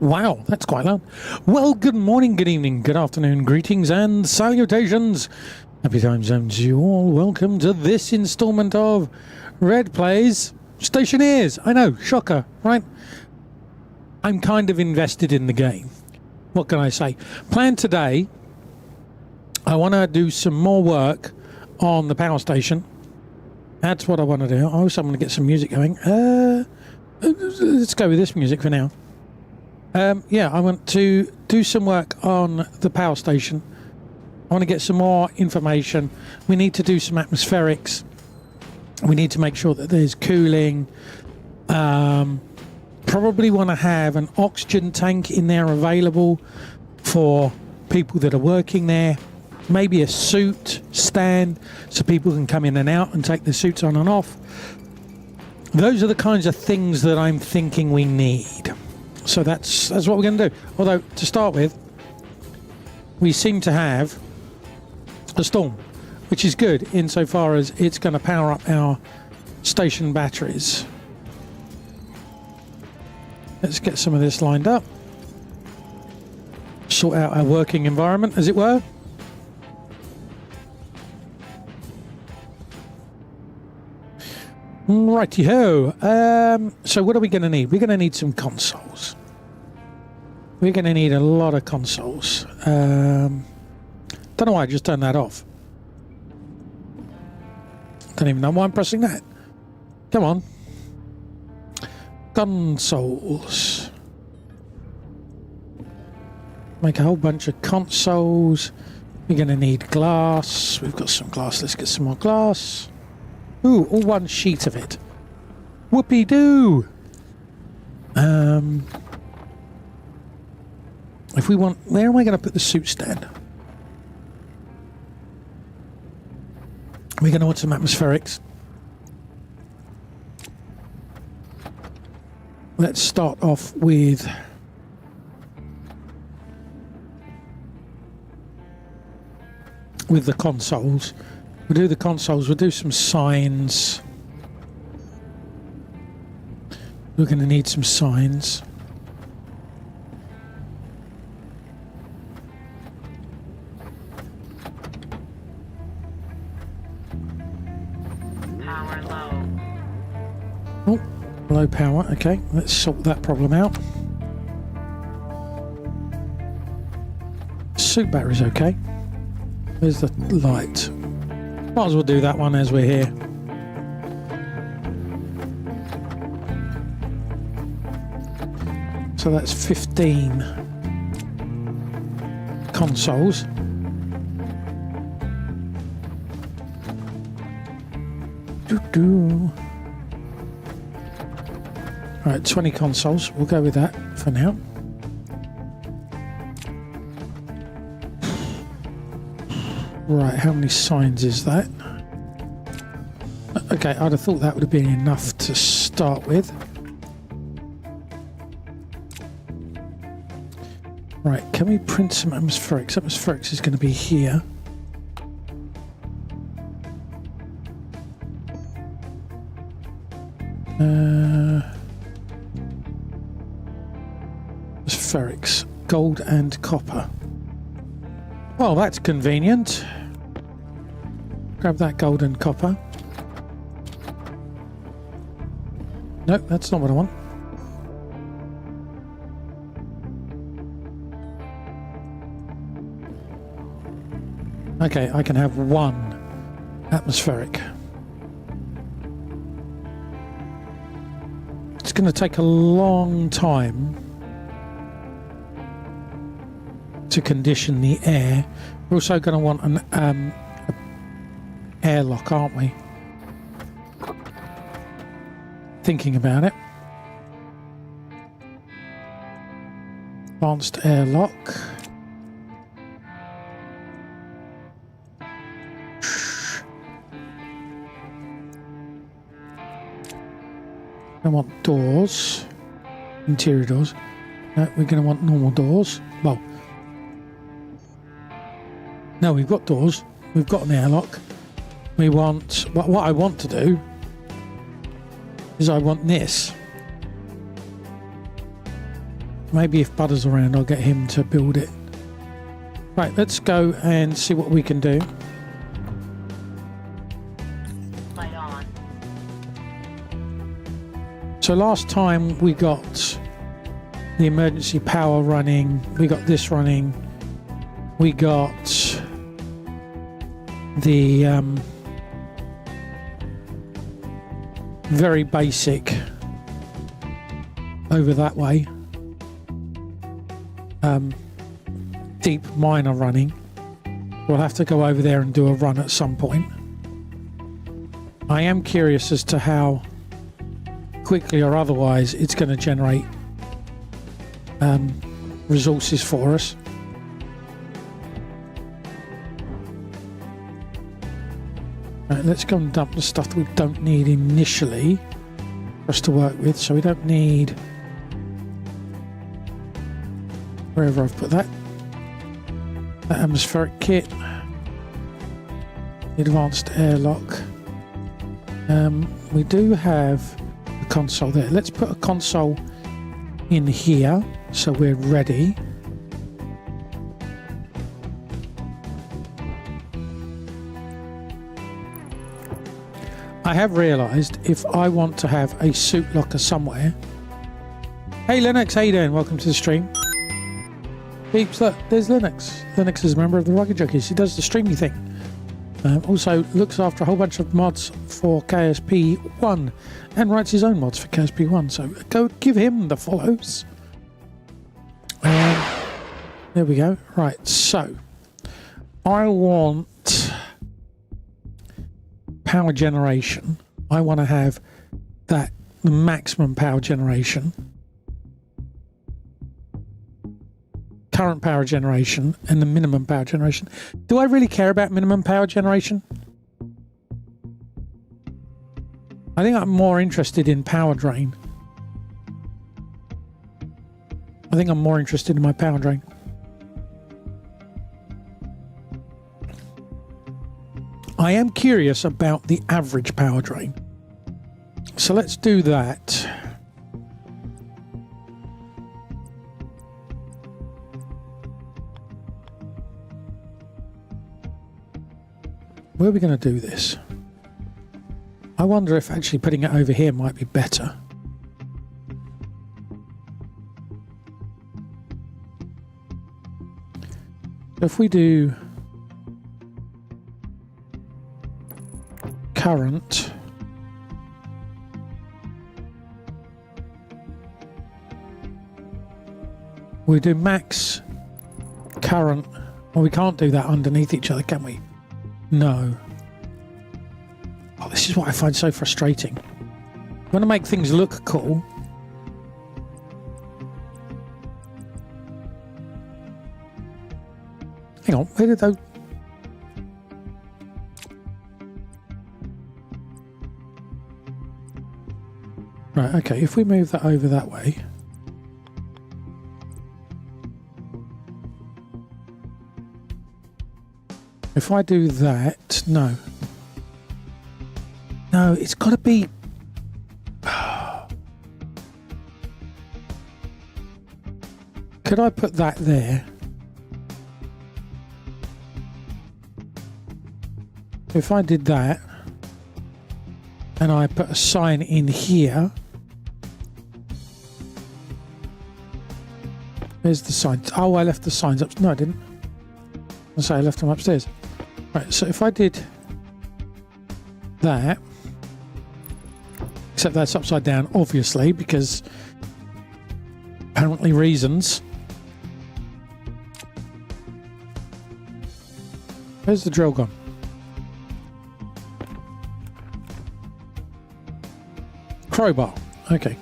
Wow, that's quite loud. Well, good morning, good evening, good afternoon, greetings and salutations. Happy time zones to you all. Welcome to this installment of Red Plays Stationeers. I know, shocker, right? I'm kind of invested in the game. What can I say? Plan today, I want to do some more work on the power station. That's what I want to do. I also want to get some music going. Let's go with this music for now. Yeah, I want to do some work on the power station. I want to get some more information. We need to do some atmospherics. We need to make sure that there's cooling. Probably want to have an oxygen tank in there available for people that are working there. Maybe a suit stand so people can come in and out and take their suits on and off. Those are the kinds of things that I'm thinking we need. So that's what we're going to do. Although, to start with, we seem to have a storm, which is good insofar as it's going to power up our station batteries. Let's get some of this lined up. Sort out our working environment, as it were. Righty-ho. So what are we going to need? We're going to need some consoles. We're going to need a lot of consoles. Don't know why I just turned that off. Don't even know why I'm pressing that. Come on. Consoles. Make a whole bunch of consoles. We're going to need glass. We've got some glass. Let's get some more glass. Ooh, all one sheet of it. Whoopee-doo! If we want... Where am I going to put the suit stand? We're going to want some atmospherics. Let's start off with... the consoles. We'll do the consoles, we'll do some signs. We're going to need some signs. Power low. Oh, low power, okay. Let's sort that problem out. Suit battery's okay. Where's the light? Might as well do that one as we're here. So that's 15 consoles. Right, 20 consoles. We'll go with that for now. Right, how many signs is that? Okay, I'd have thought that would have been enough to start with. Right, can we print some atmospherics? Atmospherics is going to be here. Atmospherics, gold and copper. Well, that's convenient. Grab that gold and copper. Nope, that's not what I want. Okay, I can have one atmospheric. It's going to take a long time to condition the air. We're also going to want an airlock, aren't we? Thinking about it. Advanced airlock. I want doors. Interior doors. No, we're going to want normal doors. Well, no, we've got doors. We've got an airlock. We want... What I want to do is I want this. Maybe if Butter's around, I'll get him to build it. Right, let's go and see what we can do. Light on. So last time we got the emergency power running, we got this running, we got the very basic over that way, deep miner running. We'll have to go over there and do a run at some point. I am curious as to how quickly or otherwise it's going to generate resources for us. Right, let's go and dump the stuff that we don't need initially for us to work with. So we don't need, wherever I've put that atmospheric kit, the advanced airlock. We do have a console there. Let's put a console in here so we're ready. I have realised if I want to have a suit locker somewhere. Hey Linux, how you doing? Welcome to the stream. Peeps, look, there's Linux. Linux is a member of the Rugged Jockeys. He does the streamy thing. Also looks after a whole bunch of mods for KSP1 and writes his own mods for KSP1. So go give him the follows. There we go. Right, so I want power generation. I want to have that the maximum power generation, current power generation, and the minimum power generation. Do I really care about minimum power generation? I think I'm more interested in power drain. I think I'm more interested in my power drain. I am curious about the average power drain. So let's do that. Where are we going to do this? I wonder if actually putting it over here might be better. If we do current, we do max current. Well, we can't do that underneath each other, can we? No. Oh, this is what I find so frustrating. I want to make things look cool. Hang on, where did those... Right, okay, if we move that over that way... If I do that... No. No, it's got to be... Could I put that there? If I did that, and I put a sign in here, where's the sign? Oh, I left the signs up. No, I didn't. I say I left them upstairs. Right, so if I did that, except that's upside down, obviously, because apparently reasons. Where's the drill gone? Crowbar. Okay.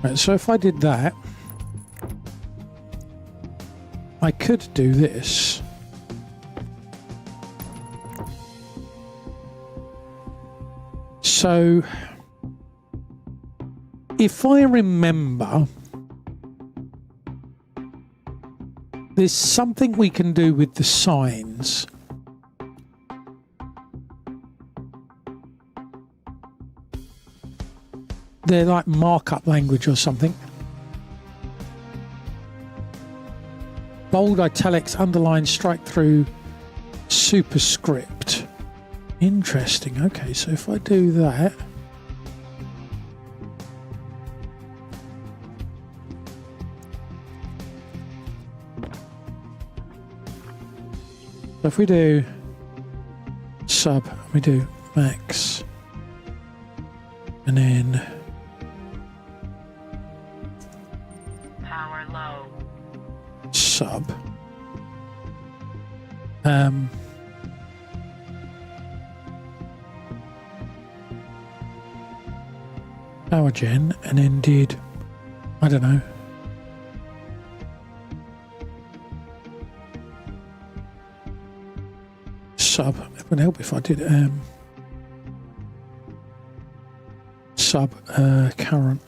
Right, so if I did that, I could do this. So, if I remember, there's something we can do with the signs. they're like markup language or something. Bold, italics, underline, strike through, superscript. Interesting. Okay, so if I do that, so if we do sub, we do max, and then Power low. sub, power gen, and then did, I don't know, sub. It would help if I did sub current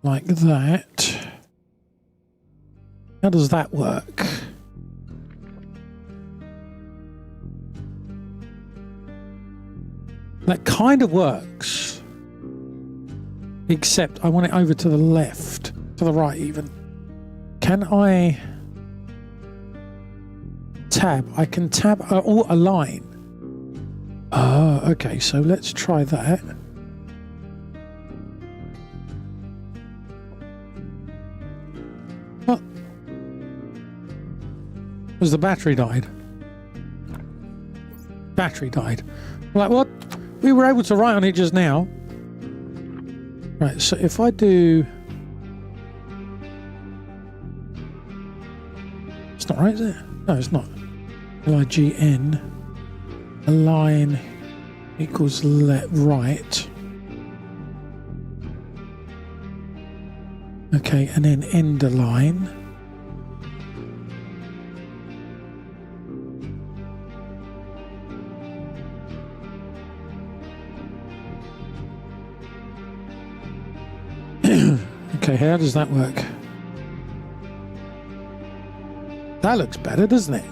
like that. How does that work? That kind of works, except I want it over to the left, to the right even. Can I tab? I can tab or align. Oh, okay, so let's try that. What? Was the battery died? Battery died. Like what? We were able to write on it just now. Right, so if I do... It's not right, is it? No, it's not. L-I-G-N. Align equals right. Okay, and then end align. Okay, how does that work? That looks better, doesn't it?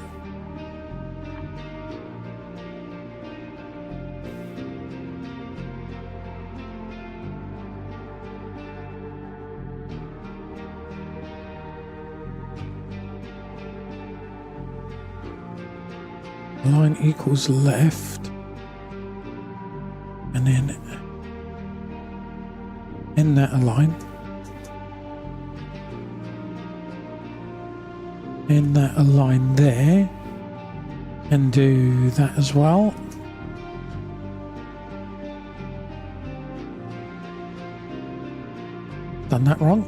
Line equals left, and then end that align. In that align there, and do that as well. Done that wrong.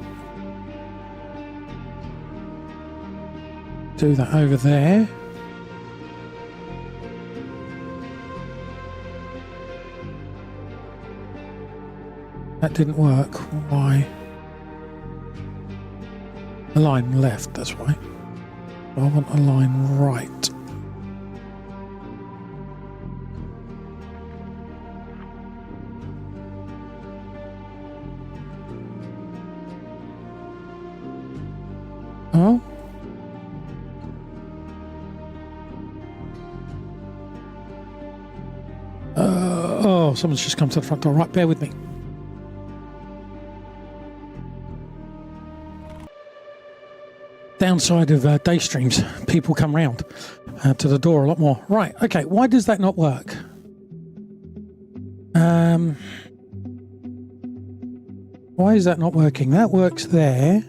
Do that over there. That didn't work. Why? Align left, that's why. I want a line right. Oh? Oh, someone's just come to the front door. Right, bear with me. Downside of day streams, people come round to the door a lot more. Right, okay, why does that not work? Why is that not working? That works there.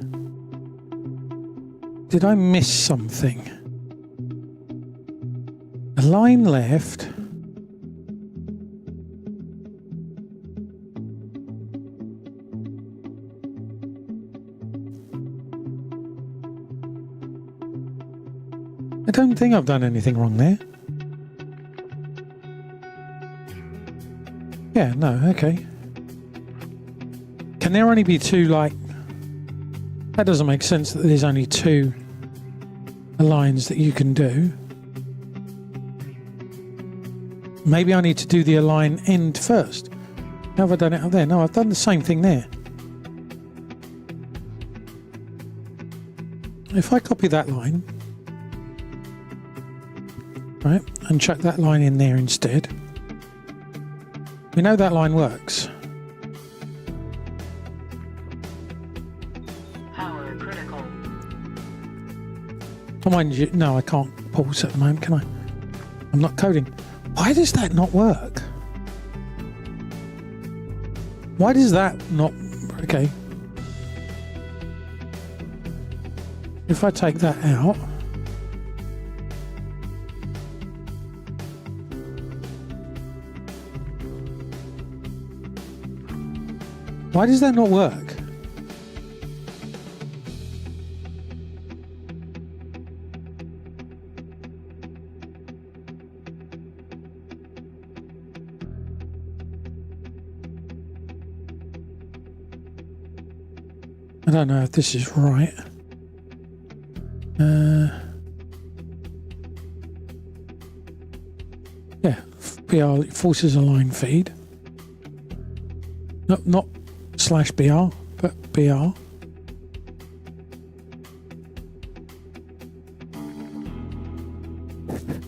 Did I miss something? Align left. I don't think I've done anything wrong there. Yeah, no, okay. Can there only be two, like... That doesn't make sense that there's only two aligns that you can do. Maybe I need to do the align end first. How have I done it up there? No, I've done the same thing there. If I copy that line... Right, and chuck that line in there instead. We know that line works. Oh, mind you, no, I can't pause at the moment, can I? I'm not coding. Why does that not work? Why does that not... Okay. If I take that out... Why does that not work? I don't know if this is right. Yeah, BR forces align feed. No, not /BR, but BR.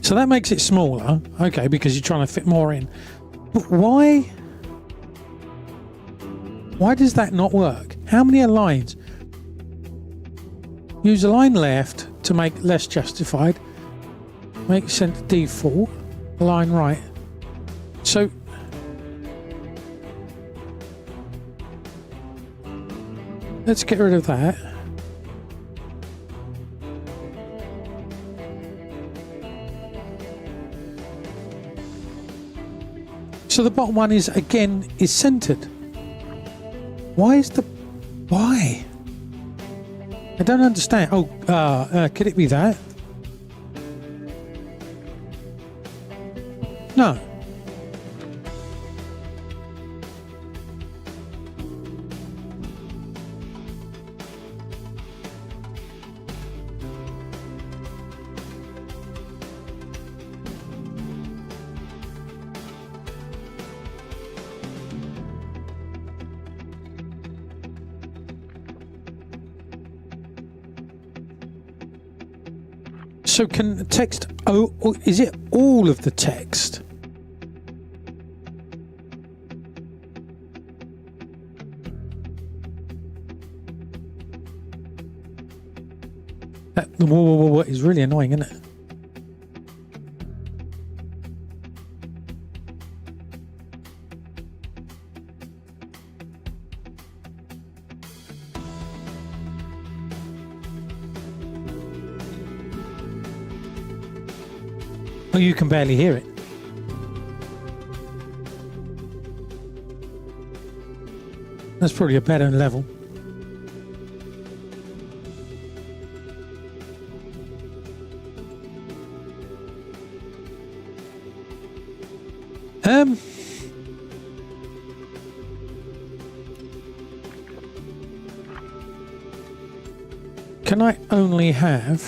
So that makes it smaller, okay, because you're trying to fit more in. But why? Why does that not work? How many aligns? Use align left to make less justified. Make center default. Align right. So let's get rid of that. So the bottom one is again is centered. Why is the... Why? I don't understand. Oh, could it be that? No. So can text... Oh, is it all of the text? That whoa is really annoying, isn't it? Oh, you can barely hear it. That's probably a better level. Can I only have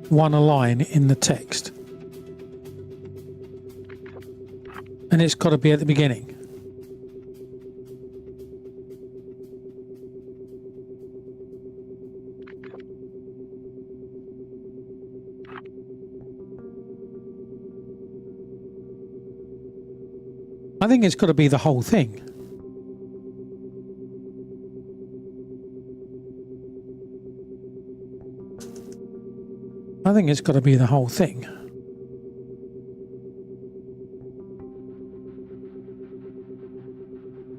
one line in the text? And it's got to be at the beginning. I think it's got to be the whole thing. I think it's got to be the whole thing.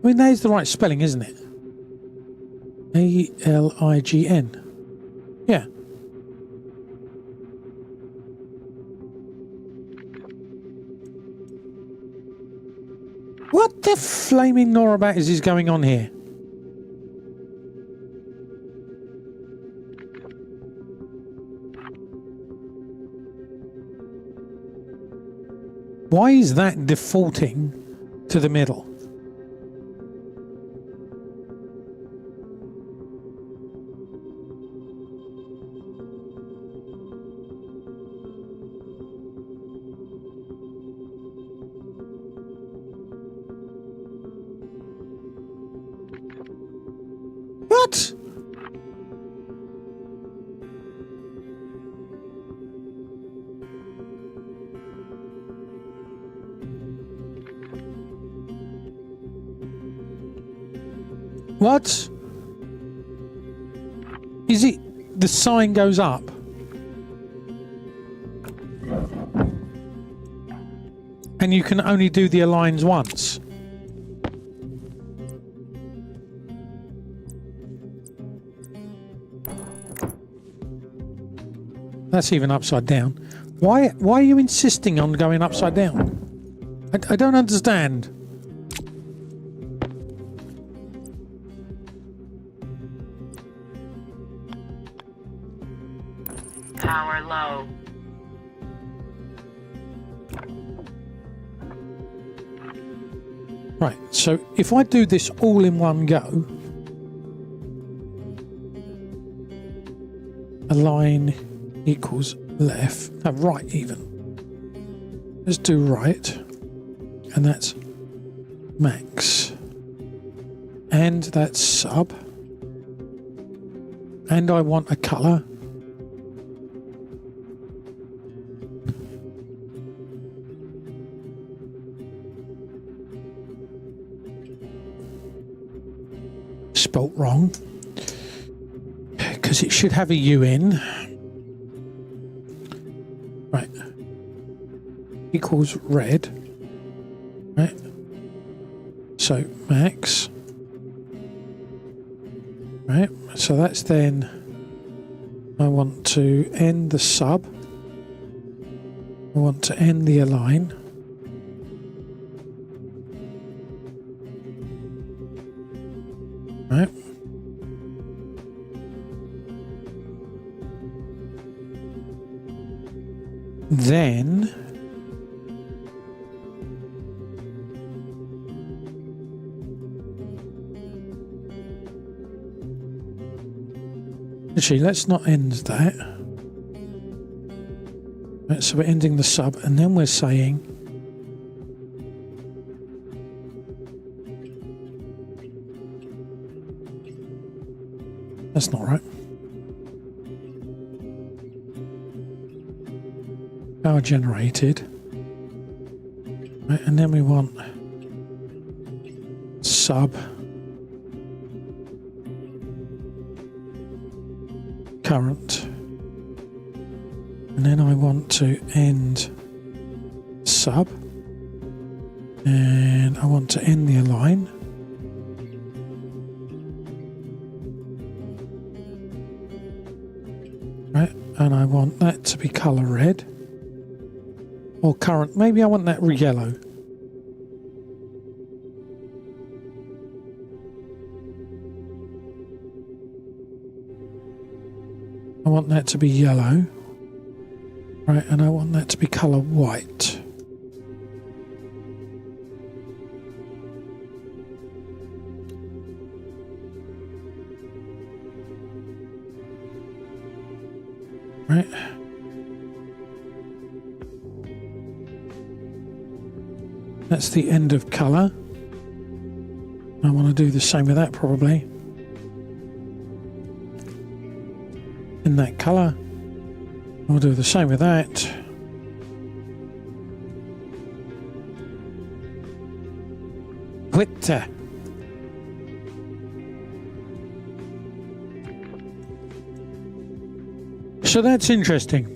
I mean, that is the right spelling, isn't it? A-L-I-G-N. Yeah. What the flaming Norabat is going on here? Why is that defaulting to the middle? What? What? Is it the sign goes up And you can only do the aligns once. That's even upside down. Why are you insisting on going upside down? I don't understand. Power low. Right, so if I do this all in one go, align equals left, no, right even. Let's do right, and that's max, and that's sub, and I want a colour. Spelt wrong, because it should have a U in. Right, equals red. Right, so max. Right, so that's then, I want to end the sub, I want to end the align. Right. Then actually, let's not end that. Right, so we're ending the sub, and then we're saying that's not right. Power generated. Right, and then we want sub current. And then I want to end sub. And I want to end the align. Right, and I want that to be colour red or current. Maybe I want that yellow. I want that to be yellow. Right, and I want that to be colour white. Right. That's the end of colour. I want to do the same with that probably. In that colour. I'll do the same with that. Glitter. So that's interesting.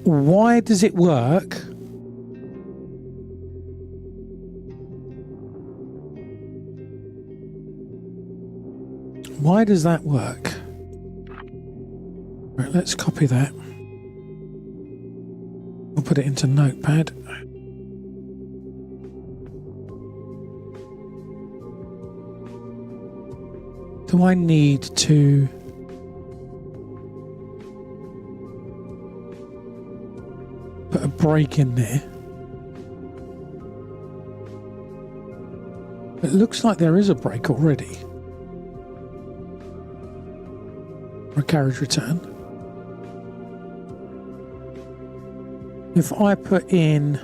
Why does it work? Why does that work? Right, let's copy that. We'll put it into Notepad. Do I need to put a break in there? It looks like there is a break already. For a carriage return. If I put in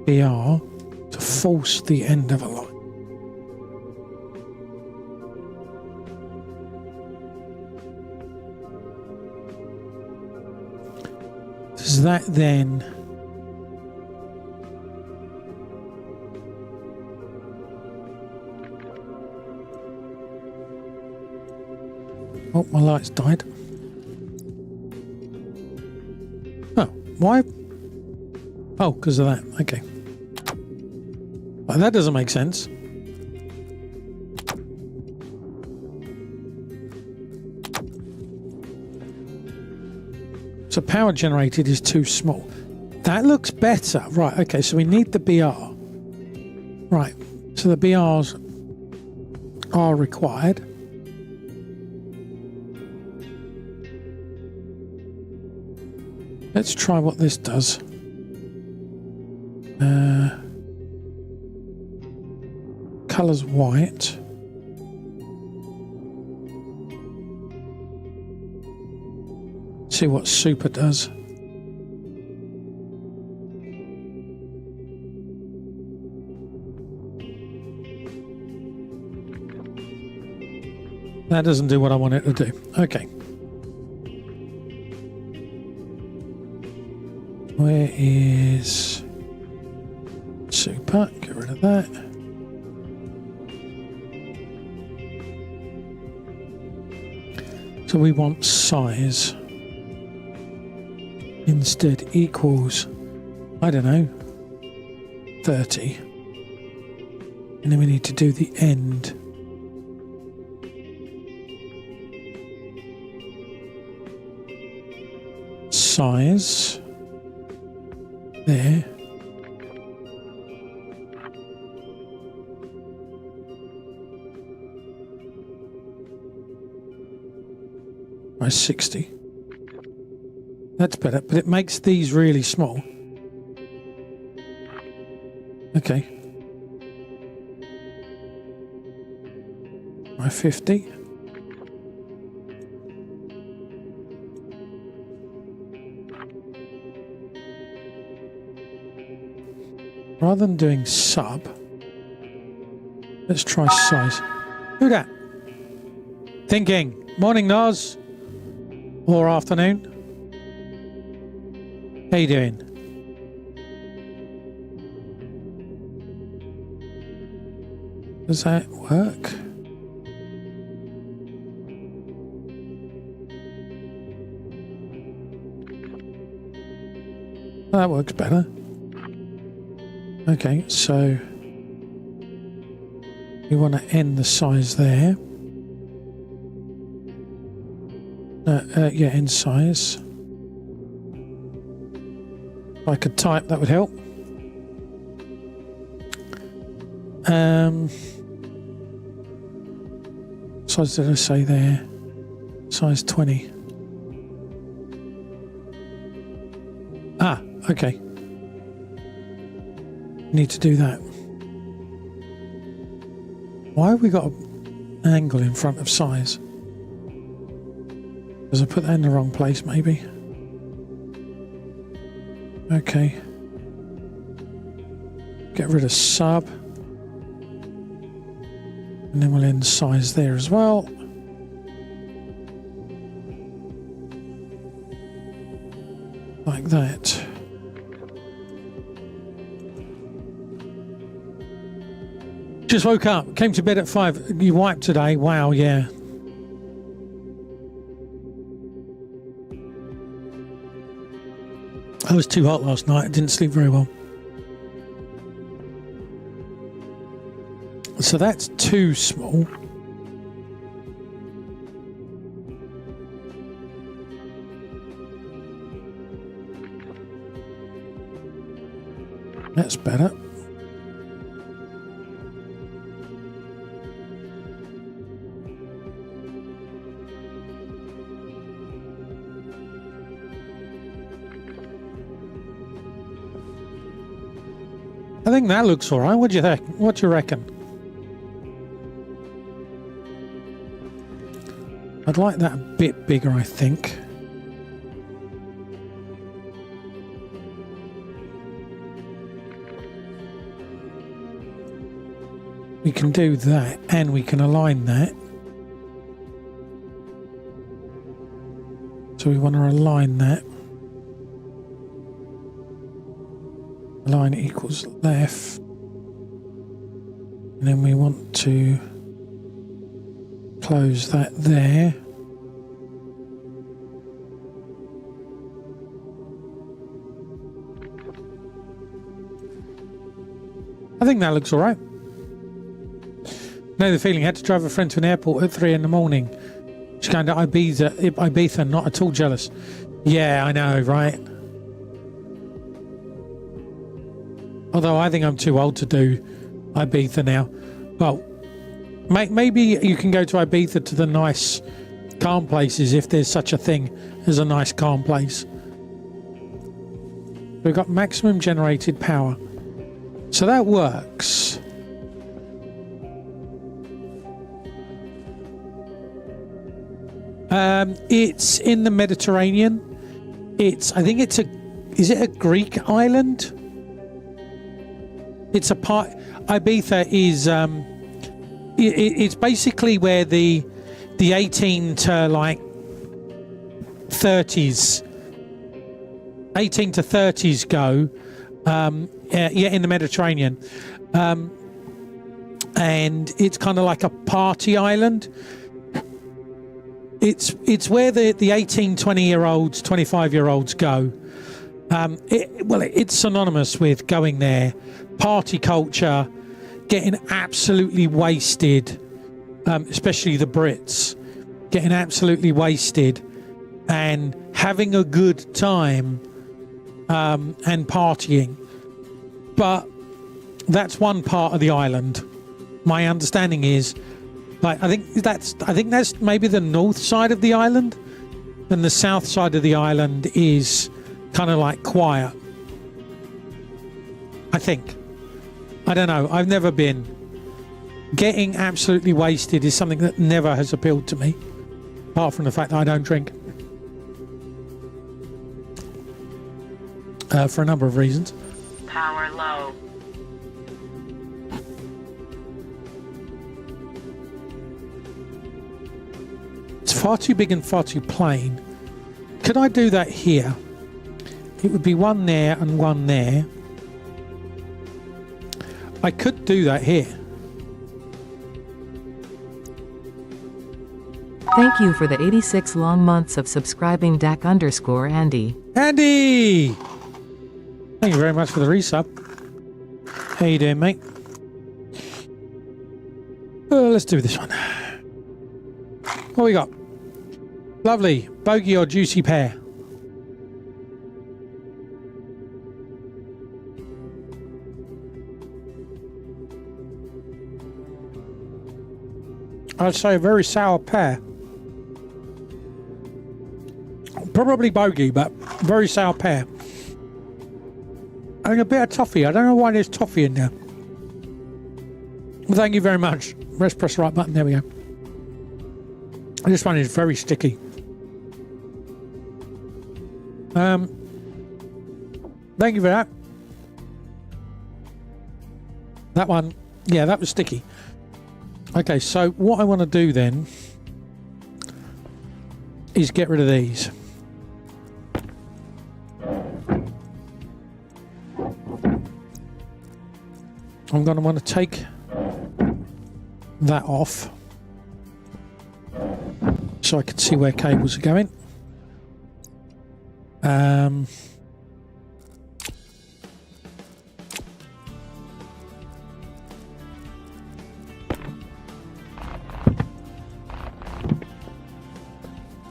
BR to force the end of a line. Does that then Oh, my lights died. Oh, why? Oh, because of that. Okay. Well, that doesn't make sense. So power generated is too small. That looks better. Right, okay, so we need the BR. Right, so the BRs are required. Let's try what this does. Colour's white. See what super does. That doesn't do what I want it to do. Okay. Where is super? Get rid of that. So we want size instead equals, I don't know, 30. And then we need to do the end. Size. There. By 60. That's better, but it makes these really small. Okay. By 50. Rather than doing sub, let's try size. Who dat? Thinking. Morning, Noz. Or afternoon. How you doing? Does that work? That works better. Okay, so we want to end the size there. Yeah, end size. If I could type, that would help. Size did I say there? Size 20. Ah, okay. Need to do that. Why have we got an angle in front of size? Because I put that in the wrong place, maybe. Okay. Get rid of sub. And then we'll end size there as well. Like that. Just woke up, came to bed at 5. You wiped today? Wow, yeah. I was too hot last night. I didn't sleep very well. So that's too small. That's better. I think that looks all right. What do you think? What do you reckon? I'd like that a bit bigger, I think. We can do that, and we can align that. So we want to align that. Line equals left, and then we want to close that there. think that looks all right. Know the feeling. Had to drive a friend to an airport at 3 in the morning. She's going to Ibiza, not at all jealous. Yeah, I know, right? Although I think I'm too old to do Ibiza now. Well, maybe you can go to Ibiza to the nice, calm places if there's such a thing as a nice, calm place. We've got maximum generated power. So that works. It's in the Mediterranean. I think it's is it a Greek island? It's a part, Ibiza is, it's basically where the 18 to like 30s, 18 to 30s go, in the Mediterranean. And it's kind of like a party island. It's where the 18, 20-year-olds, 25-year-olds go. It's synonymous with going there, party culture, getting absolutely wasted, especially the Brits, getting absolutely wasted and having a good time and partying. But that's one part of the island. My understanding is, I think that's maybe the north side of the island, and the south side of the island is kind of like quiet. I think. I don't know. I've never been. Getting absolutely wasted is something that never has appealed to me, apart from the fact that I don't drink. For a number of reasons. Power low. It's far too big and far too plain. Could I do that here? It would be one there and one there. I could do that here. Thank you for the 86 long months of subscribing Dak_Andy. Andy! Thank you very much for the resub. How you doing, mate? Let's do this one. What we got? Lovely. Bogey or juicy pear? I'd say a very sour pear. Probably bogey, but very sour pear. And a bit of toffee. I don't know why there's toffee in there. Well, thank you very much. Let's press the right button. There we go. This one is very sticky. Thank you for that. That one, yeah, that was sticky. Okay, so what I want to do then is get rid of these. I'm going to want to take that off so I can see where cables are going.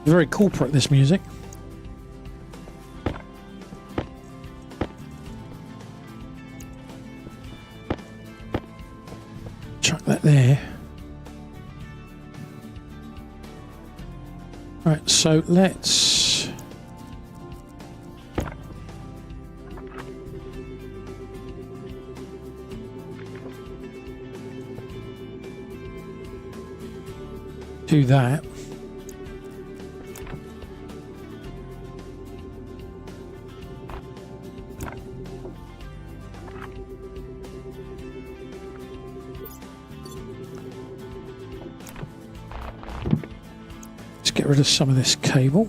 Very corporate, this music. Chuck that there. Right, so let's do that. Get rid of some of this cable.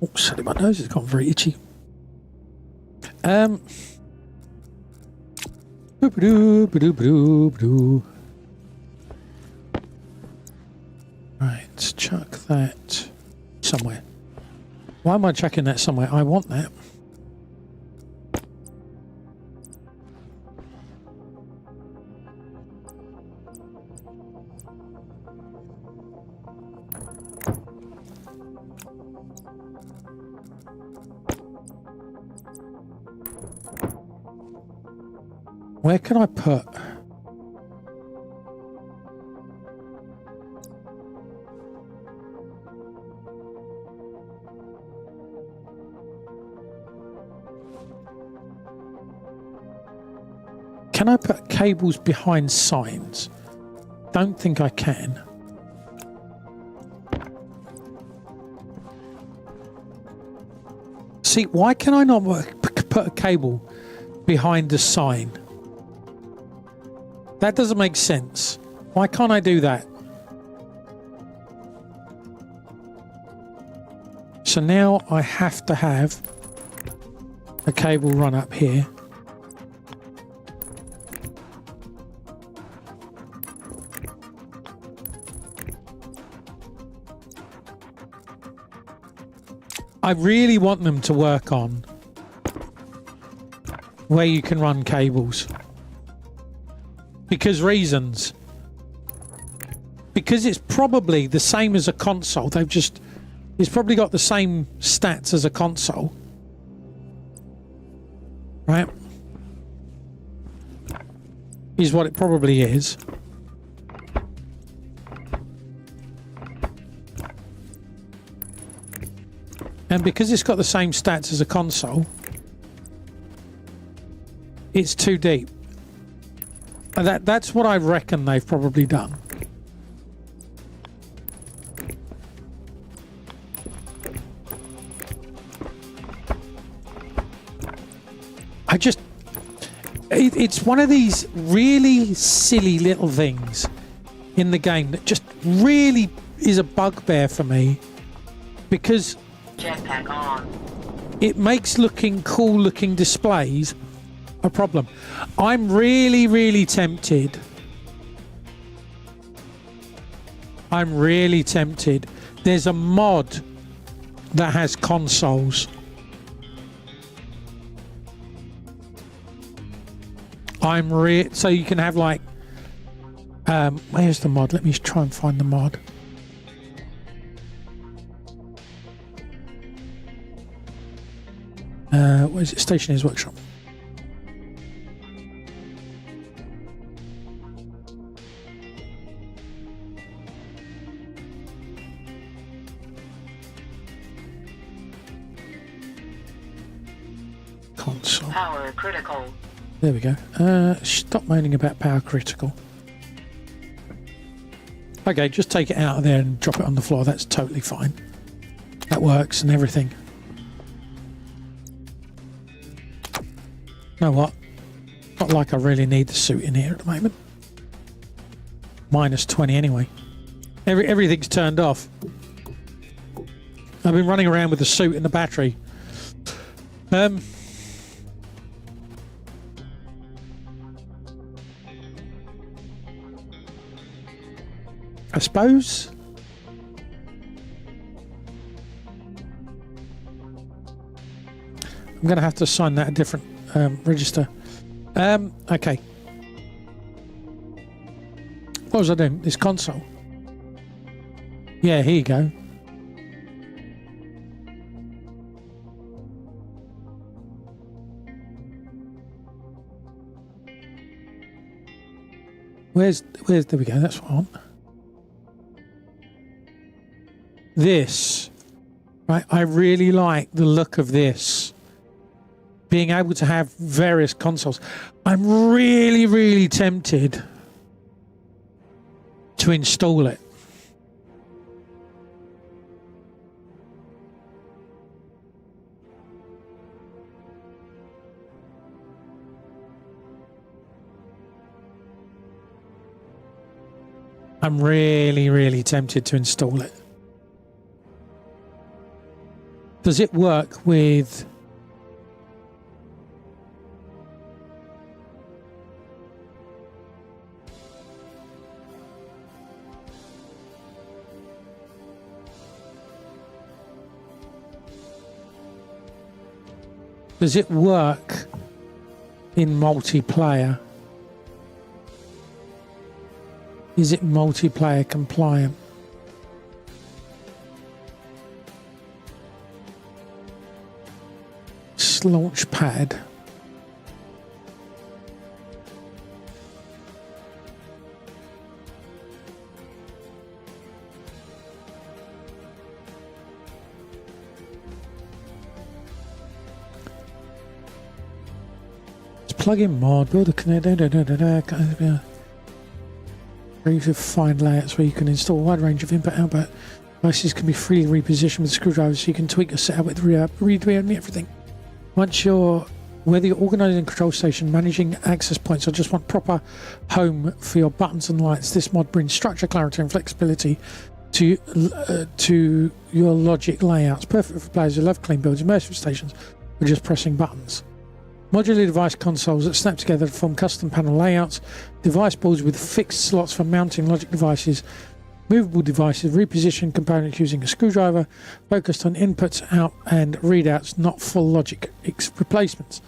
Oh, sorry, my nose has gone very itchy. that somewhere. Why am I chucking that somewhere? I want that. Where can I put? Can I put cables behind signs? Don't think I can. See, why can I not put a cable behind the sign? That doesn't make sense. Why can't I do that? So now I have to have a cable run up here. I really want them to work on where you can run cables. Because reasons. Because it's probably the same as a console. It's probably got the same stats as a console. Right? Is what it probably is. And because it's got the same stats as a console, it's too deep. That's what I reckon they've probably done. It's one of these really silly little things in the game that just really is a bugbear for me, because Jetpack on. it makes cool looking displays a problem. I'm really, really tempted. There's a mod that has consoles. So you can have like, where's the mod? Let me try and find the mod. What is it? Stationeers Workshop. Console. Power critical. There we go. Stop moaning about power critical. Okay, just take it out of there and drop it on the floor. That's totally fine. That works and everything. You know what? Not like I really need the suit in here at the moment. Minus 20 anyway. Everything's turned off. I've been running around with the suit and the battery. I suppose I'm going to have to assign that a different register. Okay. What was I doing? This console. Yeah, here you go. There we go. That's what I want. This, right? I really like the look of this. Being able to have various consoles. I'm really, really tempted to install it. I'm really, really tempted to install it. Does it work with... Does it work in multiplayer? Is it multiplayer compliant? Launch pad. Plug-in mod, build a connector, find layouts where you can install a wide range of input-output devices can be freely repositioned with screwdrivers so you can tweak your setup with read everything. Whether you're organising a control station, managing access points, or just want proper home for your buttons and lights, this mod brings structure, clarity and flexibility to your logic layouts. Perfect for players who love clean builds, immersive stations, or just pressing buttons. Modular device consoles that snap together to form custom panel layouts, device boards with fixed slots for mounting logic devices, movable devices, reposition components using a screwdriver, focused on inputs, out and readouts, not full logic replacements.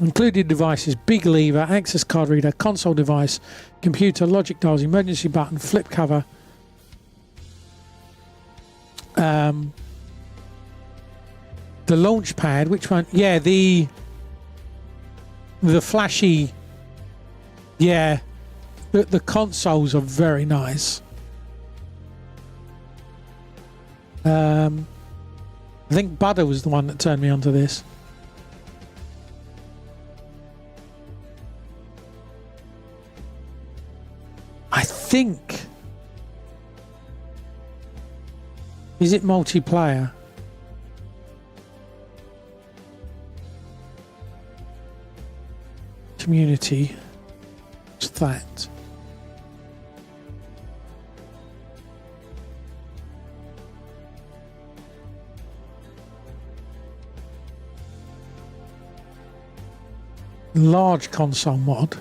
Included devices: big lever, access card reader, console device, computer, logic dials, emergency button, flip cover. The launch pad, which one? Yeah, the flashy, yeah, the consoles are very nice. I think Butter was the one that turned me onto this. I think, is it multiplayer? Community. What's that? Large console mod.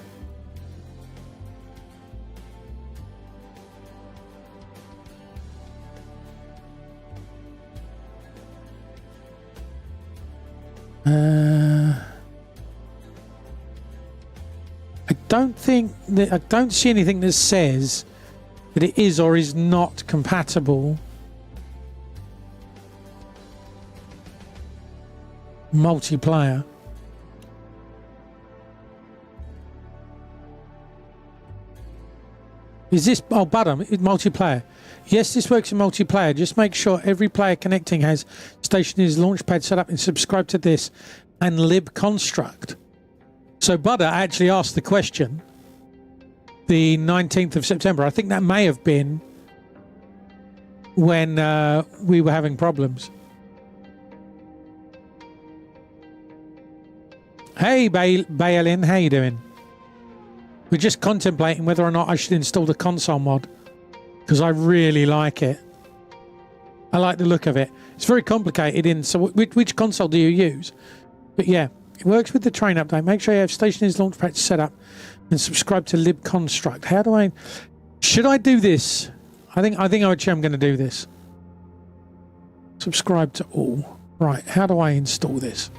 I don't see anything that says that it is or is not compatible multiplayer. Is this bottom multiplayer? Yes, this works in multiplayer. Just make sure every player connecting has Stationeer's launchpad set up and subscribe to this and libconstruct. So Butter actually asked the question the 19th of September. I think that may have been when we were having problems. Hey, Bailin, how you doing? We're just contemplating whether or not I should install the console mod because I really like it. I like the look of it. It's very complicated. So which console do you use? But yeah, it works with the train update. Make sure you have Stationeer's launchpad set up and subscribe to libconstruct. How do I? Should I do this? I think I'm going to do this. Subscribe to all. Right. How do I install this?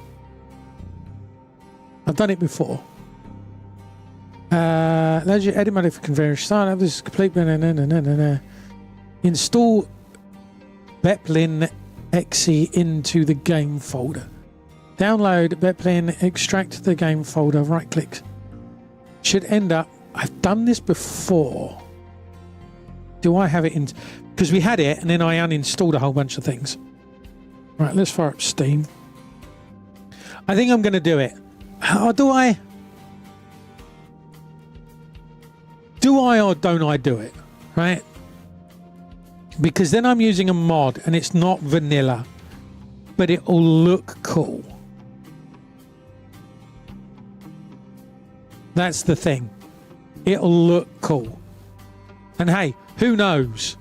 I've done it before. Let's edit mode for conveyor start. This is complete. Install Beplin exe into the game folder. Download Beplin, extract the game folder, right click. Should end up. I've done this before. Do I have it in? Because we had it and then I uninstalled a whole bunch of things. Right, let's fire up Steam. I think I'm going to do it. How do I? Do I or don't I do it? Right? Because then I'm using a mod and it's not vanilla, but it'll look cool. That's the thing. It'll look cool. And hey, who knows?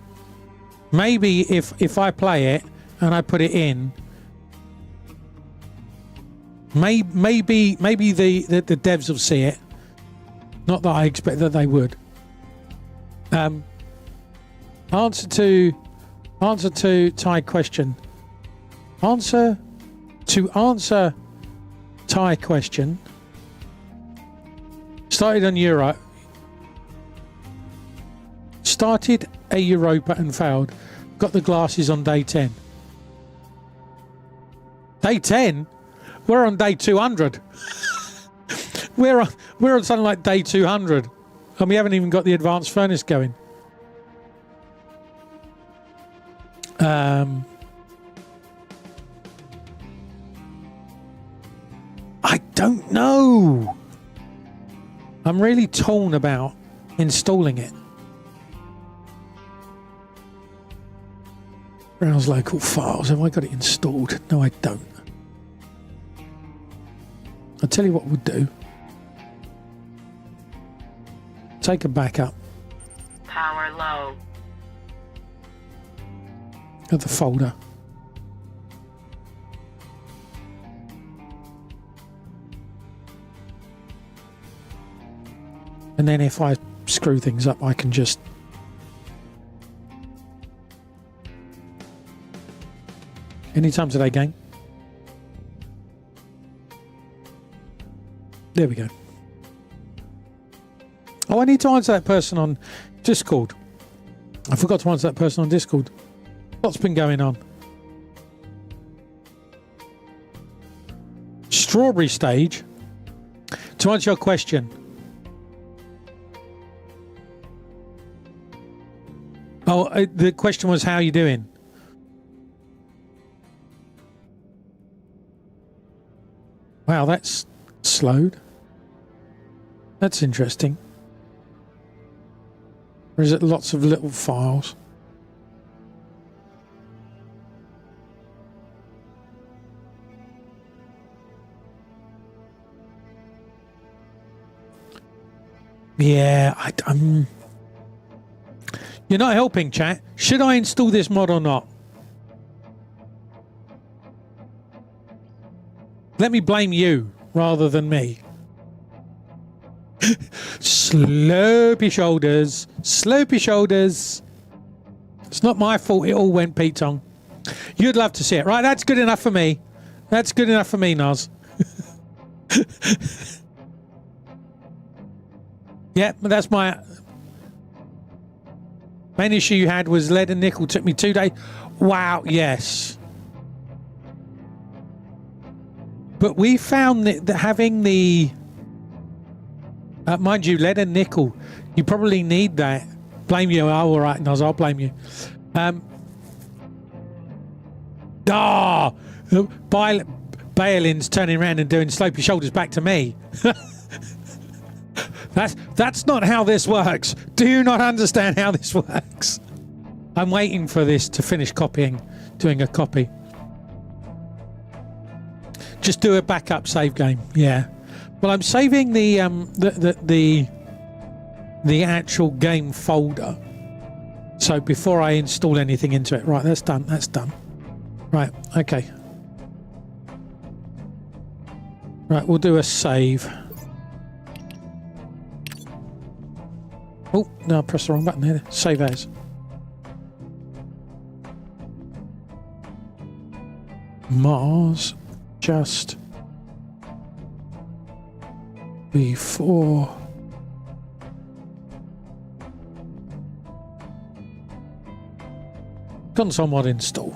Maybe if I play it and I put it in, maybe the devs will see it. Not that I expect that they would. Answer to Thai question. Answer Tie question. Started a Europa and failed. Got the glasses on day 10. Day 10? We're on day 200. we're on something like day 200. And we haven't even got the advanced furnace going. I don't know. I'm really torn about installing it. Browse local files. Have I got it installed? No, I don't. I'll tell you what we'll do. Take a backup Power low. of the folder. And then if I screw things up, I can just anytime today, gang. There we go. Oh, I need to answer that person on Discord. I forgot to answer that person on Discord. What's been going on? Strawberry stage. To answer your question. Oh, the question was, how are you doing? Wow, that's slowed. That's interesting. Or is it lots of little files? Yeah, I'm... You're not helping, chat. Should I install this mod or not? Let me blame you rather than me. Slopey shoulders. Slopey shoulders. It's not my fault it all went Pete Tong. You'd love to see it. Right, that's good enough for me. That's good enough for me, Noz. Yeah, that's my... Main issue you had was lead and nickel. Took me 2 days. Wow, yes. But we found that having the... mind you, lead and nickel, you probably need that. Blame you. Oh, all right, Noz, I'll blame you. Balin's turning around and doing slopey shoulders back to me. That's not how this works. Do you not understand how this works? I'm waiting for this to finish copying, doing a copy. Just do a backup save game. Yeah. Well, I'm saving the actual game folder. So before I install anything into it, right? That's done. That's done. Right. Okay. Right. We'll do a save. Oh, no, I pressed the wrong button here. Save as. Mars just before console mod install.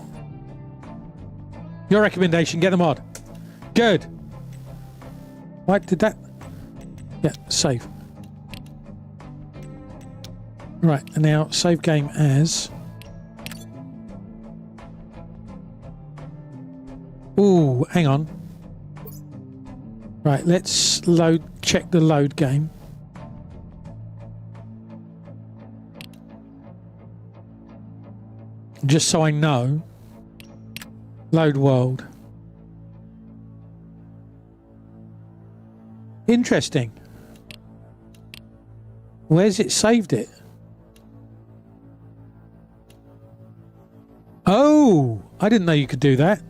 Your recommendation, get the mod. Good. Why did that? Yeah, save. Right, and now save game as... Ooh, hang on. Right, let's check the load game. Just so I know. Load world. Interesting. Where's it saved it? Oh, I didn't know you could do that.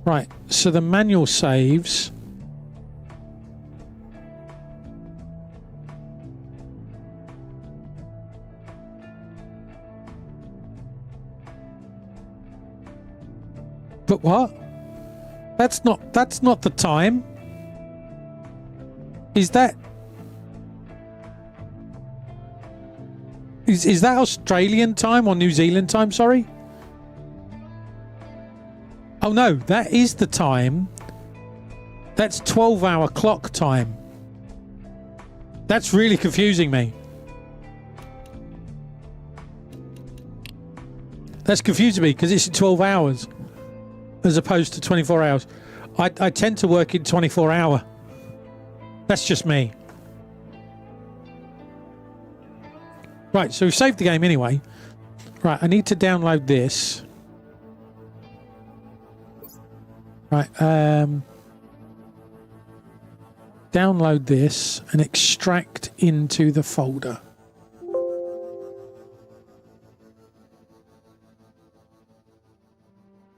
Right, so the manual saves. But what? That's not the time. Is that Australian time or New Zealand time? Sorry. Oh no, that is the time. That's 12-hour clock time. That's really confusing me. That's confusing me because it's 12 hours as opposed to 24 hours. I tend to work in 24-hour. That's just me. Right, so we've saved the game anyway. Right, I need to download this. Right, download this and extract into the folder.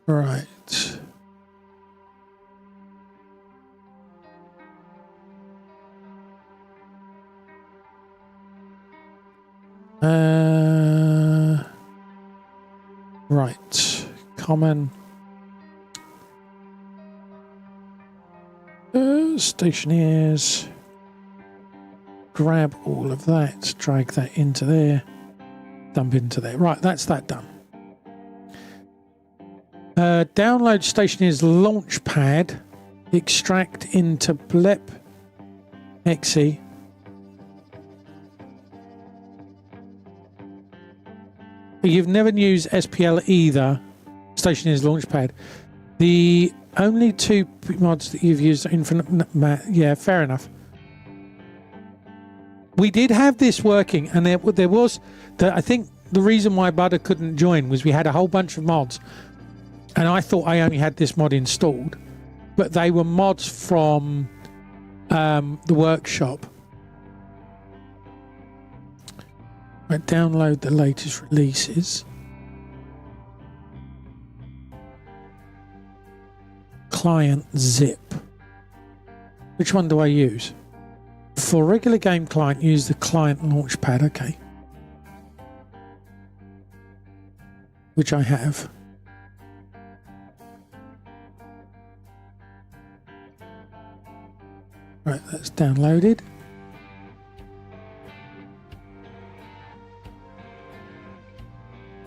Right. Right. Common. Stationeers. Grab all of that. Drag that into there. Dump into there. Right, that's that done. Download Stationeer's Launchpad. Extract into blip. exe. You've never used SPL either. Stationeer's Launchpad. The only two mods that you've used are Infinite yeah, fair enough. We did have this working, and there was I think the reason why Butter couldn't join was we had a whole bunch of mods, and I thought I only had this mod installed, but they were mods from the workshop. Right, download the latest releases. Client zip. Which one do I use? For regular game client, use the client launchpad. Okay. Which I have. Right, that's downloaded.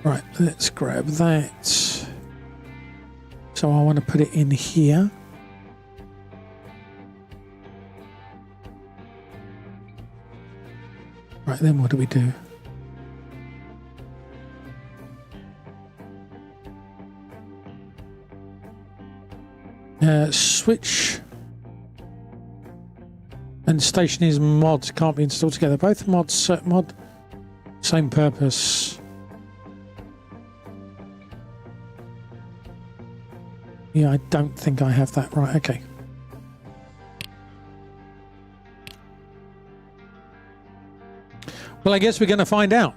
Right, let's grab that. So I want to put it in here. Right, then what do we do? Switch and Stationeer's mods can't be installed together. Both mods, same purpose. Yeah, I don't think I have that right. Okay. Well, I guess we're going to find out.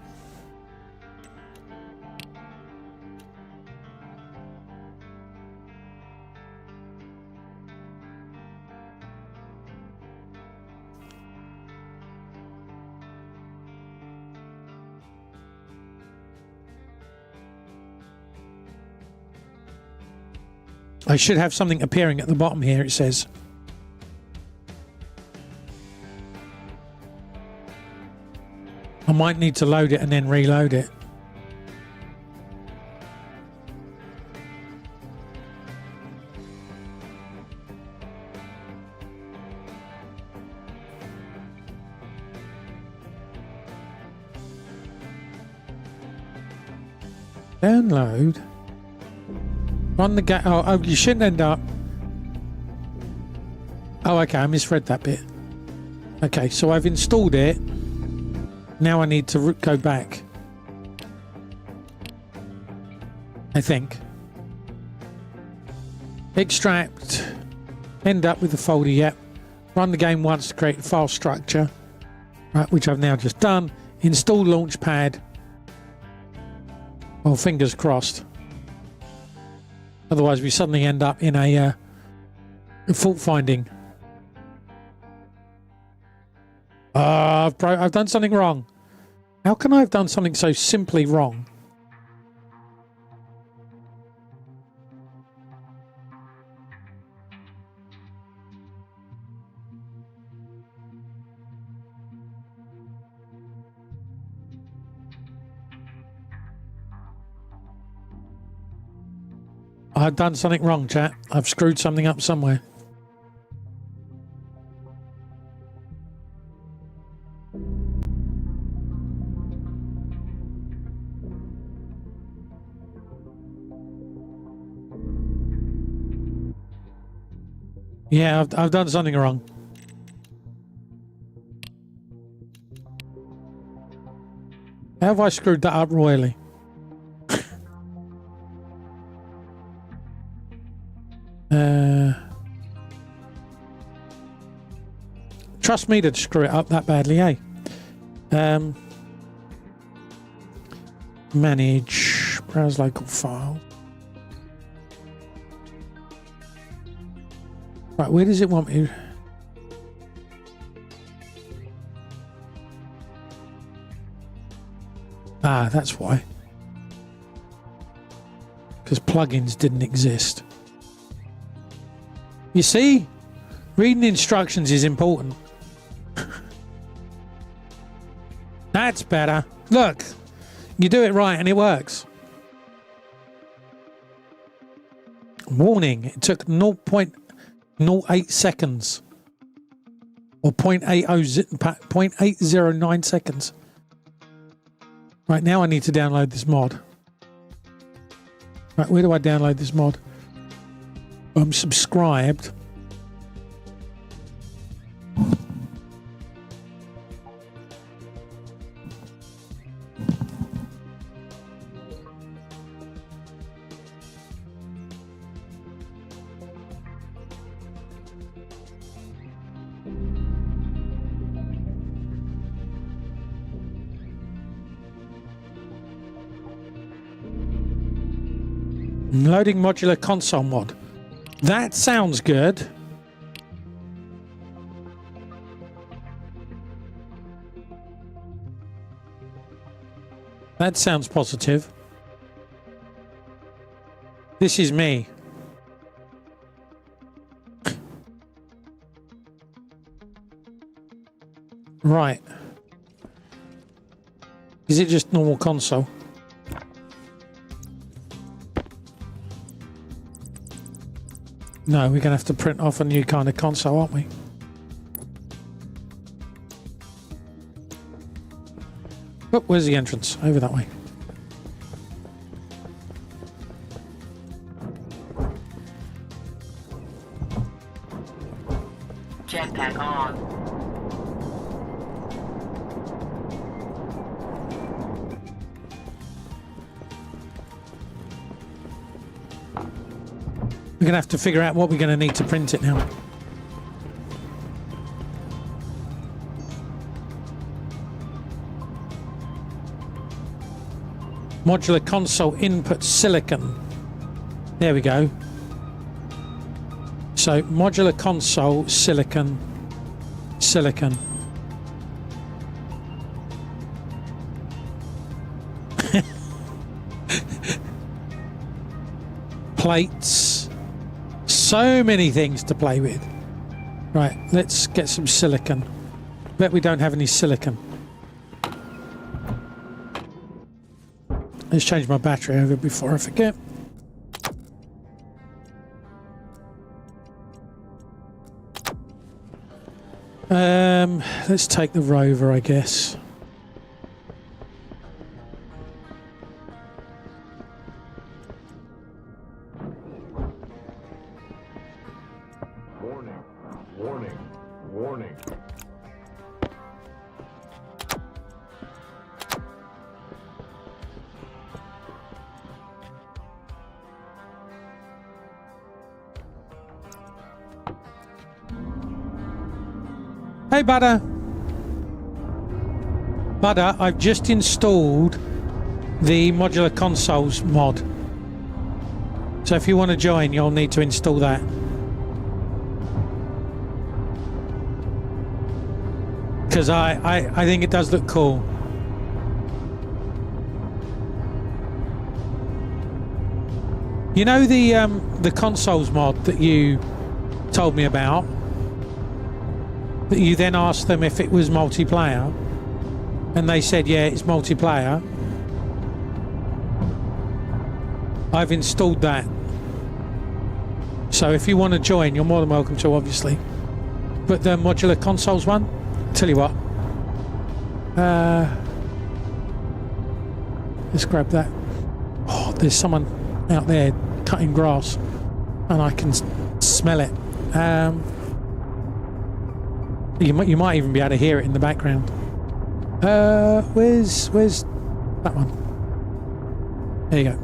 I should have something appearing at the bottom here, it says. I might need to load it and then reload it. Download. Run the game. Oh, you shouldn't end up. Oh, okay. I misread that bit. Okay, so I've installed it. Now I need to go back. I think. Extract. End up with the folder. Yep. Run the game once to create the file structure. Right, which I've now just done. Install Launchpad. Well, fingers crossed. Otherwise, we suddenly end up in a fault finding. I've done something wrong. How can I have done something so simply wrong? I've done something wrong, chat. I've screwed something up somewhere. Yeah, I've done something wrong. How have I screwed that up royally? Trust me to screw it up that badly, eh? Manage, browse local file. Right, where does it want me? Ah, that's why. Because plugins didn't exist. You see? Reading instructions is important. That's better. Look, you do it right and it works. Warning, it took 0.08 seconds. Or 0.809 seconds. Right, now I need to download this mod. Right, where do I download this mod? I'm subscribed. Loading modular console mod. That sounds good. That sounds positive. This is me. Right. Is it just normal console? No, we're going to have to print off a new kind of console, aren't we? Oh, where's the entrance? Over that way. Jetpack on. We're going to have to figure out what we're going to need to print it now. Modular console input silicon. There we go. So modular console silicon. Plates. So many things to play with. Right, let's get some silicon. Bet we don't have any silicon. Let's change my battery over before I forget. Let's take the rover, I guess. Warning. Hey, Butter. Butter, I've just installed the modular consoles mod. So if you want to join, you'll need to install that. Because I think it does look cool. You know the consoles mod that you told me about? That you then asked them if it was multiplayer, and they said, yeah, it's multiplayer. I've installed that. So if you want to join, you're more than welcome to, obviously. But the modular consoles one, tell you what. Let's grab that. Oh, there's someone out there cutting grass, and I can smell it. You might even be able to hear it in the background. Where's that one? There you go.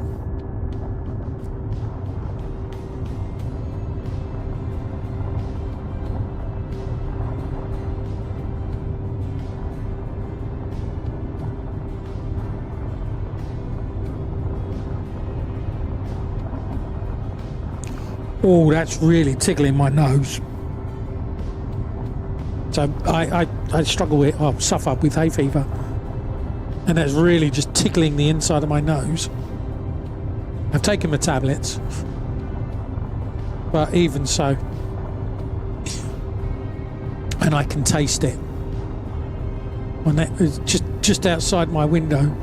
Oh, that's really tickling my nose. So I struggle with, suffer with hay fever, and that's really just tickling the inside of my nose. I've taken my tablets, but even so, and I can taste it. And that is just outside my window.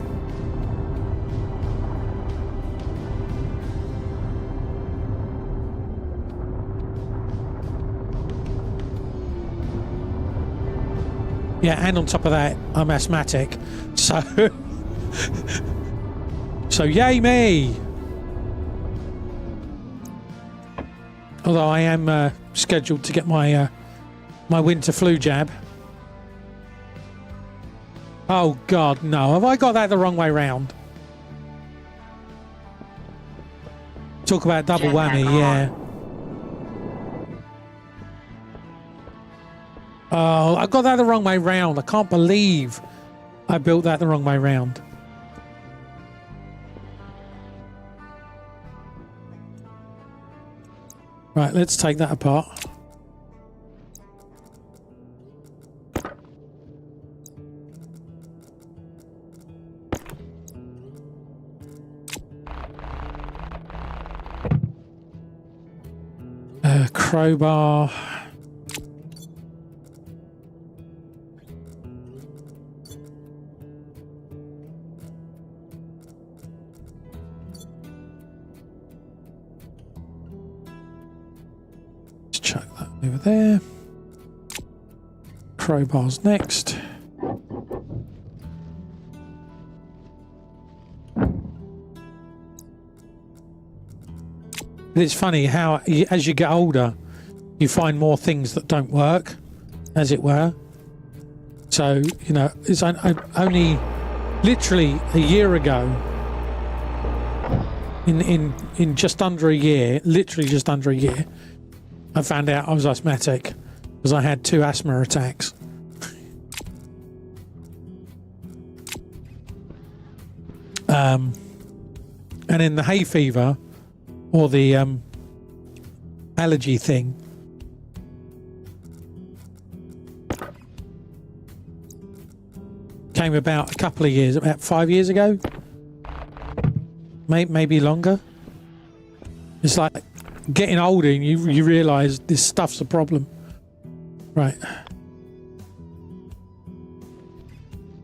Yeah, and on top of that, I'm asthmatic, so yay me! Although I am scheduled to get my my winter flu jab. Oh God, no! Have I got that the wrong way round? Talk about double whammy, yeah. Oh, I got that the wrong way round. I can't believe I built that the wrong way round. Right, let's take that apart. Crowbar. Chuck that over there. Crowbars next. It's funny how, as you get older, you find more things that don't work, as it were. So, you know, it's only literally a year ago, in just under a year, literally just under a year, I found out I was asthmatic because I had 2 asthma attacks. And in the hay fever, or the allergy thing, came about a couple of years, about 5 years ago, maybe longer. It's like getting older and you realise this stuff's a problem. Right.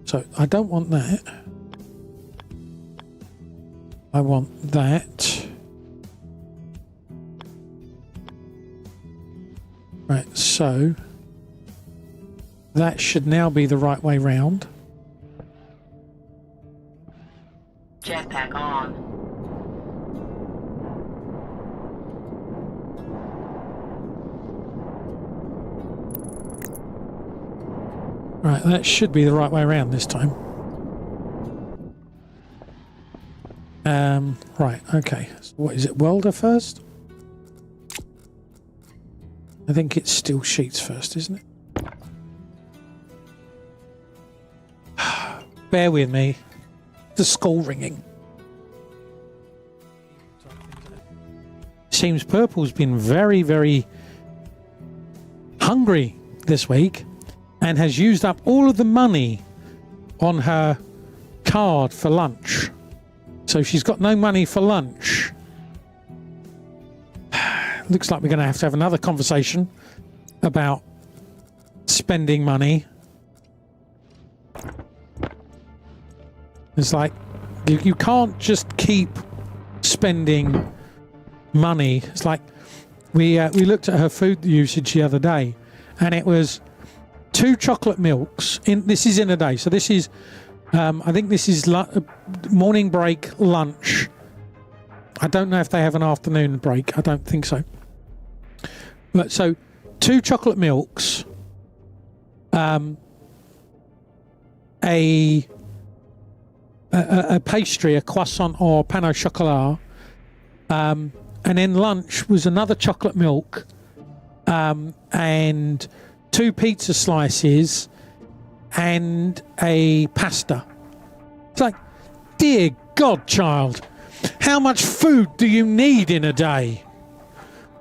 So I don't want that. I want that. Right, so that should now be the right way round. Jetpack on. Right, that should be the right way around this time. Right, okay. So what is it, welder first? I think it's steel sheets first, isn't it? Bear with me. The skull ringing. Seems Purple's been very, very hungry this week and has used up all of the money on her card for lunch. So she's got no money for lunch. Looks like we're going to have another conversation about spending money. It's like you can't just keep spending money. It's like we looked at her food usage the other day, and it was 2 chocolate milks. This is in a day, so this is I think this is morning break, lunch. I don't know if they have an afternoon break. I don't think so. But so 2 chocolate milks, a pastry, a croissant or pain au chocolat, and then lunch was another chocolate milk, and 2 pizza slices and a pasta. It's like, dear God, child, how much food do you need in a day?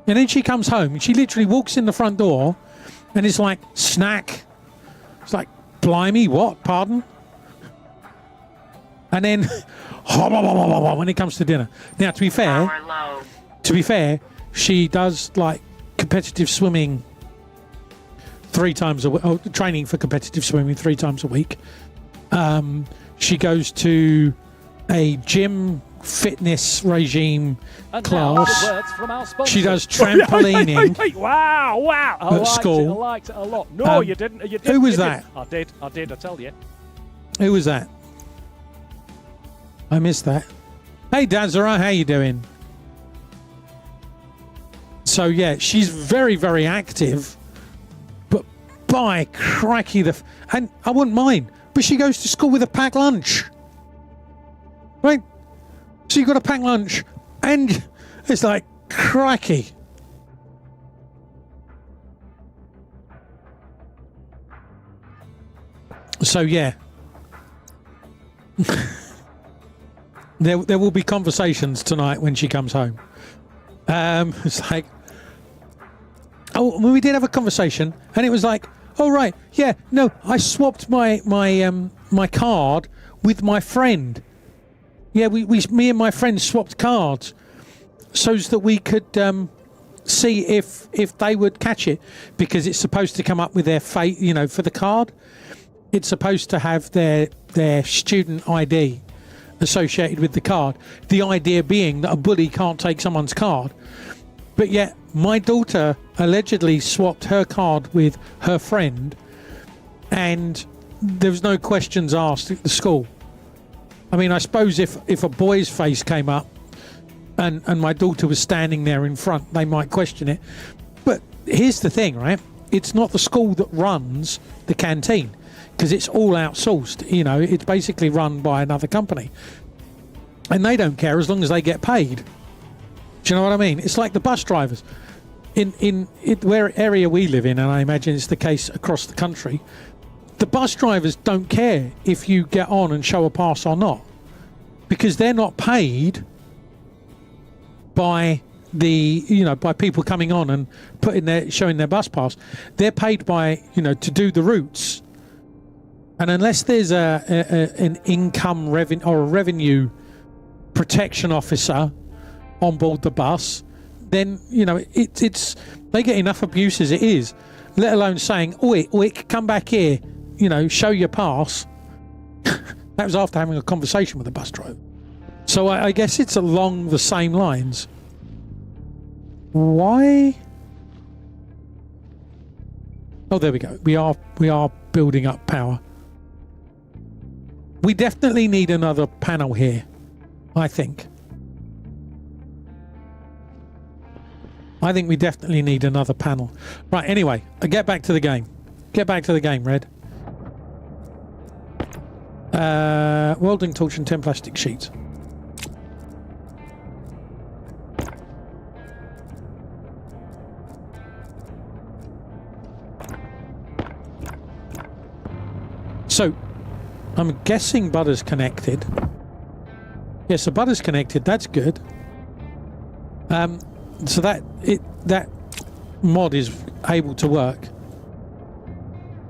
And then she comes home and she literally walks in the front door and it's like, snack. It's like, blimey, what? Pardon? And then when it comes to dinner. Now, to be fair, she does like competitive swimming 3 times a week, or training for competitive swimming 3 times a week. She goes to a gym fitness regime class. She does trampolining. Hey, wow. At school. I liked it a lot. No, you didn't. Who was that? I did, I tell you. Who was that? I missed that. Hey, Dazara, how you doing? So, yeah, she's very, very active. But by cracky, and I wouldn't mind. But she goes to school with a packed lunch. Right? So you've got a packed lunch, and it's like, cracky. So, yeah. There will be conversations tonight when she comes home. It's like, we did have a conversation, and it was like, oh right, yeah, no, I swapped my card with my friend. Yeah, me and my friend swapped cards so that we could see if they would catch it, because it's supposed to come up with their fate, for the card. It's supposed to have their student ID associated with the card. The idea being that a bully can't take someone's card. But yet, my daughter allegedly swapped her card with her friend, and there was no questions asked at the school. I mean, I suppose if a boy's face came up and my daughter was standing there in front, they might question it. But here's the thing, right? It's not the school that runs the canteen, because it's all outsourced. It's basically run by another company, and they don't care as long as they get paid. Do you know what I mean? It's like the bus drivers in where area we live in, and I imagine it's the case across the country. The bus drivers don't care if you get on and show a pass or not, because they're not paid by by people coming on and showing their bus pass. They're paid by to do the routes. And unless there's an income revenue or a revenue protection officer on board the bus, then it's they get enough abuse as it is. Let alone saying, "Oi, come back here, show your pass." That was after having a conversation with the bus driver. So I guess it's along the same lines. Why? Oh, there we go. We are building up power. We definitely need another panel here, I think. I think we definitely need another panel. Right, anyway, get back to the game. Get back to the game, Red. Welding torch and 10 plastic sheets. So, I'm guessing Butter's connected. Yes, so Butter's connected. That's good. So that mod is able to work.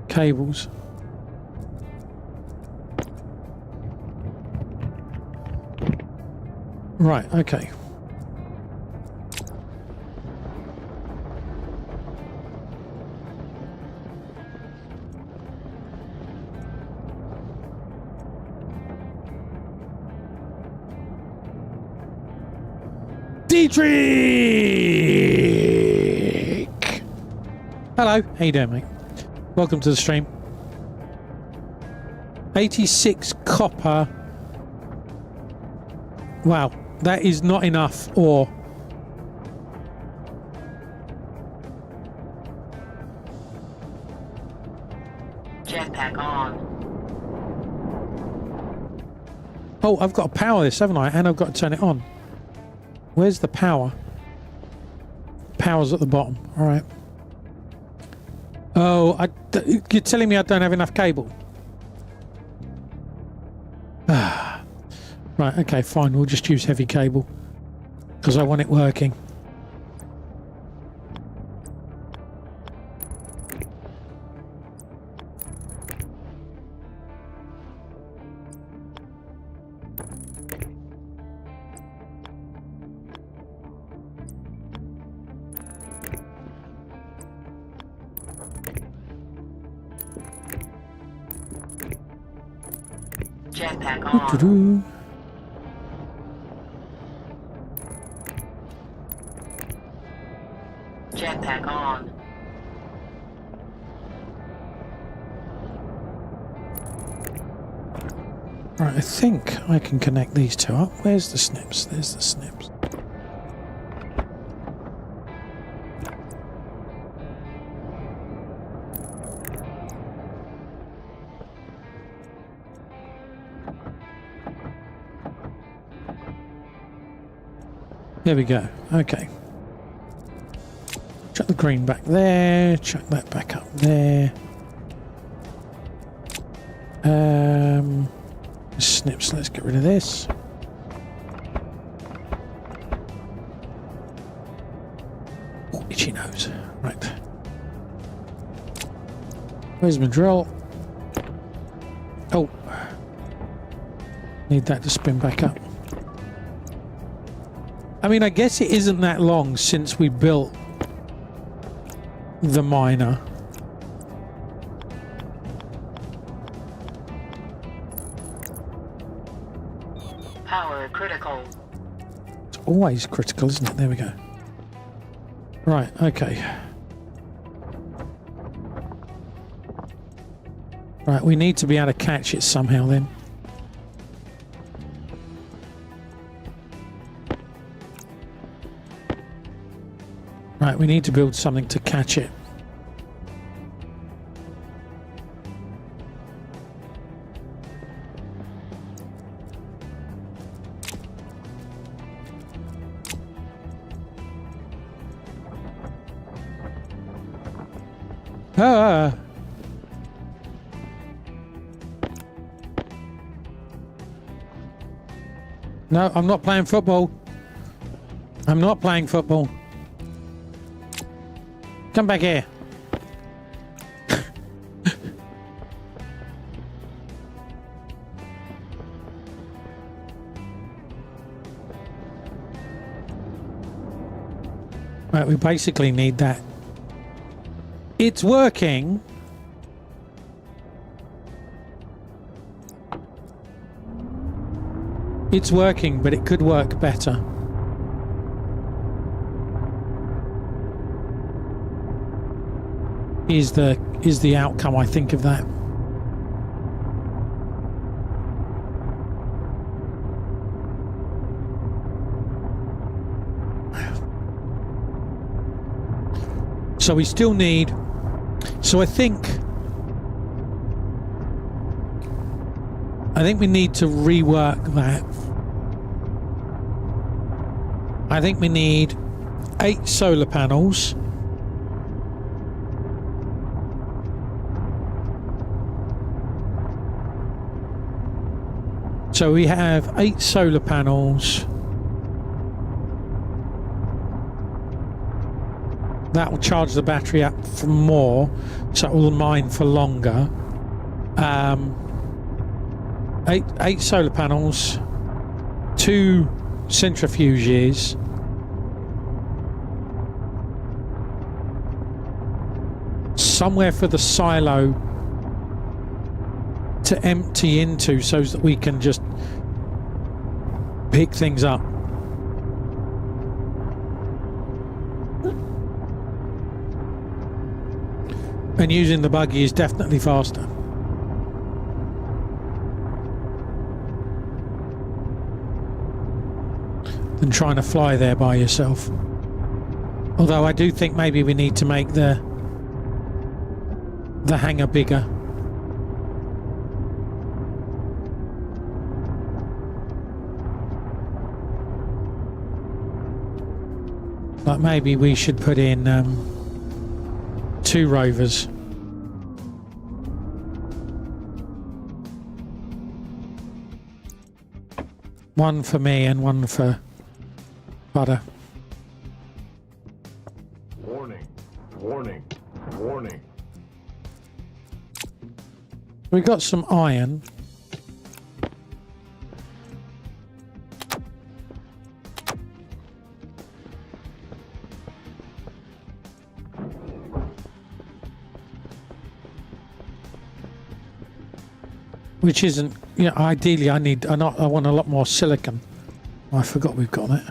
Cables. Right. Okay. Dietrich! Hello, how you doing, mate? Welcome to the stream. 86 copper. Wow, that is not enough ore. Jetpack on. Oh, I've got to power this, haven't I? And I've got to turn it on. Where's the power? Power's at the bottom. All right. Oh, you're telling me I don't have enough cable? Right, okay, fine. We'll just use heavy cable because I want it working. Jetpack on. Doo-doo. Jetpack on. Right, I think I can connect these two up. Where's the snips? There's the snips. There we go. Okay. Chuck the green back there. Chuck that back up there. Snips. Let's get rid of this. Oh, itchy nose. Right. Where's my drill? Oh. Need that to spin back up. I mean, I guess it isn't that long since we built the miner. Power critical. It's always critical, isn't it? There we go. Right, okay. Right, we need to be able to catch it somehow then. Right, we need to build something to catch it. Ah! No, I'm not playing football. I'm not playing football. Come back here. Right, we basically need that. It's working. It's working, but it could work better. Is the outcome, I think, of that. So we still need, so I think we need to rework that. I think we need 8 solar panels. So we have 8 solar panels. That will charge the battery up for more, so it will mine for longer. 8 solar panels, 2 centrifuges, somewhere for the silo to empty into so that we can just pick things up. And using the buggy is definitely faster. Than trying to fly there by yourself. Although I do think maybe we need to make the hangar bigger. Like maybe we should put in 2 rovers. One for me and one for Butter. Warning, warning, warning. We got some iron. Which isn't, you know, ideally I want a lot more silicon. I forgot we've got it.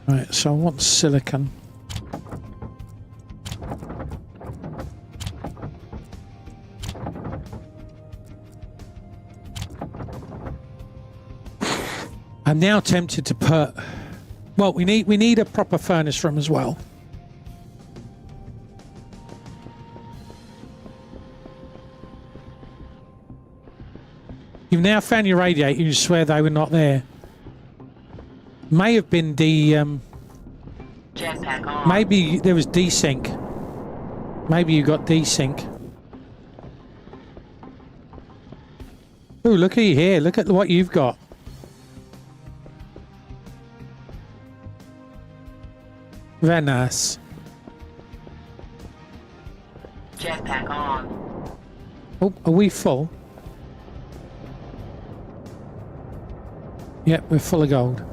Right, so I want silicon. I'm now tempted to put, well, we need a proper furnace room as well. You've now found your radiator. You swear they were not there. May have been Jetpack on. maybe there was desync. Maybe you got desync. Oh, look at you here. Look at what you've got. Very nice. Jetpack on. Oh, are we full? Yep, we're full of gold.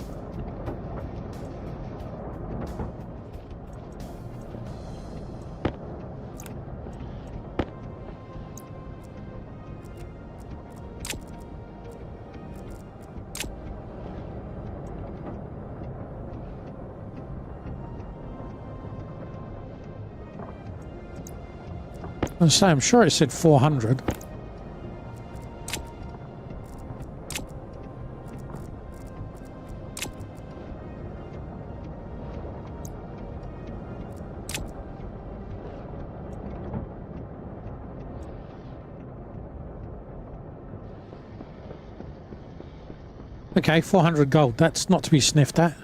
I'm sure it said 400. Okay, 400 gold. That's not to be sniffed at.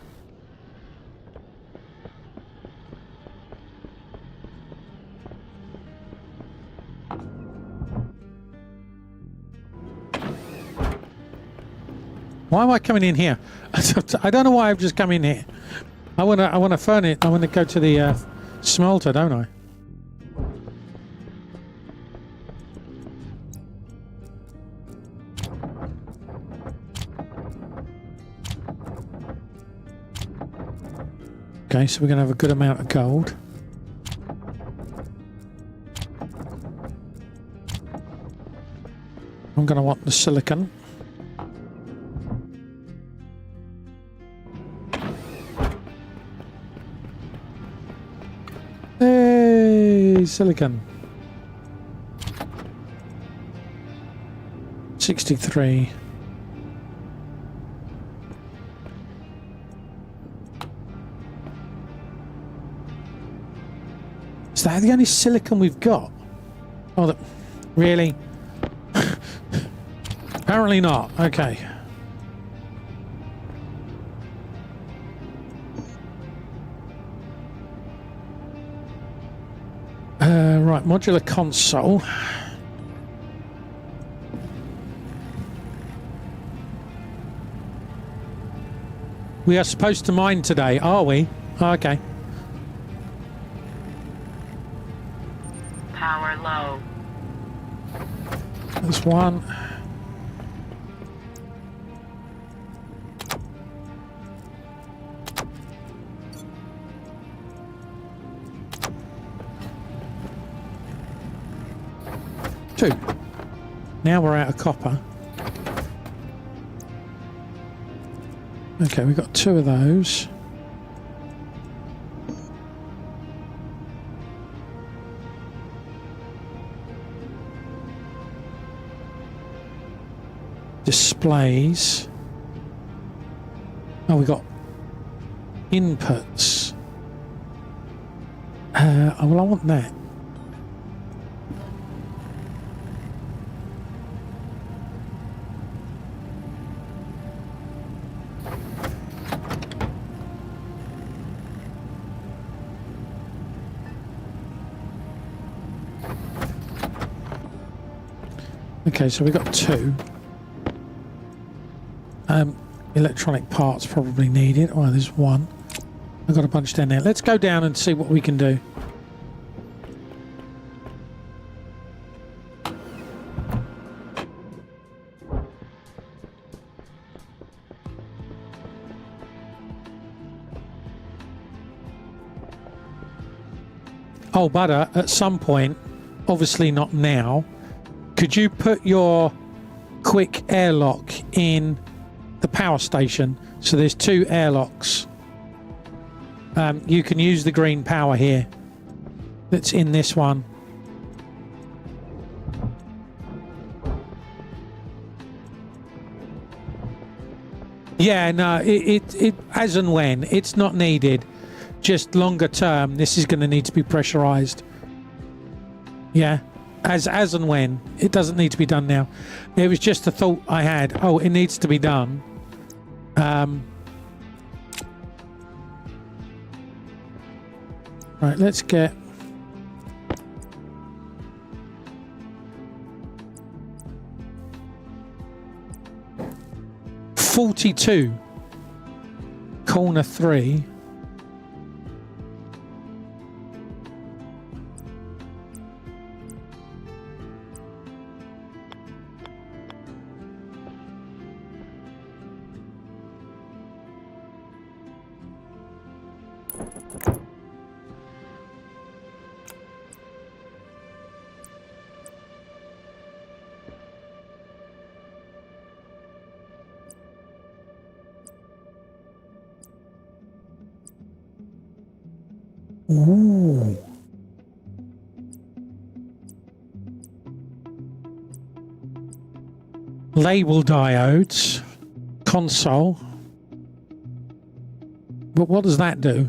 Why am I coming in here? I don't know why I've just come in here. I wanna furnace. I wanna go to the smelter, don't I? Okay, so we're gonna have a good amount of gold. I'm gonna want the silicon. Hey, silicon. 63. Is that the only silicon we've got? Oh, really? Apparently not. Okay. Right, modular console. We are supposed to mine today, are we? Oh, okay. Power low. There's one. Two. Now we're out of copper. Okay, we've got 2 of those. displays. Oh, we got inputs. Well, I want that. Okay, so we got two. Electronic parts probably needed. Oh, there's one. I've got a bunch down there. Let's go down and see what we can do. Oh, Butter, at some point, obviously not now, could you put your quick airlock in the power station? So there's two airlocks. You can use the green power here that's in this one. Yeah, no, it as and when. It's not needed. Just longer term, this is going to need to be pressurized. Yeah, as and when. It doesn't need to be done now. It was just a thought I had. Oh, it needs to be done. Right, let's get... $42. Corner 3. Ooh. Label diodes. Console. But what does that do?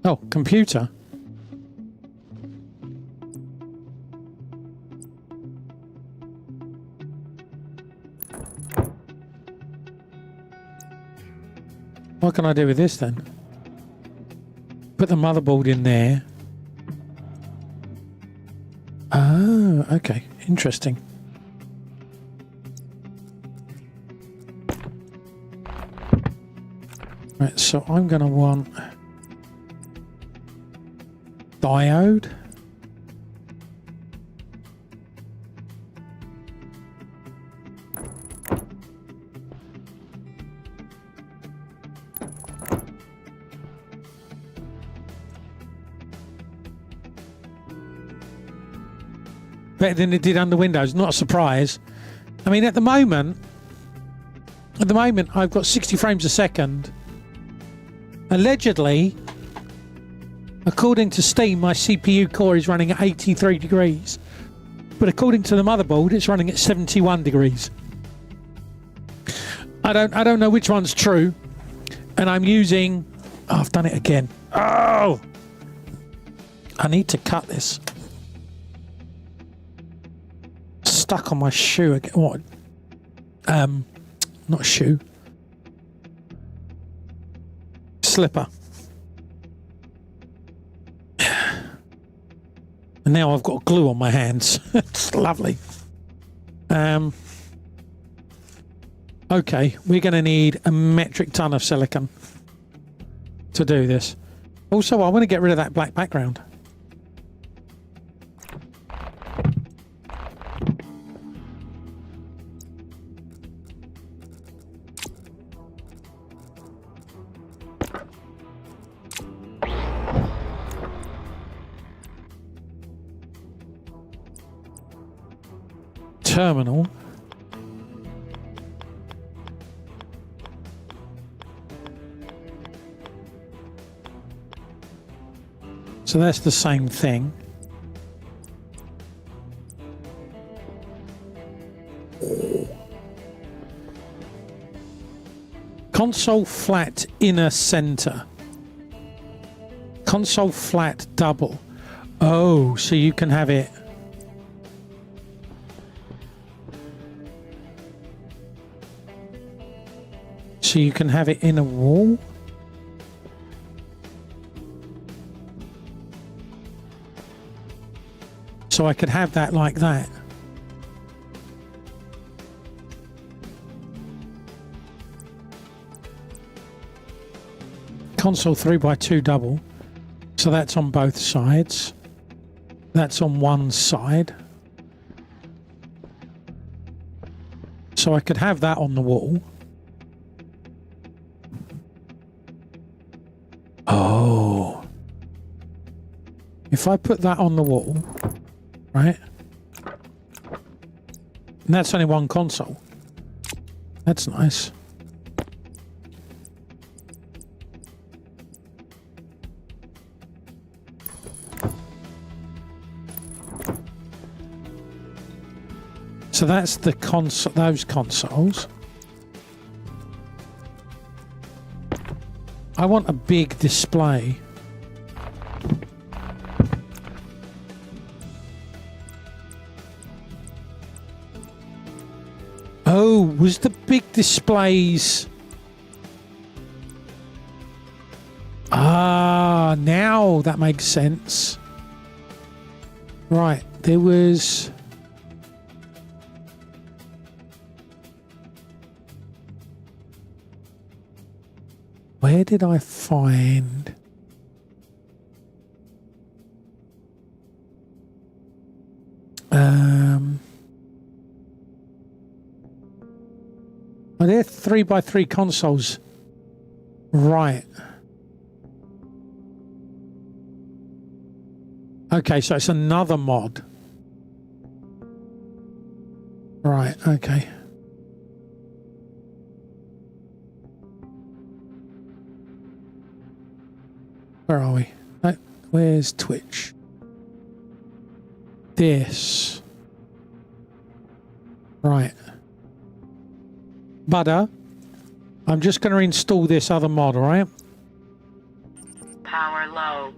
Oh, computer. What can I do with this then? Put the motherboard in there. Oh, okay. Interesting. Right, so I'm going to want diode. Better than it did under Windows. Not a surprise. I mean, at the moment I've got 60 frames a second. Allegedly, according to Steam, my CPU core is running at 83 degrees. But according to the motherboard, it's running at 71 degrees. I don't know which one's true. And I'm using... Oh, I've done it again. Oh! I need to cut this. Stuck on my shoe again. What? Not shoe. Slipper. And now I've got glue on my hands. It's lovely. Okay, we're going to need a metric ton of silicon to do this. Also, I want to get rid of that black background. Terminal. So that's the same thing. Console flat inner center. Console flat double. Oh, so you can have it. So you can have it in a wall. So I could have that like that. Console 3x2 double. So that's on both sides. That's on one side. So I could have that on the wall. Oh. If I put that on the wall, right? And that's only one console. That's nice. So that's the console, those consoles. I want a big display. Oh, was the big displays? Ah, now that makes sense. Right, there was... Where did I find... Are there 3x3 consoles? Right. Okay, so it's another mod. Right, okay. Where are we? Where's Twitch? This. Right. Butter, I'm just going to install this other mod, alright? Power low.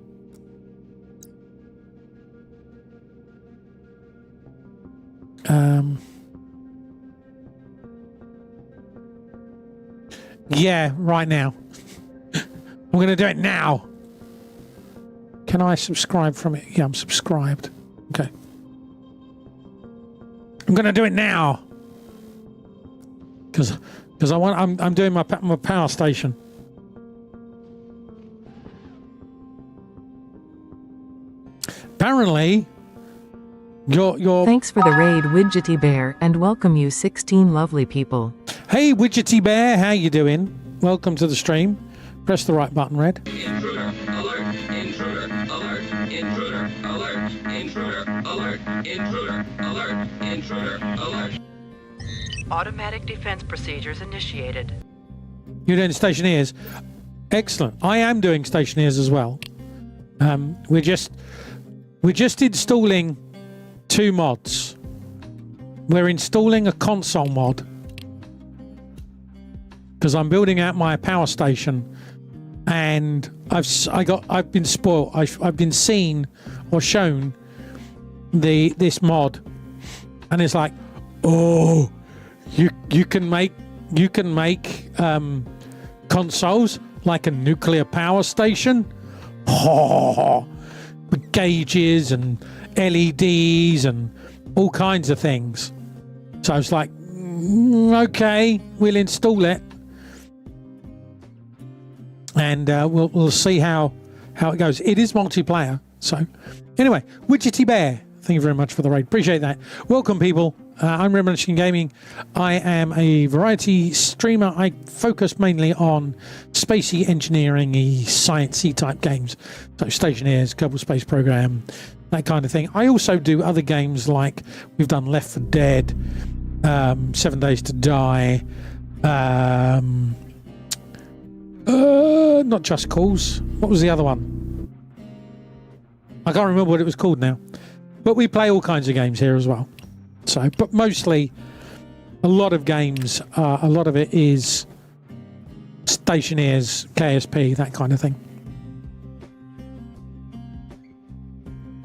Yeah, right now. I'm going to do it now. Can I subscribe from it? Yeah, I'm subscribed. Okay. I'm going to do it now. Because I'm doing my power station. Apparently, your Thanks for the raid, Widgety Bear, and welcome you 16 lovely people. Hey, Widgety Bear, how you doing? Welcome to the stream. Press the right button, Red. Intruder alert! Intruder alert! Intruder alert! Intruder alert! Intruder alert! Intruder alert! Automatic defense procedures initiated. You're doing Stationeers. Excellent. I am doing Stationeers as well. We're just installing two mods. We're installing a console mod because I'm building out my power station, and I've been spoiled. I've been seen or shown this mod, and it's like, oh, you can make consoles like a nuclear power station, with gauges and LEDs and all kinds of things. So I was like, okay, we'll install it, and we'll see how it goes. It is multiplayer. So anyway, Widgety Bear, thank you very much for the raid. Appreciate that. Welcome, people. I'm Revolution Gaming. I am a variety streamer. I focus mainly on spacey, engineering-y, sciencey type games. So Stationeers, Kerbal Space Program, that kind of thing. I also do other games like we've done Left 4 Dead, 7 Days to Die, not Just Cause. What was the other one? I can't remember what it was called now. But we play all kinds of games here as well. So, but mostly a lot of games, a lot of it is Stationeers, KSP, that kind of thing.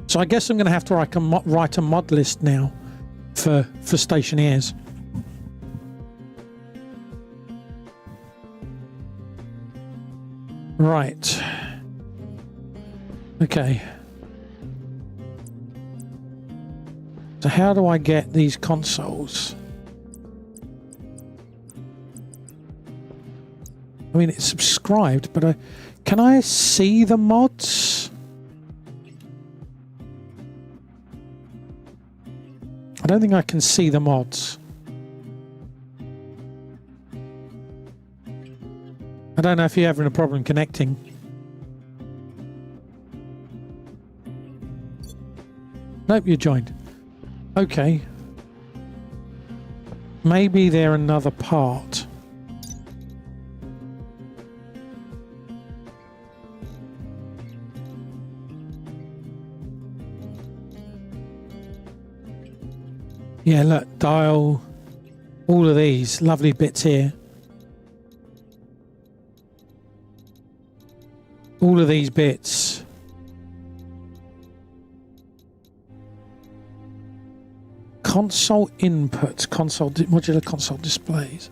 So I guess I'm going to have to write a mod list now for Stationeers. Right. Okay. So how do I get these consoles? I mean, it's subscribed, but can I see the mods? I don't think I can see the mods. I don't know if you're having a problem connecting. Nope, you joined. Okay. Maybe they're another part. Yeah, look, dial, all of these lovely bits here. All of these bits. Console inputs, modular console displays.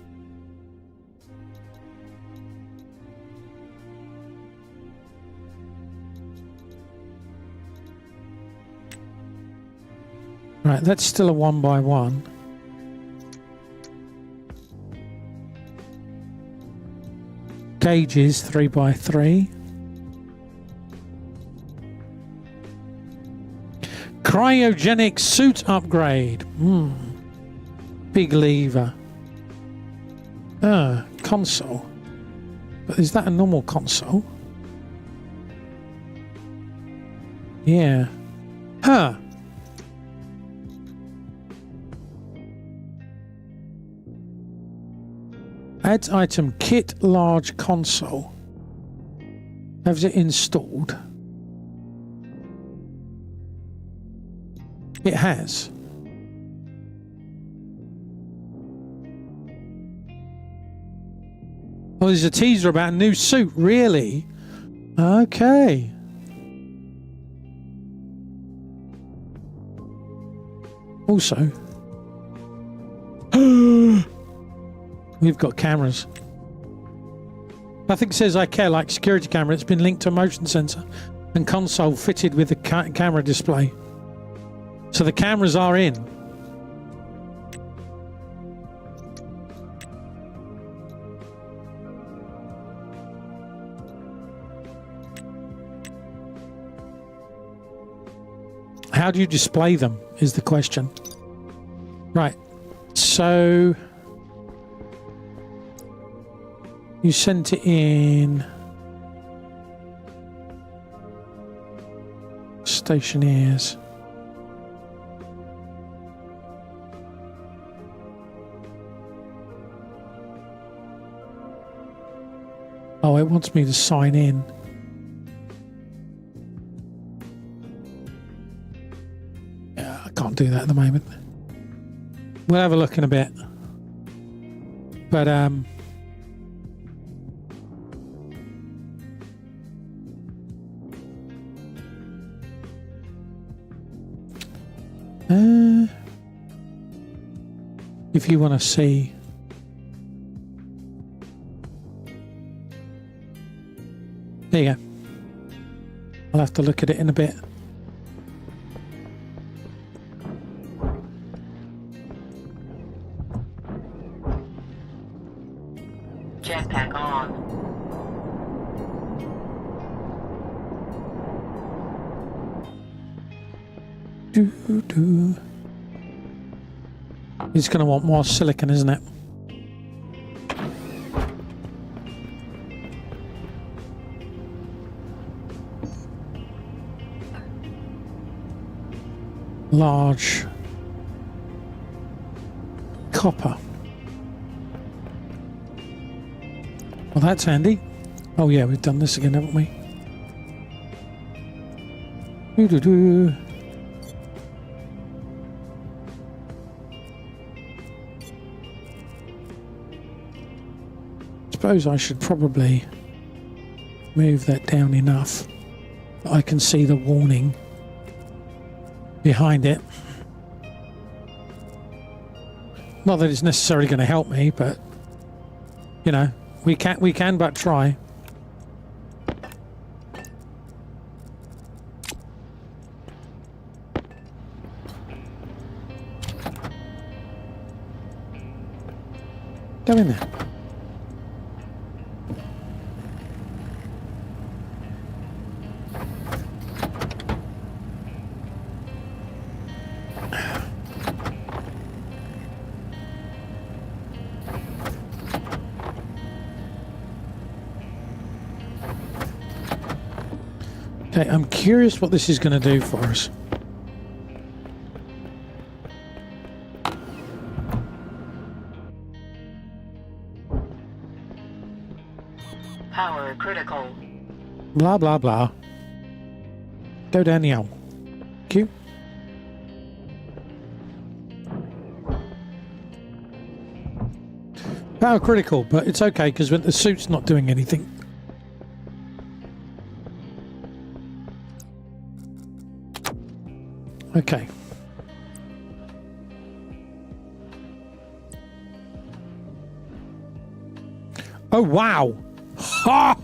Right, that's still a 1x1. Gauges 3x3. Cryogenic suit upgrade. Big lever. Console. But is that a normal console? Yeah. Huh. Adds item kit large console. Has it installed? It has. Oh, there's a teaser about a new suit. Really? Okay. Also, we've got cameras. Nothing says I care like security camera. It's been linked to a motion sensor and console fitted with the camera display. So the cameras are in. How do you display them is the question. Right. So you sent it in Stationeers. Oh, it wants me to sign in. Yeah, I can't do that at the moment. We'll have a look in a bit. But, if you want to see, there you go. I'll have to look at it in a bit. Jetpack on. It's going to want more silicon, isn't it? Large copper. Well, that's handy. Oh yeah, we've done this again, haven't we? Doo-doo-doo. suppose I should probably move that down enough that I can see the warning behind it. Not that it's necessarily going to help me, but you know, we can but try. Go in there. Okay, I'm curious what this is going to do for us. Power critical. Blah, blah, blah. Go down the hole. Q. Power critical, but it's okay because the suit's not doing anything. Okay. Oh, wow. Ha!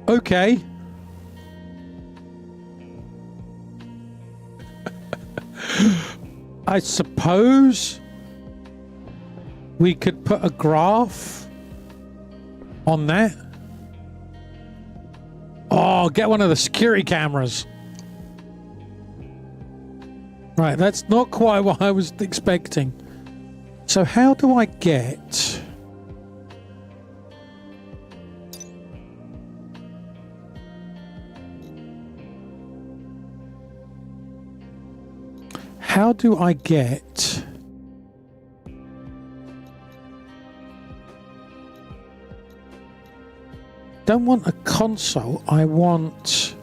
Okay. I suppose we could put a graph on that. Oh, get one of the security cameras. Right, that's not quite what I was expecting. So how do I get... How do I get... Don't want a console, I want...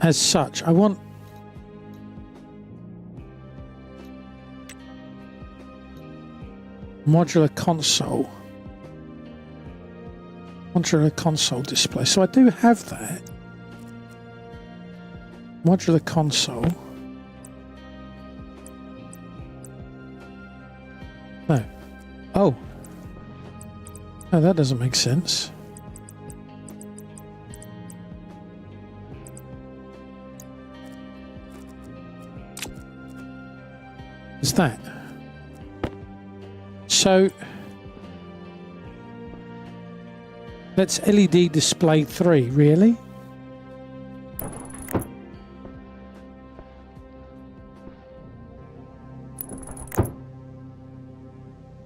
As such, I want... Modular console. Modular console display. So I do have that. Modular console. No. Oh. No, that doesn't make sense. Is that? So that's LED display 3, really?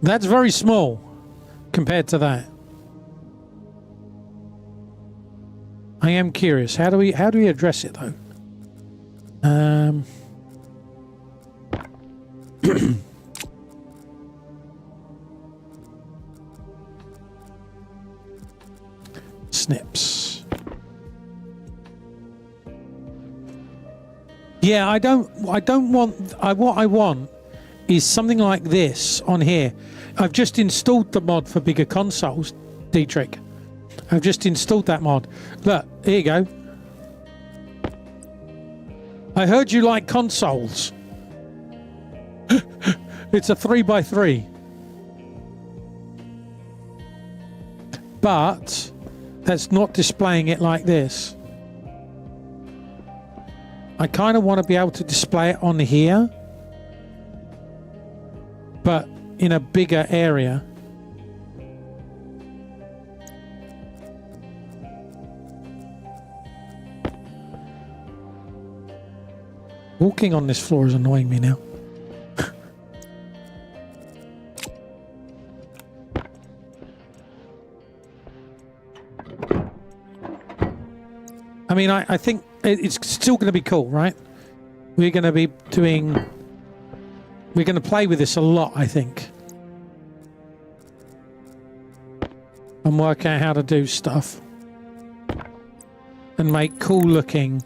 That's very small compared to that. I am curious. How do we address it though? Snips. Yeah, I don't want what I want is something like this on here. I've just installed the mod for bigger consoles, Dietrich. I've just installed that mod. Look, here you go. I heard you like consoles. It's a 3x3. But that's not displaying it like this. I kind of want to be able to display it on here, but in a bigger area. Walking on this floor is annoying me now. I mean, I think it's still going to be cool, right? We're going to be doing... We're going to play with this a lot, I think. And work out how to do stuff. And make cool looking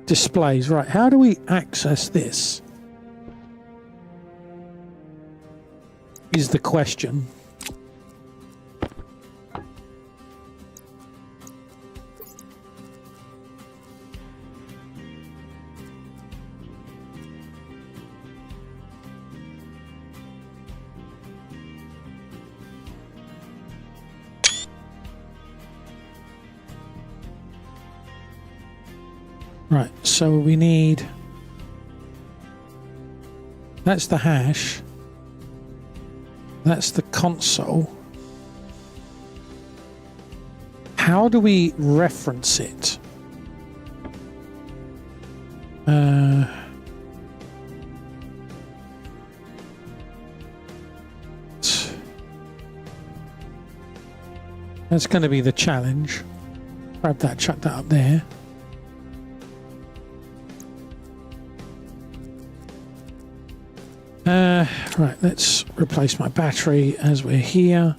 displays. Right, how do we access this? Is the question. Right, so we need, that's the hash, that's the console. How do we reference it? That's going to be the challenge. Grab that, chuck that up there. Right, let's replace my battery as we're here.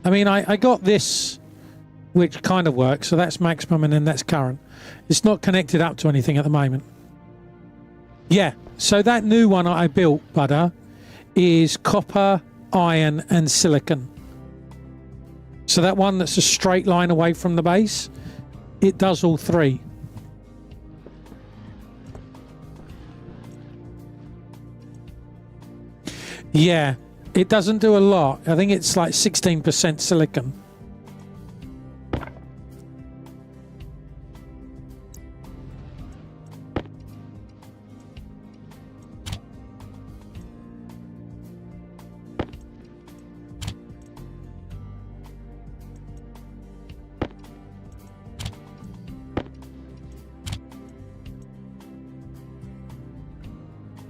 I mean, I got this, which kind of works, so that's maximum and then that's current. It's not connected up to anything at the moment. Yeah, so that new one I built, Butter, is copper, iron and silicon. So that one that's a straight line away from the base, it does all three. Yeah, it doesn't do a lot. I think it's like 16% silicon.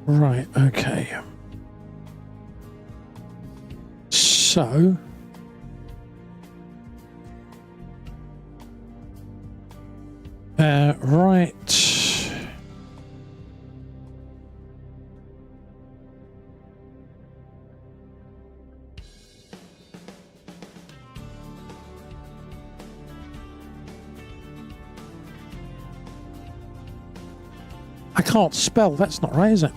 Right, okay. So, right. I can't spell, that's not right, is it?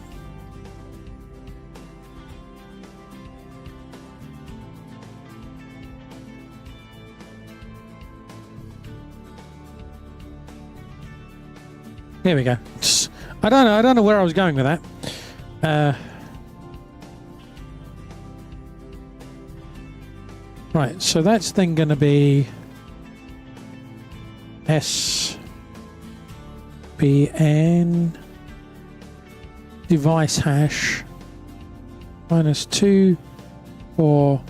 Here we go. I don't know where I was going with that. Right, so that's then going to be SBN device hash -2 4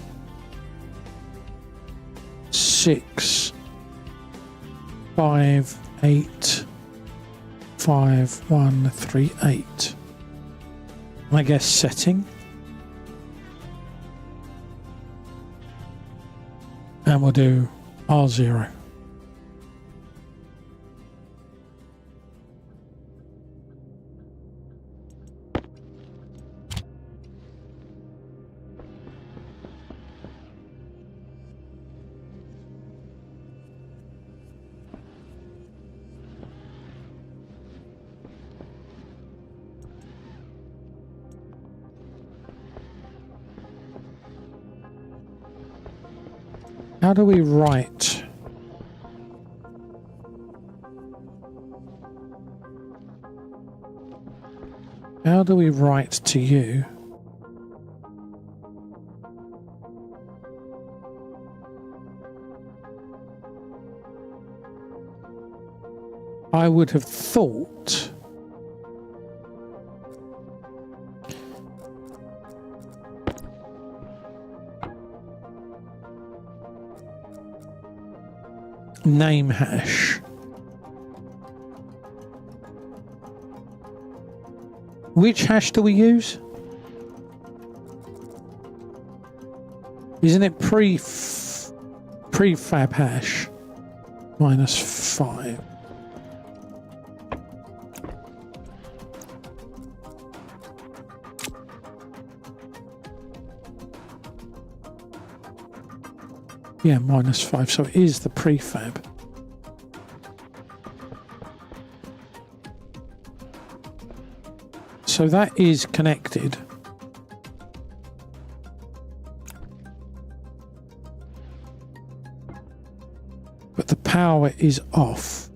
6 5 8 5138. I guess setting. And we'll do R0. How do we write? How do we write to you? I would have thought name hash. Which hash do we use? Isn't it prefab hash -5? Yeah, -5, so it is the prefab. So that is connected. But the power is off.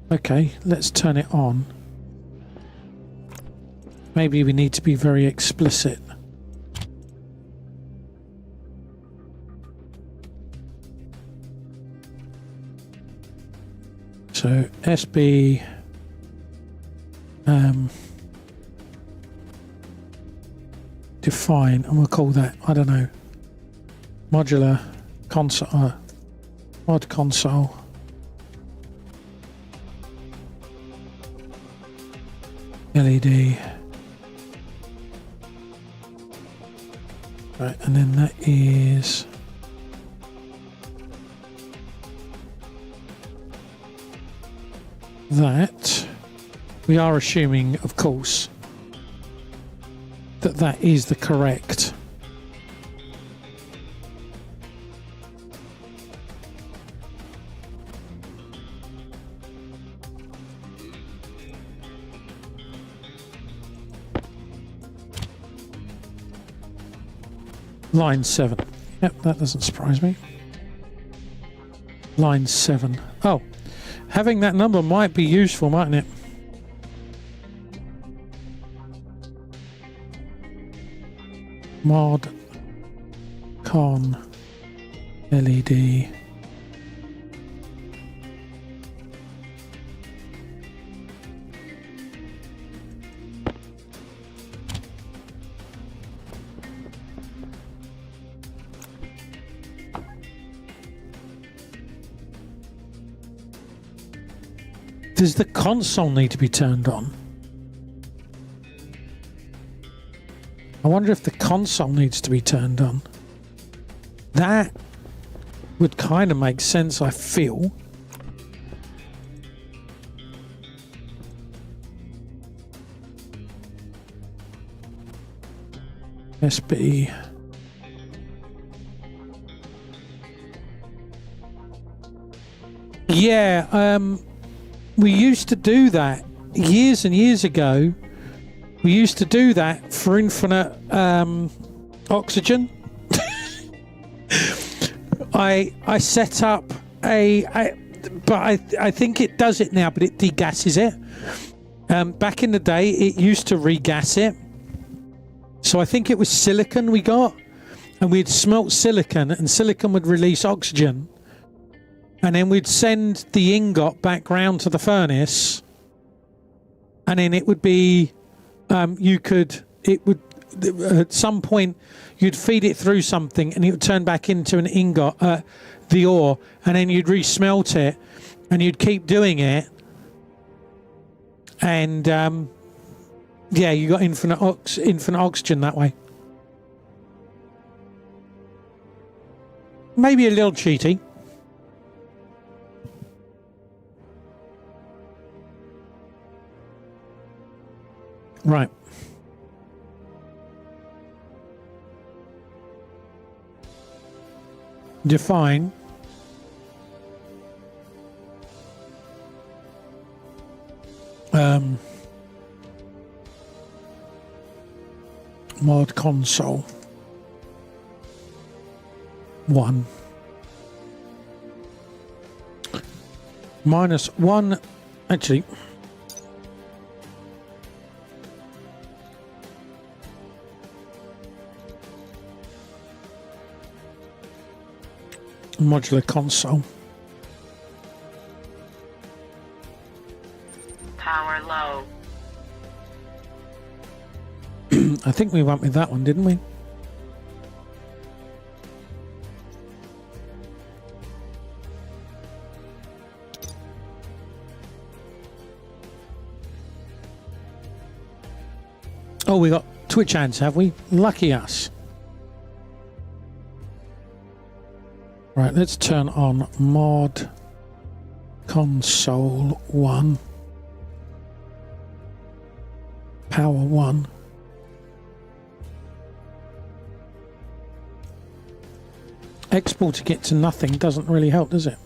Okay, let's turn it on. Maybe we need to be very explicit. So SB define, and we'll call that, I don't know, modular console, mod console. LED. Right, and then that is that. We are assuming, of course, that that is the correct line 7. Yep, that doesn't surprise me. Line 7. Oh, having that number might be useful, mightn't it? Mod con LED. Does the console need to be turned on? I wonder if the console needs to be turned on. That would kind of make sense, I feel. SB. Yeah, we used to do that years and years ago. We used to do that for infinite oxygen. I set up but I think it does it now, but it degasses it. Back in the day, it used to regas it. So I think it was silicon we got, and we'd smelt silicon, and silicon would release oxygen. And then we'd send the ingot back round to the furnace, and then it would be, at some point, you'd feed it through something, and it would turn back into an ingot, the ore, and then you'd re-smelt it, and you'd keep doing it, and yeah, you got infinite oxygen that way. Maybe a little cheaty. Right. Define mod console 1 minus 1, actually modular console. Power low. I think we went with that one, didn't we? Oh, we got Twitch ads, have we? Lucky us. Right, let's turn on mod console 1, power 1. Exporting it to nothing doesn't really help, does it?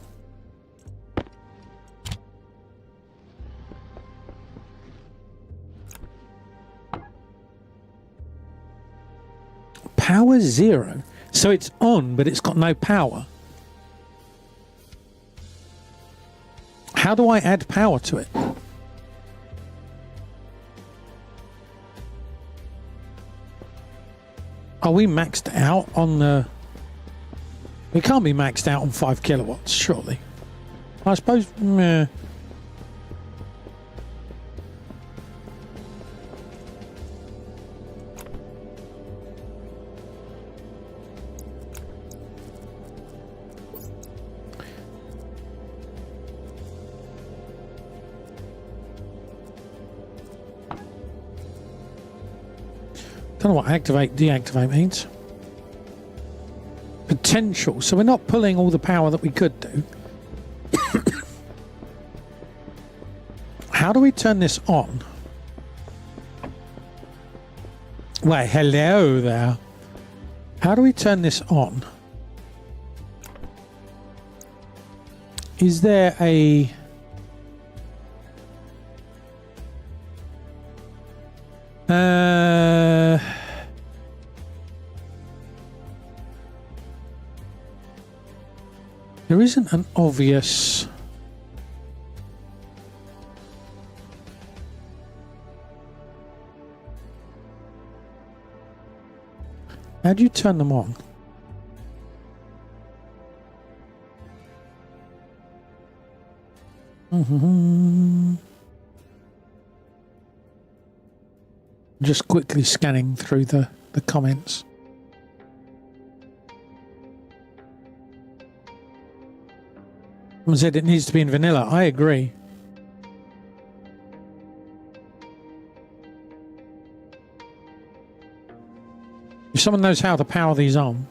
Power 0. So it's on, but it's got no power. How do I add power to it? Are we maxed out on the... We can't be maxed out on 5 kilowatts, surely. I suppose... Meh. Don't know what activate, deactivate means. Potential. So we're not pulling all the power that we could do. How do we turn this on? Wait, hello there. How do we turn this on? Is there a... There isn't an obvious... How do you turn them on? Just quickly scanning through the comments. Someone said it needs to be in vanilla. I agree. If someone knows how to power these on.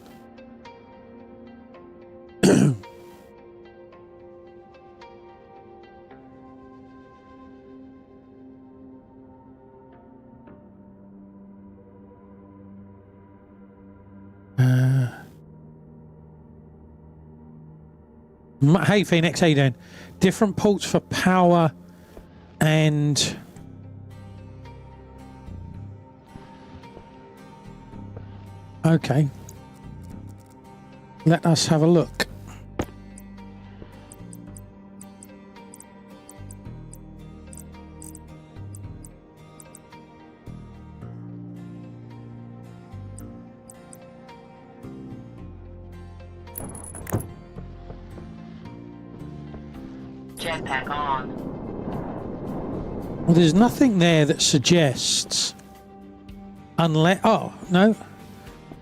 Hey Phoenix, how you doing? Different ports for power and... Okay. Let us have a look. Jetpack on. Well, there's nothing there that suggests... Unless... Oh, no.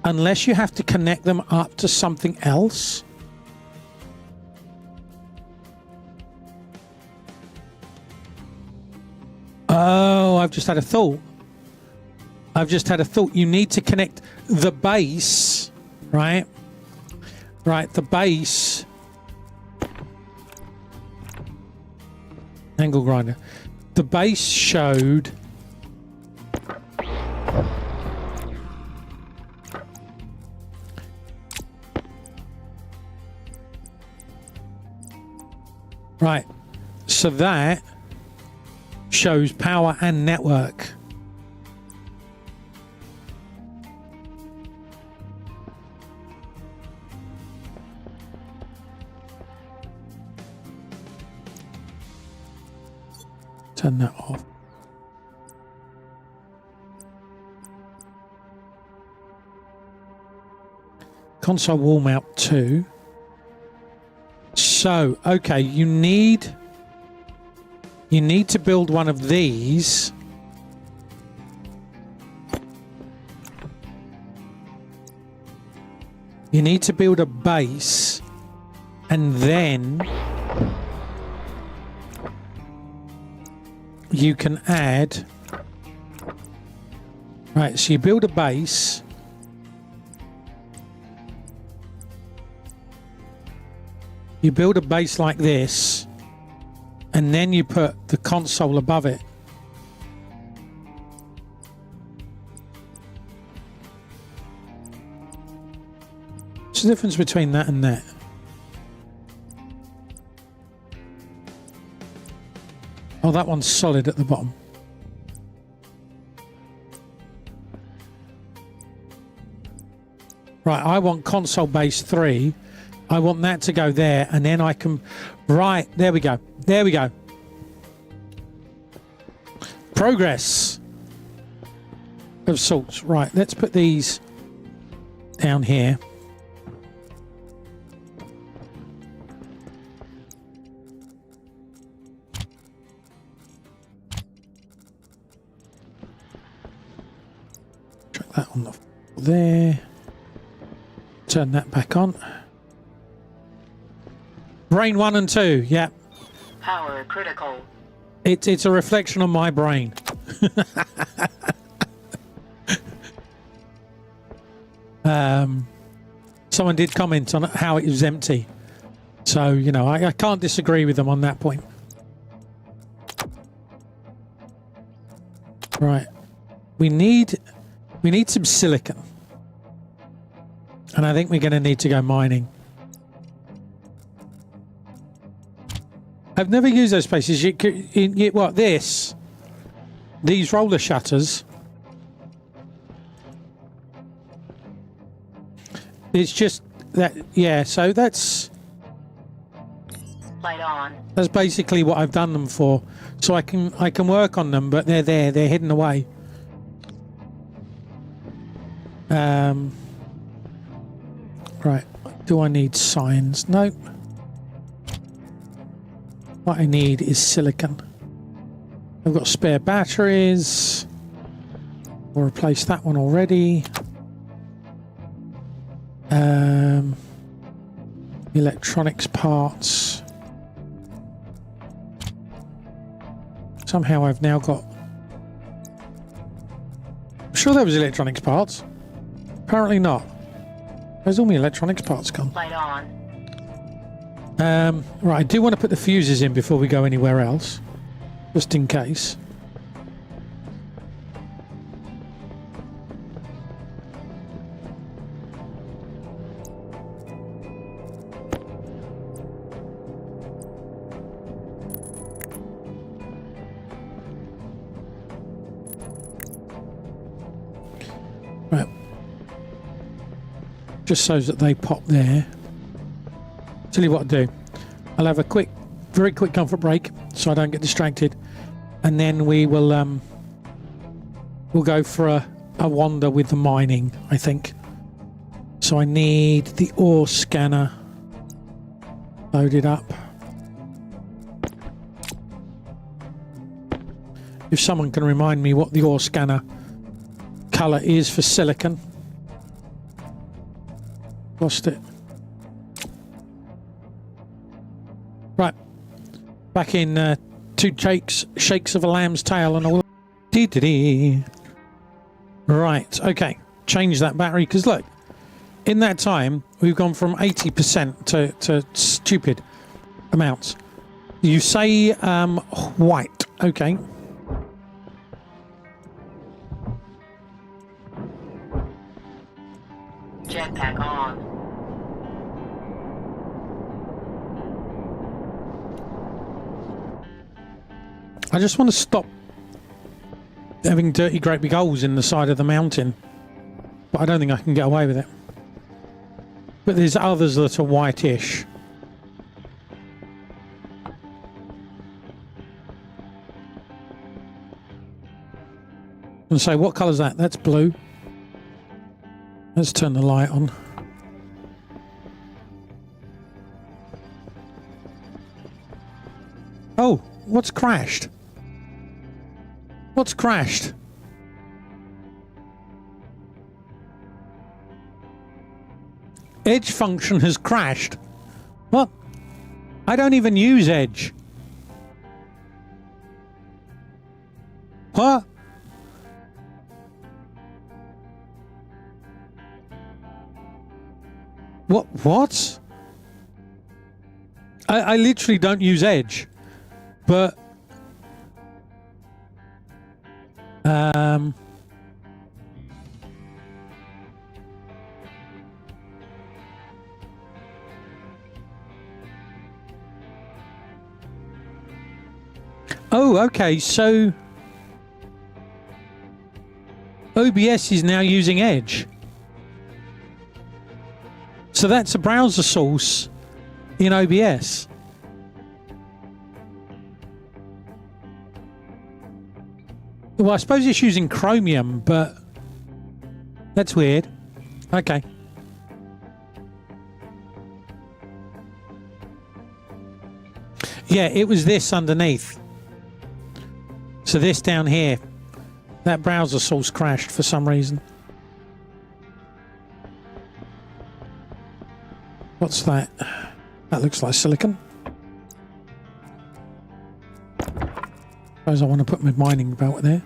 Unless you have to connect them up to something else. Oh, I've just had a thought. You need to connect the base, right? Right, the base. Angle grinder. The base showed... Right, so that shows power and network. Turn that off. Console wall mount 2. So, okay, you need to build one of these. You need to build a base and then you can add... Right, so you build a base. You build a base like this, and then you put the console above it. What's the difference between that and that? Oh, that one's solid at the bottom. Right, I want console base 3. I want that to go there, and then I can... Right, there we go. There we go. Progress of sorts. Right, let's put these down here. Check that on the there. Turn that back on. Brain 1 and 2, yeah. Power critical. It's a reflection on my brain. Someone did comment on how it was empty. So, you know, I can't disagree with them on that point. Right. We need some silicon. And I think we're going to need to go mining. I've never used those places. What, this? These roller shutters. It's just that, yeah, so that's Light on. that's basically what I've done them for. So I can work on them, but they're there, they're hidden away. Right, do I need signs? No. What I need is silicon. I've got spare batteries. We'll replace that one already. Electronics parts. Somehow I've now got... I'm sure there was electronics parts. Apparently not. Where's all my electronics parts gone? Light on. Right, I do want to put the fuses in before we go anywhere else. Just in case. Right. Just so that they pop there. Tell you what I'll do. I'll have a very quick comfort break so I don't get distracted, and then we will we'll go for a wander with the mining, I think. So I need the ore scanner loaded up. If someone can remind me what the ore scanner color is for silicon. Lost it. Right, back in 2 shakes of a lamb's tail and all. Right, okay, change that battery, because look, in that time we've gone from 80% to stupid amounts. You say white, okay. Jetpack on. I just want to stop having dirty great big holes in the side of the mountain, but I don't think I can get away with it. But there's others that are whitish. And say, what colour's that? That's blue. Let's turn the light on. Oh, what's crashed? What's crashed? Edge function has crashed. What? I don't even use Edge. What? What? I literally don't use Edge. But oh, okay, so OBS is now using Edge. So that's a browser source in OBS. Well, I suppose it's using Chromium, but that's weird. Okay. Yeah, it was this underneath. So this down here, that browser source crashed for some reason. What's that? That looks like silicon. Suppose I want to put my mining belt there.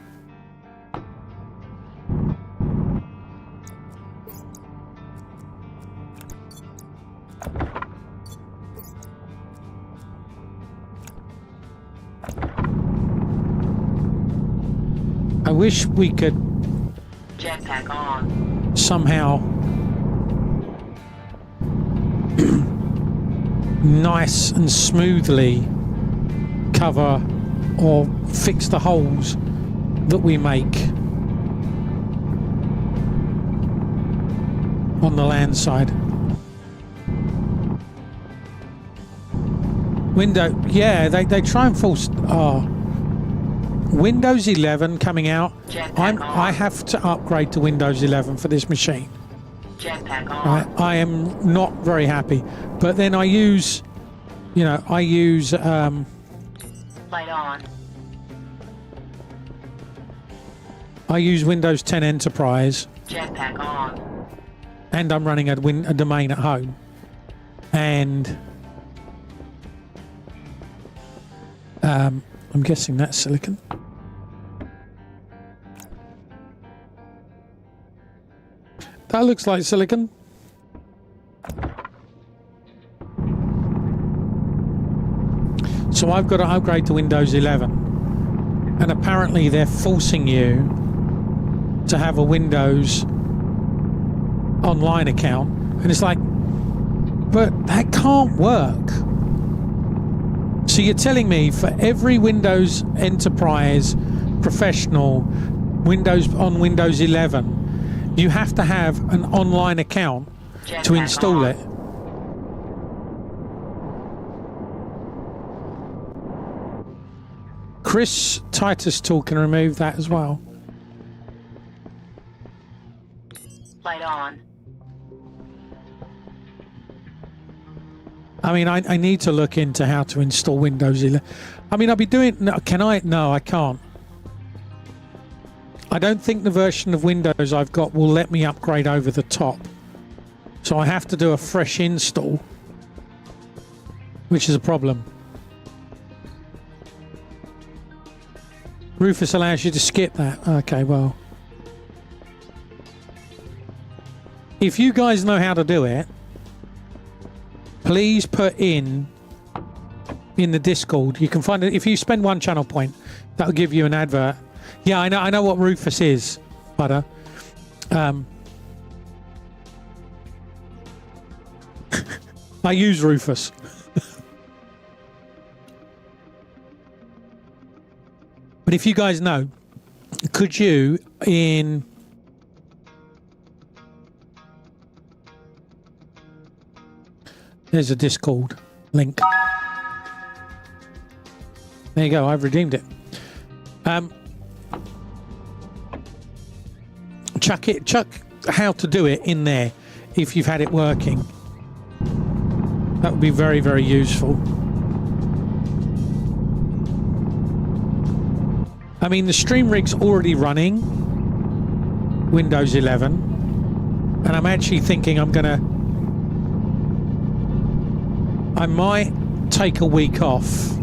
I wish we could Jetpack on. somehow nice and smoothly cover or fix the holes that we make on the land side. Yeah, they try and force. Windows 11 coming out. I have to upgrade to Windows 11 for this machine. Jetpack on. I am not very happy, but then I use Light on. I use Windows 10 Enterprise, Jetpack on. and I'm running a domain at home, and I'm guessing that's silicon. That looks like silicon. So I've got to upgrade to Windows 11, and apparently they're forcing you to have a Windows online account, and it's like, but that can't work. So you're telling me for every Windows Enterprise Professional Windows on Windows 11 you have to have an online account to install it? Chris Titus Tool can remove that as well. Light on. I mean, I need to look into how to install Windows 11. I mean, I'll be doing... No, can I? No, I can't. I don't think the version of Windows I've got will let me upgrade over the top. So I have to do a fresh install, which is a problem. Rufus allows you to skip that. Okay, well. If you guys know how to do it, please put in the Discord. You can find it if you spend 1 channel point. That'll give you an advert. Yeah, I know what Rufus is, Butter. I use Rufus. But if you guys know, could you in... There's a Discord link. There you go, I've redeemed it. Chuck how to do it in there if you've had it working. That would be very, very useful. I mean, the stream rig's already running Windows 11, and I'm actually thinking I might take a week off.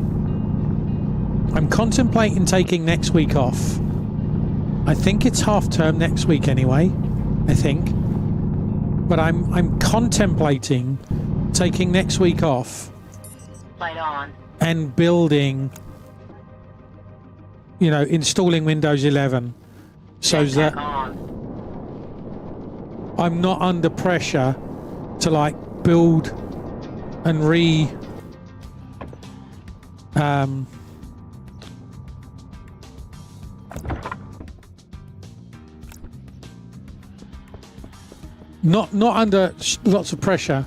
I'm contemplating taking next week off. I think it's half term next week anyway, I think. But I'm contemplating taking next week off. Light on. And building, installing Windows 11 so that I'm not under pressure to build and Not under lots of pressure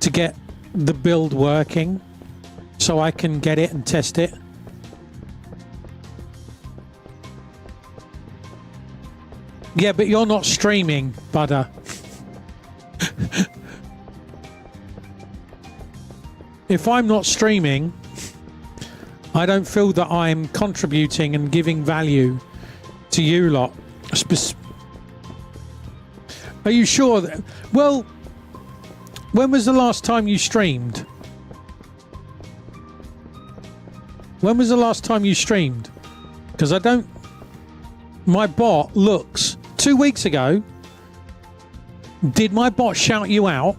to get the build working, so I can get it and test it. Yeah, but you're not streaming, Budder. If I'm not streaming, I don't feel that I'm contributing and giving value to you lot. Are you sure that... Well, when was the last time you streamed? When was the last time you streamed? Because I don't... My bot looks... 2 weeks ago, did my bot shout you out?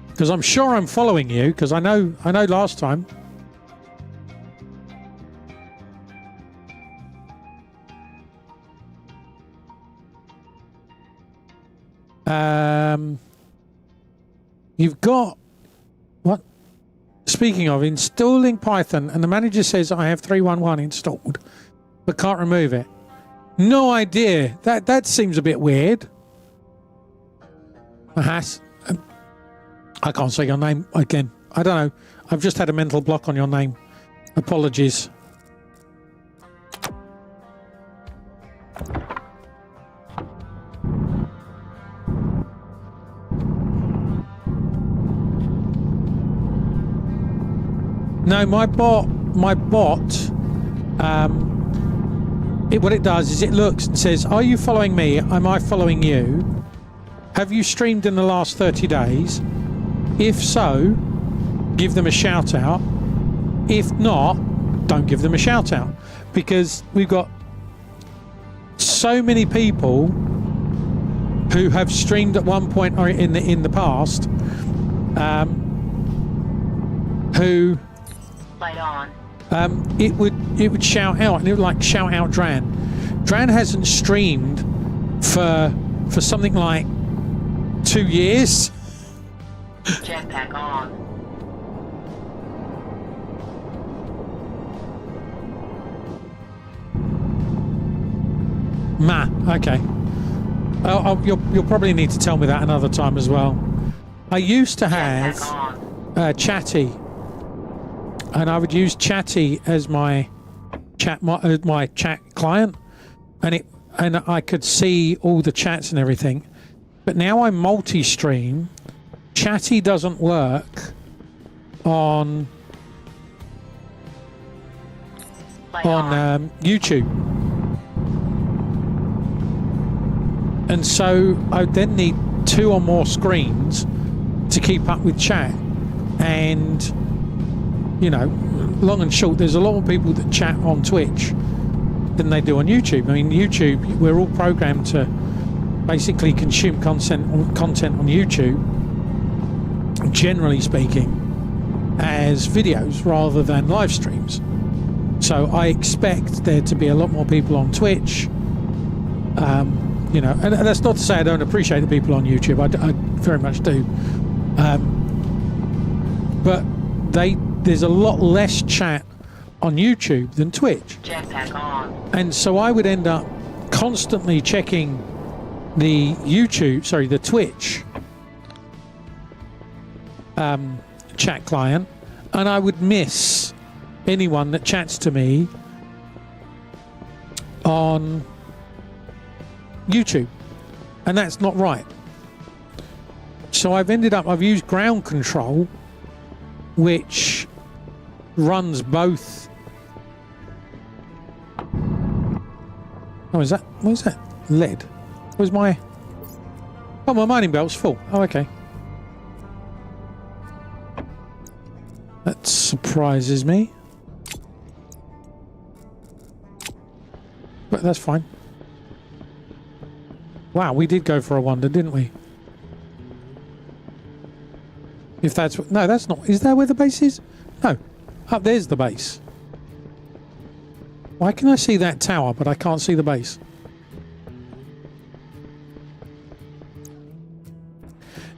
Because I'm sure I'm following you, because I know last time. You've got... What? Speaking of installing Python, and the manager says I have 311 installed, but can't remove it. No idea. That seems a bit weird. Perhaps. I can't say your name again. I don't know. I've just had a mental block on your name. Apologies. No, my bot, what it does is it looks and says, are you following me? Am I following you? Have you streamed in the last 30 days? If so, give them a shout out. If not, don't give them a shout out. Because we've got so many people who have streamed at one point or in the past, who Light on. it would shout out, and it would like shout out Dran. Dran hasn't streamed for something like 2 years. Jetpack on. Okay. You'll probably need to tell me that another time as well. I used to have Jetpack on. Chatty, and I would use Chatty as my chat client, and I could see all the chats and everything. But now I'm multi-stream. Chatty doesn't work on YouTube, and so I then need 2 or more screens to keep up with chat. And you know, long and short, there's a lot more people that chat on Twitch than they do on YouTube. I mean, YouTube, we're all programmed to basically consume content on YouTube, generally speaking, as videos rather than live streams. So I expect there to be a lot more people on Twitch. You know, and that's not to say I don't appreciate the people on YouTube. I very much do. But there's a lot less chat on YouTube than Twitch. Jetpack on. And so I would end up constantly checking the Twitch chat client, and I would miss anyone that chats to me on YouTube, and that's not right. So I've used ground control, which runs both. Oh, is that, what is that? Lead. Where's my... Oh, my mining belt's full. Oh, okay. That surprises me. But that's fine. Wow, we did go for a wonder, didn't we? If that's... No, that's not... Is that where the base is? No. Up there's the base. Why can I see that tower, but I can't see the base?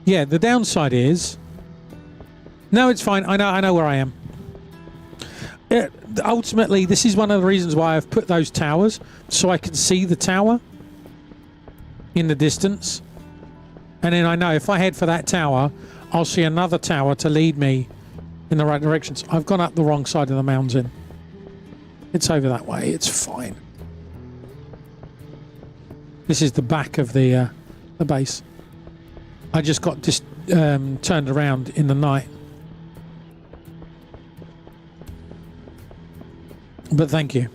Yeah, the downside is... No, it's fine. I know where I am. Ultimately, this is one of the reasons why I've put those towers, so I can see the tower. in the distance. And then I know if I head for that tower, I'll see another tower to lead me in the right directions. I've gone up the wrong side of the mountain. It's over that way. It's fine. This is the back of the base. I just got turned around in the night. But thank you.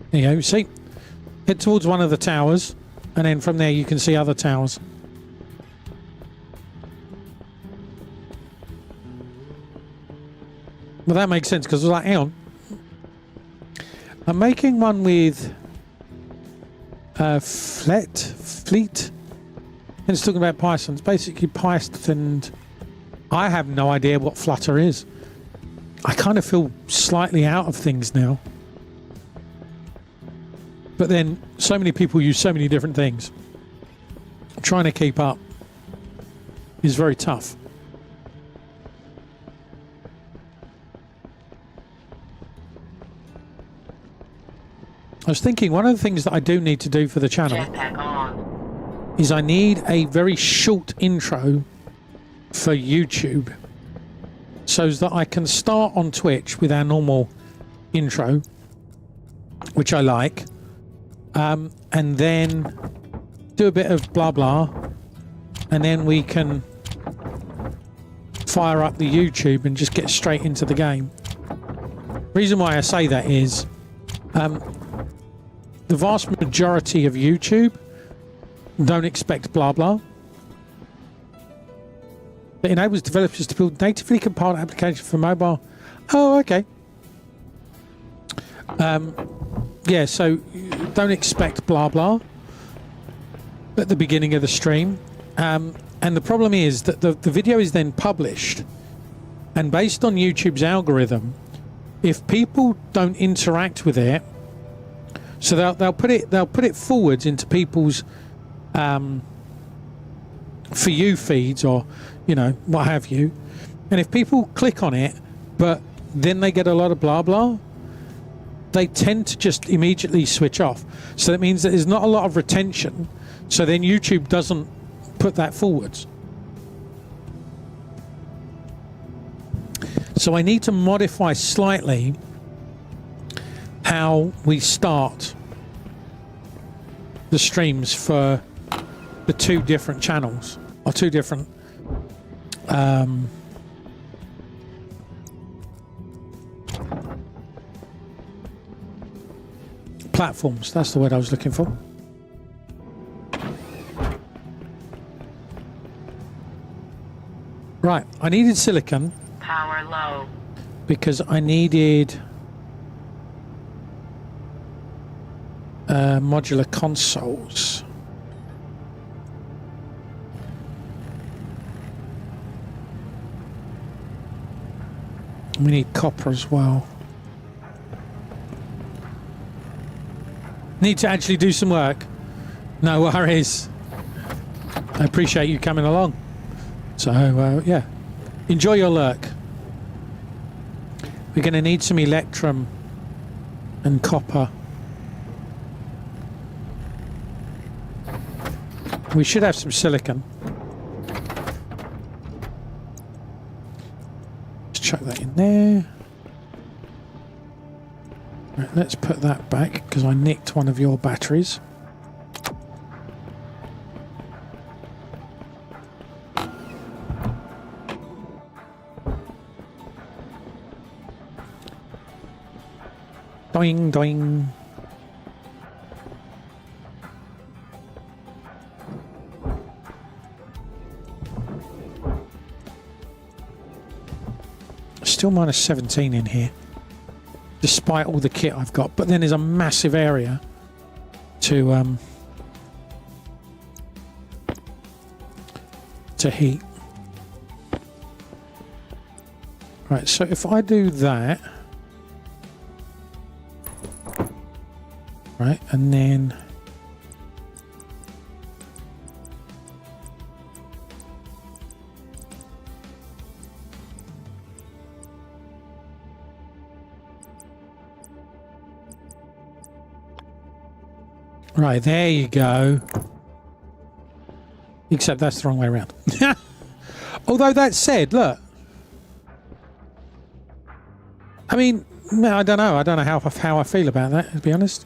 There you go. See? Head towards one of the towers, and then from there you can see other towers. Well, that makes sense, because I was like, hang on. I'm making one with Fleet. And it's talking about Python. It's basically Python. I have no idea what Flutter is. I kind of feel slightly out of things now. But then so many people use so many different things. Trying to keep up is very tough. I was thinking one of the things that I do need to do for the channel Jetpack on. is I need a very short intro for YouTube so that I can start on Twitch with our normal intro, which I like, and then do a bit of blah blah, and then we can fire up the YouTube and just get straight into the game. Reason why I say that is the vast majority of YouTube don't expect blah blah. It enables developers to build natively compiled applications for mobile. Oh, okay. Yeah, so don't expect blah blah at the beginning of the stream. And the problem is that the video is then published, and based on YouTube's algorithm, if people don't interact with it, so they'll put it forwards into people's for you feeds, or what have you, and if people click on it but then they get a lot of blah blah, they tend to just immediately switch off. So that means that there's not a lot of retention, so then YouTube doesn't put that forwards. So I need to modify slightly how we start the streams for the two different channels, or two different platforms. That's the word I was looking for. Right, I needed silicon Power low. because I needed modular consoles. We need copper as well. Need to actually do some work. No worries. I appreciate you coming along. So, yeah. Enjoy your lurk. We're going to need some electrum and copper. We should have some silicon. Let's chuck that in there. Right, let's put that back because I nicked one of your batteries. Doing, doing. Still minus 17 in here, despite all the kit I've got. But then there's a massive area to heat. Right, so if I do that, right, and then Right, there you go. Except that's the wrong way around. Although that said, look. I mean, no, I don't know. I don't know how I feel about that, to be honest.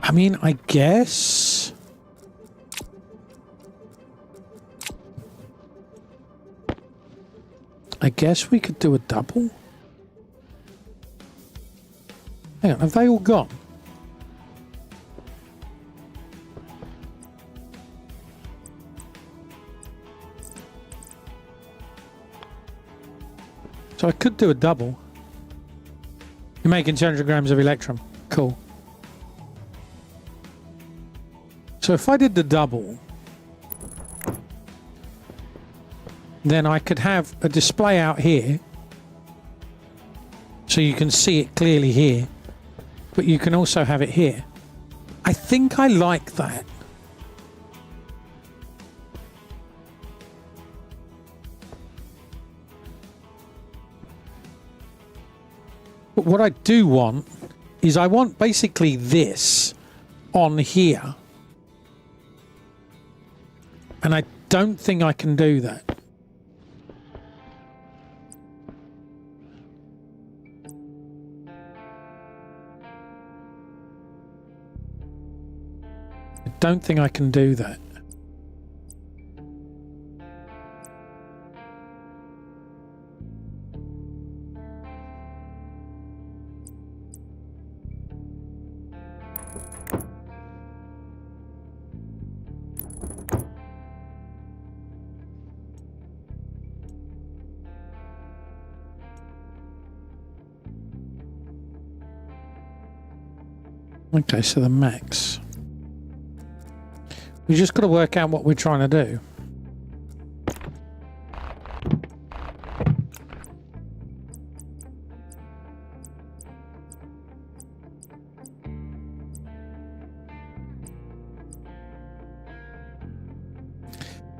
I mean, I guess... we could do a double. Hang on, have they all gone? So I could do a double. You're making 200 grams of electrum. Cool. So if I did the double, then I could have a display out here, so you can see it clearly here, but you can also have it here. I think I like that. But what I do want is I want basically this on here. And I don't think I can do that. I don't think I can do that. Okay, so the max. We just got to work out what we're trying to do.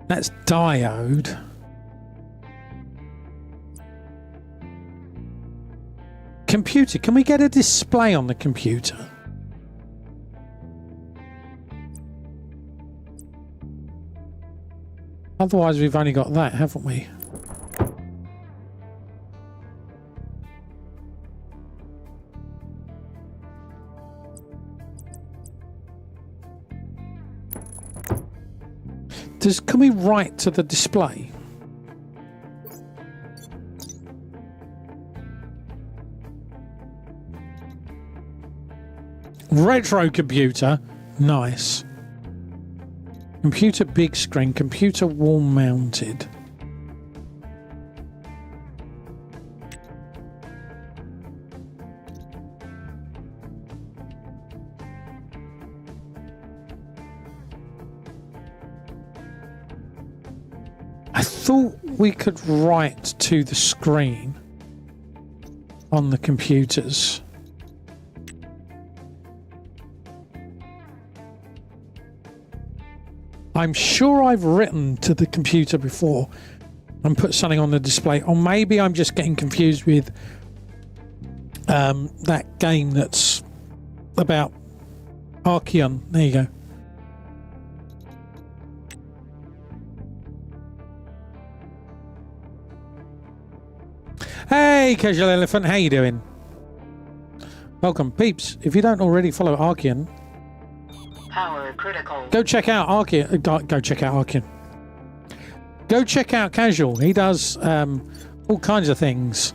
That's diode. Computer, can we get a display on the computer? Otherwise, we've only got that, haven't we? Can we write to the display? Retro computer. Nice. Computer big screen, computer wall mounted. I thought we could write to the screen on the computers. I'm sure I've written to the computer before and put something on the display, or maybe I'm just getting confused with that game that's about Archeon. There you go. Hey, Casual Elephant, how you doing? Welcome, peeps. If you don't already follow Archeon, Power critical. go check out Archeon. Go check out Archeon. Go check out Casual. He does all kinds of things.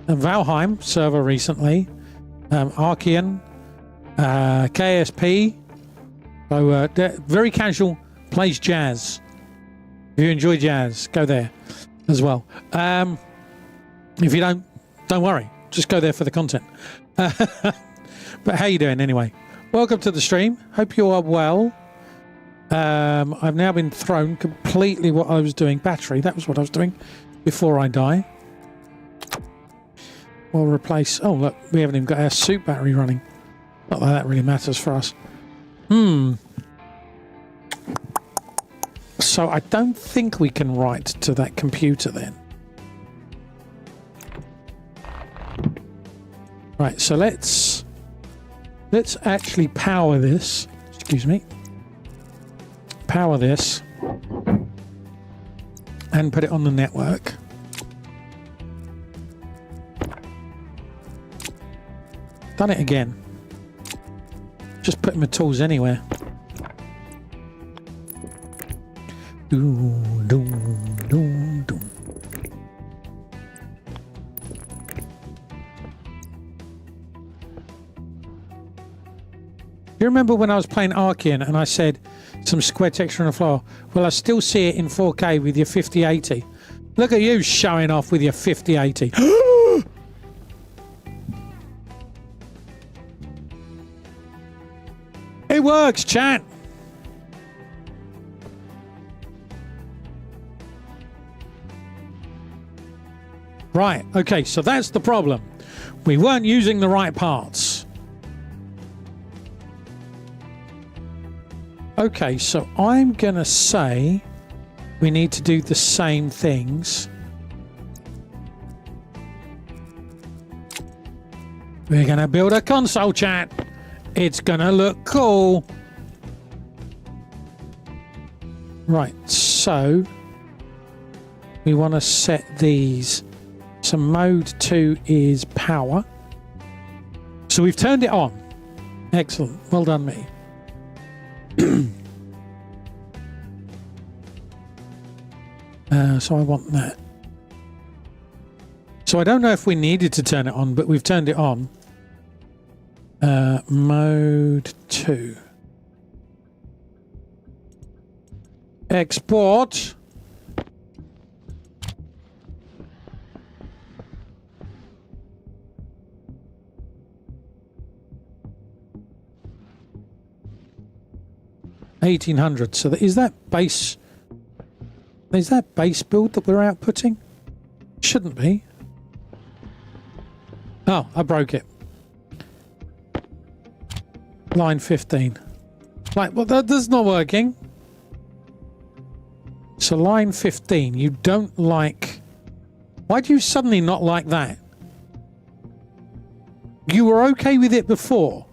Valheim server recently. Archeon. KSP. So very casual. Plays jazz. If you enjoy jazz, go there as well. If you don't worry. Just go there for the content. But how you doing anyway? Welcome to the stream. Hope you are well. I've now been thrown completely what I was doing. Battery, that was what I was doing before I die. We'll replace... Oh, look, we haven't even got our suit battery running. Not that that really matters for us. So I don't think we can write to that computer then. Right, so let's actually power this. Excuse me. Power this and put it on the network. Done it again. Just putting my tools anywhere. Doom, doom, doom, doom. You remember when I was playing Archean and I said some square texture on the floor? Well, I still see it in 4K with your 5080. Look at you showing off with your 5080. It works, chat. Right, okay, so that's the problem. We weren't using the right parts. Okay, so I'm gonna say we need to do the same things. We're gonna build a console, chat. It's gonna look cool. Right, so we want to set these. So mode 2 is power. So we've turned it on. Excellent. Well done, me. So I want that. So I don't know if we needed to turn it on, but we've turned it on. Mode 2. Export. $1,800. So is that base? Is that base build that we're outputting? Shouldn't be. Oh, I broke it. Line 15. Like, well, that's not working. So line 15, you don't like... Why do you suddenly not like that? You were okay with it before,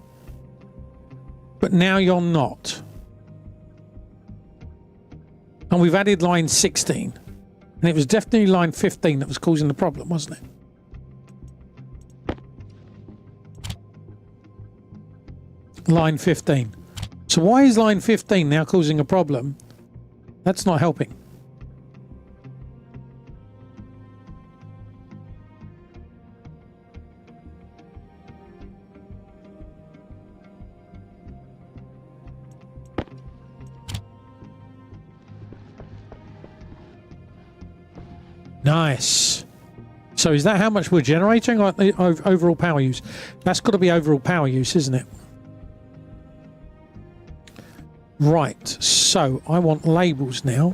but now you're not. And we've added line 16. And it was definitely line 15 that was causing the problem, wasn't it? Line 15. So why is line 15 now causing a problem? That's not helping. Nice. So is that how much we're generating, or the overall power use? That's got to be overall power use, isn't it? Right. So I want labels now.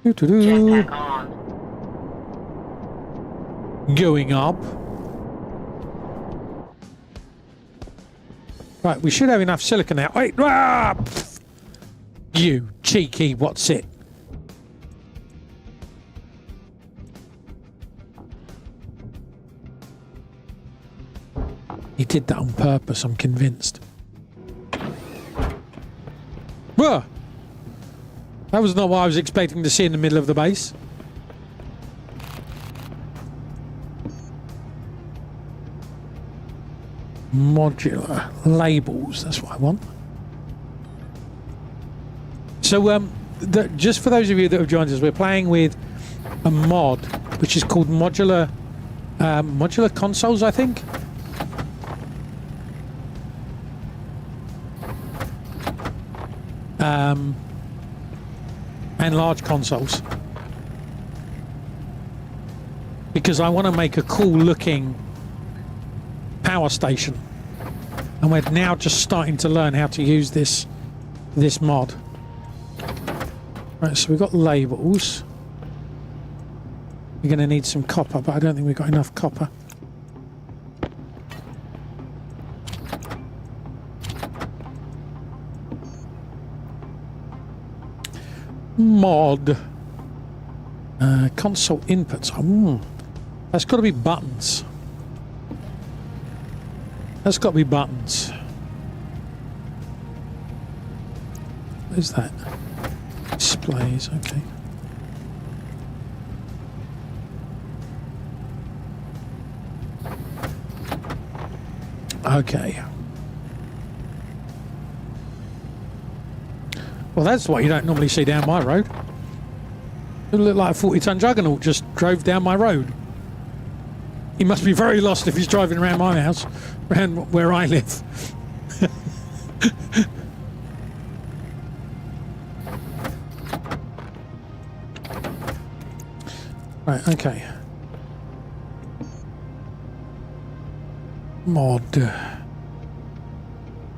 Jetpack on. Going up. Right, we should have enough silicon now. Wait, ah! You cheeky, what's it? He did that on purpose, I'm convinced. Whoa! That was not what I was expecting to see in the middle of the base. Modular labels, that's what I want. So just for those of you that have joined us, we're playing with a mod which is called modular consoles, I think. And large consoles, because I want to make a cool looking power station, and we're now just starting to learn how to use this mod. Right, so we've got labels. We're going to need some copper, but I don't think we've got enough copper. Mod. Console inputs. That's got to be buttons. That's got to be buttons. What is that? Displays, okay. Okay. Well, that's what you don't normally see down my road. It looked like a 40-ton juggernaut just drove down my road. He must be very lost if he's driving around my house, around where I live. Right, okay. Mod.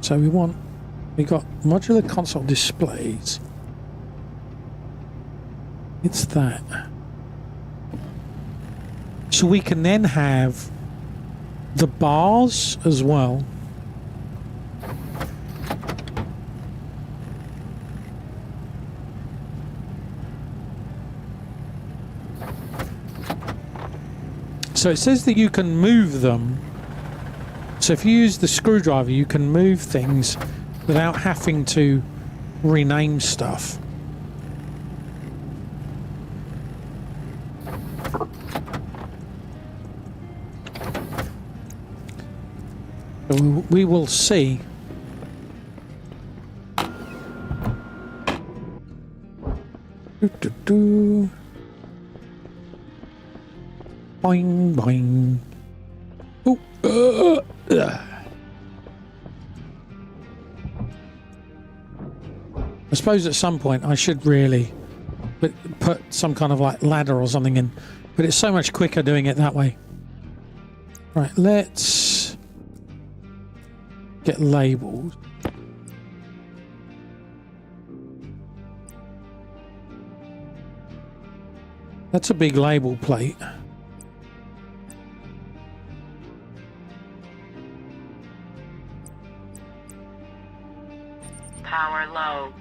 So we got modular console displays. It's that. So we can then have the bars as well. So it says that you can move them. So if you use the screwdriver, you can move things without having to rename stuff. So we will see. Boing, boing. Oh, I suppose at some point I should really put some kind of like ladder or something in, but it's so much quicker doing it that way. Right, let's get labels. That's a big label plate. Power low.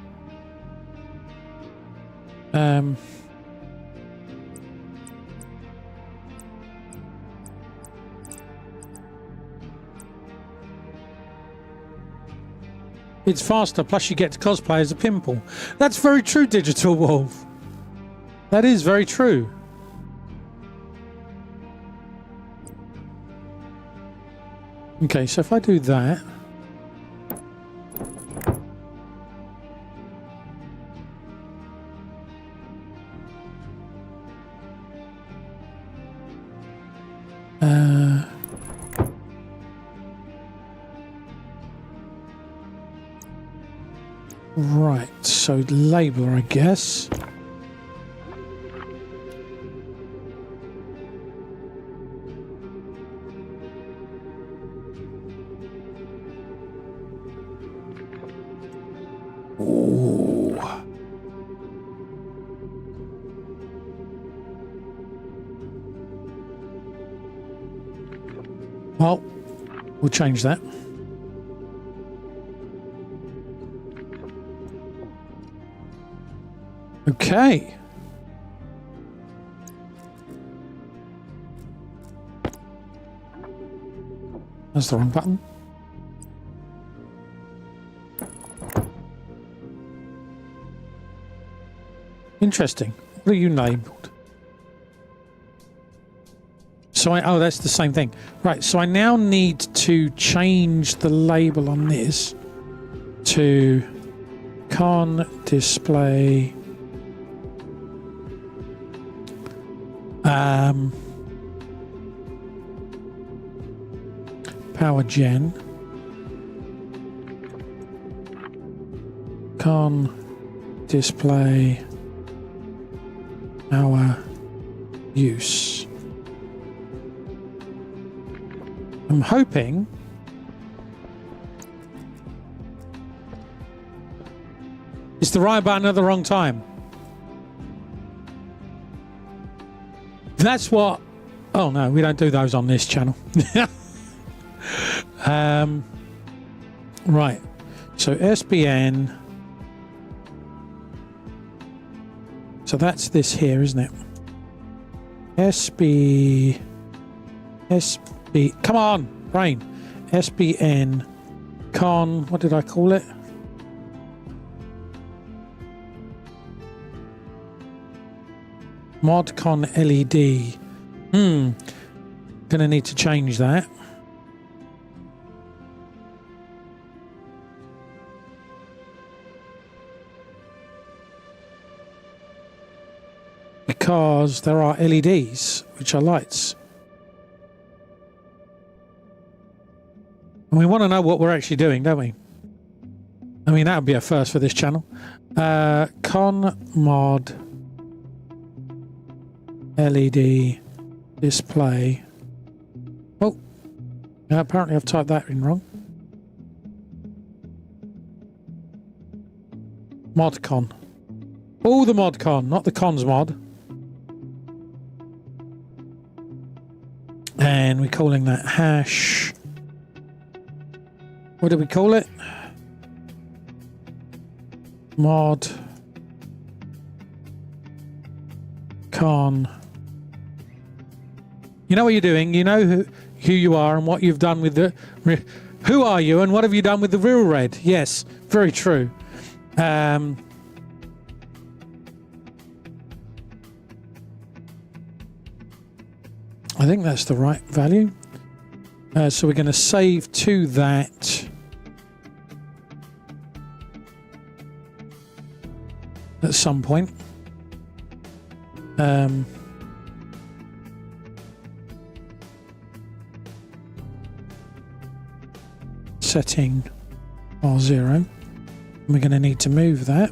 It's faster, plus you get to cosplay as a pimple. That's very true, Digital Wolf. That is very true. Okay, so if I do that... Right, so labeler, I guess. Ooh. Well, we'll change that. Okay. That's the wrong button. Interesting. What are you labeled? So oh, that's the same thing. Right, so I now need to change the label on this to con display power gen con display power use. I'm hoping it's the right button at the wrong time. That's what... Oh, no, we don't do those on this channel. Right. So SBN... So that's this here, isn't it? SB... Come on, brain. SBN con... What did I call it? Modcon LED. Gonna need to change that. Because there are LEDs, which are lights. And we want to know what we're actually doing, don't we? I mean, that would be a first for this channel. Con mod LED display. Oh, apparently I've typed that in wrong. Modcon. Oh, the modcon, not the cons mod. And we're calling that hash. What do we call it? Mod con. You know what you're doing. You know who you are and what you've done with the... Who are you and what have you done with the real red? Yes, very true. I think that's the right value. So we're going to save to that. At some point. Setting R0. And we're going to need to move that.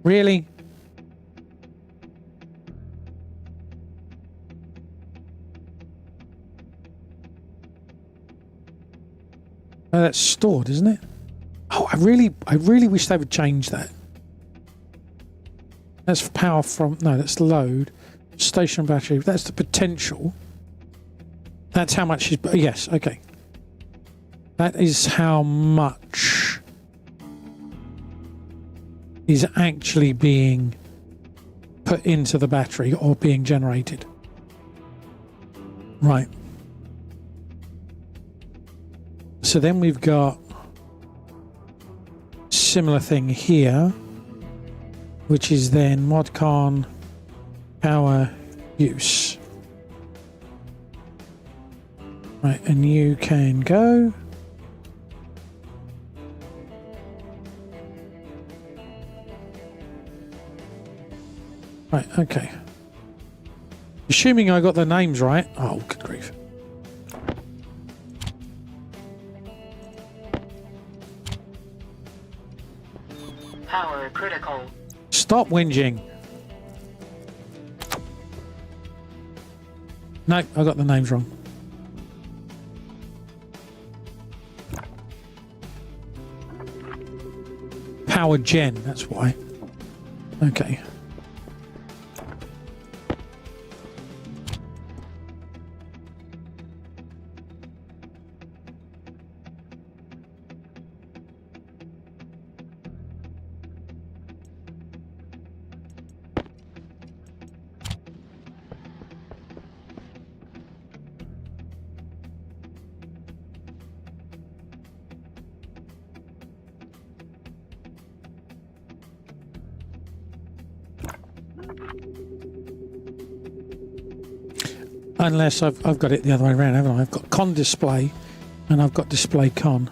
Really? Oh, that's stored, isn't it? Oh, I really wish they would change that. That's power from... No, that's load. Station battery. That's the potential. That's how much is... Yes, okay. That is how much is actually being put into the battery or being generated. Right. So then we've got similar thing here, which is then modcon power use. Right, and you can go. Right, okay. Assuming I got the names right. Oh, good grief. Power critical. Stop whinging. No, I got the names wrong. Power gen, that's why. Okay. Unless I've got it the other way around, haven't I? I've got con display and I've got display con.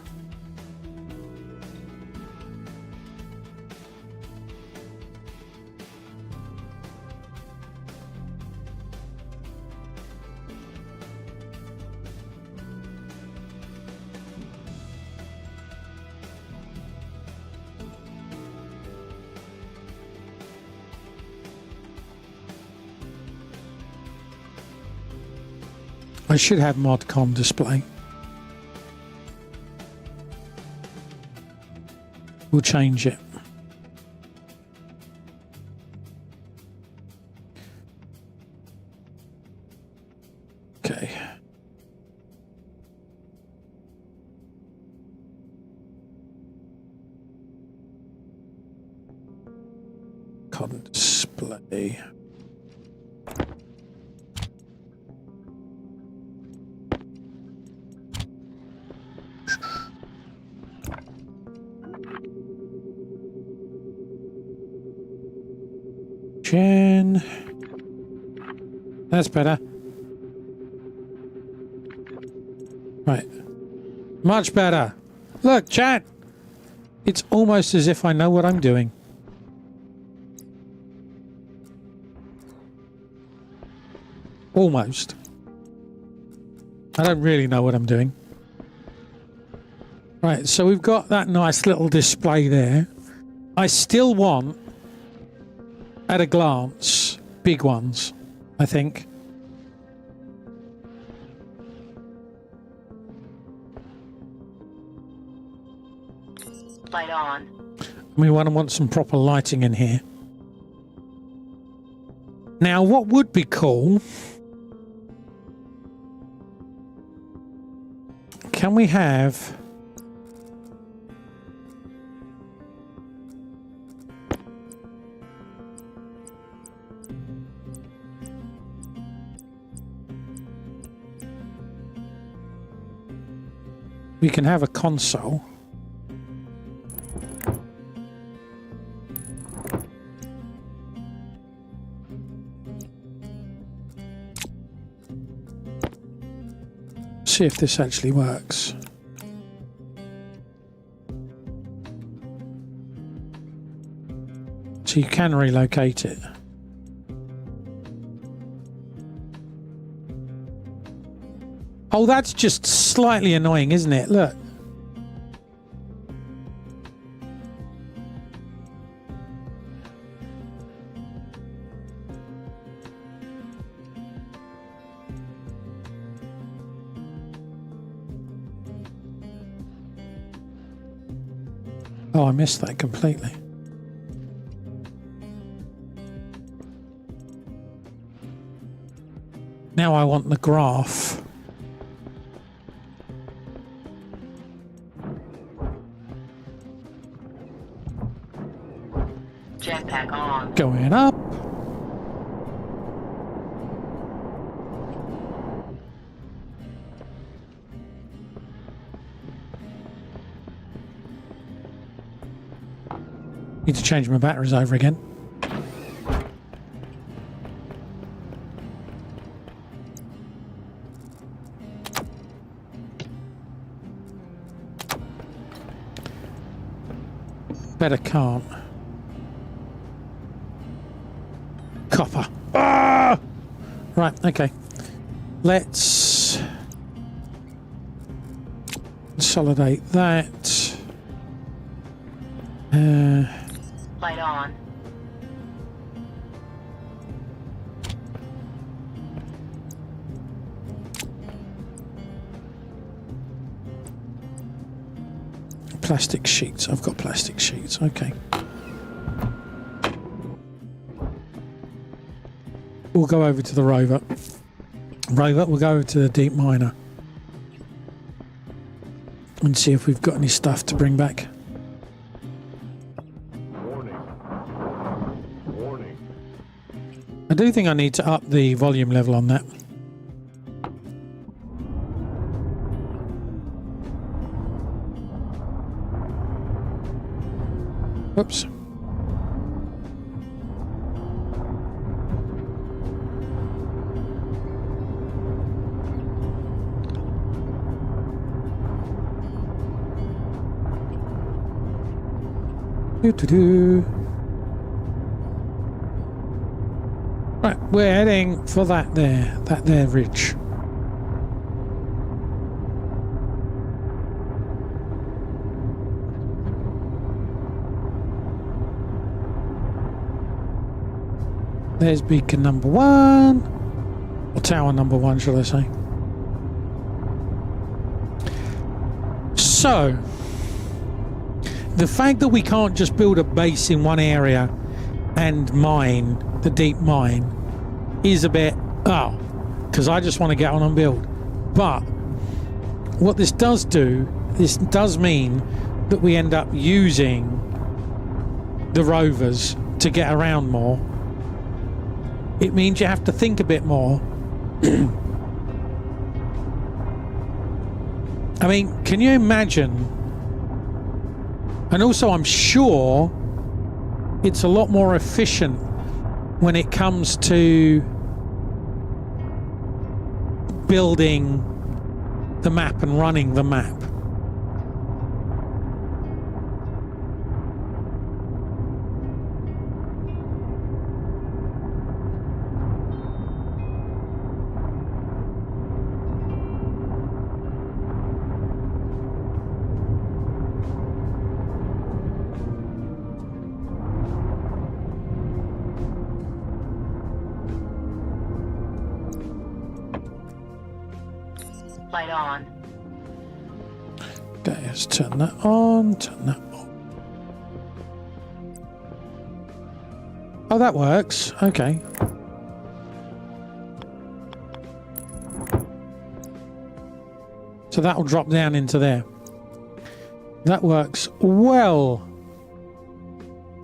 I should have modcom display. We'll change it. Okay. Con display. Gen. That's better. Right. Much better. Look, chat. It's almost as if I know what I'm doing. Almost. I don't really know what I'm doing. Right, so we've got that nice little display there. I still want, at a glance, big ones, I think. Light on. We want some proper lighting in here. Now, what would be cool... Can we have... We can have a console. See if this actually works. So you can relocate it. Oh, that's just slightly annoying, isn't it? Look. Oh, I missed that completely. Now I want the graph. Jetpack on. Going up. Need to change my batteries over again. Better can't. Copper. Ah! Right, okay. Let's consolidate that. Light on. Plastic sheets. I've got plastic sheets. Okay. We'll go over to the rover. Rover, we'll go over to the deep miner and see if we've got any stuff to bring back. Warning. Warning. I do think I need to up the volume level on that. Whoops. Right, we're heading for that there ridge. There's beacon number 1, or tower number 1, shall I say. So, the fact that we can't just build a base in one area and mine, the deep mine, is a bit, because I just want to get on and build. But what this does mean that we end up using the rovers to get around more. It means you have to think a bit more. I mean, can you imagine? And also, I'm sure it's a lot more efficient when it comes to building the map and running the map. Light on. Okay, let's turn that on, turn that on. Oh, that works. Okay. So that will drop down into there. That works well.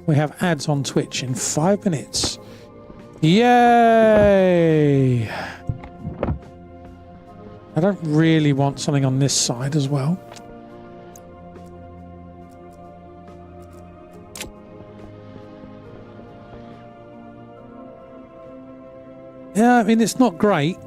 We have ads on Twitch in 5 minutes. Yay! I don't really want something on this side as well. Yeah, I mean, it's not great.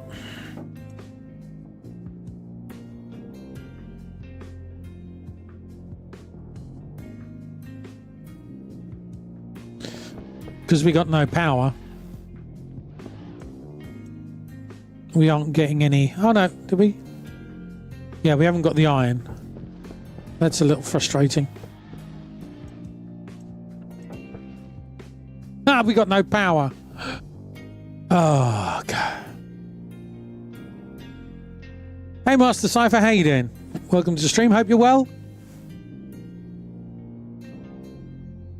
Because we got no power. We aren't getting any. Oh no, did we? Yeah, we haven't got the iron. That's a little frustrating. Ah, we got no power. Oh, God. Hey, Master Cypher, how you doing? Welcome to the stream. Hope you're well.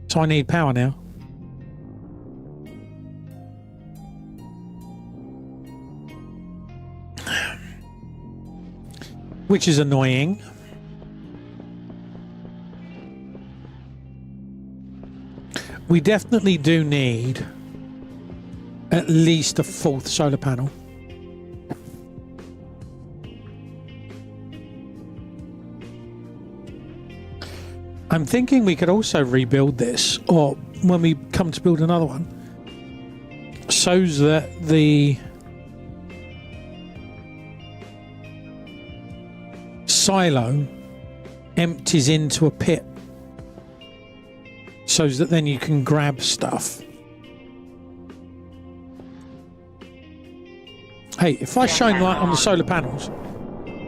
So I need power now. Which is annoying. We definitely do need at least a 4th solar panel. I'm thinking we could also rebuild this, or when we come to build another one, so that the silo empties into a pit, so that then you can grab stuff. Hey, if I shine light on the solar panels,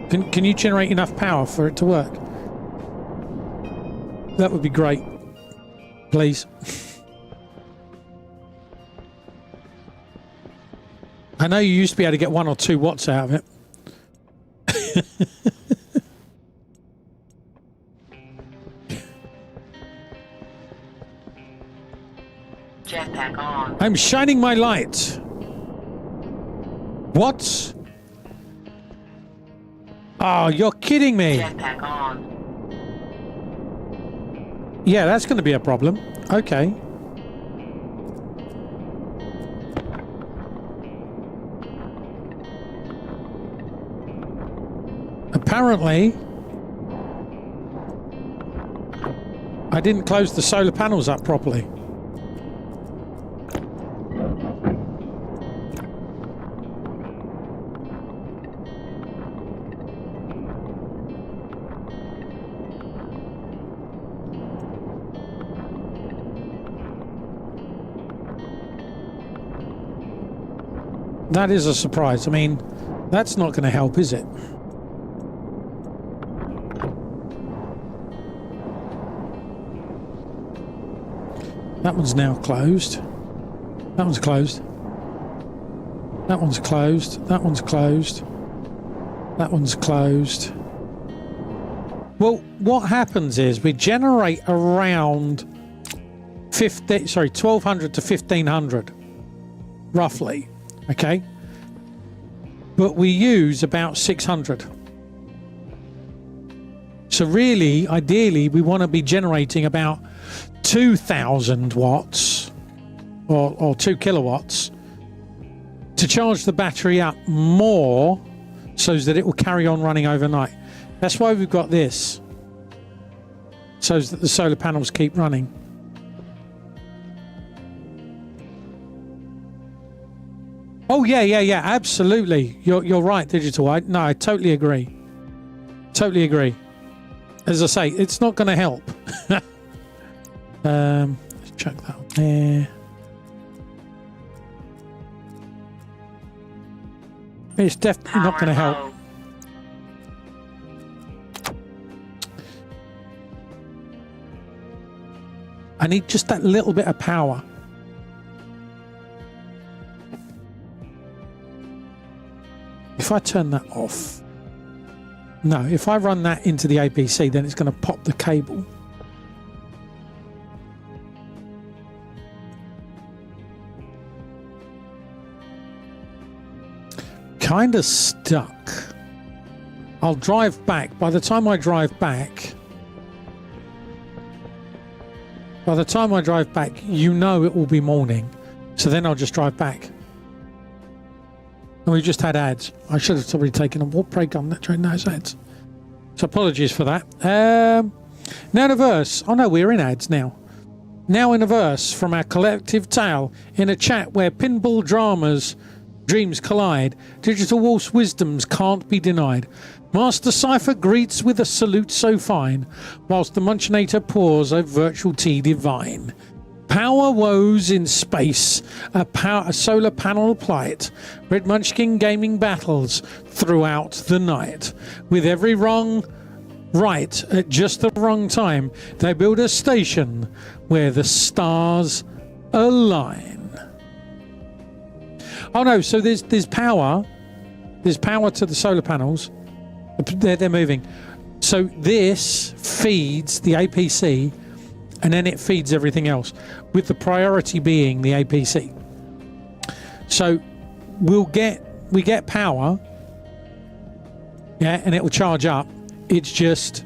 can you generate enough power for it to work? That would be great. Please. I know you used to be able to get 1 or 2 watts out of it. Jetpack on. I'm shining my light. What? Oh, you're kidding me. Jetpack on. Yeah, that's going to be a problem. Okay. Apparently, I didn't close the solar panels up properly. That is a surprise. I mean, that's not going to help, is it? That one's now closed. That one's closed. That one's closed. That one's closed. That one's closed. Well, what happens is we generate around 1,200 to 1,500, roughly, okay? But we use about 600. So really, ideally, we want to be generating about 2,000 watts or 2 kilowatts to charge the battery up more so that it will carry on running overnight. That's why we've got this, so that the solar panels keep running. Oh yeah, absolutely. You're right, Digital. I totally agree. Totally agree. As I say, it's not going to help. Let's chuck that on there. It's definitely not going to help. Low. I need just that little bit of power. If I turn that off, no, if I run that into the APC, then it's going to pop the cable. Kind of stuck. I'll drive back. By the time I drive back, you know it will be morning. So then I'll just drive back. And we just had ads. I should have probably taken a walk break on that during those ads. So apologies for that. Now in a verse. Oh no, we're in ads now. Now in a verse from our collective tale, in a chat where pinball dreams collide, Digital Wolf's wisdoms can't be denied. Master Cypher greets with a salute so fine, whilst the Munchinator pours a virtual tea divine. Power woes in space, a solar panel plight. Red Munchkin gaming battles throughout the night. With every wrong right at just the wrong time, they build a station where the stars align. Oh no, so there's power. There's power to the solar panels. They're moving. So this feeds the APC, and then it feeds everything else, with the priority being the APC. So we get power, yeah, and it will charge up. It's just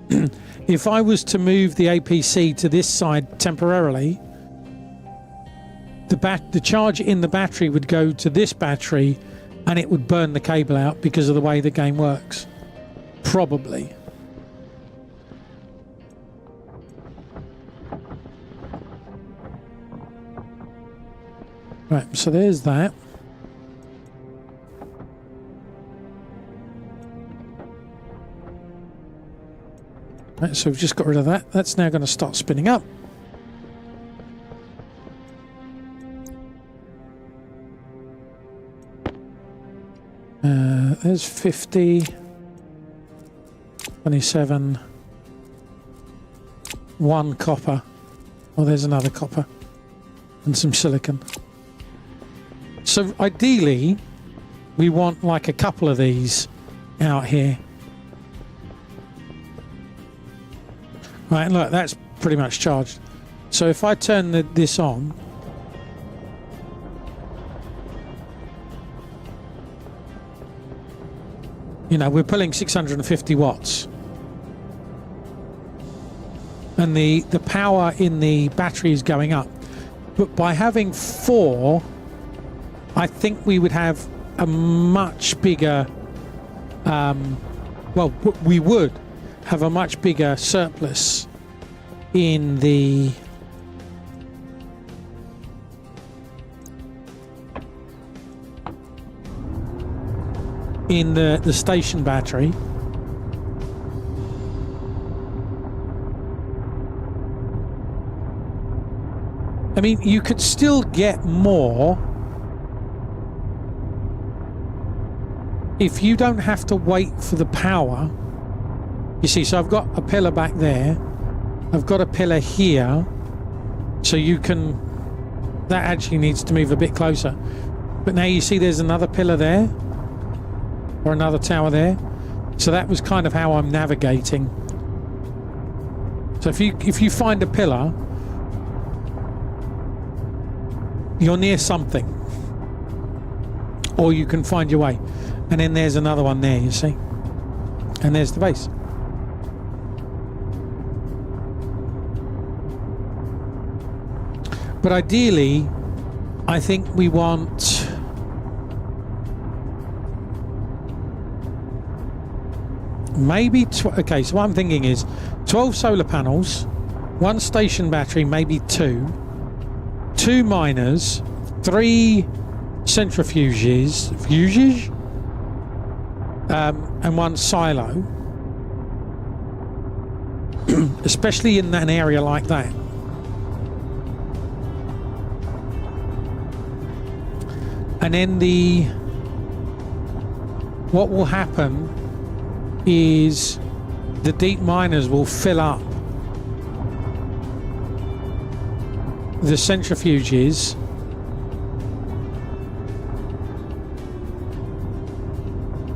if I was to move the APC to this side temporarily, the charge in the battery would go to this battery, and it would burn the cable out because of the way the game works. Probably. Right, so there's that. Right, so we've just got rid of that. That's now going to start spinning up. There's 50, 27, 1 copper. Oh, there's another copper and some silicon. So ideally, we want like a couple of these out here. Right, and look, that's pretty much charged. So if I turn this on, you know, we're pulling 650 watts. And the power in the battery is going up. But by having 4, I think we would have a much bigger, well, we would have a much bigger surplus in the station battery. I mean, you could still get more if you don't have to wait for the power. You see, so I've got a pillar back there. I've got a pillar here. So you can... That actually needs to move a bit closer. But now you see there's another pillar there. Or another tower there. So that was kind of how I'm navigating. So if you find a pillar, you're near something, or you can find your way. And then there's another one there, you see, and there's the base. But ideally, I think we want maybe okay, so what I'm thinking is 12 solar panels, 1 station battery, maybe 2 miners, 3 centrifuges, and 1 silo, especially in an area like that. And then what will happen is the deep miners will fill up the centrifuges,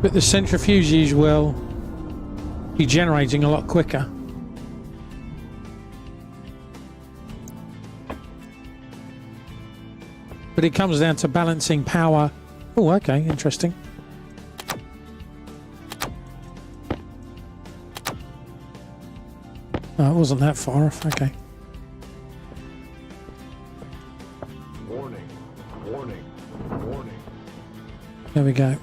but the centrifuges will be generating a lot quicker. But it comes down to balancing power. Oh, okay, interesting. Oh, it wasn't that far off, okay. Warning. Warning. Warning. There we go.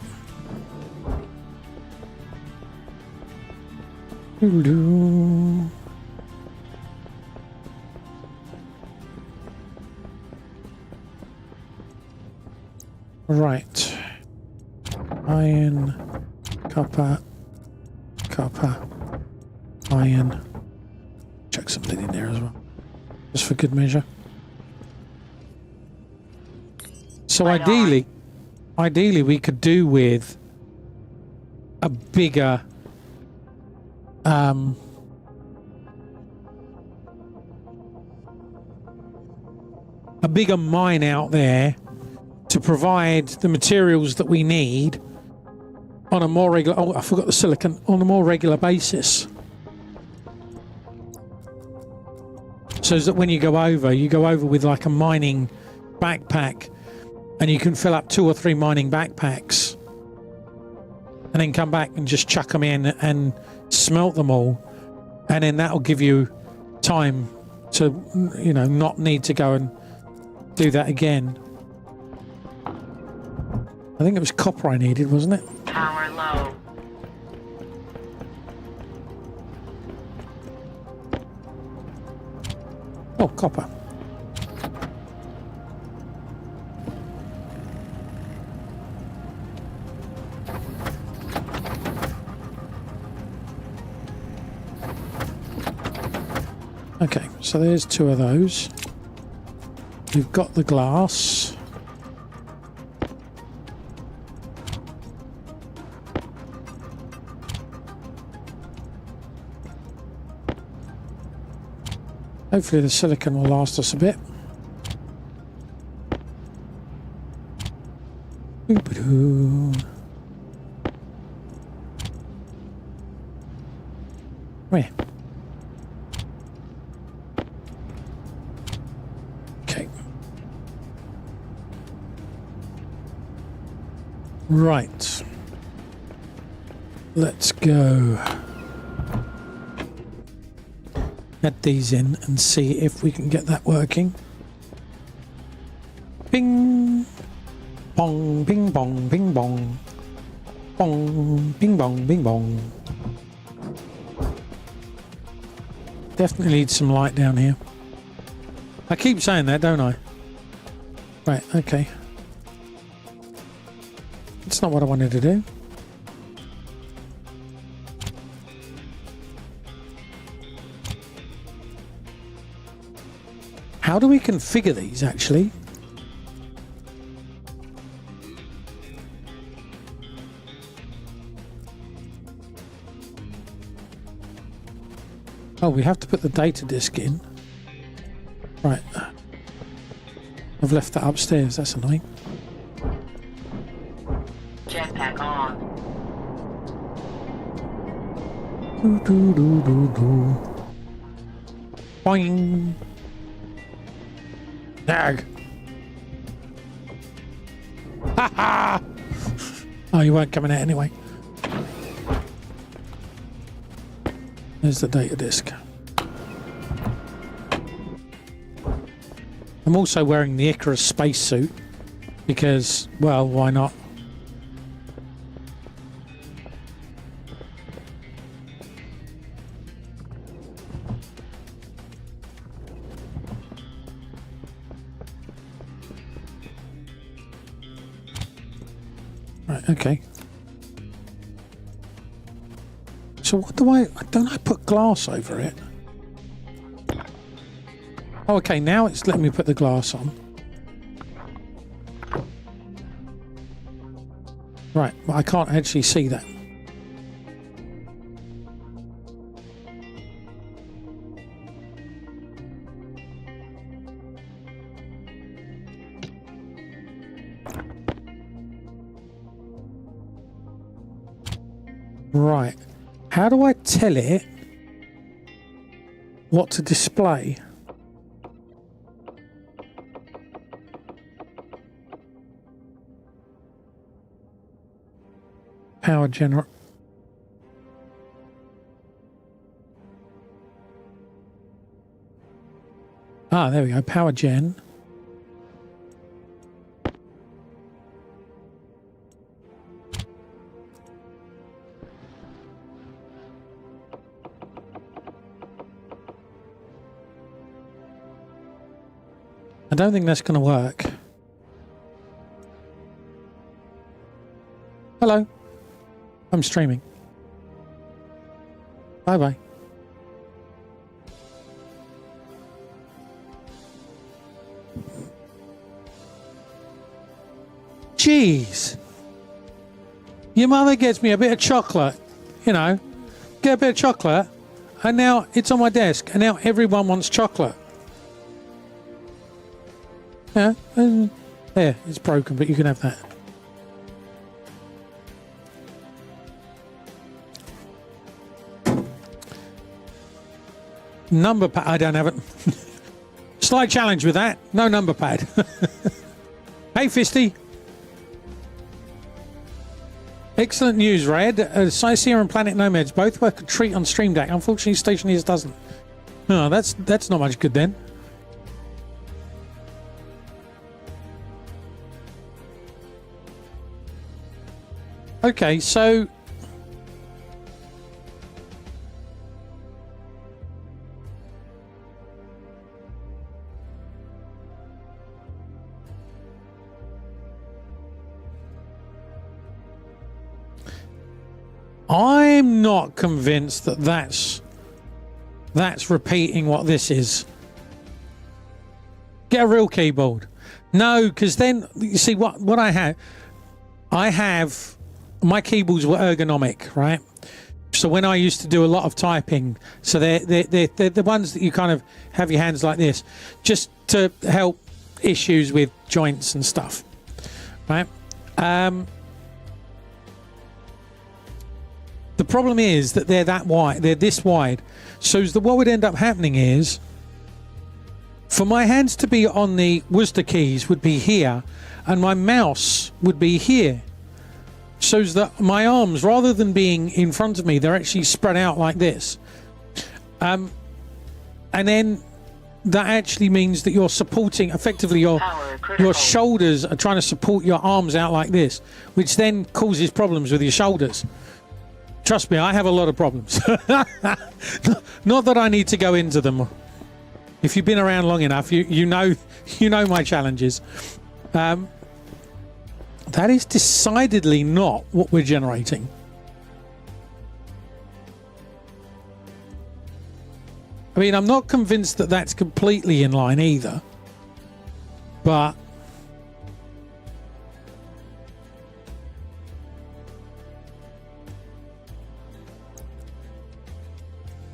Doo-doo. Right. Iron, copper, iron. Chuck something in there as well, just for good measure. So Right ideally we could do with a bigger mine out there to provide the materials that we need on a more regular, oh, I forgot the silicon, on a more regular basis. So that when you go over with like a mining backpack, and you can fill up 2 or 3 mining backpacks and then come back and just chuck them in and smelt them all, and then that'll give you time to, you know, not need to go and do that again. I think it was copper I needed, wasn't it? Power low. Oh, copper. Okay, so there's 2 of those. We've got the glass. Hopefully the silicon will last us a bit. Doo-ba-doo. Where? Okay. Right. Let's go. Add these in and see if we can get that working. Bing, bong, bing, bong, bing, bong, bong, bing, bong, bing, bong. Definitely need some light down here. I keep saying that, don't I? Right, okay. That's not what I wanted to do. How do we configure these, actually? Oh, we have to put the data disk in. Right. I've left that upstairs, that's annoying. Jetpack on. Do, do, do, do, do. Boing. Dag. Ha ha! Oh, you weren't coming out anyway. There's the data disk. I'm also wearing the Icarus spacesuit because, well, why not? Right, okay. So what do don't I put glass over it? Oh, okay, now it's letting me put the glass on. Right, but I can't actually see that. Right. How do I tell it what to display? Power generator. Ah, there we go. Power gen. I don't think that's going to work. Hello. I'm streaming. Bye-bye. Jeez. Your mother gets me a bit of chocolate, you know, get a bit of chocolate, and now it's on my desk, and now everyone wants chocolate. Yeah, and there, it's broken, but you can have that. Number pad, I don't have it. Slight challenge with that, no number pad. Hey, Fisty. Excellent news, Red. Sightseer and Planet Nomads both work a treat on Stream Deck. Unfortunately, Stationeers doesn't. Oh, that's not much good then. Okay, so I'm not convinced that that's repeating what this is. Get a real keyboard. No, because then you see what I have my keyboards were ergonomic, right? So when I used to do a lot of typing, so they're the ones that you kind of have your hands like this, just to help issues with joints and stuff, right? The problem is that they're that wide, they're this wide. So what would end up happening is, for my hands to be on the WSDR keys would be here, and my mouse would be here. So that my arms, rather than being in front of me, they're actually spread out like this. And then that actually means that you're supporting, effectively your shoulders are trying to support your arms out like this, which then causes problems with your shoulders. Trust me, I have a lot of problems. Not that I need to go into them. If you've been around long enough, you know my challenges. That is decidedly not what we're generating. I mean, I'm not convinced that that's completely in line either. But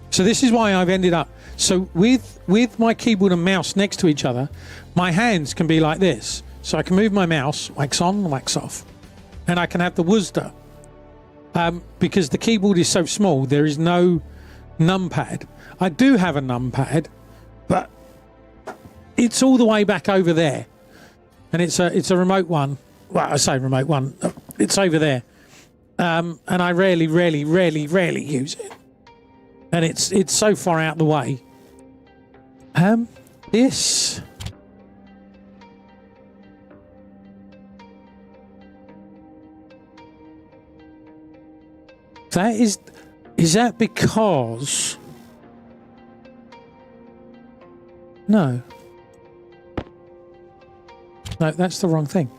so this is why I've ended up. So with my keyboard and mouse next to each other, my hands can be like this. So I can move my mouse, wax on, wax off. And I can have the WSDR because the keyboard is so small, there is no numpad. I do have a numpad, but it's all the way back over there, and it's a remote one. Well, I say remote one. It's over there, and I rarely use it, and it's so far out the way. This. That is that because? No. No, that's the wrong thing.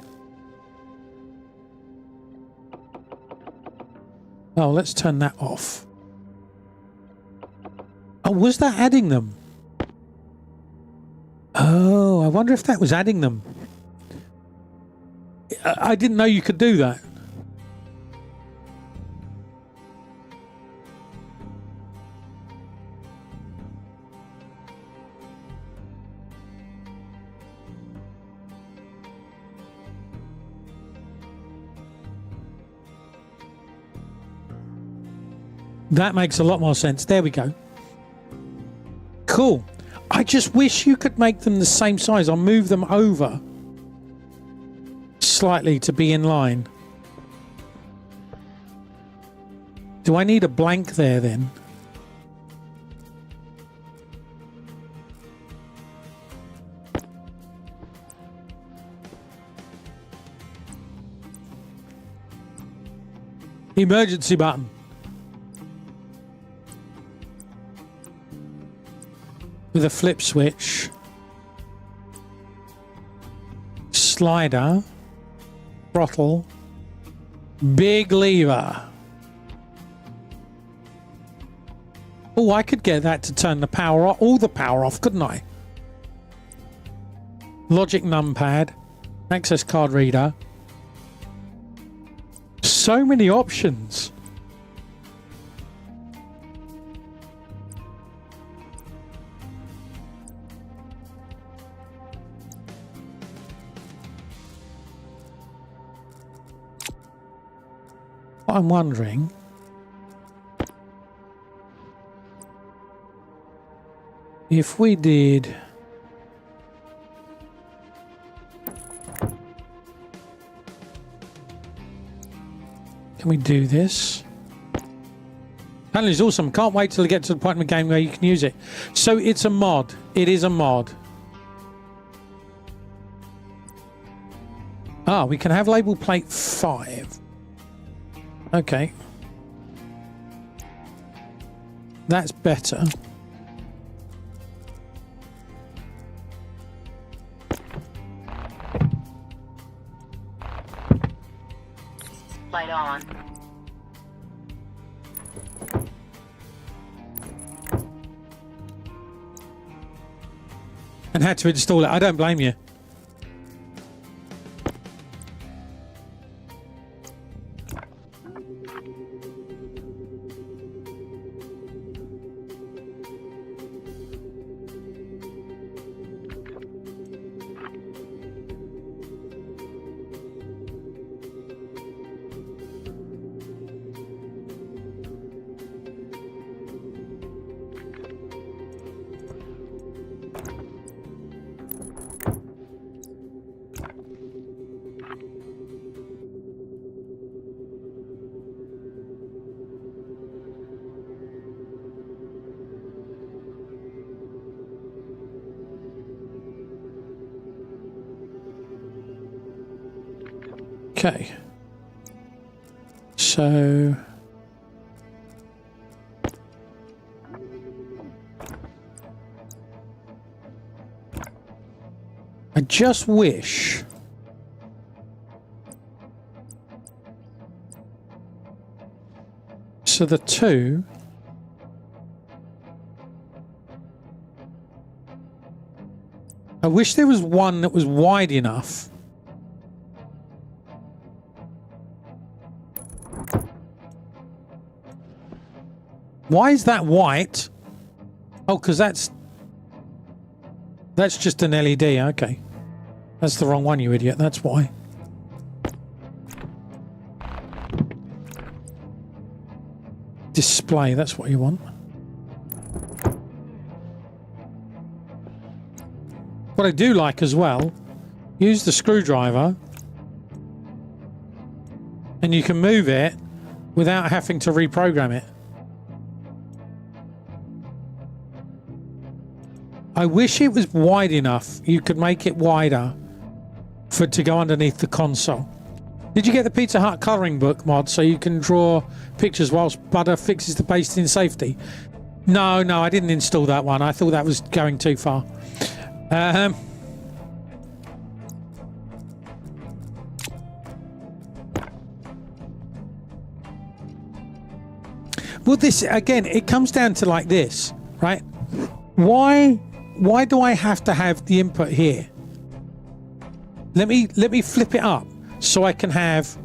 Oh, let's turn that off. Oh, was that adding them? Oh, I wonder if that was adding them. I didn't know you could do that. That makes a lot more sense. There we go. Cool. I just wish you could make them the same size. I'll move them over slightly to be in line. Do I need a blank there then? Emergency button. With a flip switch, slider, throttle, big lever. Oh, I could get that to turn the power off, all the power off, couldn't I? Logic numpad, access card reader. So many options. I'm wondering if we did can we do this? Panel is awesome. Can't wait till we get to the point in the game where you can use it. So it's a mod. It is a mod. Ah, we can have label plate 5. Okay. That's better. Light on. And had to install it. I don't blame you. Okay. So I just wish so the two I wish there was one that was wide enough. Why is that white? Oh, because that's just an LED. Okay. That's the wrong one, you idiot. That's why. display. That's what you want. What I do like as well, use the screwdriver and you can move it without having to reprogram it. I wish it was wide enough. You could make it wider for it to go underneath the console. Did you get the Pizza Hut colouring book mod so you can draw pictures whilst Butter fixes the paste in safety? No, I didn't install that one. I thought that was going too far. Well, this again, it comes down to like this, right? Why do I have to have the input here? Let me flip it up so I can have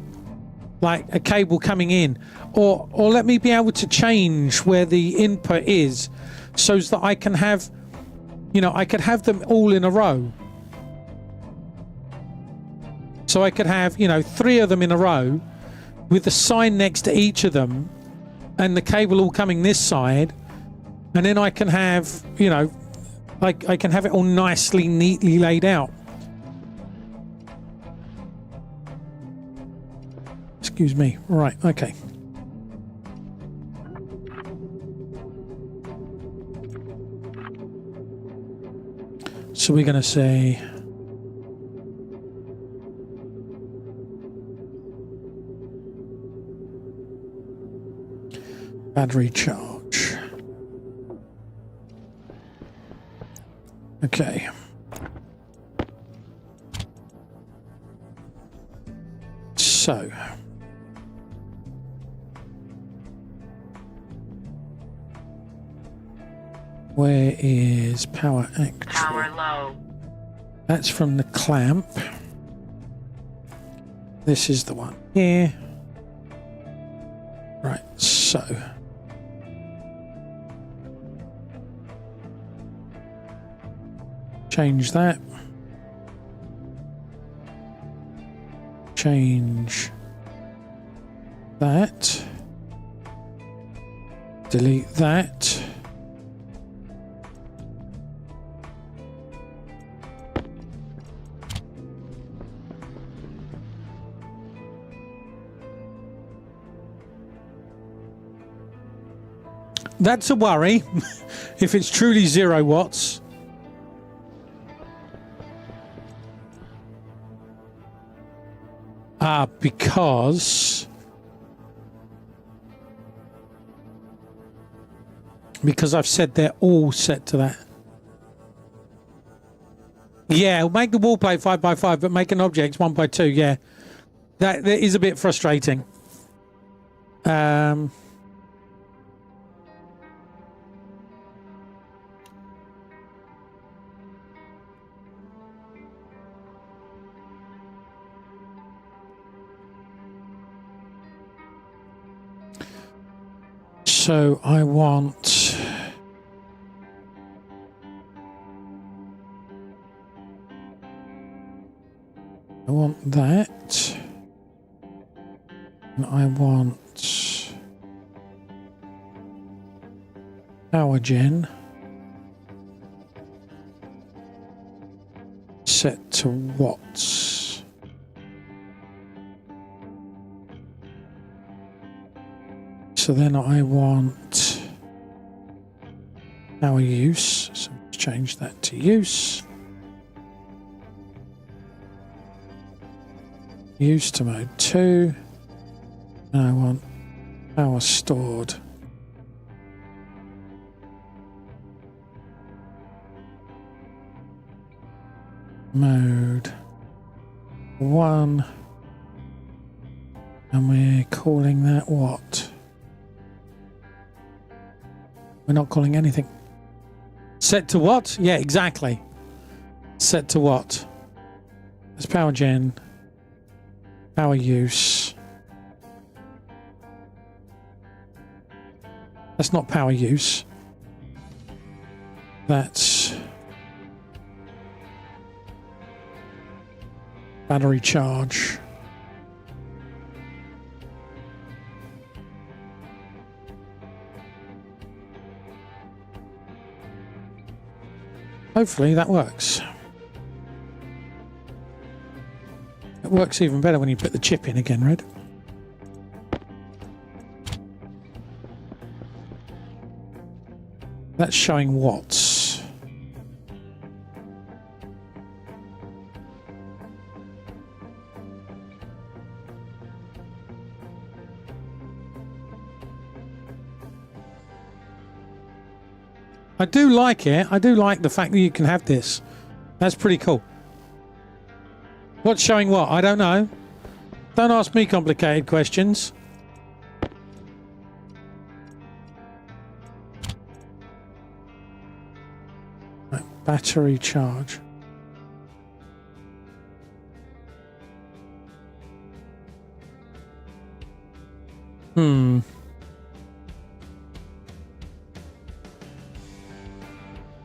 like a cable coming in, or let me be able to change where the input is so that I can have, you know, I could have them all in a row. So I could have, you know, 3 of them in a row with the sign next to each of them and the cable all coming this side, and then I can have, you know, like I can have it all nicely, neatly laid out. Excuse me. Right, okay. So we're going to say battery charge. Okay. So where is power actual? Power low. That's from the clamp. This is the one here. Right, so change that. Change that. Delete that. That's a worry if it's truly 0 watts. Because I've said they're all set to that. Yeah, make the wall plate 5x5, but make an object 1x2. Yeah, that is a bit frustrating. So I want that, and I want power gen set to watts. So then I want power use, so let's change that to use. Use to mode 2. And I want power stored. Mode 1. And we're calling that what? We're not calling anything. Set to what? Yeah, exactly. Set to what? That's power gen. Power use. That's not power use. That's battery charge. Hopefully that works. It works even better when you put the chip in again, Red. That's showing watts. I do like it. I do like the fact that you can have this. That's pretty cool. What's showing what? I don't know. Don't ask me complicated questions. Right, battery charge.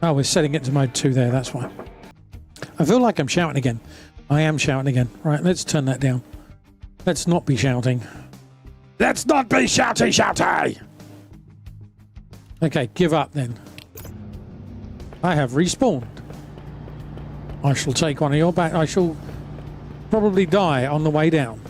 Oh, we're setting it to mode 2 there, that's why. I feel like I'm shouting again. I am shouting again. Right, let's turn that down. Let's not be shouting. Let's not be shouty! Okay, give up then. I have respawned. I shall take one of your back. I shall probably die on the way down.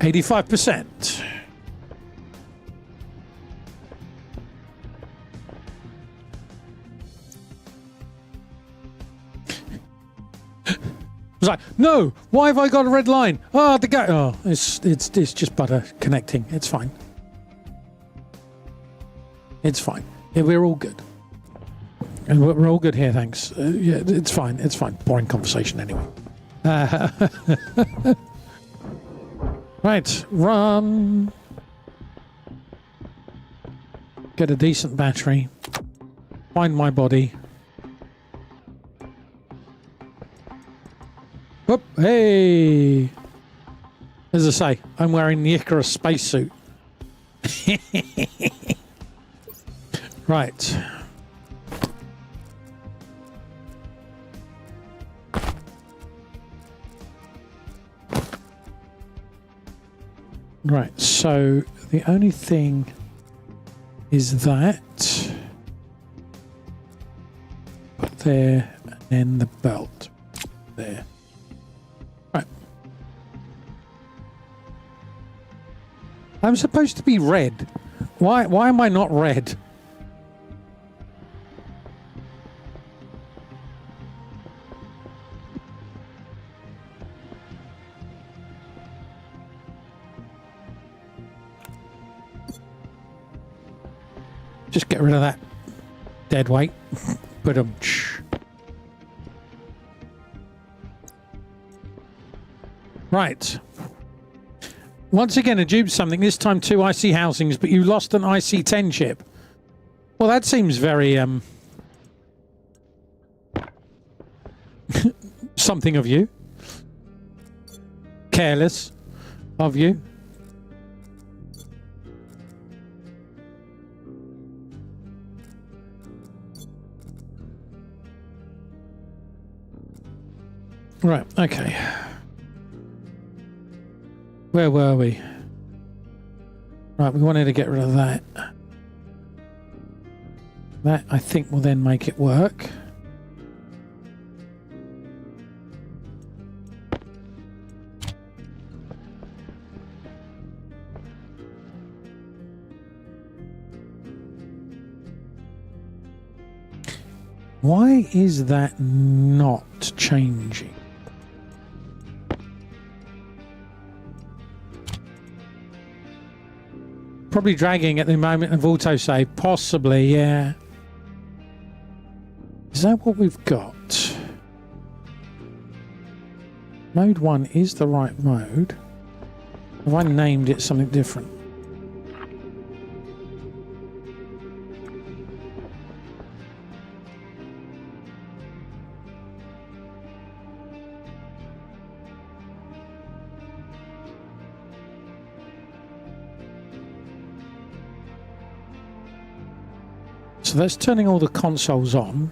%. It's like, no, why have I got a red line? Oh, the guy. Oh, it's just butter connecting. It's fine. It's fine. Yeah, we're all good. And we're all good here, thanks. Yeah, it's fine. It's fine. Boring conversation anyway. Right, run. Get a decent battery. Find my body. Whoop, hey! As I say, I'm wearing the Icarus spacesuit. Right. Right, so the only thing is that put there and then the belt there. Right. I'm supposed to be red. Why am I not red? Just get rid of that dead weight. Put them. Right. Once again, a dupe something. This time 2 IC housings, but you lost an IC10 chip. Well, that seems very something of you. Careless of you. Right, okay. Where were we? Right, we wanted to get rid of that. That, I think, will then make it work. Why is that not changing? Probably dragging at the moment of autosave. Possibly, yeah. Is that what we've got? Mode 1 is the right mode. Have I named it something different? So that's turning all the consoles on.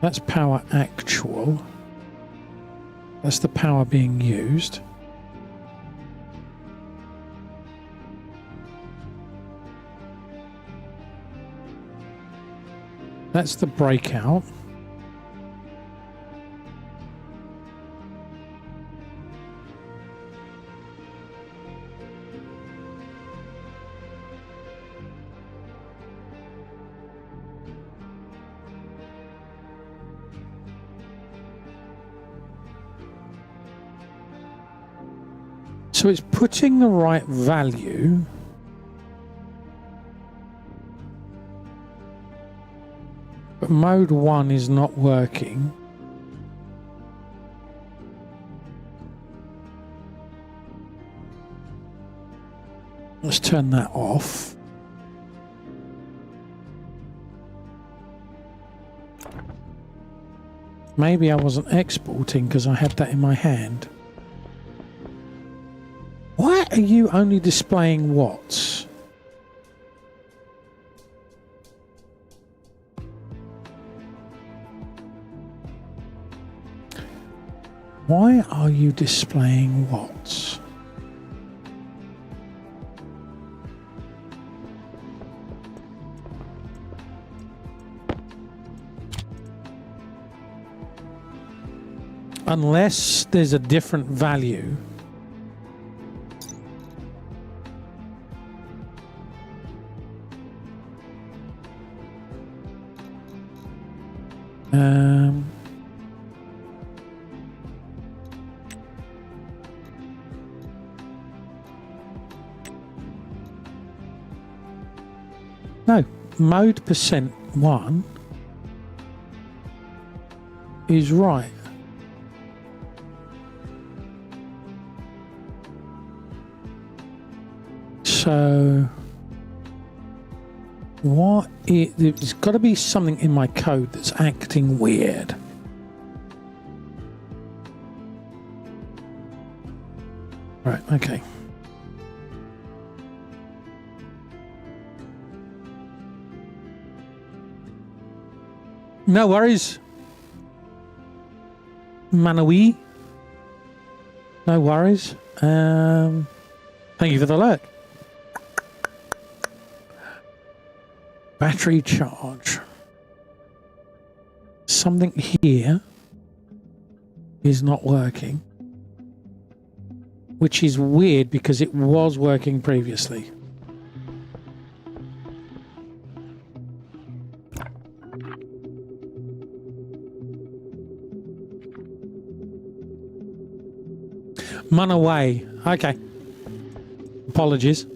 That's power actual. That's the power being used. That's the breakout. So it's putting the right value. But mode 1 is not working. Let's turn that off. Maybe I wasn't exporting because I had that in my hand. Why are you only displaying watts? Why are you displaying watts? Unless there's a different value. No, mode %1 is right. So there's got to be something in my code that's acting weird. Right, okay. No worries. Manawi. No worries. Thank you for the alert. Battery charge. Something here is not working, which is weird because it was working previously. Away. Okay. Apologies.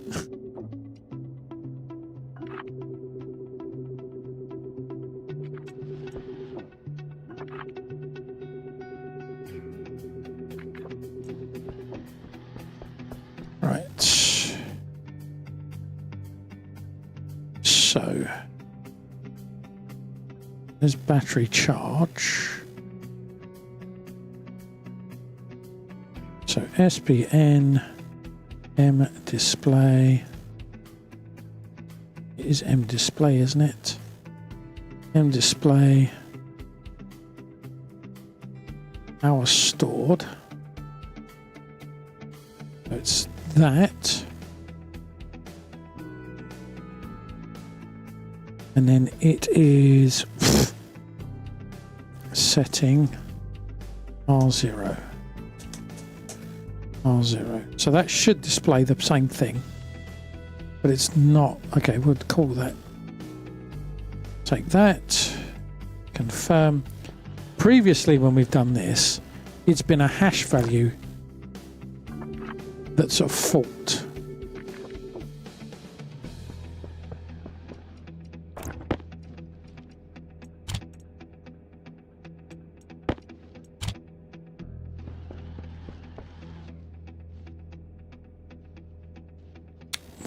Right. So there's battery charge. So SPN M display is M display, isn't it? M display hour stored. So it's that, and then it is setting R0. R0. So that should display the same thing, but it's not. Okay, we'll call that. Take that. Confirm. Previously, when we've done this, it's been a hash value that's at fault.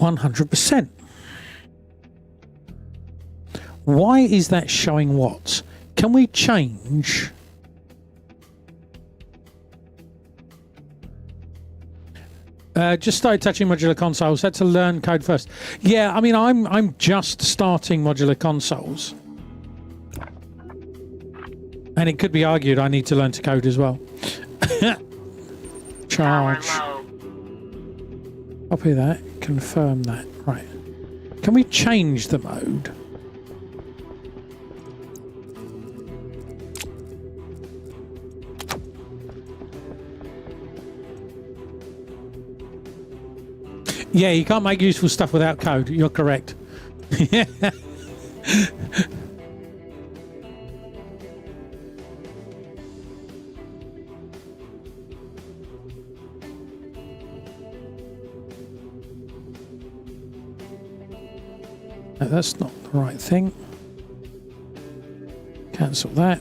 %. Why is that showing watts? Can we change? Just started touching modular consoles. Had to learn code first. Yeah, I mean, I'm just starting modular consoles. And it could be argued I need to learn to code as well. Power Charge. low. Copy that. Confirm that. Right. Can we change the mode? Yeah, you can't make useful stuff without code. You're correct. Yeah. No, that's not the right thing. Cancel that.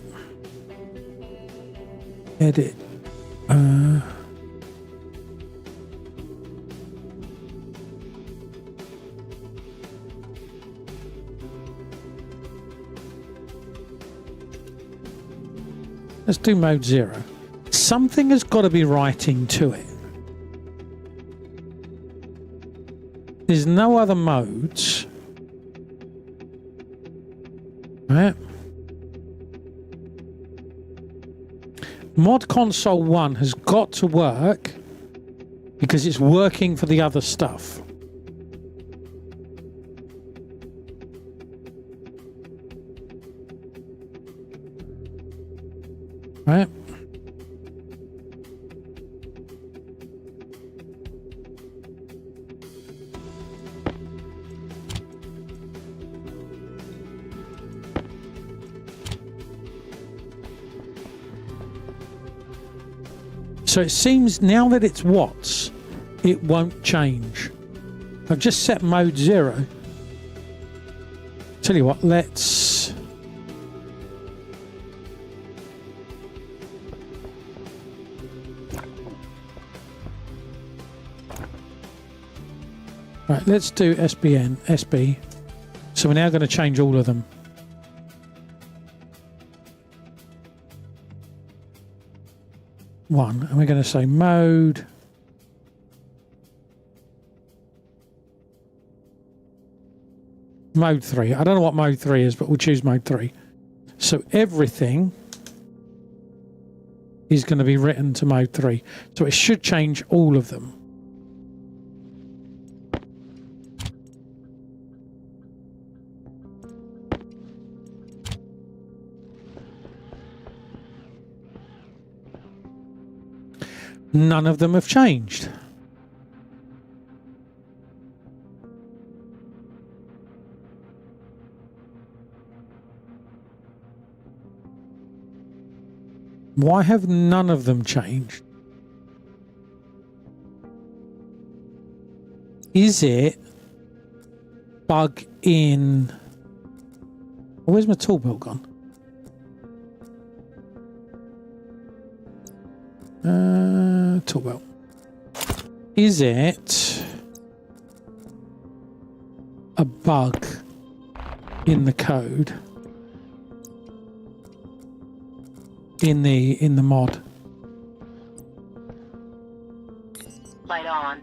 Edit. Let's do mode 0. Something has got to be writing to it. There's no other modes. Right. Mod console 1 has got to work because it's working for the other stuff. Right. So it seems now that it's watts, it won't change. I've just set mode 0. Tell you what, let's... Right, let's do SB. So we're now going to change all of them. One, and we're going to say mode. Mode 3. I don't know what mode 3 is, but we'll choose mode 3. So everything is going to be written to mode 3. So it should change all of them. None of them have changed. Why have none of them changed? Is it bug in... Where's my tool belt gone? Tool belt. Is it a bug in the code in the mod? Light on.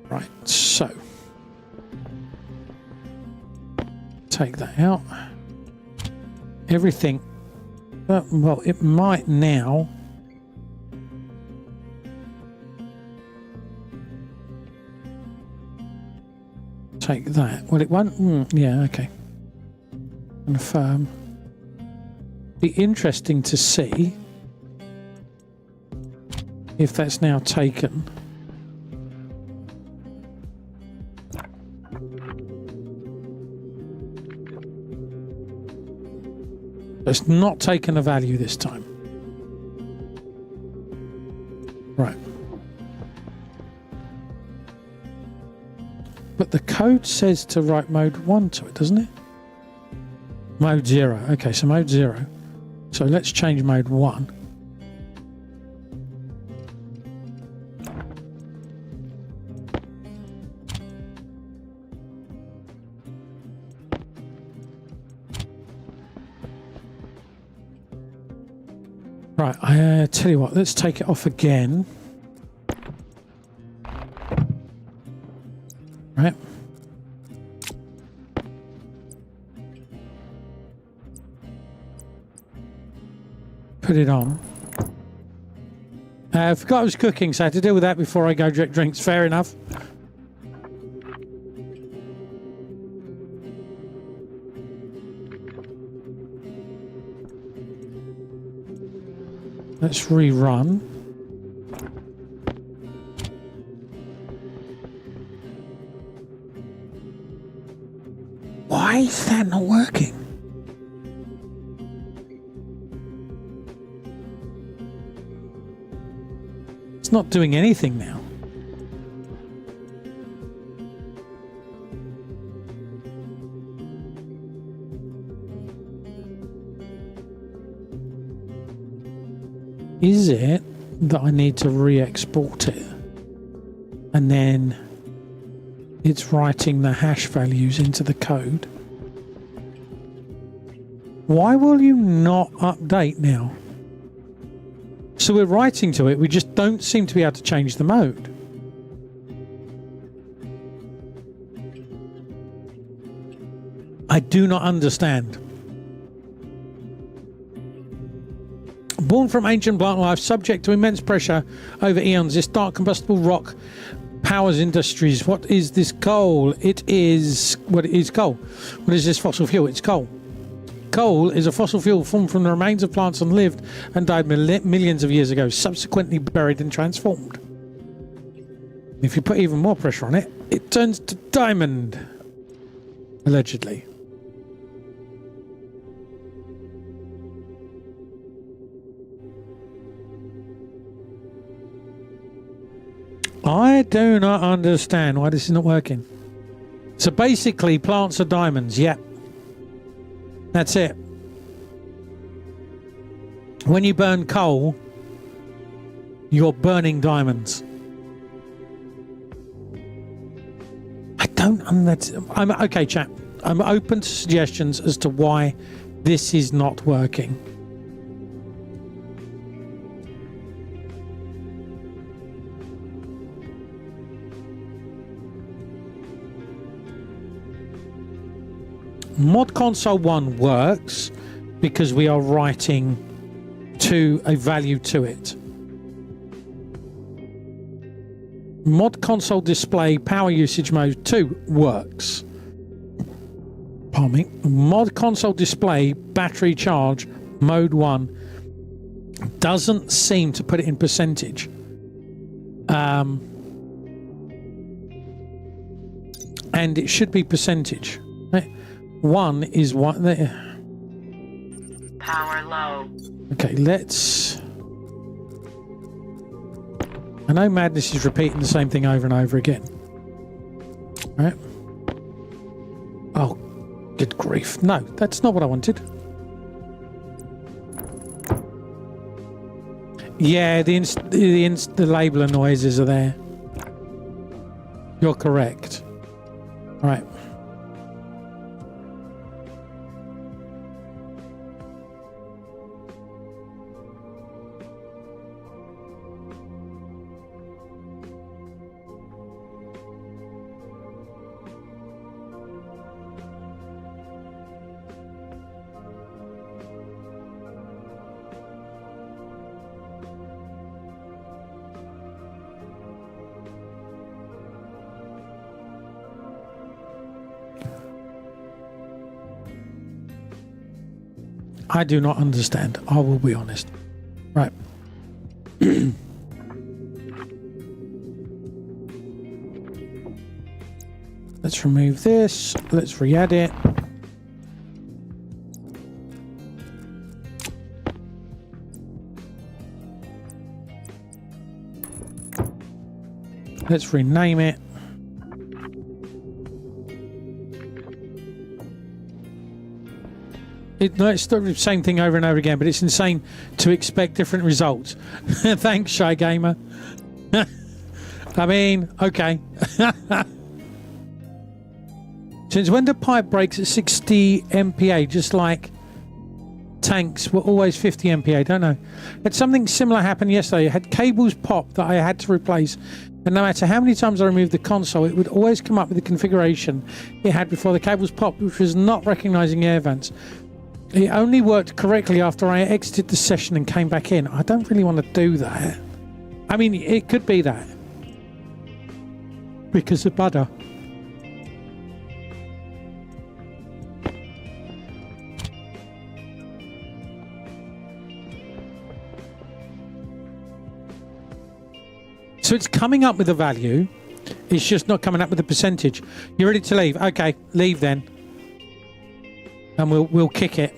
Right, so take that out. Everything, well, it might now. Take that. Well, it won't. Yeah, okay. Confirm. Be interesting to see if that's now taken. It's not taken a value this time. Right. But the code says to write mode 1 to it, doesn't it? Mode 0. Okay, so mode 0. So let's change mode 1. Right, I tell you what, let's take it off again. Put it on. I forgot I was cooking, so I had to deal with that before I go drink drinks. Fair enough. Let's rerun. Why is that not working? It's not doing anything now. Is it that I need to re-export it? And then it's writing the hash values into the code? Why will you not update now? So we're writing to it, we just don't seem to be able to change the mode. I do not understand. Born from ancient plant life, subject to immense pressure over eons, this dark combustible rock powers industries. What is this coal? It is... What is coal? What is this fossil fuel? It's coal. Coal is a fossil fuel formed from the remains of plants and lived and died millions of years ago, subsequently buried and transformed. If you put even more pressure on it, it turns to diamond. Allegedly. I do not understand why this is not working. So basically, plants are diamonds. Yep. That's it. When you burn coal, you're burning diamonds. I don't understand. I'm okay, chap. I'm open to suggestions as to why this is not working. Mod console 1 works because we are writing to a value to it. Mod console display power usage mode 2 works. Pardon me. Mod console display battery charge mode 1 doesn't seem to put it in percentage. And it should be percentage. Right? 1 is what there. Power low. Okay, let's... I know madness is repeating the same thing over and over again. Right? Oh, good grief. No, that's not what I wanted. Yeah, the labeler noises are there. You're correct. Right. I do not understand. I will be honest. Right. Let's remove this. Let's re-add it. Let's rename it. It's the same thing over and over again, but it's insane to expect different results. Thanks, Shy Gamer. I mean, okay. Since when do pipe breaks at 60 MPa, just like tanks were always 50 MPa? Don't know. Had something similar happen yesterday. I had cables pop that I had to replace, and no matter how many times I removed the console, it would always come up with the configuration it had before the cables popped, which was not recognizing air vents. It only worked correctly after I exited the session and came back in. I don't really want to do that. I mean, it could be that. Because of butter. So it's coming up with a value. It's just not coming up with a percentage. You ready to leave? Okay, leave then. And we'll kick it.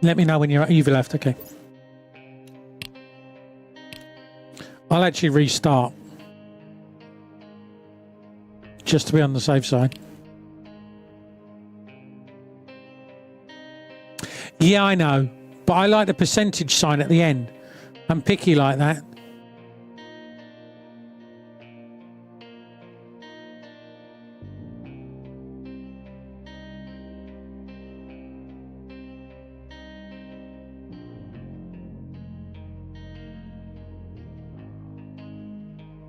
Let me know when you've left. Okay. I'll actually restart. Just to be on the safe side. Yeah, I know. But I like the percentage sign at the end. I'm picky like that.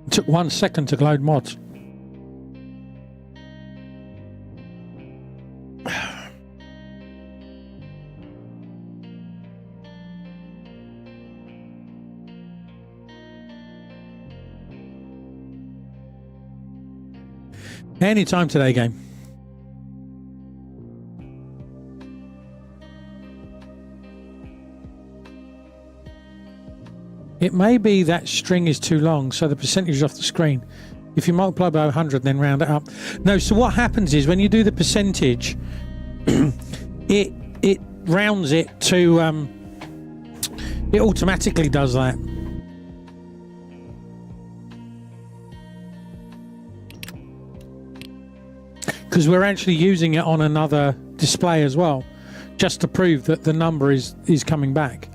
It took 1 second to load mods. Anytime today, game. It may be that string is too long, so the percentage is off the screen. If you multiply by 100, then round it up. No, so what happens is when you do the percentage, it rounds it to. It automatically does that. Because we're actually using it on another display as well, just to prove that the number is coming back.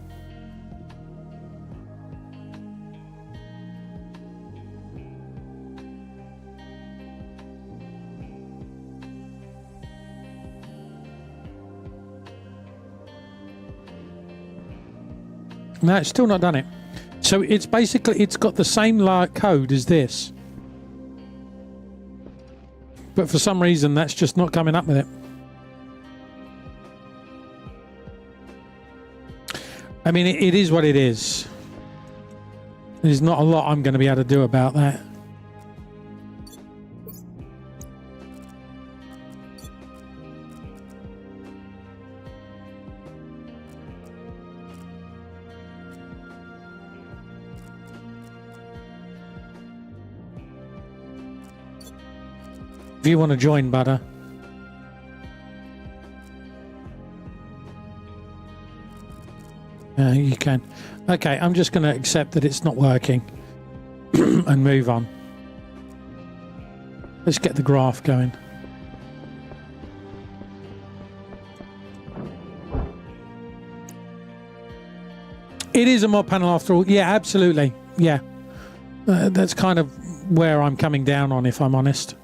No, it's still not done it. So it's basically, it's got the same code as this. But for some reason, that's just not coming up with it. I mean, it is what it is. There's not a lot I'm going to be able to do about that. If you want to join, Butter. You can. Okay, I'm just going to accept that it's not working and move on. Let's get the graph going. It is a mod panel after all. Yeah, absolutely. Yeah. That's kind of where I'm coming down on, if I'm honest.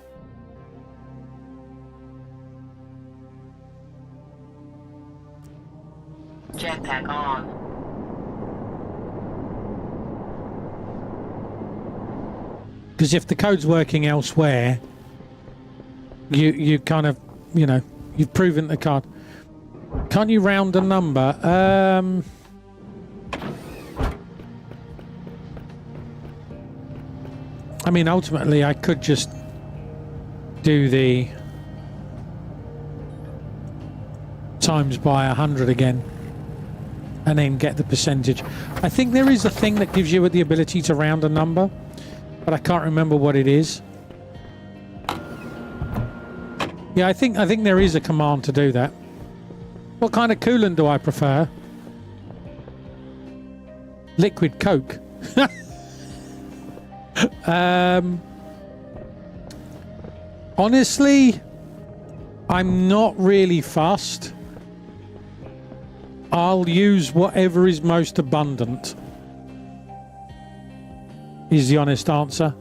Jetpack on. Because if the code's working elsewhere, you kind of, you know, you've proven the card. Can't you round a number? I mean, ultimately, I could just do the times by 100 again and then get the percentage. I think there is a thing that gives you the ability to round a number, but I can't remember what it is. Yeah, I think there is a command to do that. What kind of coolant do I prefer? Liquid Coke. Honestly, I'm not really fussed. I'll use whatever is most abundant, is the honest answer.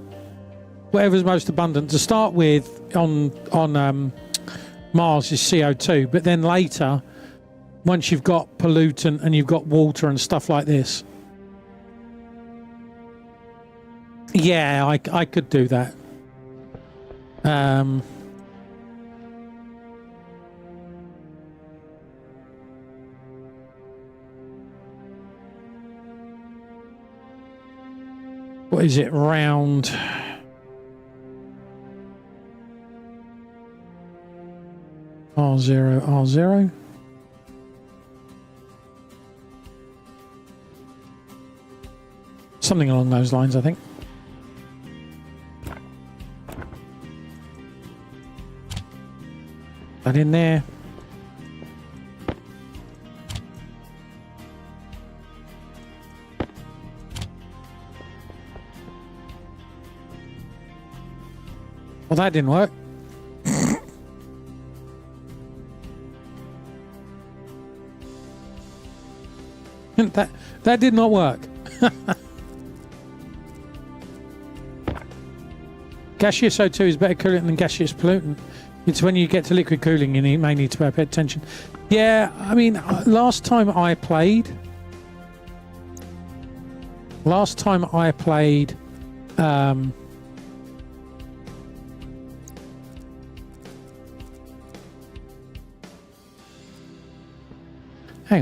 whatever's most abundant. To start with, on Mars is CO2, but then later, once you've got pollutant and you've got water and stuff like this, yeah, I could do that. What is it, round? R0, R0. Something along those lines, I think. That in there. Well, that didn't work. that did not work. Gaseous O2 is better coolant than gaseous pollutant. It's when you get to liquid cooling you may need to pay attention. Yeah, I mean, last time I played, hang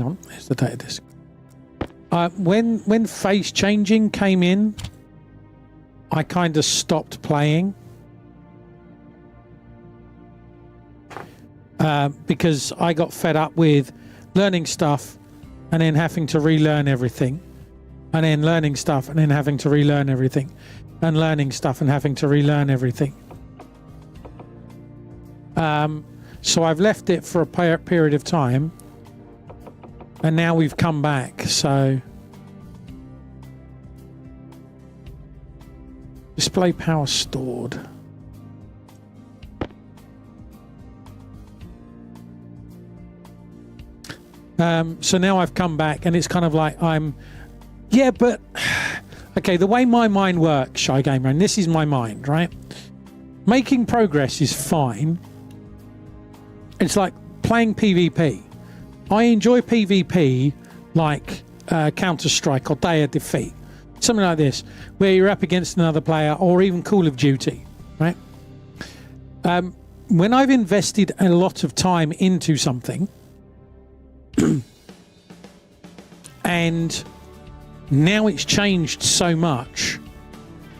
on, there's the data disk. When phase changing came in, I kind of stopped playing because I got fed up with learning stuff and then having to relearn everything, and then learning stuff and then having to relearn everything, and learning stuff and having to relearn everything. So I've left it for a period of time, and now we've come back. So display power stored. So now I've come back, and it's kind of like yeah, but okay, the way my mind works, Shy Gamer, and this is my mind, right? Making progress is fine. It's like playing PvP. I enjoy PvP like Counter-Strike or Day of Defeat. Something like this, where you're up against another player, or even Call of Duty, right? When I've invested a lot of time into something, and now it's changed so much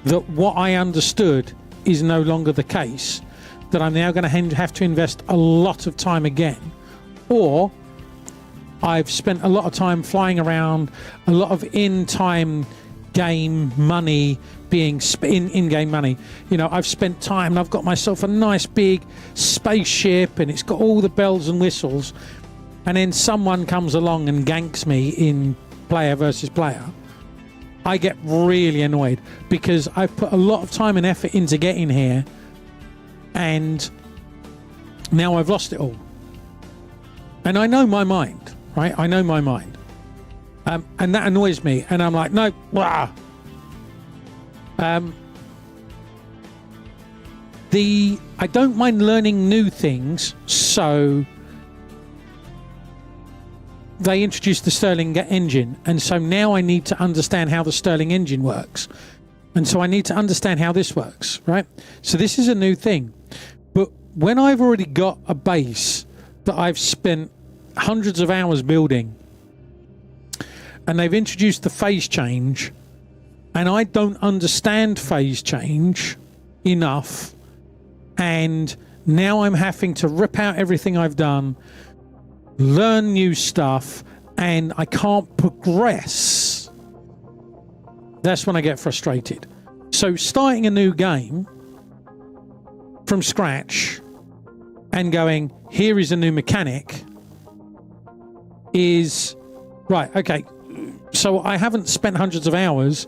that what I understood is no longer the case, that I'm now going to have to invest a lot of time again, or I've spent a lot of time flying around, a lot of in-time game money being in-game money. You know, I've spent time and I've got myself a nice big spaceship and it's got all the bells and whistles, and then someone comes along and ganks me in player versus player. I get really annoyed because I've put a lot of time and effort into getting here, and now I've lost it all. And I know my mind, right? I know my mind. And that annoys me. And I'm like, no, blah. I don't mind learning new things, so they introduced the Stirling engine, and so now I need to understand how the Stirling engine works, and so I need to understand how this works, right? So this is a new thing, but when I've already got a base that I've spent hundreds of hours building, and they've introduced the phase change, and I don't understand phase change enough, and now I'm having to rip out everything I've done, learn new stuff, and I can't progress. That's when I get frustrated. So starting a new game from scratch and going, here is a new mechanic, is right. Okay, so I haven't spent hundreds of hours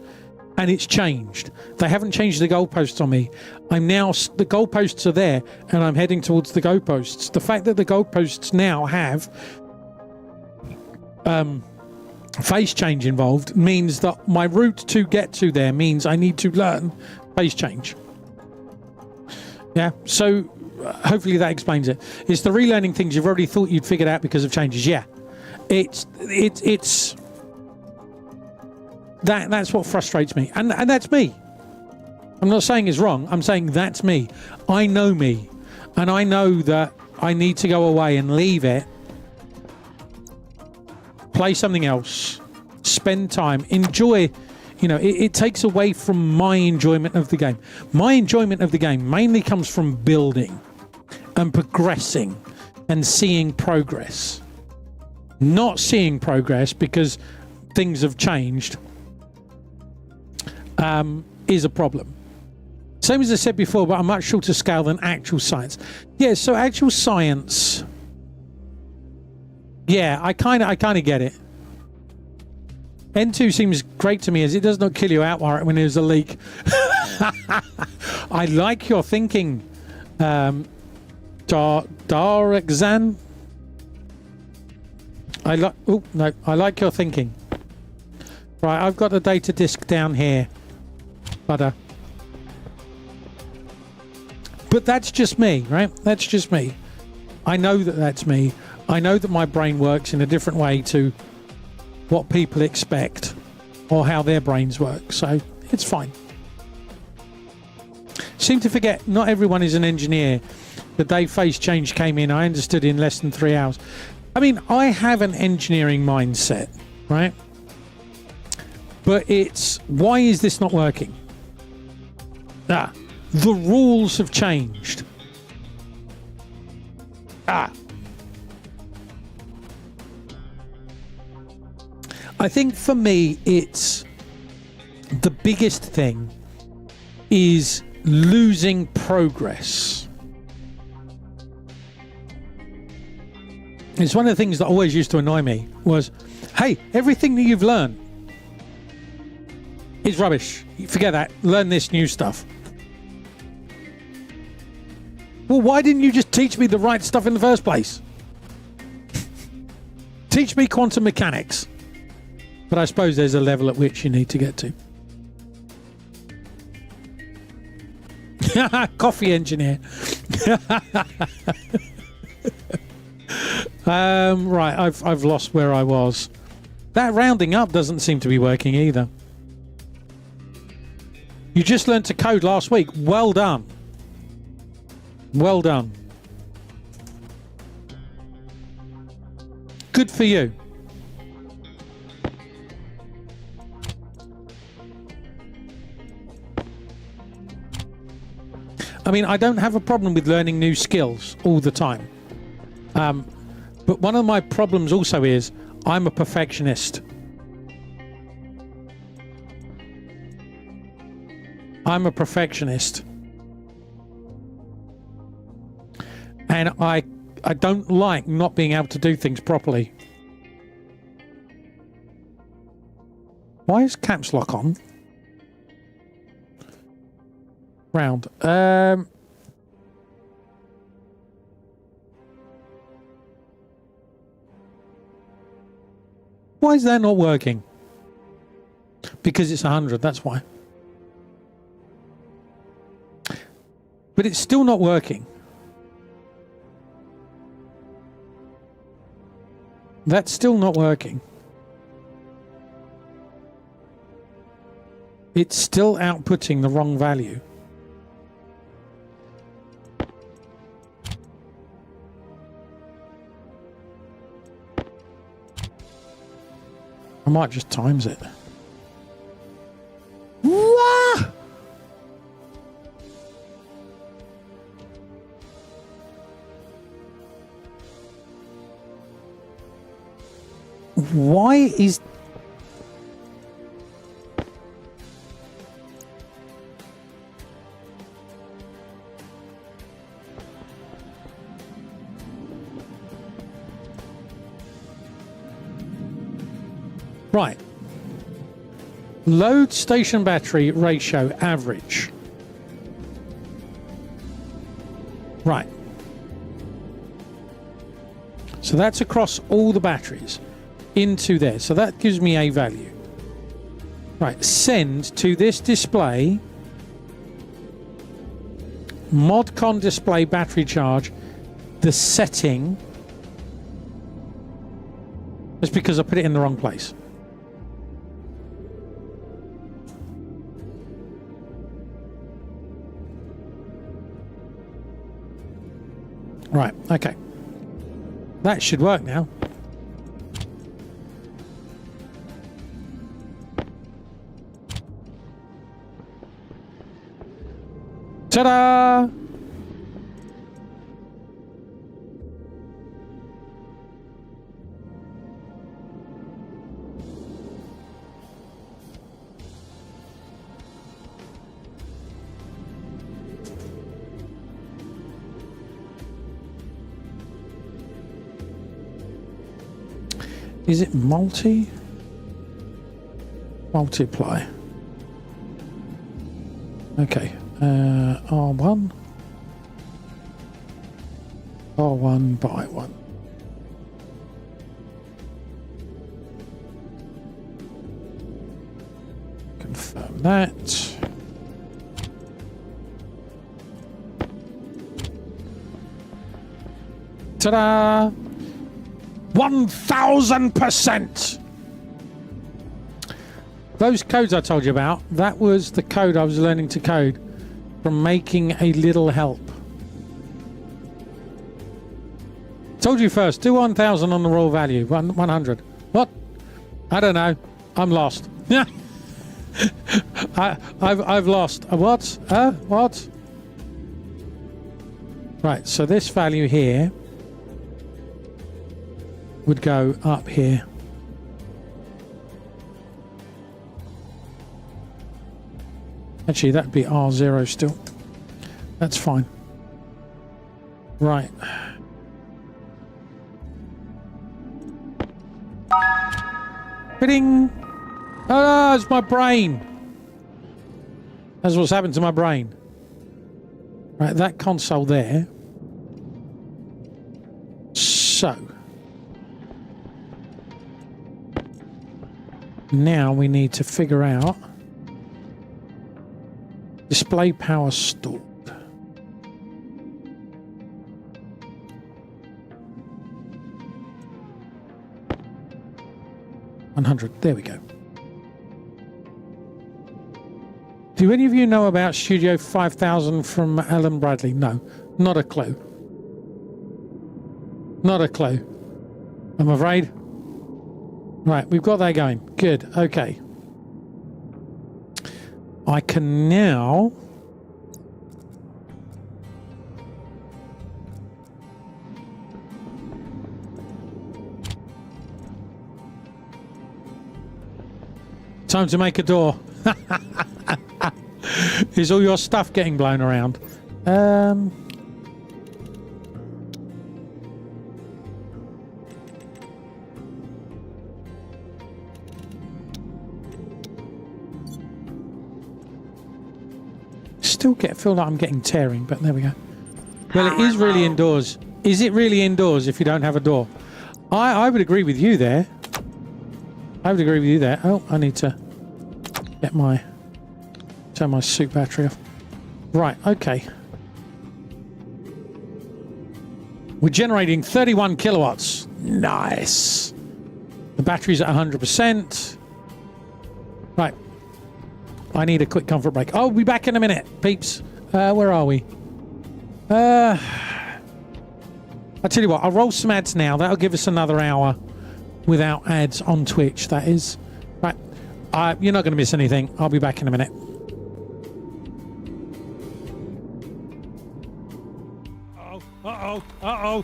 and it's changed. They haven't changed the goalposts on me. I'm now, the goalposts are there and I'm heading towards the goalposts. The fact that the goalposts now have phase change involved means that my route to get to there means I need to learn phase change. Yeah, so hopefully that explains it. It's the relearning things you've already thought you'd figured out because of changes. Yeah, it's that's what frustrates me, and that's me. I'm not saying it's wrong. I'm saying that's me. I know me, and I know that I need to go away and leave it, play something else, spend time, enjoy. You know, it takes away from my enjoyment of the game. My enjoyment of the game mainly comes from building and progressing and seeing progress. Not seeing progress because things have changed is a problem. Same as I said before, but on a much shorter scale than actual science. Yeah, so actual science. Yeah, I kind of get it. N2 seems great to me as it does not kill you outright when there's a leak. I like your thinking, Darexan. I like your thinking. Right, I've got the data disk down here, Butter. But that's just me, right? That's just me. I know that that's me. I know that my brain works in a different way to what people expect or how their brains work, so it's fine. Seem to forget not everyone is an engineer. The day phase change came in, I understood in less than 3 hours. I mean, I have an engineering mindset, right? But it's, why is this not working? The rules have changed. I think for me, it's the biggest thing is losing progress. It's one of the things that always used to annoy me was, hey, everything that you've learned is rubbish. Forget that. Learn this new stuff. Well, why didn't you just teach me the right stuff in the first place? Teach me quantum mechanics. But I suppose there's a level at which you need to get to. Coffee engineer. Right, I've lost where I was. That rounding up doesn't seem to be working either. You just learned to code last week. Well done. Well done. Good for you. I mean, I don't have a problem with learning new skills all the time. But one of my problems also is I'm a perfectionist. I'm a perfectionist. And I don't like not being able to do things properly. Why is caps lock on? Round. Why is that not working? Because it's 100, that's why. But it's still not working. That's still not working. It's still outputting the wrong value. I might just times it. Wah! Why is... Right. Load station battery ratio average. Right. So that's across all the batteries into there. So that gives me a value. Right. Send to this display Modcon display battery charge. The setting is because I put it in the wrong place. Right, okay. That should work now. Ta-da! Is it multiply? Okay. R1 by 1. Confirm that. Ta-da! 1000%! Those codes I told you about, that was the code I was learning to code from making a little help. Told you first, do 1000 on the raw value, 100. What? I don't know. I'm lost. I've lost. What? What? Right, so this value here would go up here. Actually, that'd be R0 still. That's fine. Right. Bidding. Oh, it's my brain. That's what's happened to my brain. Right, that console there. So. Now we need to figure out display power stored. $100. There we go. Do any of you know about Studio 5000 from Alan Bradley? No, not a clue. Not a clue. I'm afraid. Right, we've got that going. Good. Okay. I can now time to make a door. Is all your stuff getting blown around? Still feel like I'm getting tearing, but there we go. Well, it is really indoors. Is it really indoors if you don't have a door? I would agree with you there. I would agree with you there. Oh, I need to get turn my suit battery off. Right, okay. We're generating 31 kilowatts. Nice. The battery's at 100%. Right. I need a quick comfort break. I'll be back in a minute, peeps. Where are we? I tell you what, I'll roll some ads now. That'll give us another hour without ads on Twitch, that is. Right. You're not going to miss anything. I'll be back in a minute. Uh-oh.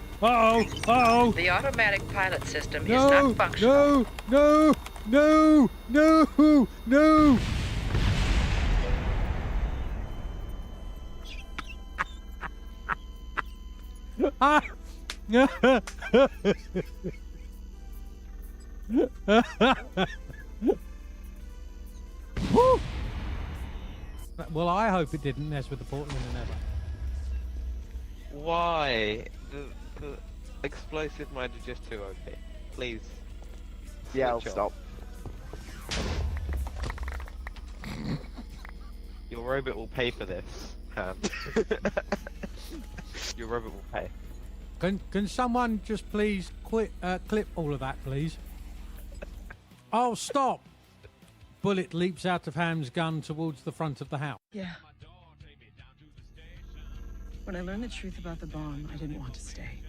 The automatic pilot system is not functional. No. Well, I hope it didn't mess with the Portland and ever. Why? The explosive mode is just too OP. Please. Yeah, I'll switch stop. off. Your robot will pay for this. hand. Your robot will pay. Can someone just please clip all of that, please? Oh, stop! Bullet leaps out of Ham's gun towards the front of the house. Yeah. When I learned the truth about the bomb, I didn't want to stay.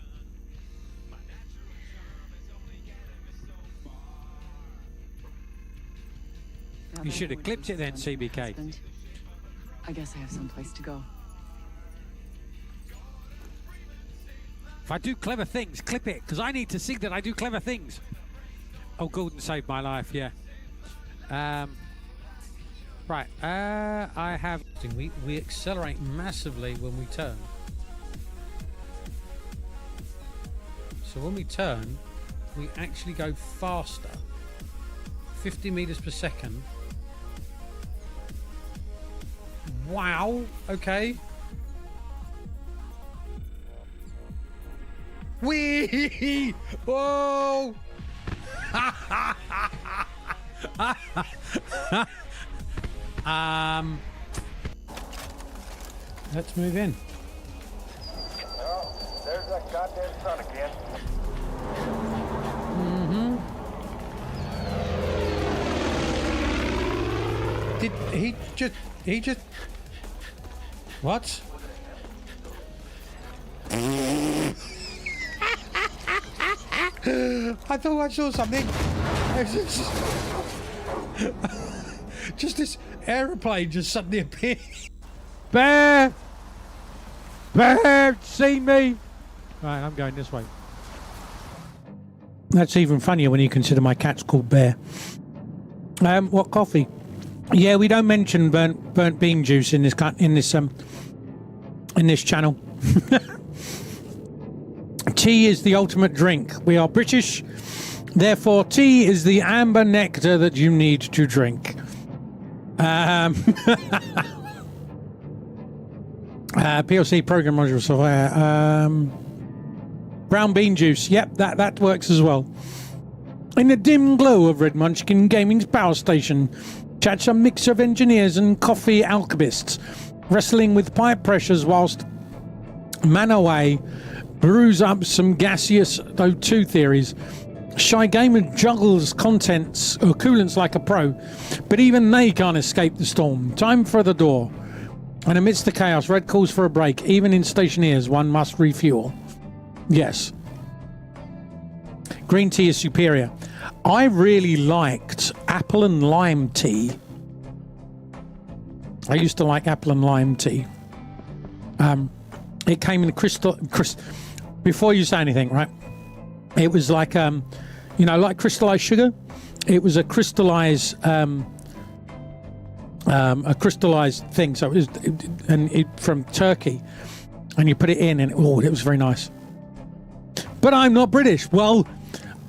You should have clipped it then, CBK. I guess I have someplace to go. If I do clever things, clip it, because I need to see that I do clever things. Oh, Gordon saved my life, yeah. Right, I have... We accelerate massively when we turn. So when we turn, we actually go faster. 50 meters per second. Wow, okay. Wee! Whoa! Let's move in. Oh, there's that goddamn sun again. Did he just what? I thought I saw something. Just this aeroplane just suddenly appeared. Bear! Bear! See me? Right, I'm going this way. That's even funnier when you consider my cat's called Bear. What coffee? Yeah, we don't mention burnt bean juice in this channel. Tea is the ultimate drink. We are British, therefore tea is the amber nectar that you need to drink. PLC program module software. Brown bean juice. Yep, that works as well. In the dim glow of Red Munchkin Gaming's power station, chats a mix of engineers and coffee alchemists, wrestling with pipe pressures whilst Manaway brews up some gaseous O2 theories. Shy Gamer juggles contents or coolants like a pro, but even they can't escape the storm. Time for the door. And amidst the chaos, Red calls for a break. Even in Stationeers, one must refuel. Yes. Green tea is superior. I really liked apple and lime tea. I used to like apple and lime tea. It came in crystal. Before you say anything, right? It was like, like crystallized sugar. It was a crystallized thing. So it was, from Turkey, and you put it in, and it was very nice. But I'm not British. Well,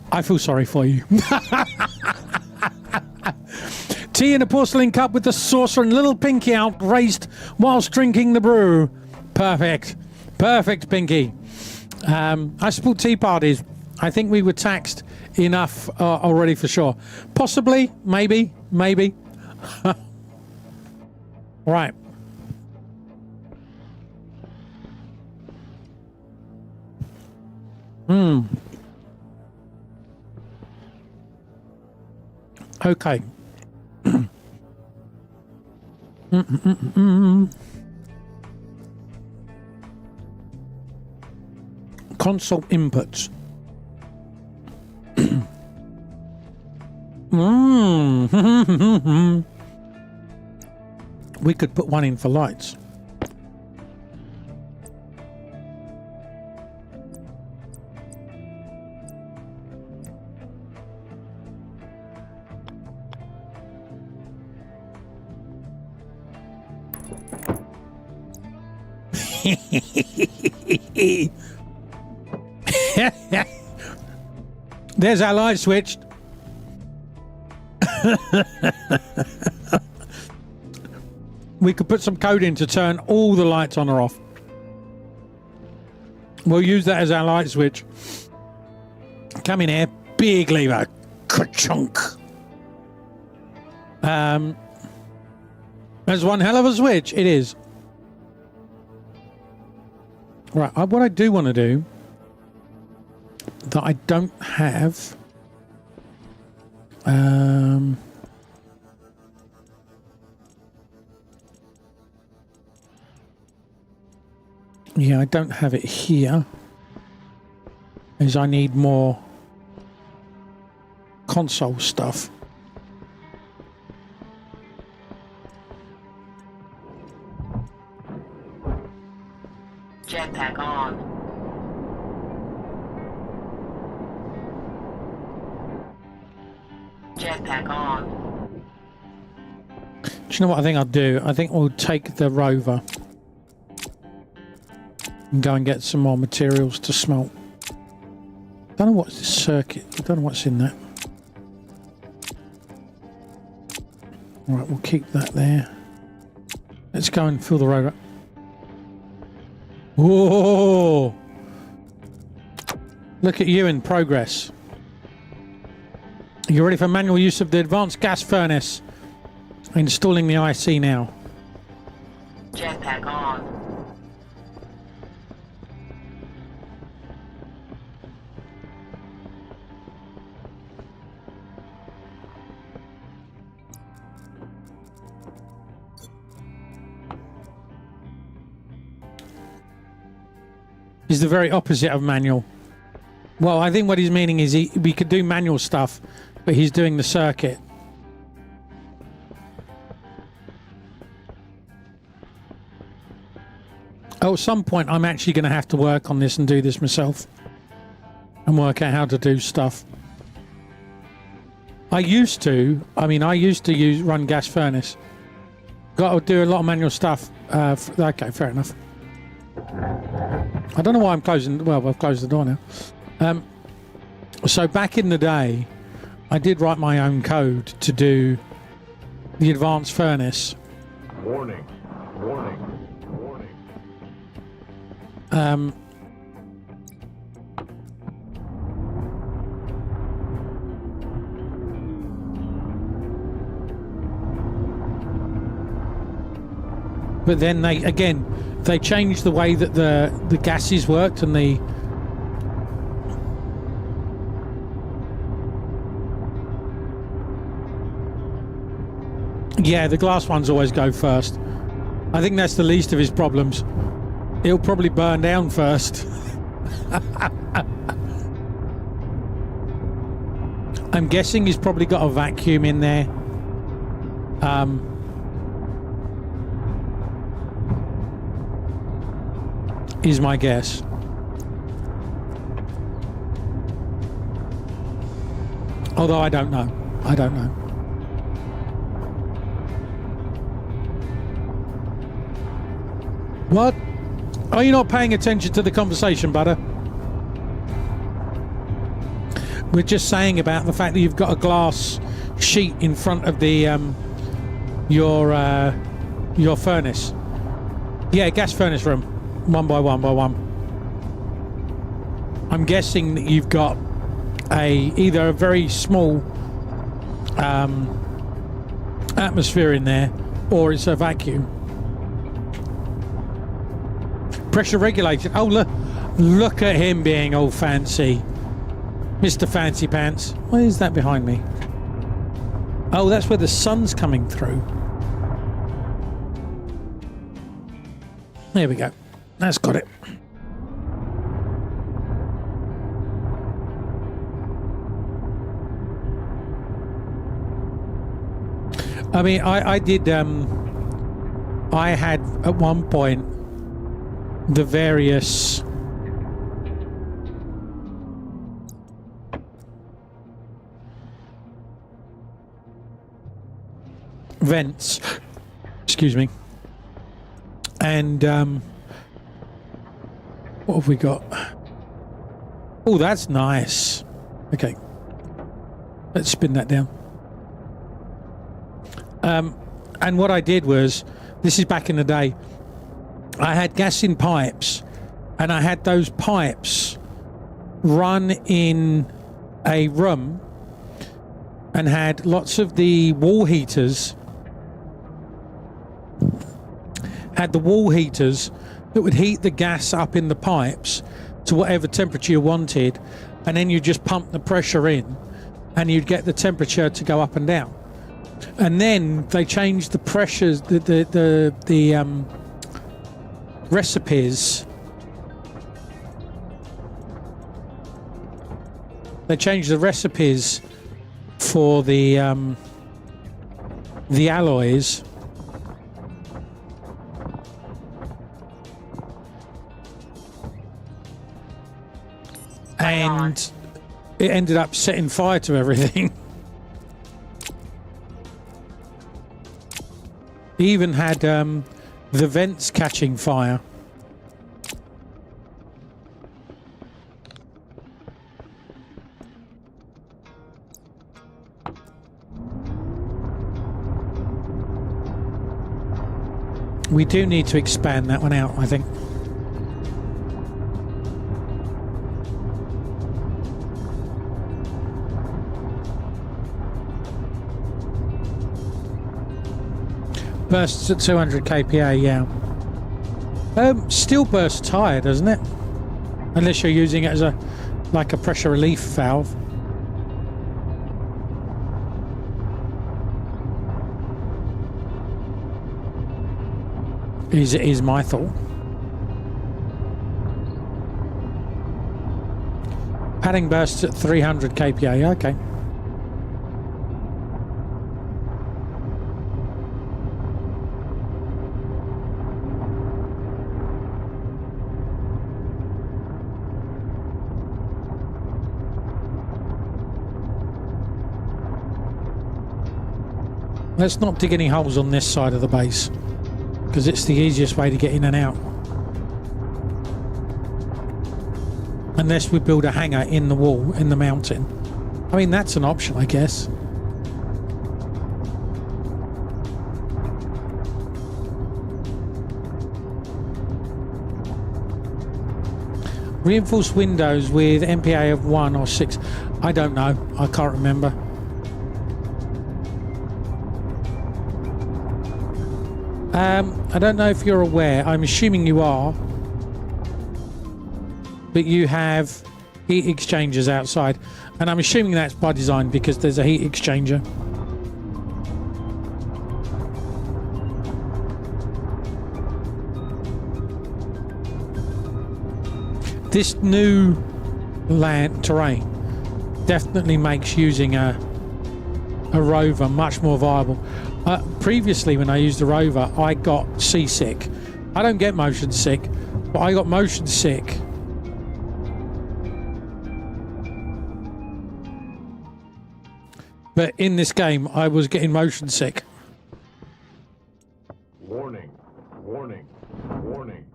I feel sorry for you. Tea in a porcelain cup with the saucer and little Pinky out raised whilst drinking the brew. Perfect, Pinky. I support tea parties. I think we were taxed enough already for sure. Possibly, maybe. Right. Okay. Console inputs. We could put one in for lights. There's our light switch. We could put some code in to turn all the lights on or off. We'll use that as our light switch. Come in here, big lever, ka-chunk. That's one hell of a switch. It is. Right, what I do want to do that I don't have. Yeah, I don't have it here. Is I need more console stuff. Jetpack on. Jetpack on. Do you know what I think I'll do? I think we'll take the rover and go and get some more materials to smelt. Don't know what's this circuit. I don't know what's in that. All right, we'll keep that there. Let's go and fill the road up. Whoa! Look at you in progress. You ready for manual use of the advanced gas furnace? Installing the IC now. Jetpack on. Is the very opposite of manual. Well, I think what he's meaning is we could do manual stuff, but he's doing the circuit. Oh, at some point I'm actually going to have to work on this and do this myself and work out how to do stuff. I used to run gas furnace. Got to do a lot of manual stuff. Okay, fair enough. I don't know why I'm closing. Well, I've closed the door now. So back in the day, I did write my own code to do the advanced furnace. Warning. Warning. Warning. But then they changed the way that the gases worked and the the glass ones always go first. I think that's the least of his problems. It'll probably burn down first. I'm guessing he's probably got a vacuum in there. Is my guess. Although I don't know. I don't know. What? Are you not paying attention to the conversation, Butter? We're just saying about the fact that you've got a glass sheet in front of the your furnace. Yeah, gas furnace room. One by one. I'm guessing that you've got either a very small atmosphere in there, or it's a vacuum. Pressure regulated. Oh, look at him being all fancy. Mr. Fancy Pants. What is that behind me? Oh, that's where the sun's coming through. There we go. That's got it. I mean, I did, I had at one point the various vents, excuse me, and what have we got? Oh, that's nice. Okay, let's spin that down. And what I did was, this is back in the day, I had gas in pipes, and I had those pipes run in a room and had lots of the wall heaters, that would heat the gas up in the pipes to whatever temperature you wanted, and then you just pump the pressure in and you'd get the temperature to go up and down. And then they changed the pressures, the recipes. They changed the recipes for the alloys. And it ended up setting fire to everything. It even had the vents catching fire. We do need to expand that one out, I think. Bursts at 200 kPa, yeah. Still bursts higher, doesn't it? Unless you're using it as like a pressure relief valve. Is my thought. Padding bursts at 300 kPa, okay. Let's not dig any holes on this side of the base, because it's the easiest way to get in and out. Unless we build a hangar in the wall, in the mountain. I mean, that's an option, I guess. Reinforced windows with MPA of 1 or 6. I don't know. I can't remember. I don't know if you're aware, I'm assuming you are, but you have heat exchangers outside, and I'm assuming that's by design because there's a heat exchanger. This new land terrain definitely makes using a rover much more viable. Previously, when I used the rover, I got seasick. I don't get motion sick, but I got motion sick. But in this game, I was getting motion sick. Warning, warning, warning.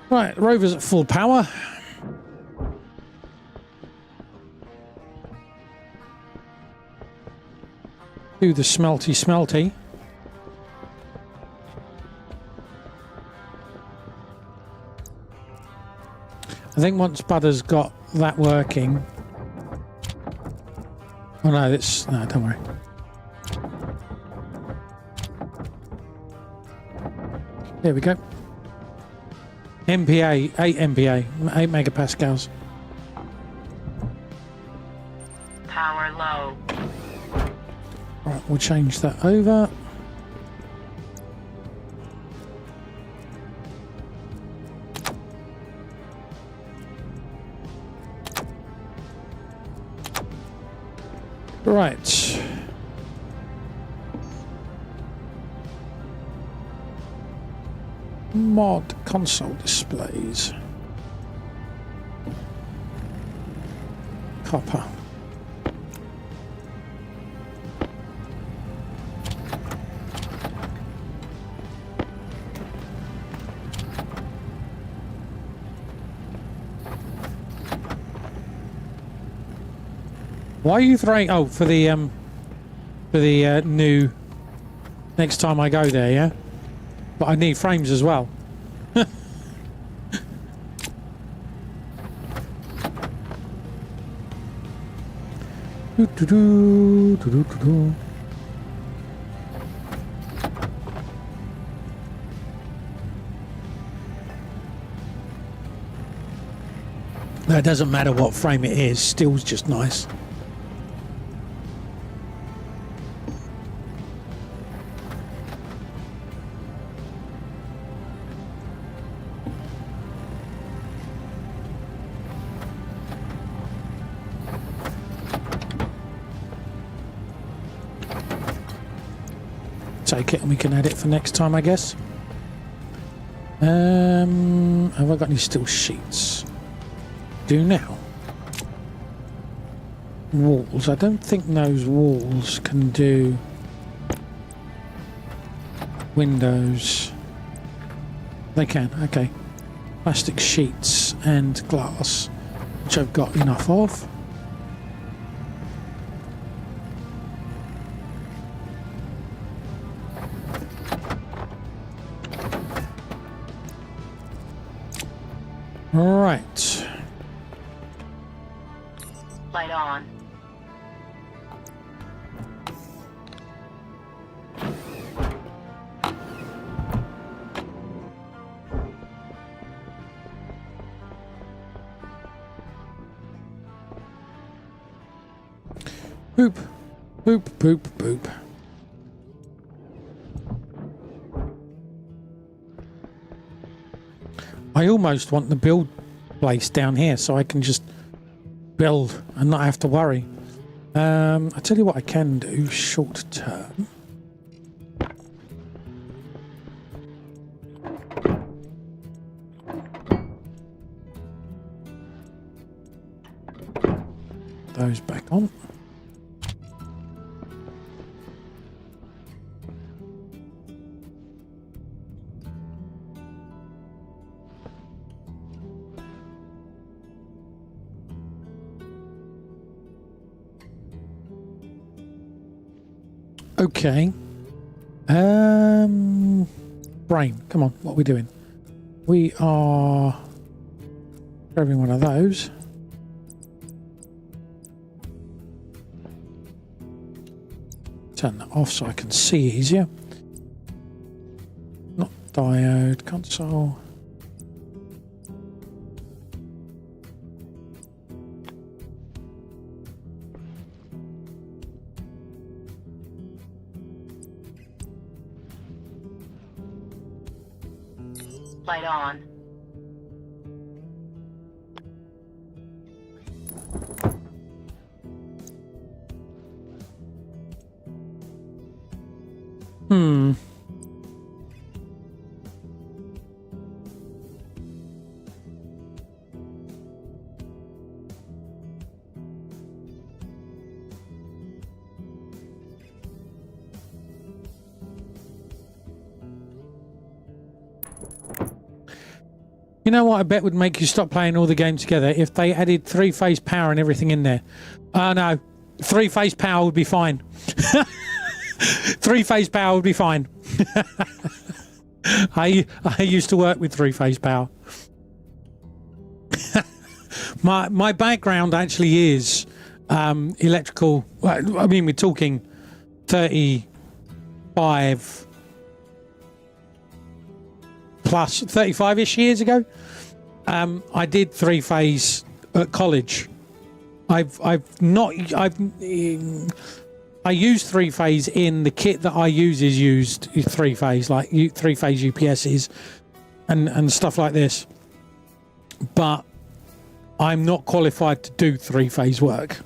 Right, rover's at full power. Do the smelty. I think once Budder's got that working. Oh no, no, don't worry. There we go. MPA, 8 MPA, 8 megapascals. Power low. Right, we'll change that over. Right. Mod console displays. Copper. Why are you throwing? Oh, for the new. Next time I go there, yeah. But I need frames as well. Do-do-do, no, it doesn't matter what frame it is, still's just nice. Take it and we can add it for next time, I guess. Have I got any steel sheets? Do now. Walls. I don't think those walls can do windows. They can, okay. Plastic sheets and glass, which I've got enough of. Right. Light on. Boop. Boop, boop, boop. I almost want the build place down here so I can just build and not have to worry. I tell you what I can do short term. Those back on. Okay. Brain, come on, what are we doing? We are grabbing one of those. Turn that off so I can see easier. Not diode, console. Light on. You know what I bet would make you stop playing all the games together? If they added three-phase power and everything in there. No, three-phase power would be fine. Three-phase power would be fine. I used to work with three-phase power. my background actually is electrical. I mean, we're talking 35 plus 35-ish years ago. I did three-phase at college. I use three-phase in the kit that I use is used three-phase, like three-phase UPSs and stuff like this. But I'm not qualified to do three-phase work.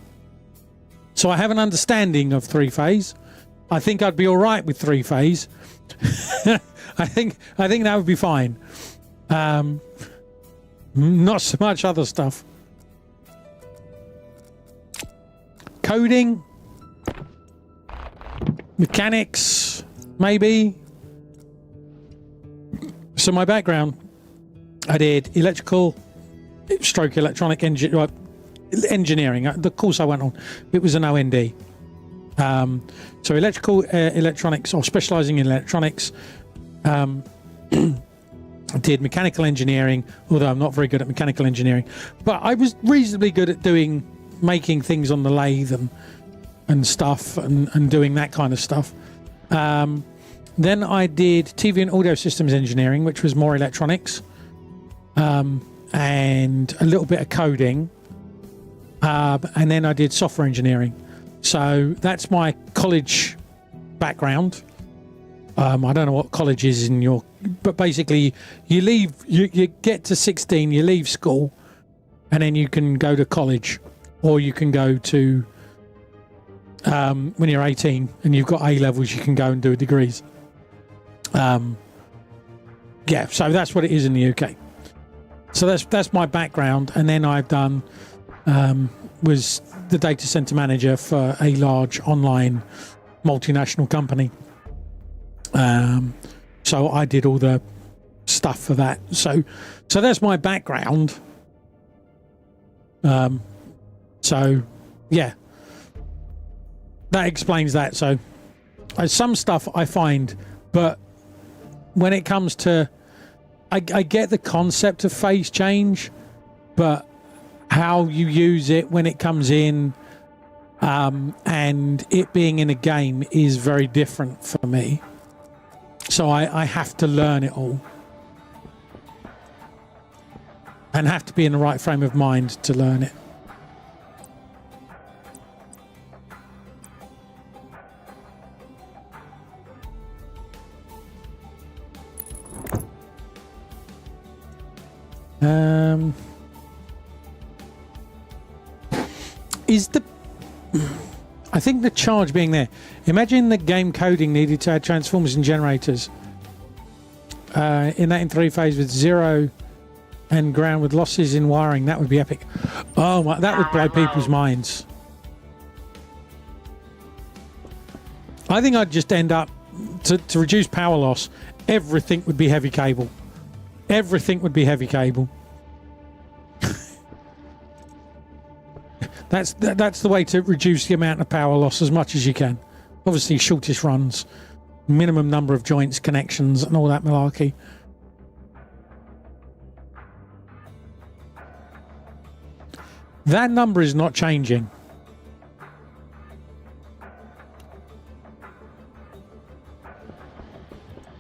So I have an understanding of three-phase. I think I'd be all right with three-phase. I think that would be fine. Not so much other stuff. Coding, mechanics, maybe. So my background, I did electrical stroke electronic engineering. The course I went on, it was an OND. So electrical electronics, or specialising in electronics. I did mechanical engineering, although I'm not very good at mechanical engineering, but I was reasonably good at making things on the lathe and and stuff and doing that kind of stuff. Then I did TV and audio systems engineering, which was more electronics, and a little bit of coding. And then I did software engineering. So that's my college background. I don't know what college is in your, but basically you leave, you get to 16, you leave school, and then you can go to college, or you can go to, when you're 18 and you've got A levels, you can go and do degrees. Yeah, so that's what it is in the UK. So that's my background. And then I've done, was the data center manager for a large online multinational company. So I did all the stuff for that. So that's my background. So yeah, that explains that. So some stuff I find, but when it comes to, I get the concept of phase change, but how you use it when it comes in, and it being in a game is very different for me. So I have to learn it all. And have to be in the right frame of mind to learn it. Is the... I think the charge being there. Imagine the game coding needed to add transformers and generators. In that in 3-phase with 0 and ground with losses in wiring. That would be epic. Oh, my, that would blow people's minds. I think I'd just end up, to reduce power loss, everything would be heavy cable. Everything would be heavy cable. That's the way to reduce the amount of power loss as much as you can. Obviously, shortest runs, minimum number of joints, connections, and all that malarkey. That number is not changing.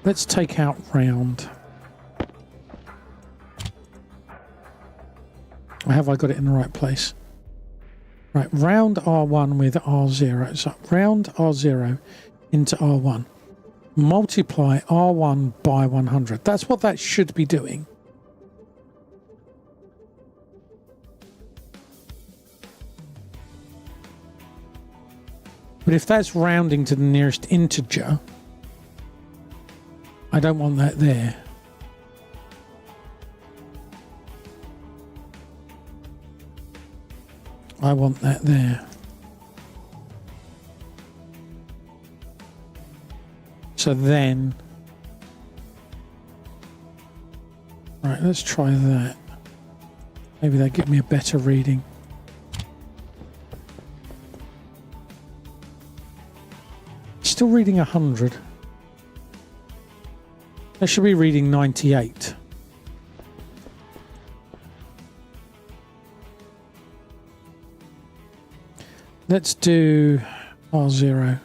Let's take out round. Or have I got it in the right place? Right, round R1 with R0. So round R0 into R1. Multiply R1 by 100. That's what that should be doing. But if that's rounding to the nearest integer, I don't want that there. I want that there. So then, right, let's try that. Maybe that'll give me a better reading. Still reading 100. That should be reading 98. Let's do R0.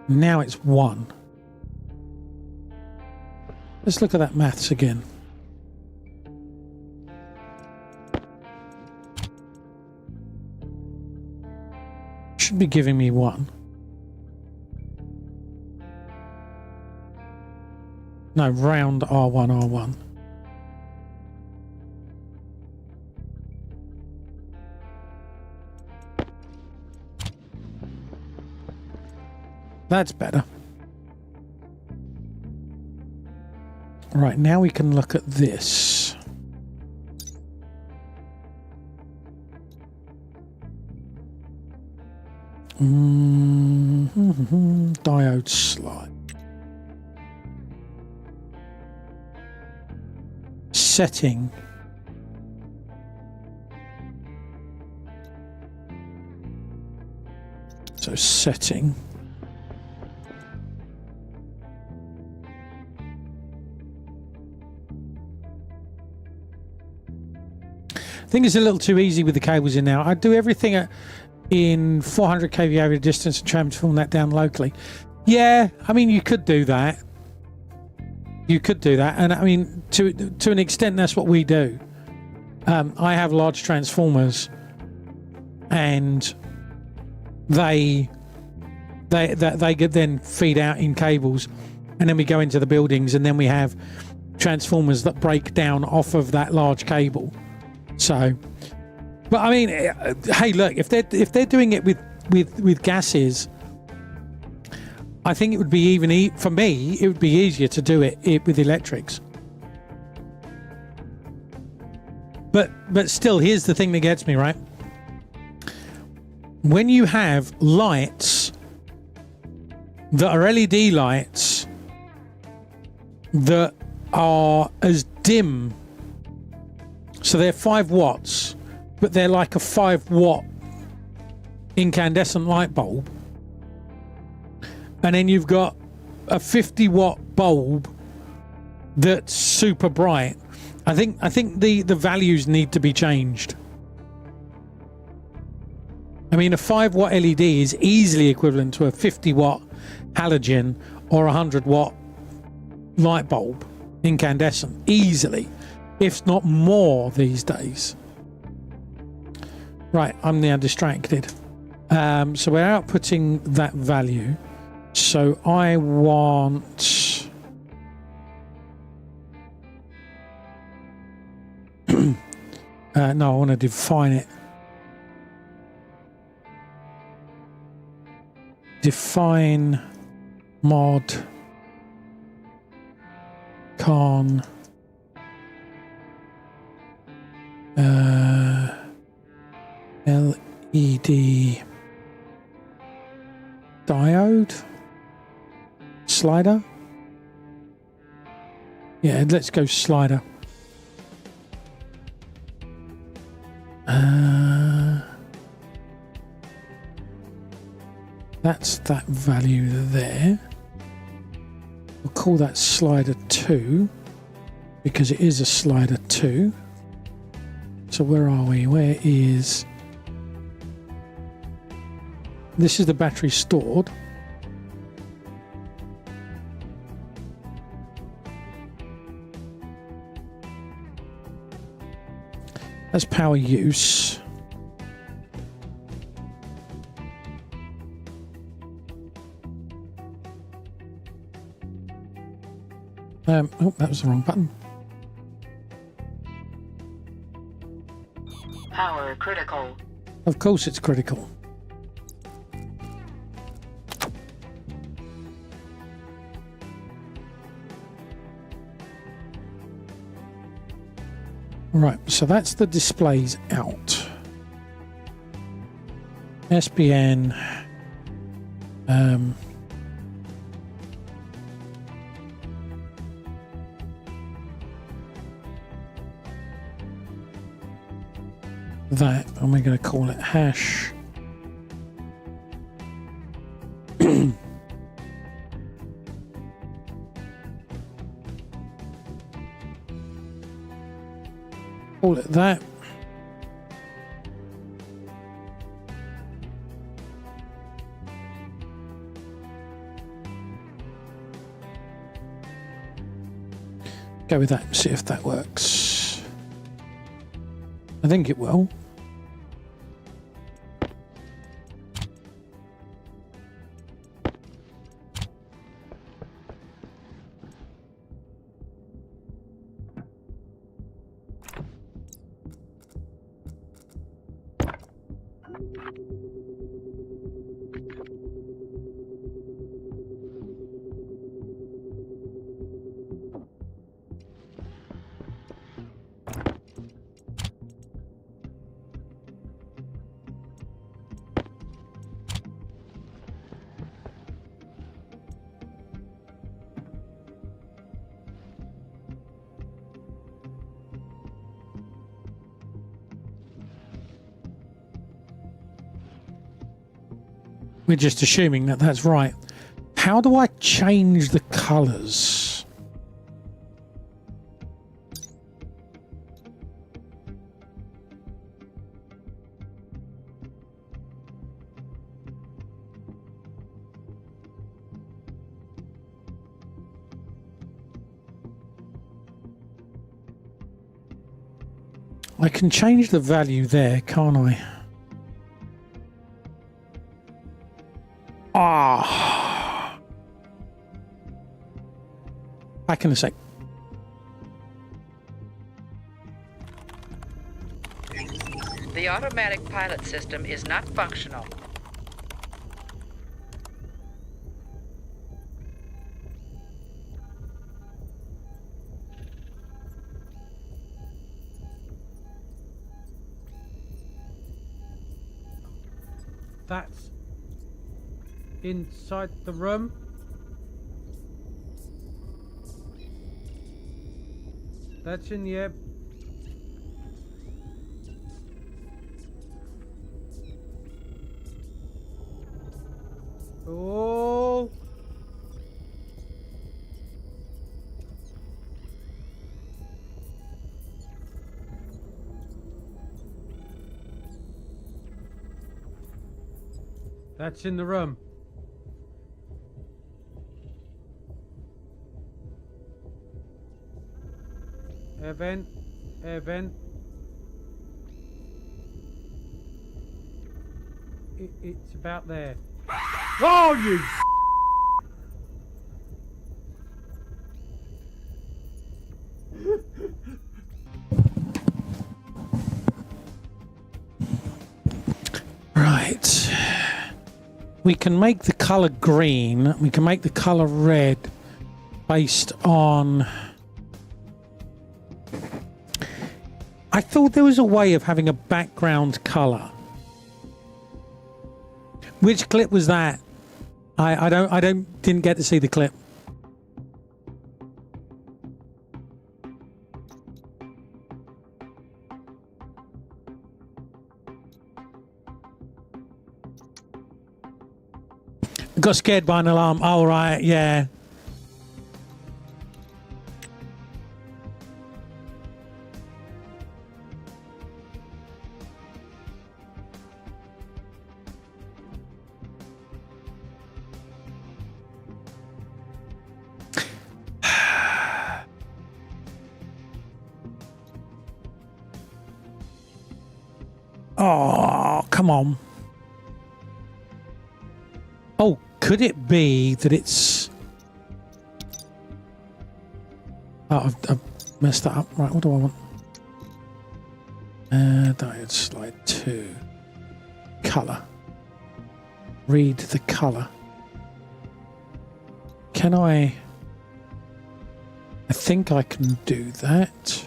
Now it's 1. Let's look at that maths again. Should be giving me 1. No, round R1, R1. That's better. Right, now we can look at this. Diode slide. Setting. So setting. I think it's a little too easy with the cables in now. I do everything in 400 kVA radio distance and transform that down locally. Yeah, I mean, you could do that. You could do that, and I mean, to an extent, that's what we do. I have large transformers, and they get then feed out in cables, and then we go into the buildings, and then we have transformers that break down off of that large cable. So, but I mean, hey, look, if they're doing it with gases, I think it would be even for me. It would be easier to do it with electrics. But still, here's the thing that gets me, right? When you have lights that are LED lights that are as dim, so they're 5 watts, but they're like a 5-watt incandescent light bulb, and then you've got a 50-watt bulb that's super bright. I think the values need to be changed. I mean, a 5-watt LED is easily equivalent to a 50-watt halogen or a 100-watt light bulb, incandescent, easily, if not more these days. Right, I'm now distracted. So we're outputting that value. So I want... no, I want to define it. Define mod con LED diode slider. Yeah, let's go slider. That's that value there. We'll call that slider 2 because it is a slider 2. So where are we? Where is... This is the battery stored. That's power use. Oh, that was the wrong button. Power critical. Of course it's critical. Right, so that's the displays out. SBN. That, and we're going to call it hash. Call it that. Go with that and see if that works. I think it will. We're just assuming that that's right. How do I change the colors? I can change the value there, can't I? Ah. Back in a sec. The automatic pilot system is not functional. That's inside the room. That's in the air. Oh. That's in the room. Air vent. Air vent. It's about there. Oh, you! Right. We can make the colour green. We can make the colour red based on... I thought there was a way of having a background colour. Which clip was that? I didn't get to see the clip. Got scared by an alarm. Oh, right, yeah. Oh, come on. Oh, could it be that it's... Oh, I've messed that up. Right, what do I want? Diode slide 2. Colour. Read the colour. Can I think I can do that.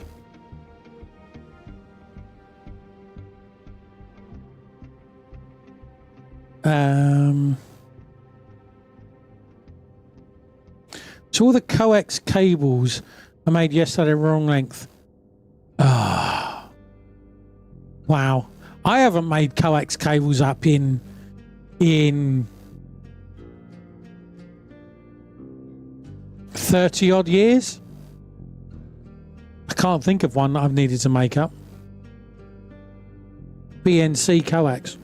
So all the coax cables I made yesterday wrong length. Ah, wow! I haven't made coax cables up in 30 odd years. I can't think of one that I've needed to make up. BNC coax.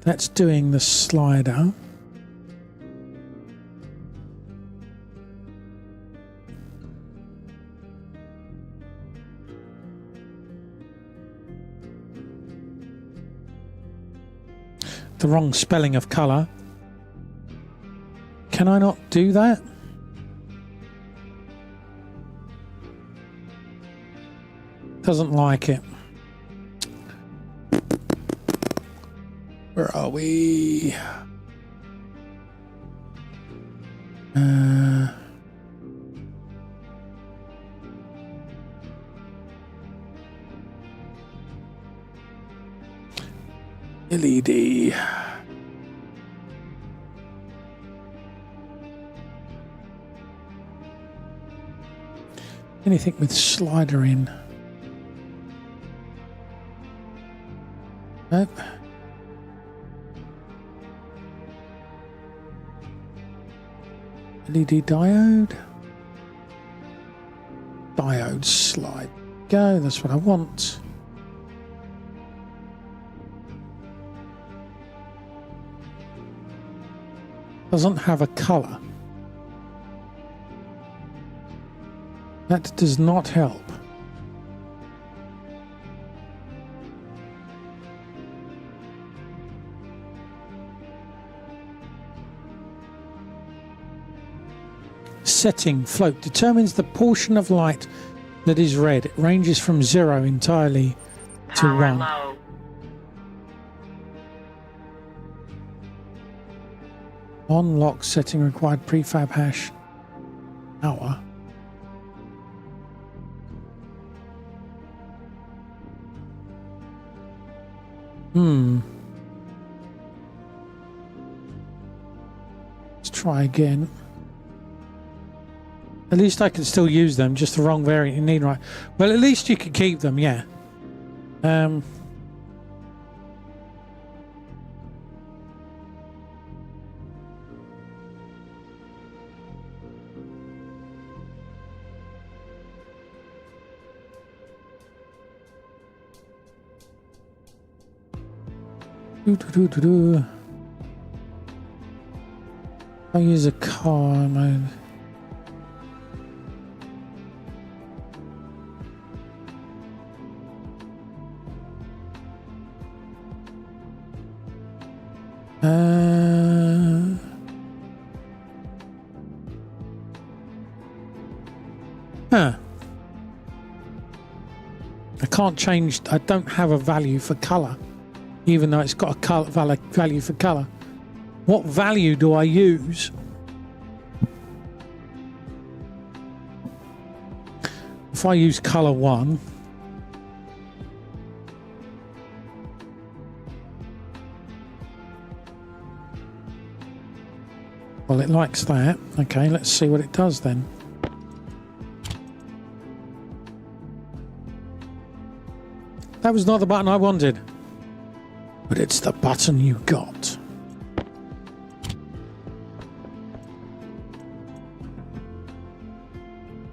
That's doing the slider. The wrong spelling of colour. Can I not do that? Doesn't like it. Where are we? LED. Anything with slider in? Nope. LED diode. Diode slide. Go, that's what I want. doesn't have a colour. That does not help. Setting float determines the portion of light that is red. It ranges from 0 entirely to 1. Low. Unlock setting required prefab hash hour. Let's try again. At least I can still use them, just the wrong variant you need, right? Well, at least you can keep them, yeah. I'll use a car mode. I can't change. I don't have a value for colour, even though it's got a value for colour. What value do I use? If I use colour 1, well, it likes that. Okay, let's see what it does then. That was not the button I wanted, but it's the button you got.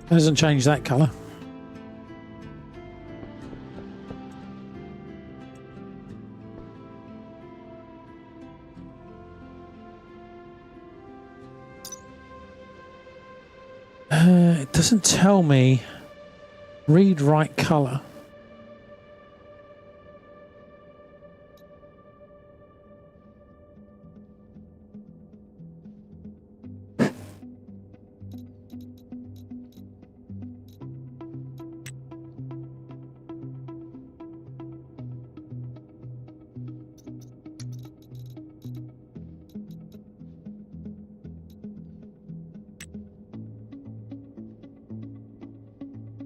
Doesn't change that colour. It doesn't tell me read right colour.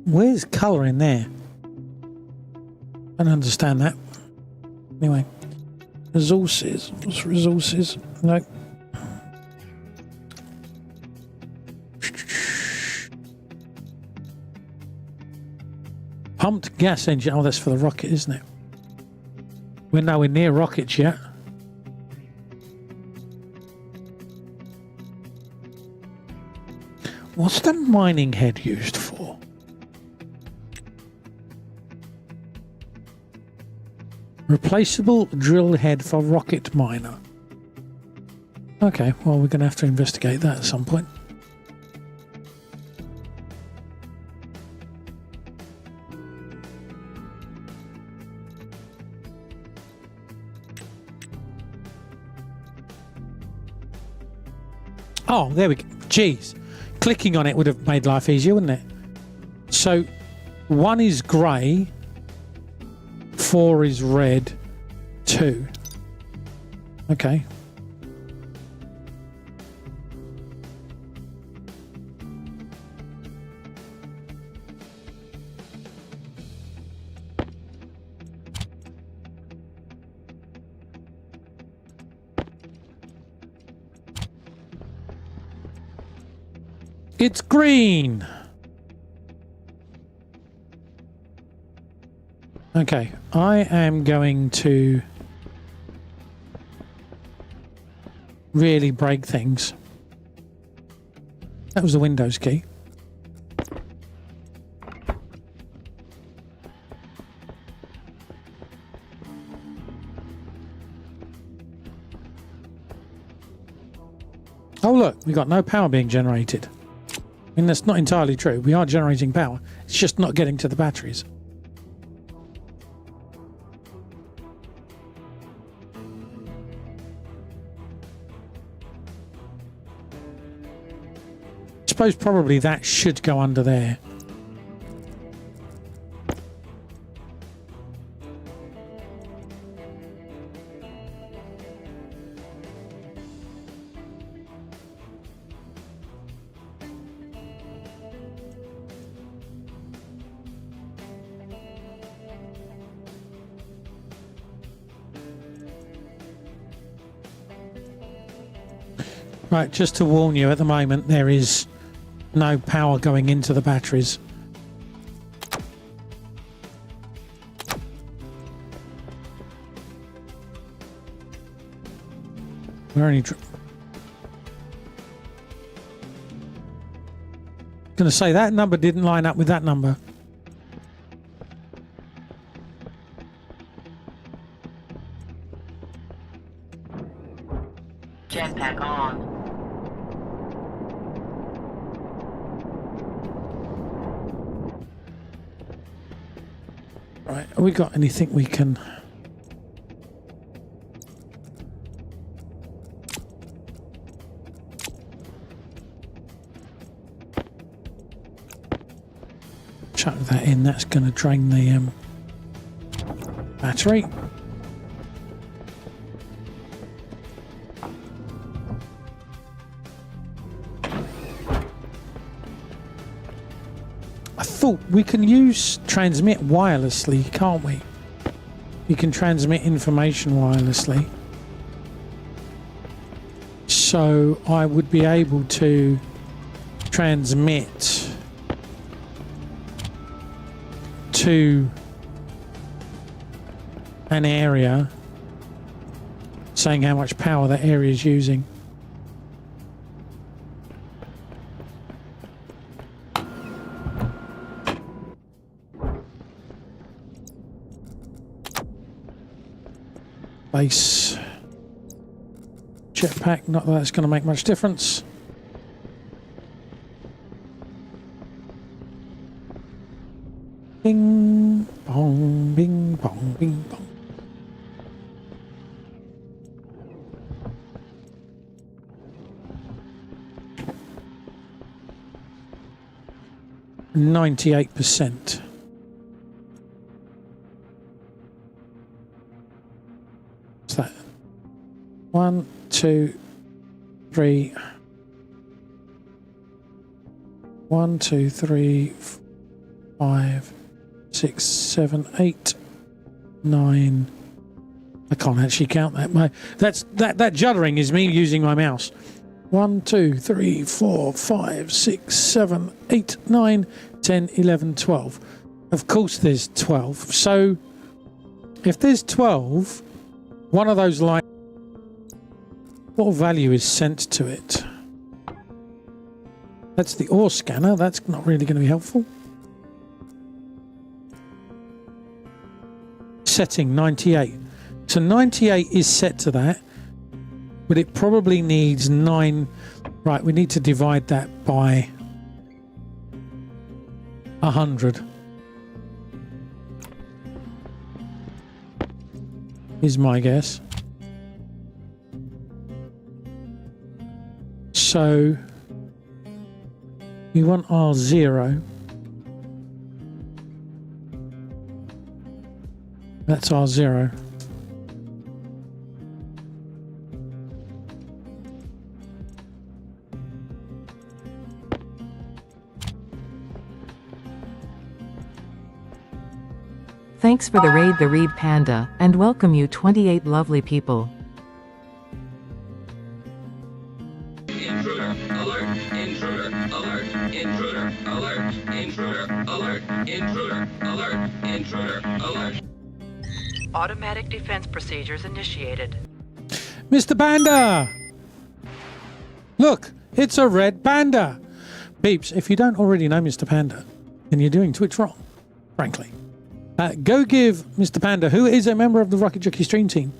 Where's colour in there? I don't understand that. Anyway, resources. What's resources? No. Pumped gas engine. Oh, that's for the rocket, isn't it? We're nowhere near rockets yet. What's the mining head used for? Replaceable drill head for rocket miner. Okay, well, we're going to have to investigate that at some point. Oh, there we go. Jeez. Clicking on it would have made life easier, wouldn't it? So, 1 is grey. 4 is red, 2. Okay. It's green. Okay, I am going to really break things. That was the Windows key. Oh look, we got no power being generated. I mean, that's not entirely true. We are generating power. It's just not getting to the batteries. I suppose probably that should go under there. Right, just to warn you, at the moment there is no power going into the batteries. We're only going to say that number didn't line up with that number. Jetpack on. Right, have we got anything we can... chuck that in? That's going to drain the battery. I thought we can use transmit wirelessly, can't we? You can transmit information wirelessly. So I would be able to transmit to an area saying how much power that area is using. Base jetpack, not that that's going to make much difference. Bing bong, bing bong, bing bong. %98. What's that? 1, 2, 3. 1, 2, 3, 5, 6, 7, 8, 9. I can't actually count that. That juddering is me using my mouse. 1, 2, 3, 4, 5, 6, 7, 8, 9, 10, 11, 12. Of course there's 12. So if there's 12, one of those lines, what value is sent to it? That's the ore scanner. That's not really going to be helpful. Setting 98. So 98 is set to that, but it probably needs 9. Right, we need to divide that by 100. Is my guess. So we want R0. That's R0. Thanks for the raid, the Reed Panda, and welcome you 28 lovely people. Intruder alert! Intruder alert! Intruder alert! Intruder alert! Intruder alert! Intruder alert! Automatic defense procedures initiated. Mr. Panda! Look, it's a red panda. Beeps, if you don't already know Mr. Panda, then you're doing Twitch wrong, frankly. Go give Mr. Panda, who is a member of the Rocket Jockey stream team,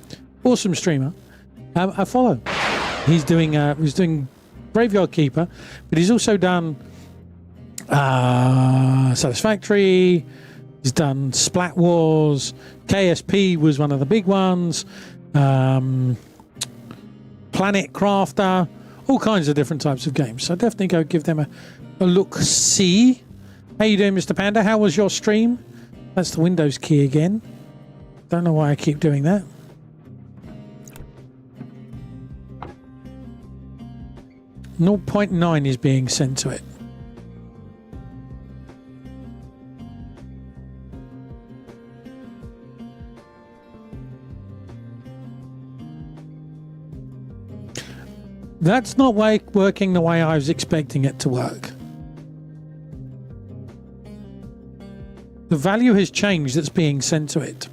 awesome streamer, a follow. He's doing Graveyard Keeper, but he's also done Satisfactory. He's done Splat Wars. KSP was one of the big ones. Planet Crafter. All kinds of different types of games. So definitely go give them a look-see. How you doing, Mr. Panda? How was your stream? That's the Windows key again. Don't know why I keep doing that. .9 is being sent to it. That's not working the way I was expecting it to work. The value has changed that's being sent to it.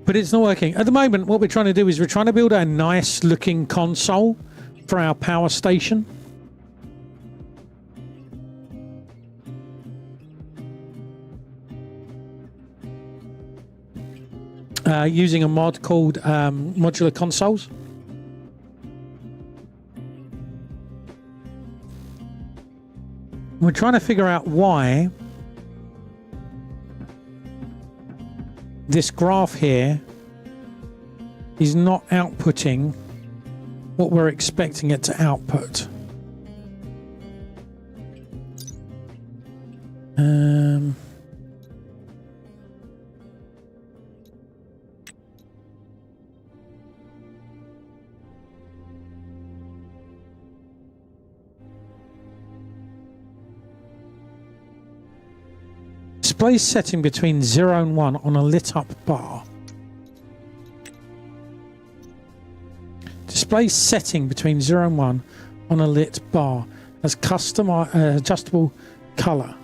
But it's not working. At the moment, what we're trying to do is we're trying to build a nice looking console for our power station. Using a mod called Modular Consoles. We're trying to figure out why this graph here is not outputting what we're expecting it to output. Display setting between 0 and 1 on a lit up bar. Display setting between 0 and 1 on a lit bar as custom adjustable color.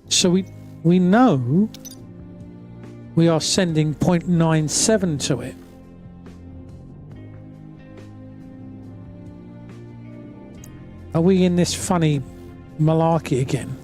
So we know we are sending 0.97 to it. Are we in this funny malarkey again?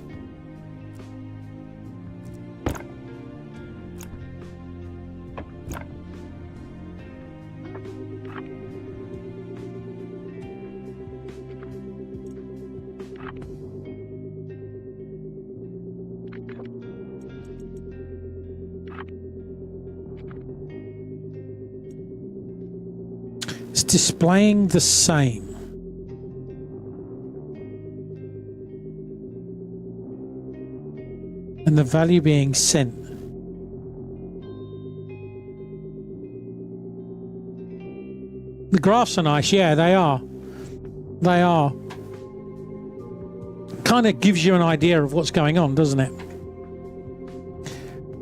Displaying the same. And the value being sent. The graphs are nice, yeah, they are. They are. Kind of gives you an idea of what's going on, doesn't it?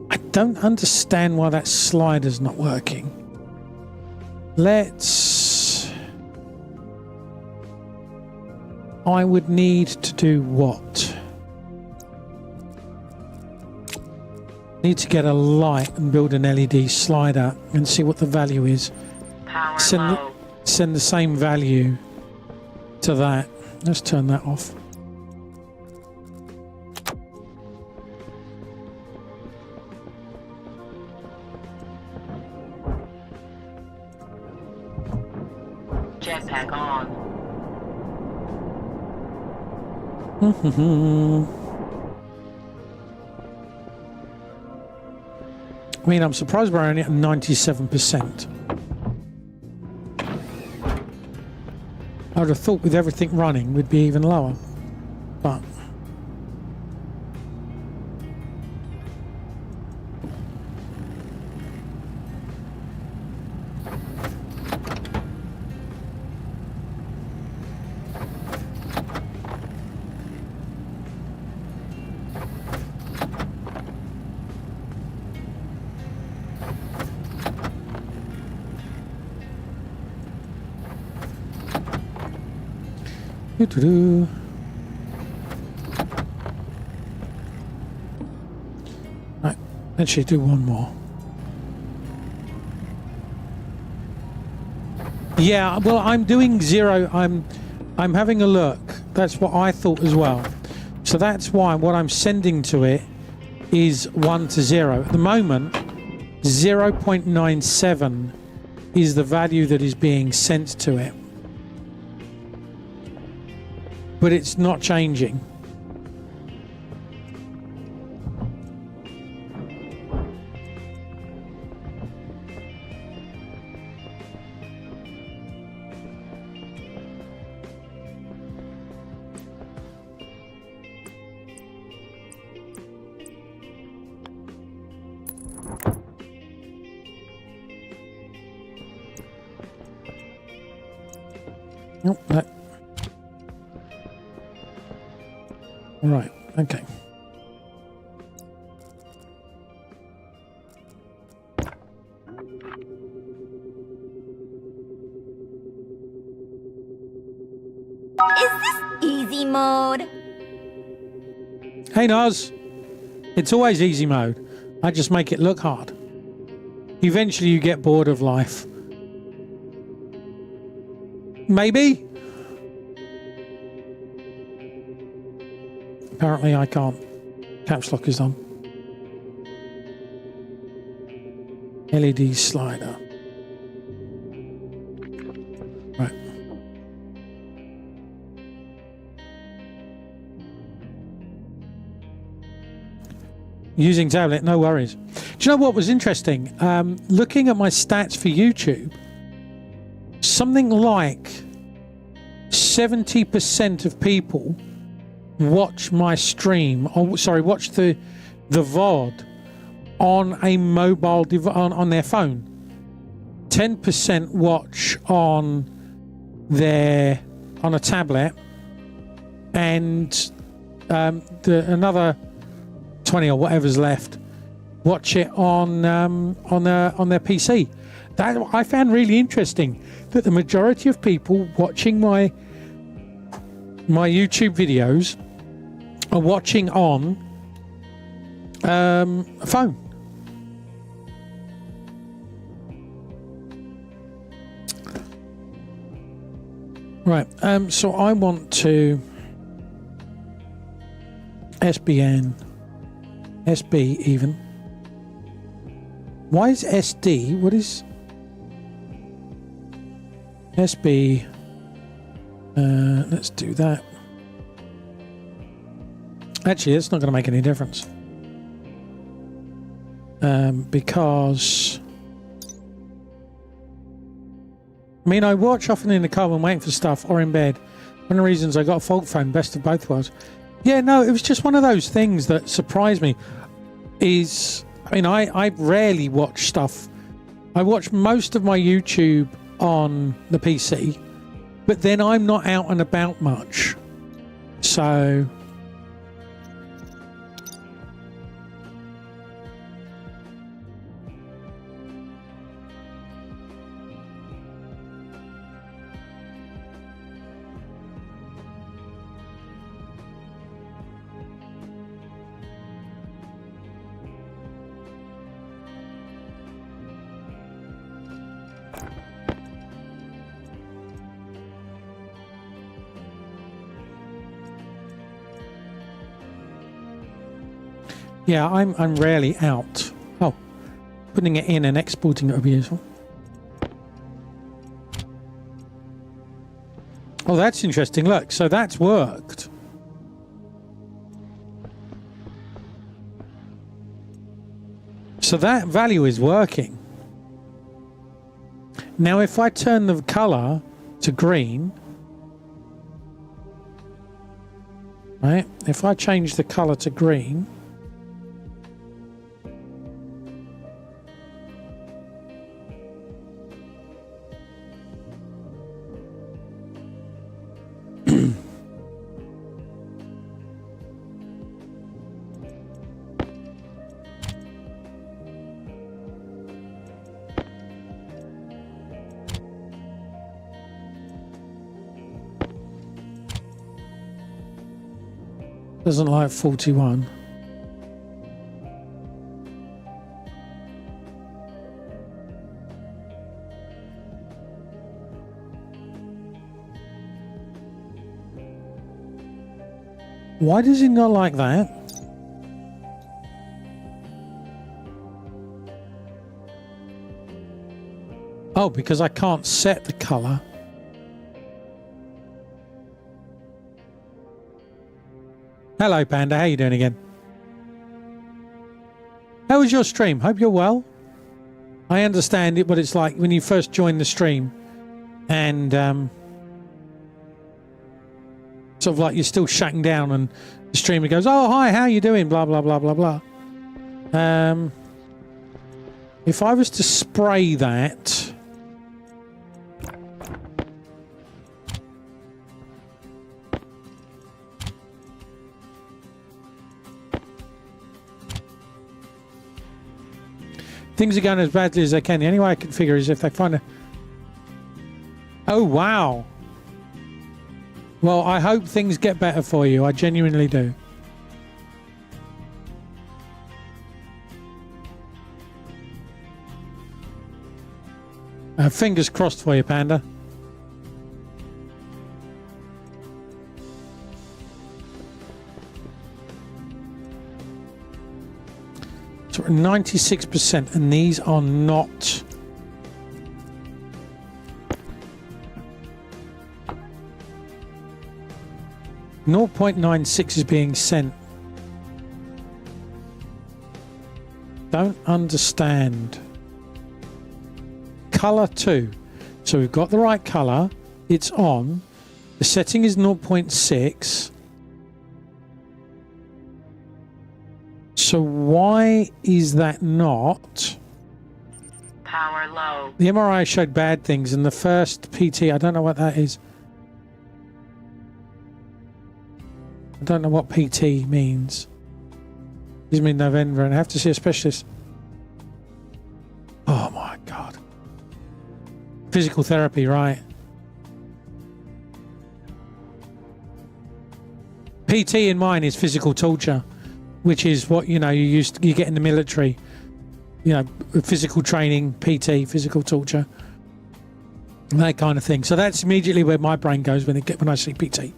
I don't understand why that slider's not working. I would need to do what? Need to get a light and build an LED slider and see what the value is. Send the same value to that. Let's turn that off. Jetpack on. I mean, I'm surprised we're only at 97%. I would have thought with everything running we'd be even lower, but right, actually do one more. Yeah, well, I'm doing 0. I'm having a look. That's what I thought as well. So that's why what I'm sending to it is 1 to 0. At the moment, 0.97 is the value that is being sent to it. But it's not changing. Nope, that. Right, okay. Is this easy mode? Hey Naz, it's always easy mode. I just make it look hard. Eventually you get bored of life. Maybe? Apparently I can't. Caps lock is on. LED slider. Right. Using tablet, no worries. Do you know what was interesting? Looking at my stats for YouTube, something like 70% of people watch my stream, or sorry, watch the VOD on a mobile device, on their phone. 10% watch on a tablet, and another 20 or whatever's left watch it on their PC. That I found really interesting, that the majority of people watching my YouTube videos are watching on a phone. Right, so I want to SBN, SB even. Why is SD? What is SB? Let's do that. Actually, it's not going to make any difference. Because I mean, I watch often in the car when waiting for stuff or in bed. One of the reasons I got a fold phone, best of both worlds. Yeah, no, it was just one of those things that surprised me. I mean, I rarely watch stuff. I watch most of my YouTube on the PC, but then I'm not out and about much. So yeah, I'm rarely out. Oh, putting it in and exporting it would be useful. Oh, that's interesting. Look, so that's worked. So that value is working. Now, if I turn the color to green, right? If I change the color to green, doesn't like 41. Why does he not like that? Oh, because I can't set the colour. Hello, Panda. How you doing again? How was your stream? Hope you're well. I understand what it's like when you first join the stream, and sort of like you're still shutting down, and the streamer goes, "Oh, hi, how you doing?" Blah blah blah blah blah. If I was to spray that. Things are going as badly as they can. The only way I can figure is if they find a... Oh, wow. Well, I hope things get better for you. I genuinely do. Fingers crossed for you, Panda. So we're at 96%, and these are not... .96 is being sent. Don't understand. Color 2. So we've got the right color. It's on. The setting is 0.6. So why is that not? Power low. The MRI showed bad things, and the first PT, I don't know what that is. I don't know what PT means. Gives me November, and I have to see a specialist. Oh my God. Physical therapy, right. PT in mine is physical torture, which is what, you know, you get in the military. You know, physical training, PT, physical torture, that kind of thing. So that's immediately where my brain goes when I see PT.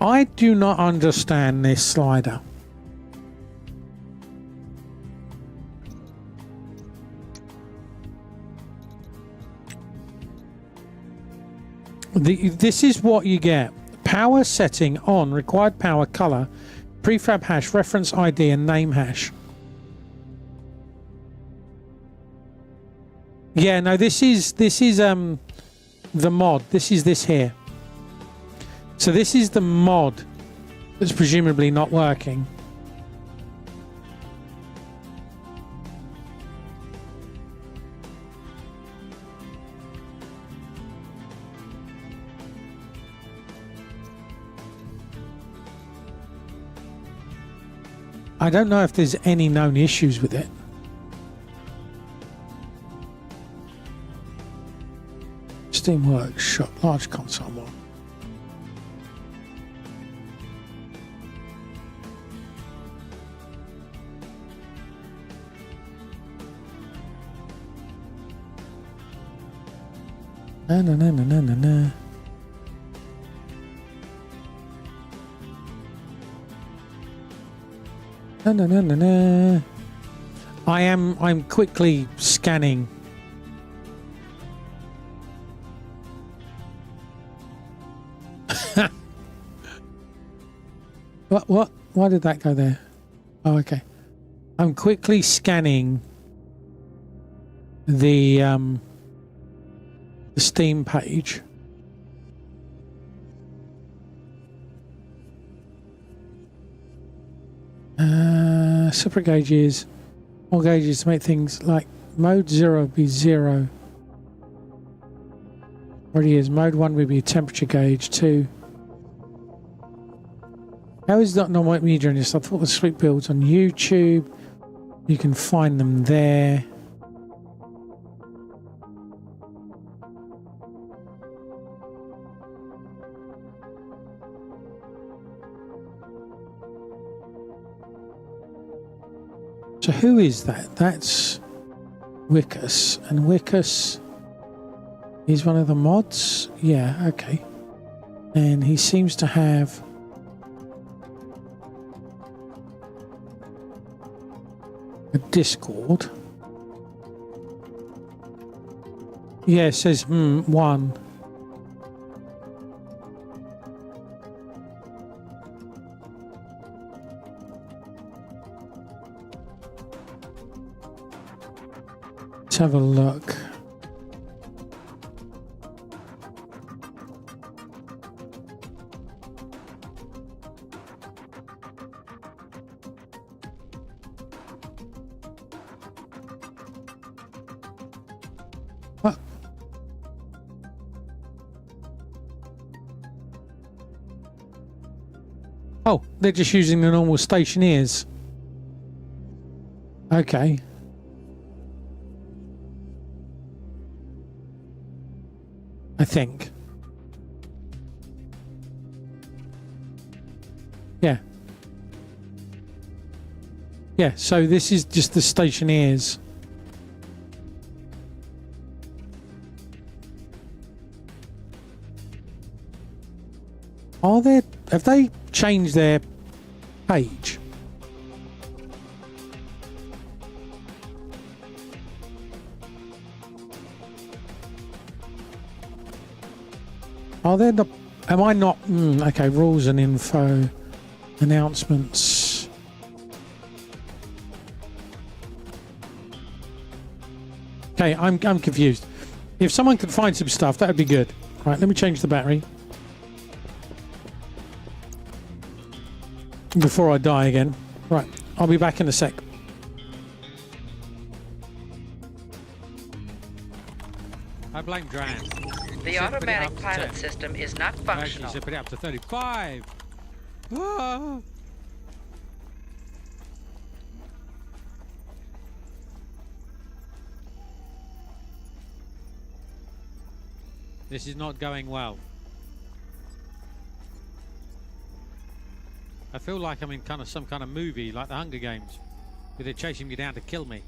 I do not understand this slider. This is what you get. Power setting on, required power, color, prefab hash, reference ID, and name hash. Yeah, no, this is the mod. This is this here. So this is the mod that's presumably not working. I don't know if there's any known issues with it. Steam Workshop, large console mod. Na na na na na na na. Na na na na na. I'm quickly scanning. What? Why did that go there? Oh, okay. I'm quickly scanning the Steam page. Separate gauges, more gauges to make things like mode 0 be 0. Already is. Mode 1 would be a temperature gauge 2. How is that not white media on this? I thought the sweet builds on YouTube. You can find them there. So who is that? That's Wickus. And Wickus is one of the mods? Yeah, okay. And he seems to have... a Discord. Yeah, it says 1. Let's have a look. What? Oh, they're just using the normal Stationeers. Okay. I think. Yeah. Yeah, so this is just the Stationeers. Are there... Have they changed their page? Are there the... Am I not... okay, rules and info. Announcements. Okay, I'm confused. If someone could find some stuff, that would be good. Right, let me change the battery. Before I die again. Right, I'll be back in a sec. I blame Dran. The automatic pilot system is not functional. Actually, put it up to 35. Ah. This is not going well. I feel like I'm in some kind of movie, like the Hunger Games, where they're chasing me down to kill me.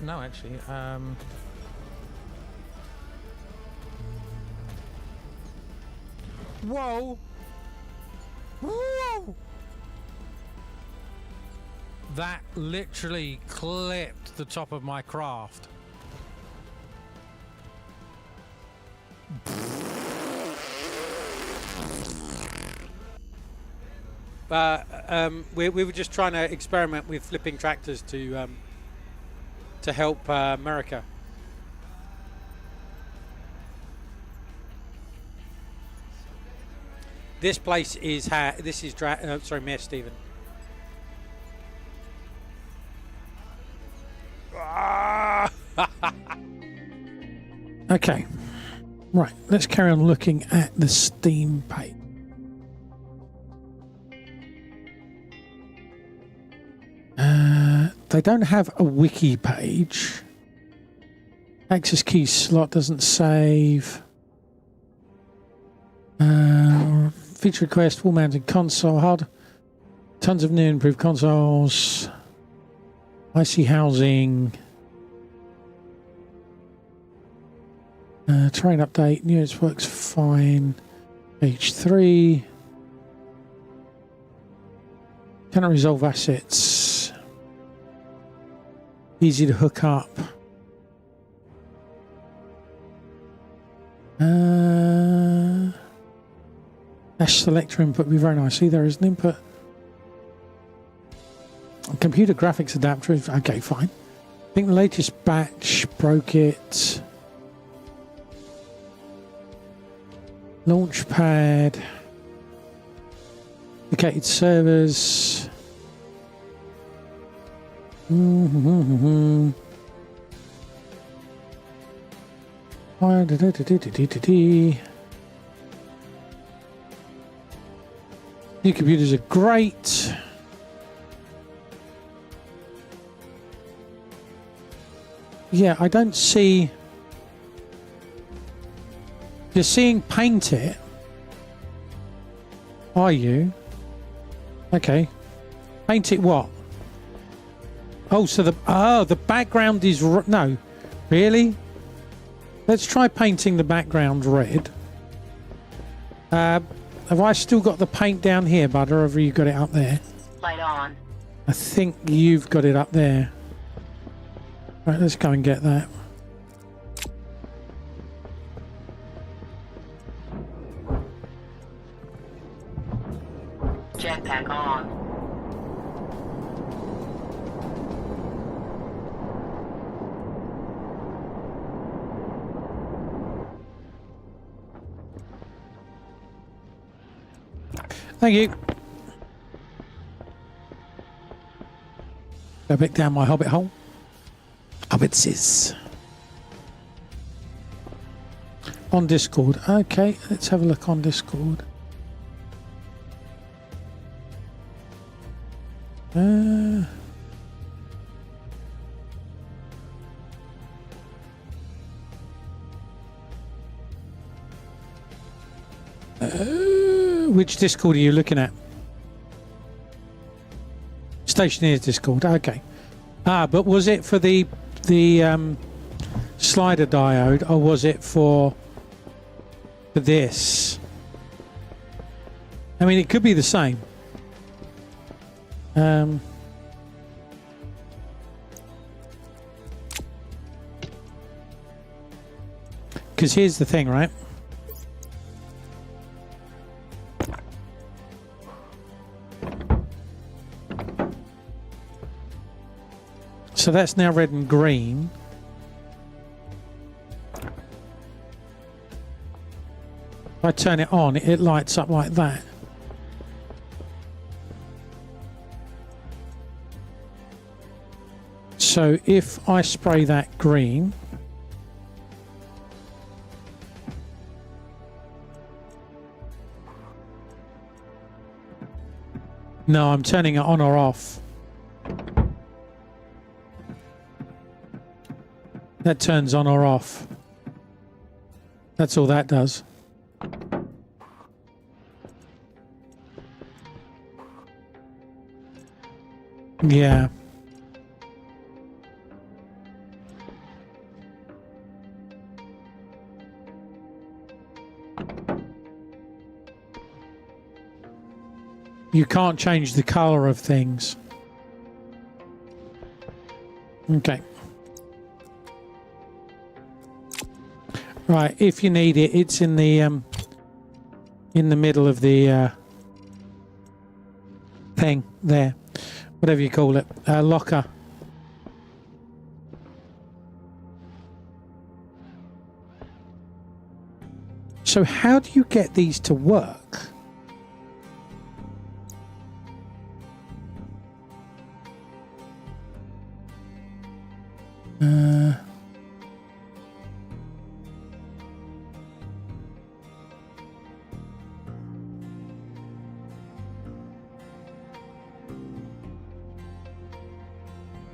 No, actually. Whoa! Whoa! That literally clipped the top of my craft. We were just trying to experiment with flipping tractors to help America. This place is sorry, Mayor Stephen. Okay, right. Let's carry on looking at the Steam page. They don't have a wiki page. Access key slot doesn't save. Feature request, wall mounted console, hard. Tons of new improved consoles. IC housing. Terrain update, units works fine. Page 3. Cannot resolve assets. Easy to hook up. Dash selector input would be very nice. See, there is an input. Computer graphics adapter. Okay, fine. I think the latest batch broke it. Launchpad. Dedicated servers. New computers are great. Yeah, I don't see... You're seeing paint it. Are you? Okay. Paint it what? Oh, so the background is... No. Really? Let's try painting the background red. Have I still got the paint down here, bud, or have you got it up there? Light on. I think you've got it up there. Right, let's go and get that. Jetpack on. Thank you. Go back down my hobbit hole. Hobbitses. On Discord. Okay, let's have a look on Discord. Which Discord are you looking at? Stationeers Discord. Okay. But was it for the slider diode, or was it for this? I mean, it could be the same. Because here's the thing, right? So that's now red and green. If I turn it on, it lights up like that. So if I spray that green, no, I'm turning it on or off. That turns on or off. That's all that does. Yeah. You can't change the color of things. Okay. Right, if you need it, it's in the middle of the thing there, whatever you call it, locker. So how do you get these to work?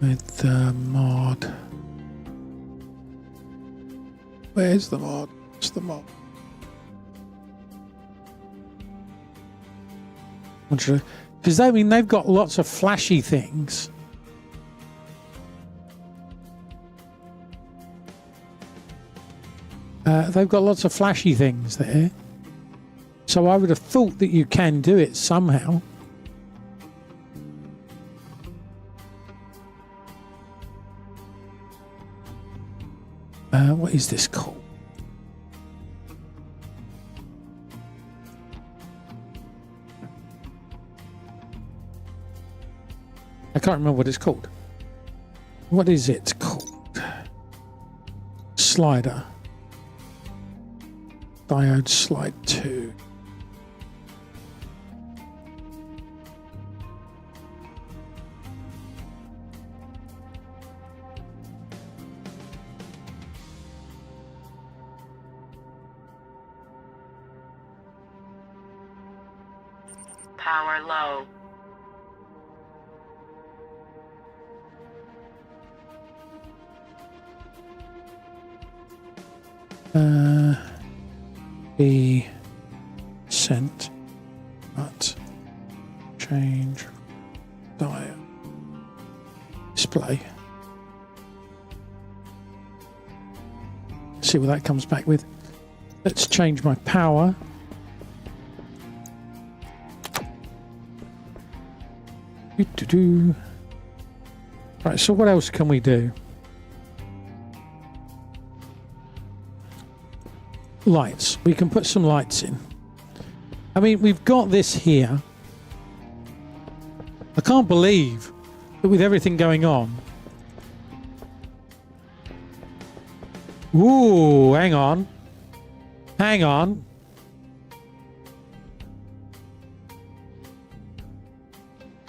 With the mod. Where's the mod? What's the mod? Because I mean, they've got lots of flashy things. They've got lots of flashy things there. So I would have thought that you can do it somehow. What is this called? I can't remember what it's called. What is it called? Slider. Diode slide 2. Power low. Be sent, but change diode display. See what that comes back with. Let's change my power Right, so what else can we do? Lights. We can put some lights in. I mean, we've got this here. I can't believe that with everything going on. Ooh, hang on. Hang on.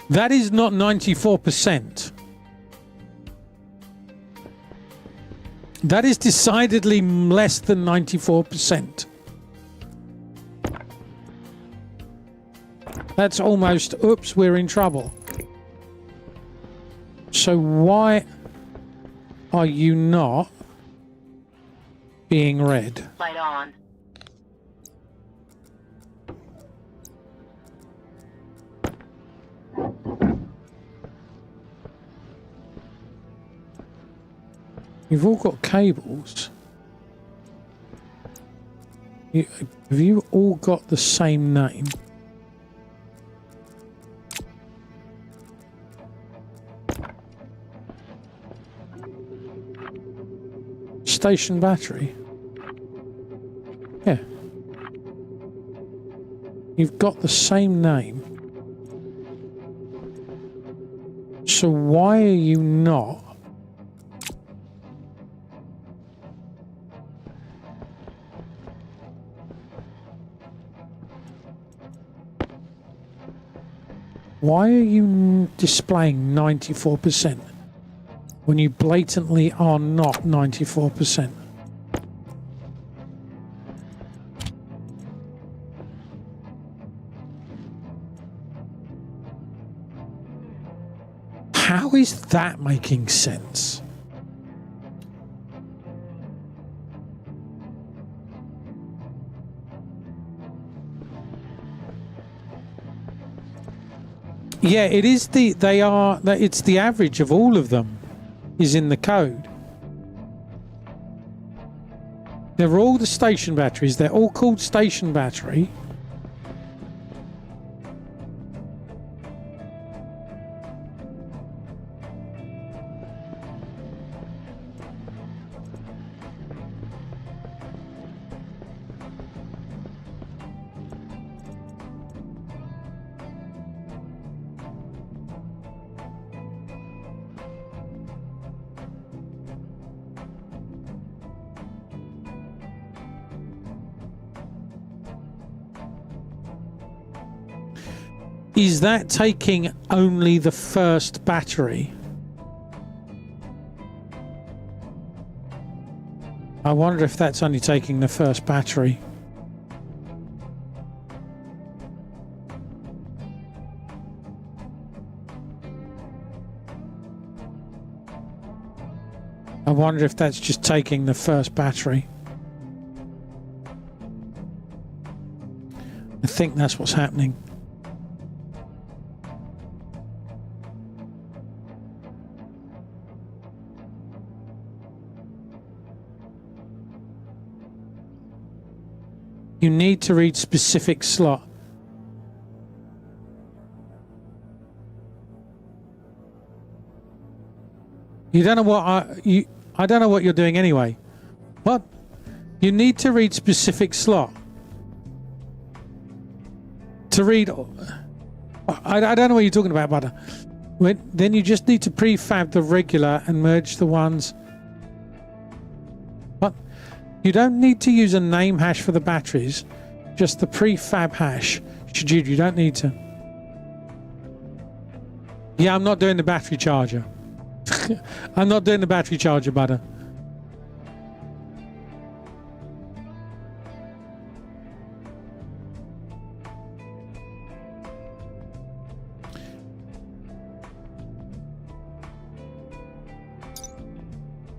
That is not 94%. That is decidedly less than 94%. That's almost, oops, we're in trouble. So why are you not being red? Light on. You've all got cables. Have you all got the same name? Station battery. Yeah. You've got the same name. So why are you not? Why are you displaying 94% when you blatantly are not 94%? How is that making sense? Yeah, it is it's the average of all of them is in the code. They're all the station batteries. They're all called station battery. Is that taking only the first battery? I wonder if that's only taking the first battery. I wonder if that's just taking the first battery. I think that's what's happening. You need to read specific slot. You don't know what I don't know what you're doing anyway. What? You need to read specific slot. To read I don't know what you're talking about, Butter. Then you just need to prefab the regular and merge the ones. What? You don't need to use a name hash for the batteries, just the prefab hash. You don't need to. Yeah, I'm not doing the battery charger. I'm not doing the battery charger, Butter.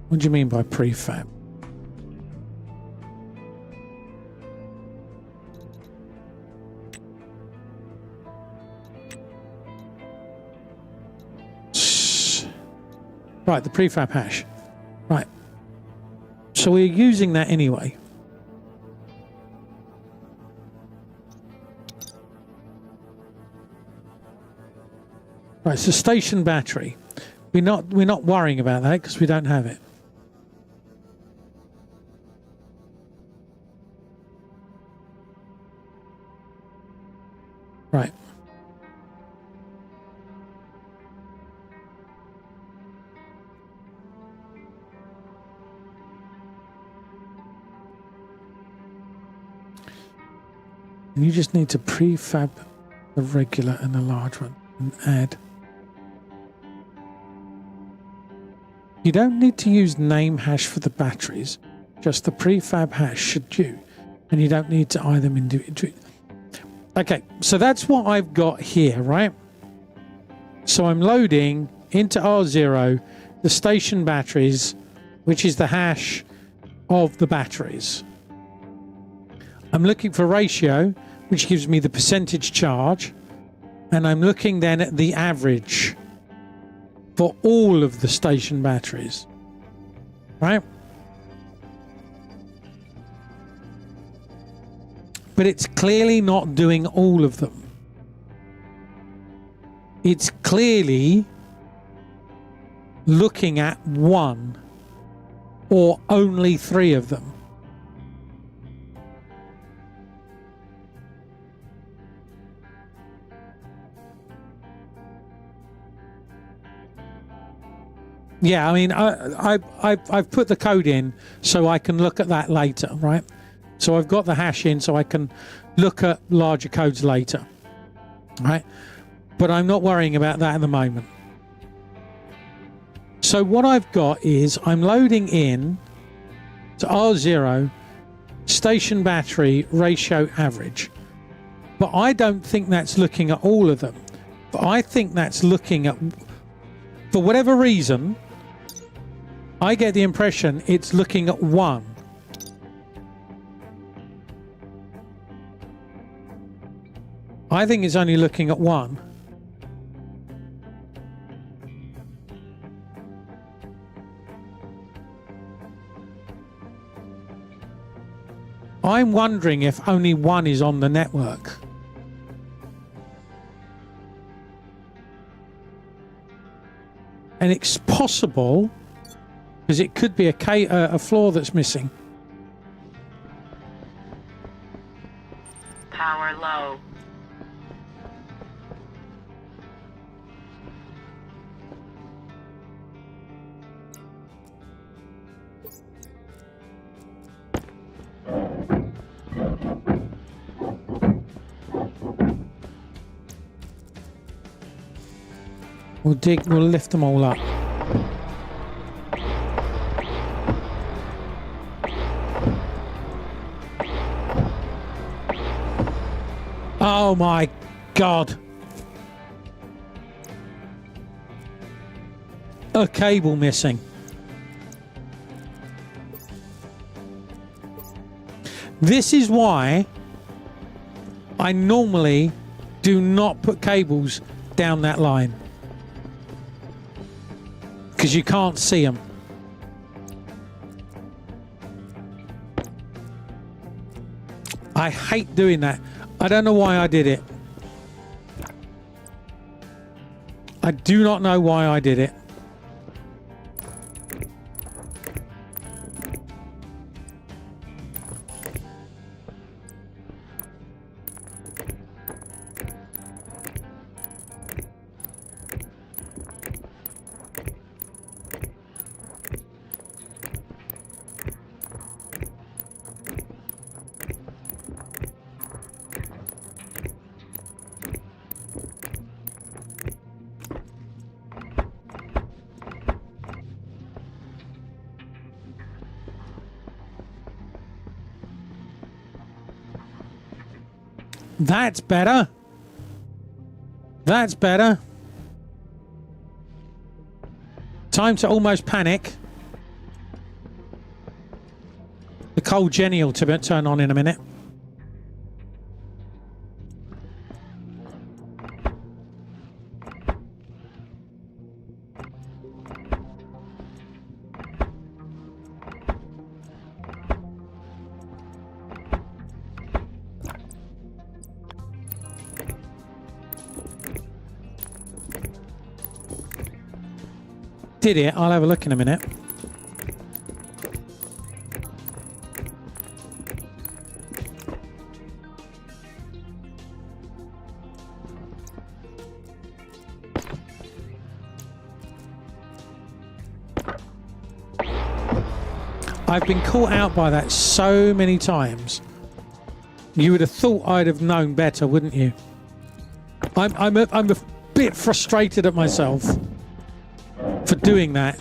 What do you mean by prefab? Right, the prefab hash. Right. So we're using that anyway. Right, so station battery. We're not worrying about that because we don't have it. Right. And you just need to prefab the regular and the large one and add. You don't need to use name hash for the batteries, just the prefab hash should do. And you don't need to eye them individually. Okay, so that's what I've got here, right? So I'm loading into R0 the station batteries, which is the hash of the batteries. I'm looking for ratio, which gives me the percentage charge, and I'm looking then at the average for all of the station batteries, right? But it's clearly not doing all of them. It's clearly looking at one or only 3 of them. Yeah, I mean, I've put the code in so I can look at that later, right? So I've got the hash in so I can look at larger codes later, right? But I'm not worrying about that at the moment. So what I've got is I'm loading in to R0 station battery ratio average. But I don't think that's looking at all of them. But I think that's looking at, for whatever reason, I get the impression it's looking at one. I think it's only looking at one. I'm wondering if only one is on the network. And it's possible, because it could be a floor that's missing. Power low. We'll lift them all up. Oh my God. A cable missing. This is why I normally do not put cables down that line. Because you can't see them. I hate doing that. I don't know why I did it. I do not know why I did it. That's better. That's better. Time to almost panic. The cold Jenny will turn on in a minute. did it. I'll have a look in a minute. I've been caught out by that so many times. You would have thought I'd have known better, wouldn't you? I'm a bit frustrated at myself for doing that.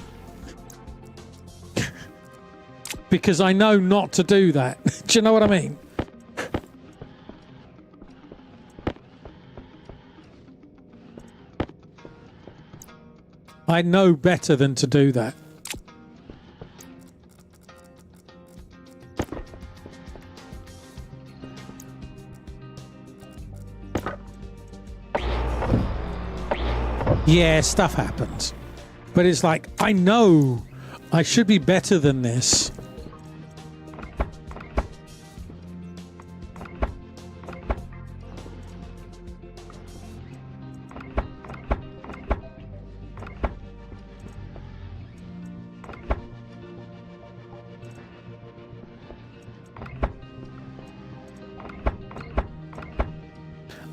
Because I know not to do that. Do you know what I mean? I know better than to do that. Yeah, stuff happens. But it's like, I know I should be better than this.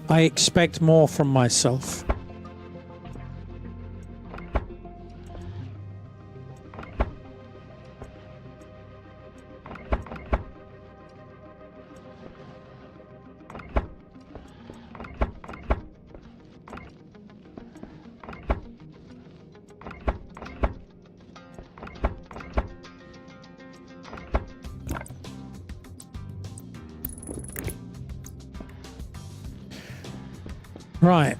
I expect more from myself. Right.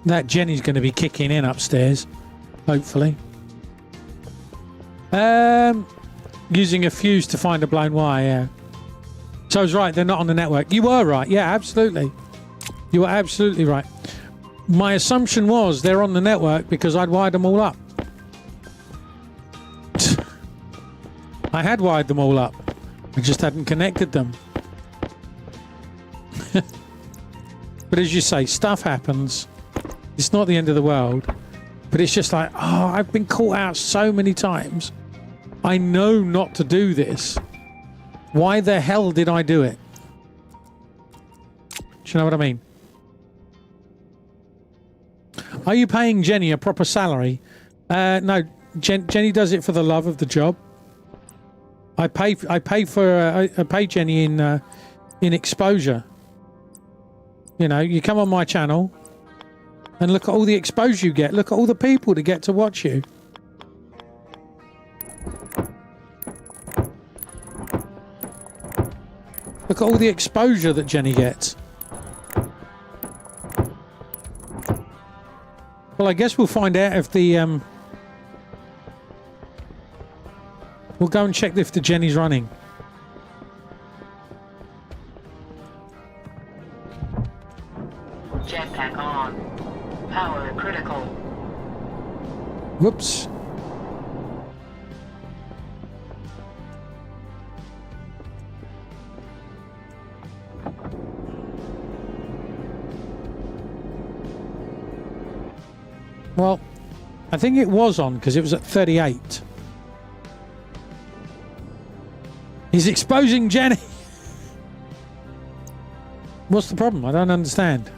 That Jenny's going to be kicking in upstairs, hopefully. Using a fuse to find a blown wire, yeah. So I was right, they're not on the network. You were right, yeah, absolutely. You were absolutely right. My assumption was they're on the network because I'd wired them all up. I had wired them all up. I just hadn't connected them. But as you say, stuff happens. It's not the end of the world. But it's just like, oh, I've been caught out so many times. I know not to do this. Why the hell did I do it? Do you know what I mean? Are you paying Jenny a proper salary? No, Jenny does it for the love of the job. I pay Jenny in exposure. You know, you come on my channel and look at all the exposure you get. Look at all the people that get to watch you. Look at all the exposure that Jenny gets. Well, I guess we'll find out if the... We'll go and check if the Jenny's running. Jetpack on. Power critical. Whoops. Well, I think it was on because it was at 38. He's exposing Jenny. What's the problem? I don't understand.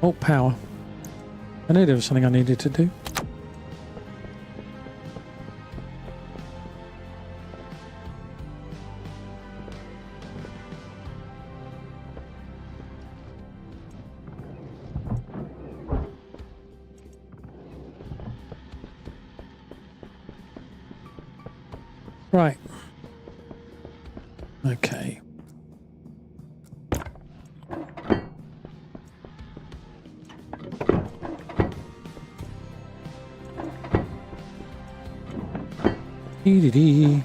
Oh, power. I knew there was something I needed to do. Right. Okay. Dee-dee-dee.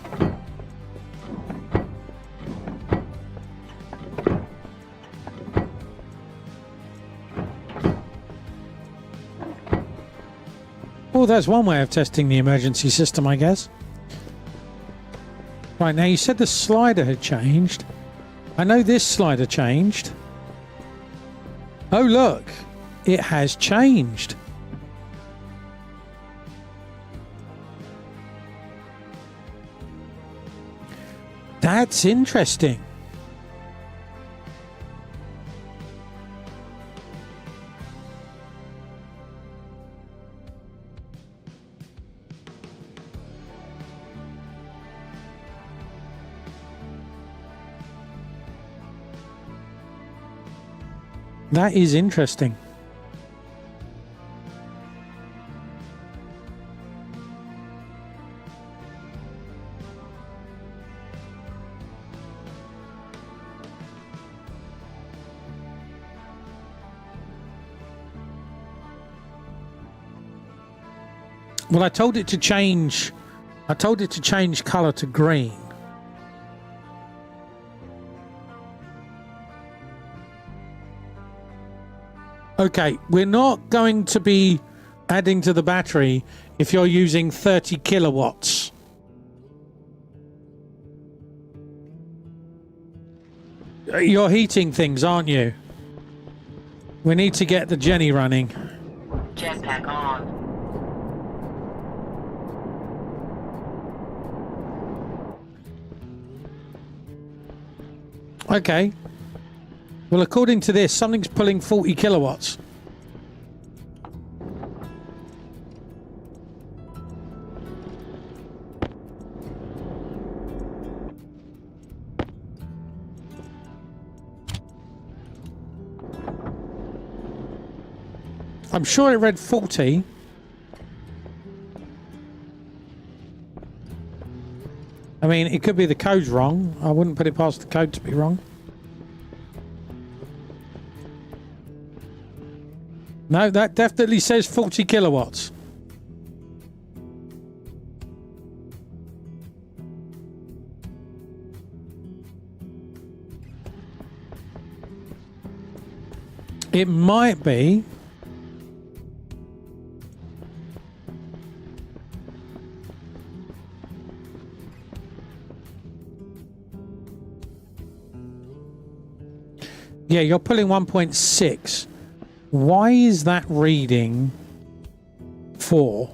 well, that's one way of testing the emergency system, I guess. Right, now you said the slider had changed. I know this slider changed. Oh, look. It has changed. That's interesting. That is interesting. Well, I told it to change. I told it to change color to green. Okay, we're not going to be adding to the battery if you're using 30 kilowatts. You're heating things, aren't you? We need to get the Jenny running. Jetpack on. Okay. Well, according to this, something's pulling 40 kilowatts. I'm sure it read 40. I mean, it could be the code's wrong. I wouldn't put it past the code to be wrong. No, that definitely says 40 kilowatts. It might be. Yeah, you're pulling 1.6. Why is that reading 4?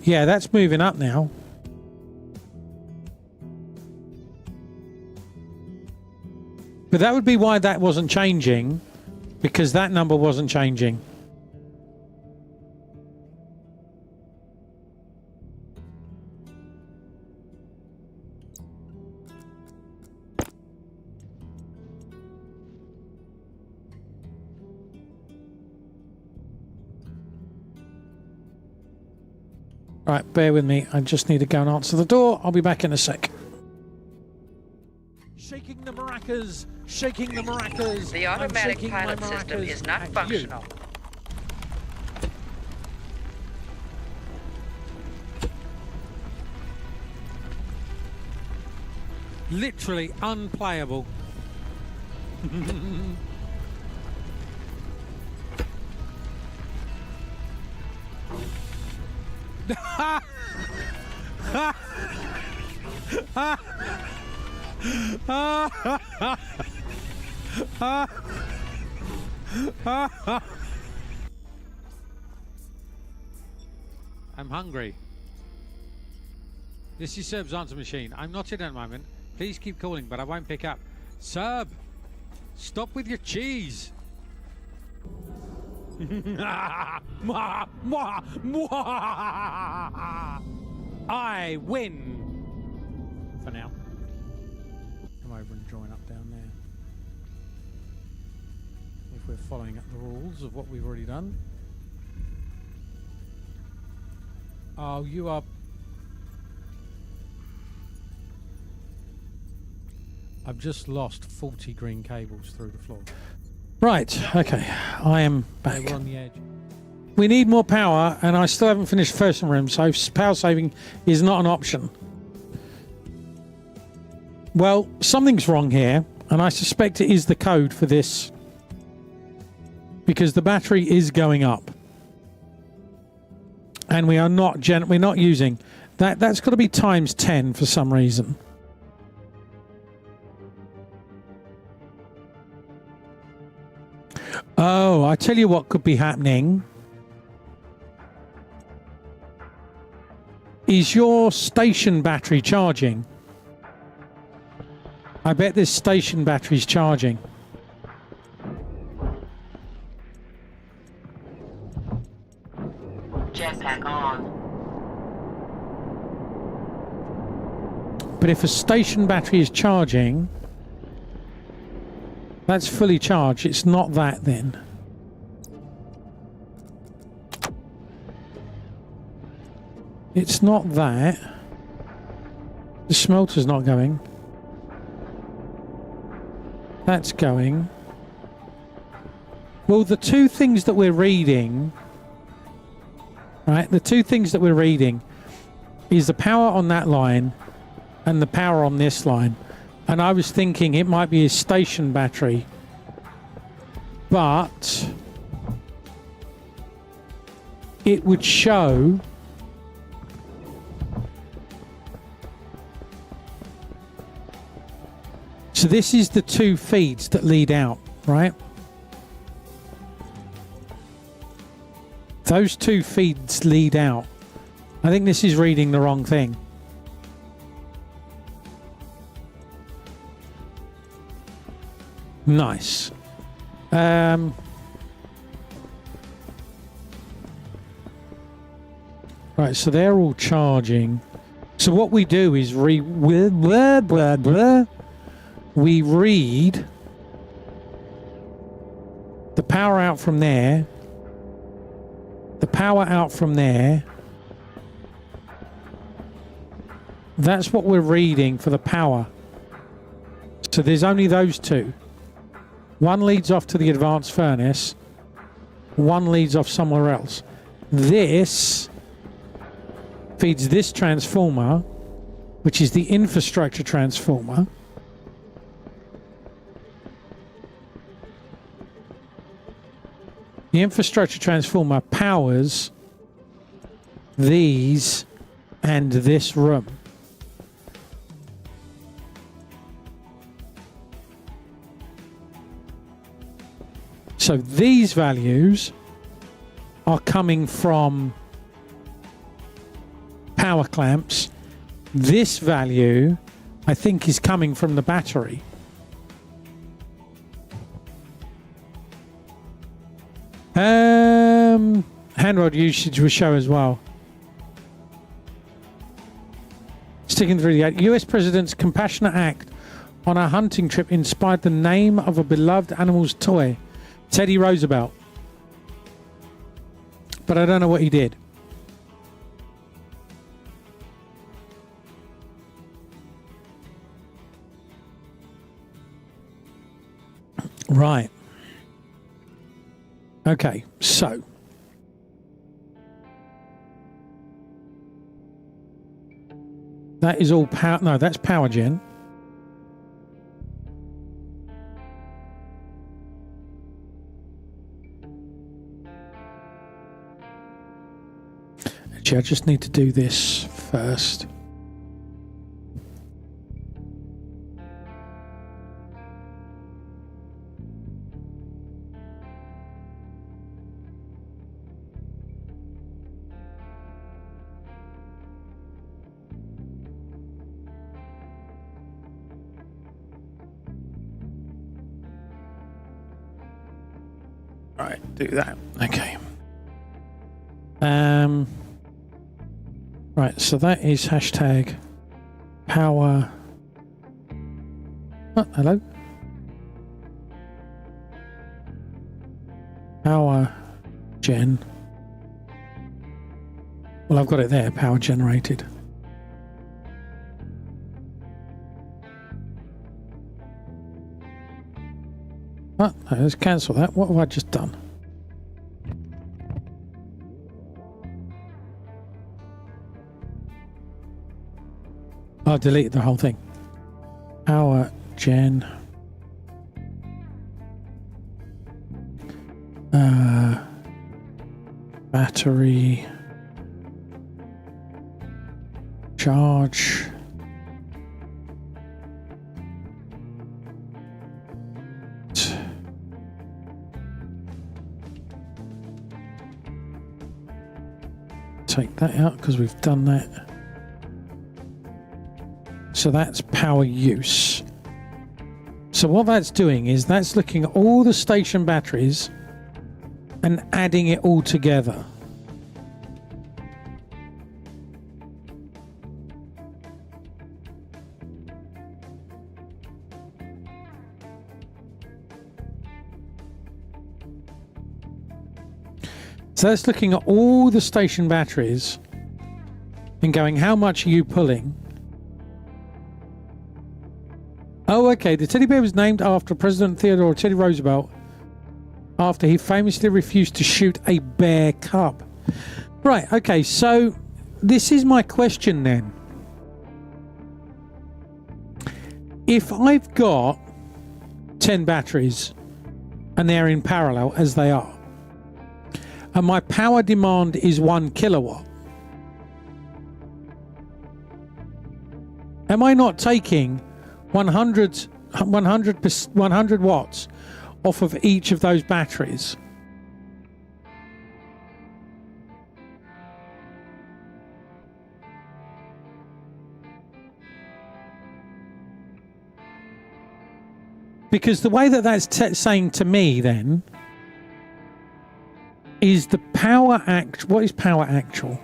Yeah, that's moving up now. But that would be why that wasn't changing, because that number wasn't changing. Right, bear with me. I just need to go and answer the door. I'll be back in a sec. Shaking the maracas, shaking the maracas. The automatic pilot system is not functional. Literally unplayable. I'm hungry. This is Serb's answer machine. I'm not in at the moment. Please keep calling, but I won't pick up. Serb, stop with your cheese. I win for now. Come over and join up down there. If we're following up the rules of what we've already done. Oh, you are. I've just lost 40 green cables through the floor. Right, okay, I am back. We're on the edge. We need more power, and I still haven't finished first room, so power saving is not an option. Well, something's wrong here, and I suspect it is the code for this, because the battery is going up, and we are not we're not using that. That's got to be times 10 for some reason. Oh, I tell you what could be happening. Is your station battery charging? I bet this station battery's charging. Jetpack on. But if a station battery is charging, that's fully charged. It's not that then. It's not that. The smelter's not going. That's going. Well, the two things that we're reading, right? The two things that we're reading is the power on that line and the power on this line. And I was thinking it might be a station battery, but it would show so this is the two feeds that lead out, right? Those two feeds lead out. I think this is reading the wrong thing. Nice. Right, so they're all charging. So what we do is we read the power out from there, the power out from there. That's what we're reading for the power. So there's only those two. One leads off to the advanced furnace, one leads off somewhere else. This feeds this transformer, which is the infrastructure transformer. The infrastructure transformer powers these and this room. So these values are coming from power clamps. This value, I think, is coming from the battery. Handheld usage will show as well. Sticking through the US President's Compassionate Act on a hunting trip inspired the name of a beloved animal's toy, Teddy Roosevelt. But I don't know what he did. Right. Okay, so that is all power. No, that's power gen. Actually, I just need to do this first. Right, do that. Okay. Right, so that is hashtag power. Oh, hello. Power gen. Well, I've got it there, power generated. Oh, no, let's cancel that. What have I just done? I deleted the whole thing. Power gen. Battery. Charge. Take that out because we've done that. So that's power use. So what that's doing is that's looking at all the station batteries and adding it all together. So that's looking at all the station batteries and going, how much are you pulling? Oh, okay. The teddy bear was named after President Theodore Teddy Roosevelt after he famously refused to shoot a bear cub. Right, okay. So this is my question then. If I've got 10 batteries and they're in parallel as they are, and my power demand is 1 kilowatt, am I not taking 100 watts off of each of those batteries? Because the way that that's saying to me then is the power act. What is power actual?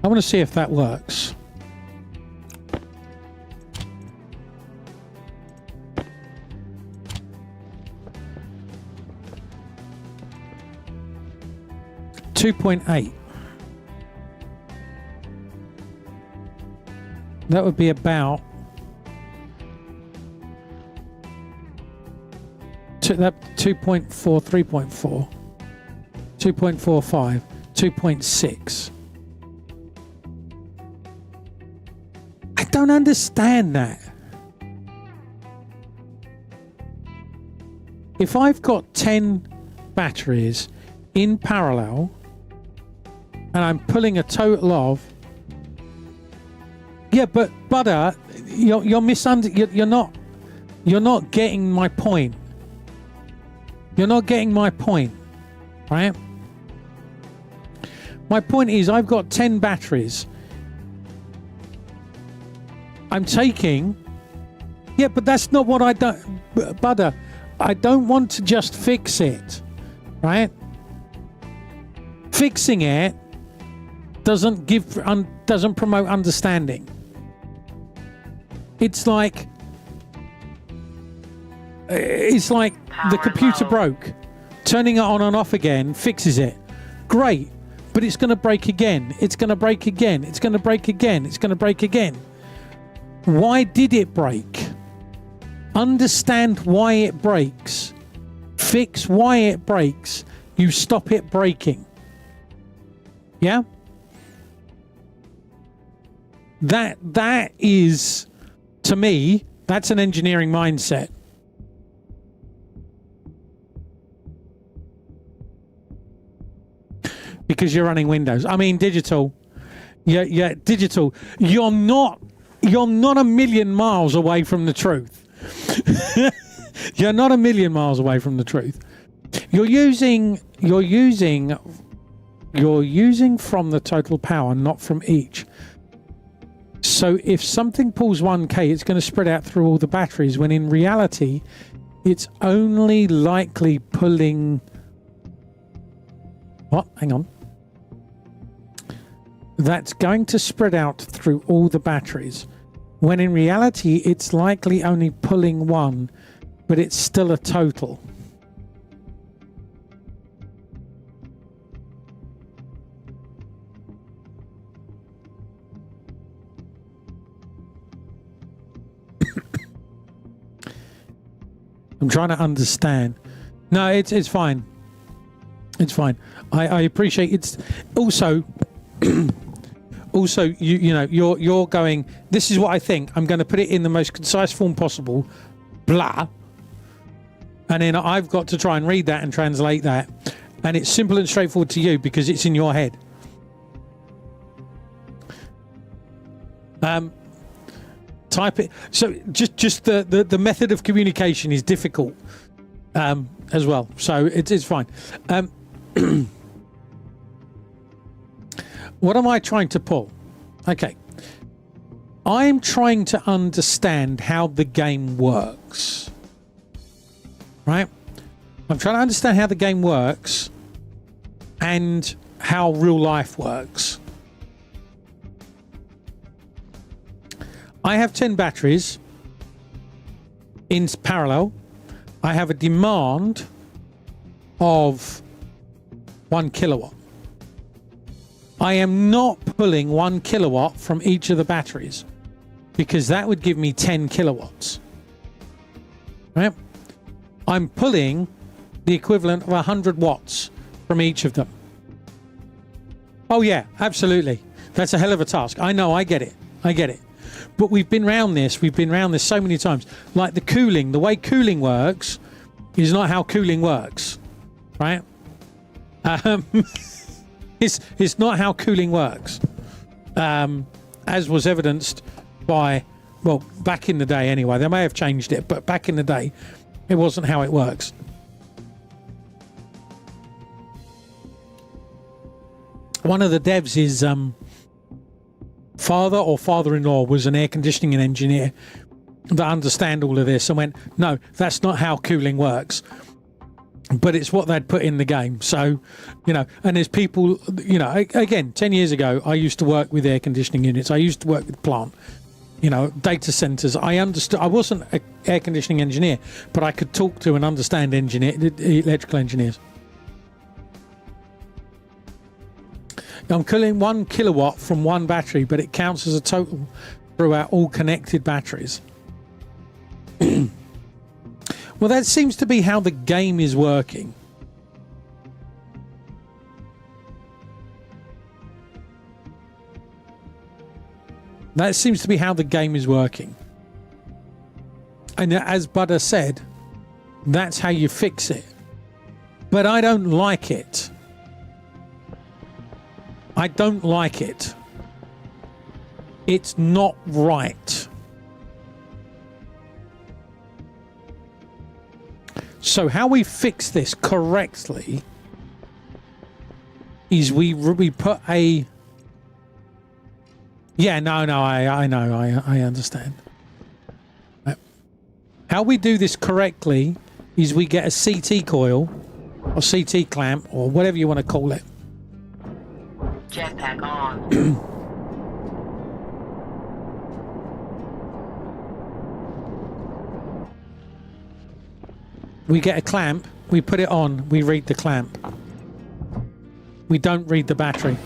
I want to see if that works. .8. That would be about that 2.4, 3.4, 2.45, 2.6. I don't understand that. If I've got 10 batteries in parallel and I'm pulling a total of, yeah, but Butter, you're not getting my point. You're not getting my point, right? My point is I've got 10 batteries. I'm taking, yeah, but that's not what I don't, Butter. I don't want to just fix it, right? Fixing it doesn't promote understanding. It's like the computer broke. Turning it on and off again fixes it. Great, but it's going to break again. It's going to break again. It's going to break again. It's going to break again. Why did it break? Understand why it breaks. Fix why it breaks. You stop it breaking. Yeah? That is, to me, that's an engineering mindset. Because you're running Windows. I mean, digital. Yeah, digital. You're not a million miles away from the truth. You're not a million miles away from the truth. You're using from the total power, not from each. So if something pulls 1K, it's going to spread out through all the batteries, when in reality, it's only likely pulling... What? Hang on. That's going to spread out through all the batteries, when in reality, it's likely only pulling 1, but it's still a total. I'm trying to understand. No, it's fine. It's fine. I appreciate it's also also you know you're going, this is what I think. I'm going to put it in the most concise form possible. Blah. And then I've got to try and read that and translate that. And it's simple and straightforward to you because it's in your head. Type it. So just the method of communication is difficult as well. So it's fine. What am I trying to pull? Okay. I'm trying to understand how the game works. Right? I'm trying to understand how the game works and how real life works. I have 10 batteries in parallel. I have a demand of 1 kilowatt. I am not pulling 1 kilowatt from each of the batteries because that would give me 10 kilowatts. Right? I'm pulling the equivalent of 100 watts from each of them. Oh yeah, absolutely. That's a hell of a task. I know, I get it. But we've been round this so many times. Like the cooling, the way cooling works is not how cooling works, right? It's not how cooling works, as was evidenced by, well, back in the day anyway. They may have changed it, but back in the day, it wasn't how it works. One of the devs is father or father-in-law was an air conditioning engineer that understand all of this and went, no, that's not how cooling works. But it's what they'd put in the game. So, you know, and there's people, you know, again, 10 years ago, I used to work with air conditioning units. I used to work with plant, you know, data centers. I understood. I wasn't an air conditioning engineer, but I could talk to and understand electrical engineers. I'm cooling 1 kilowatt from one battery, but it counts as a total throughout all connected batteries. Well, that seems to be how the game is working. That seems to be how the game is working. And as Buddha said, that's how you fix it. But I don't like it. I don't like it. It's not right. So how we fix this correctly is we put a... Yeah, no, I know, I understand. How we do this correctly is we get a CT coil or CT clamp or whatever you want to call it. Jetpack on. We get a clamp, we put it on, we read the clamp. We don't read the battery.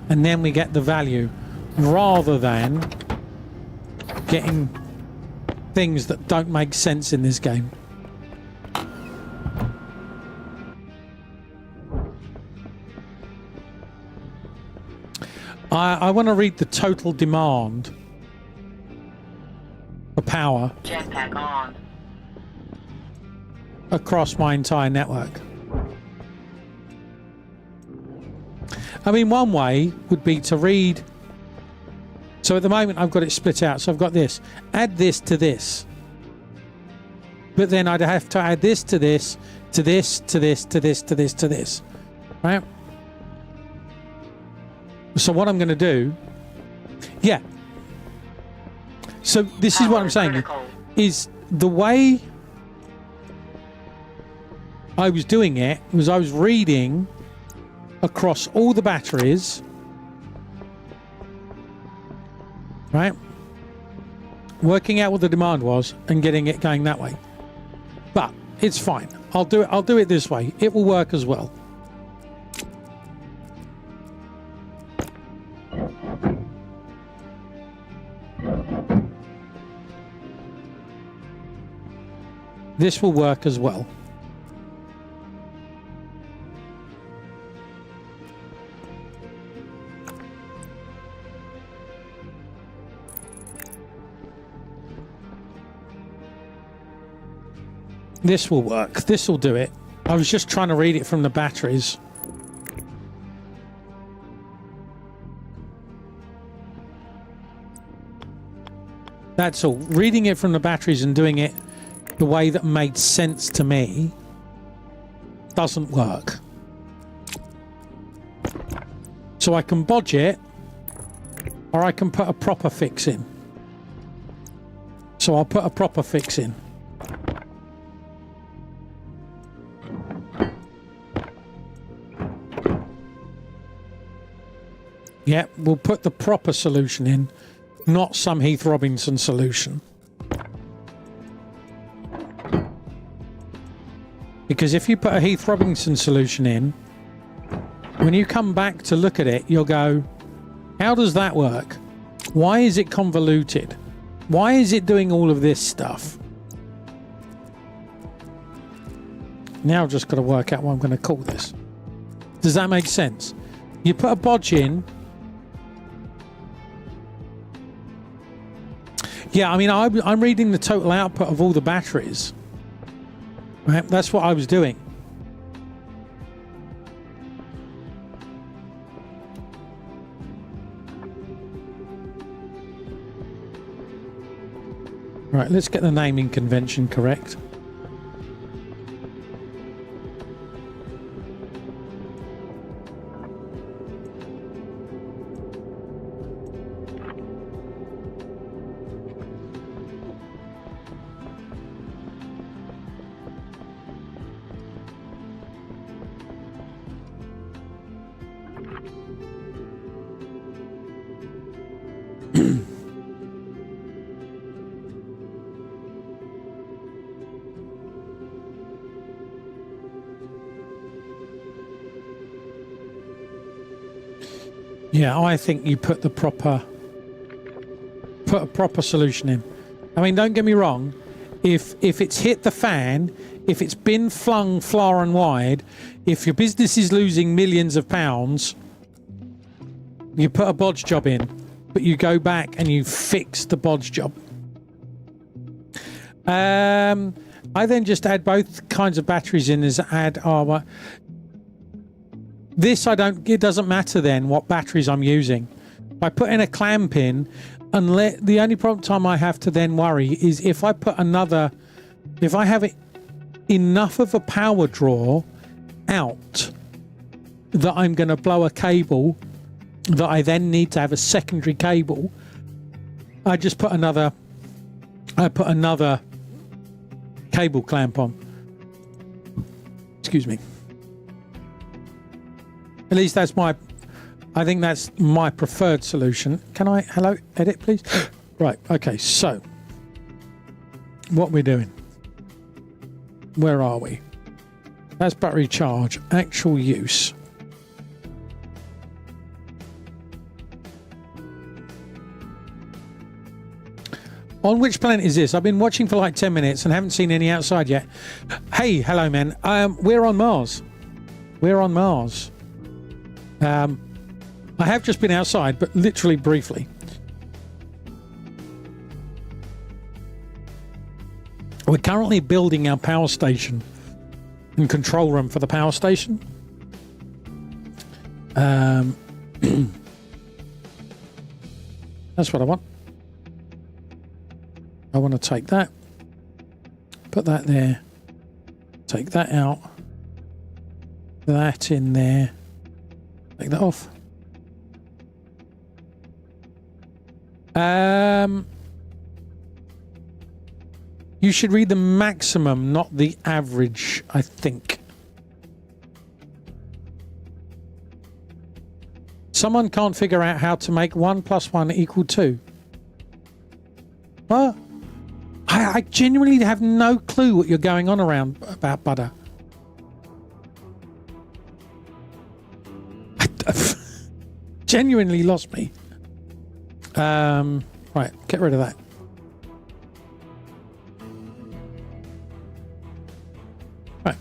And then we get the value, rather than getting things that don't make sense in this game. I want to read the total demand for power Jetpack on. across my entire network. I mean, one way would be to read. So at the moment I've got it split out. So I've got this. Add this to this. But then I'd have to add this to this, to this, to this, to this, to this, to this. Right? So what I'm going to do... Yeah. So this is what I'm saying. Is the way I was doing it was I was reading across all the batteries, right, working out what the demand was and getting it going that way. But it's fine. I'll do it this way. It will work as well. This will work as well. This will work. This will do it. I was just trying to read it from the batteries. That's all. Reading it from the batteries and doing it the way that made sense to me doesn't work. So I can bodge it, or I can put a proper fix in. So I'll put a proper fix in. Yeah, we'll put the proper solution in, not some Heath Robinson solution. Because if you put a Heath Robinson solution in, when you come back to look at it, you'll go, how does that work? Why is it convoluted? Why is it doing all of this stuff? Now I've just got to work out what I'm going to call this. Does that make sense? You put a bodge in. Yeah, I mean, I'm reading the total output of all the batteries. Right, that's what I was doing. Right, let's get the naming convention correct. Yeah, I think you put a proper solution in. I mean, don't get me wrong. If it's hit the fan, if it's been flung far and wide, if your business is losing millions of pounds, you put a bodge job in, but you go back and you fix the bodge job. I then just add both kinds of batteries in as add armor. This it doesn't matter then what batteries I'm using. By putting a clamp in, the only time I have to then worry is if I put if I have enough of a power draw out that I'm going to blow a cable that I then need to have a secondary cable, I just put another cable clamp on. Excuse me. At least I think that's my preferred solution. Can I, hello, edit please? Right, okay, so what we're doing. Where are we? That's battery charge, actual use. On which planet is this? I've been watching for like 10 minutes and haven't seen any outside yet. Hey, hello man. We're on Mars. We're on Mars. I have just been outside, but literally briefly. We're currently building our power station and control room for the power station. That's what I want. I want to take that, put that there, take that out, that in there, take that off. You should read the maximum, not the average, I think. Someone can't figure out how to make 1 + 1 = 2. What? I genuinely have no clue what you're going on about, Butter. genuinely lost me. Right, get rid of that. Right.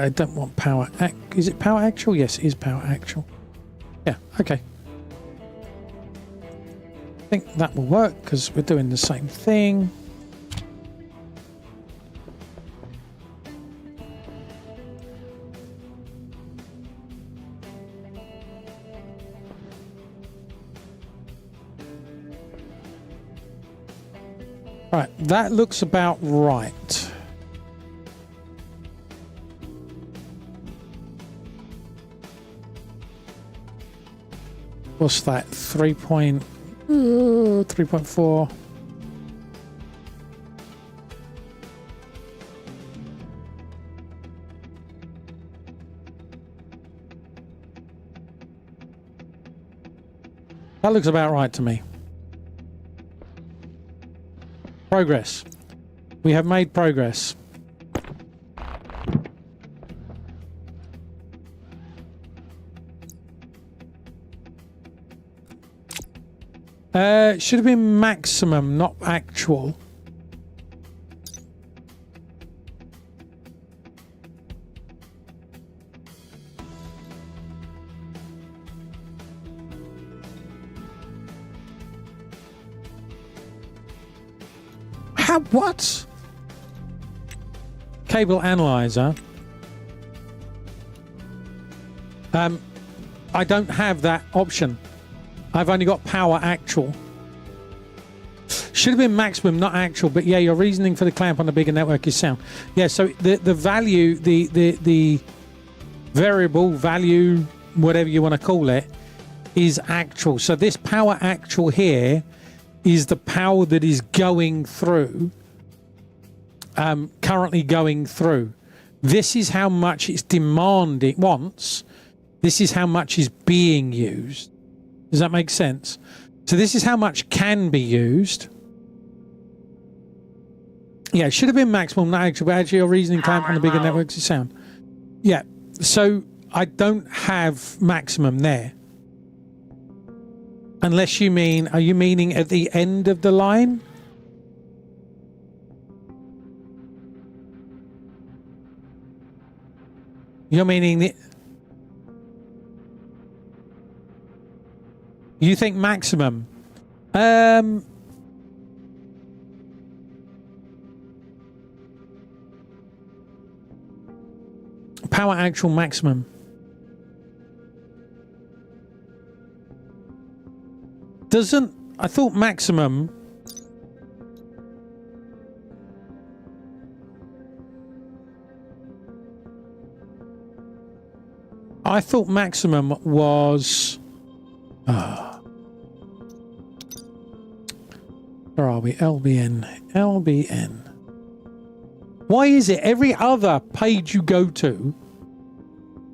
I don't want power. Is it power actual? Yes, it is power actual. Yeah, okay. I think that will work because we're doing the same thing. Right, that looks about right. What's that? 3.4. That looks about right to me. Progress. We have made progress. Should have been maximum, not actual. What? Cable analyzer. I don't have that option. I've only got power actual. Should have been maximum, not actual. But yeah, your reasoning for the clamp on the bigger network is sound. Yeah. So the value, the variable value, whatever you want to call it, is actual. So this power actual here is the power that is going through. Currently going through. This is how much it's demanding once. This is how much is being used. Does that make sense? So this is how much can be used. Yeah, it should have been maximum, not actual, but actually your reasoning clamp on the bigger networks is sound. Yeah, so I don't have maximum there. Unless you mean, are you meaning at the end of the line? You're meaning the... You think maximum? Power actual maximum. Doesn't... I thought maximum... I thought maximum was... Where are we? LBN. LBN. Why is it every other page you go to,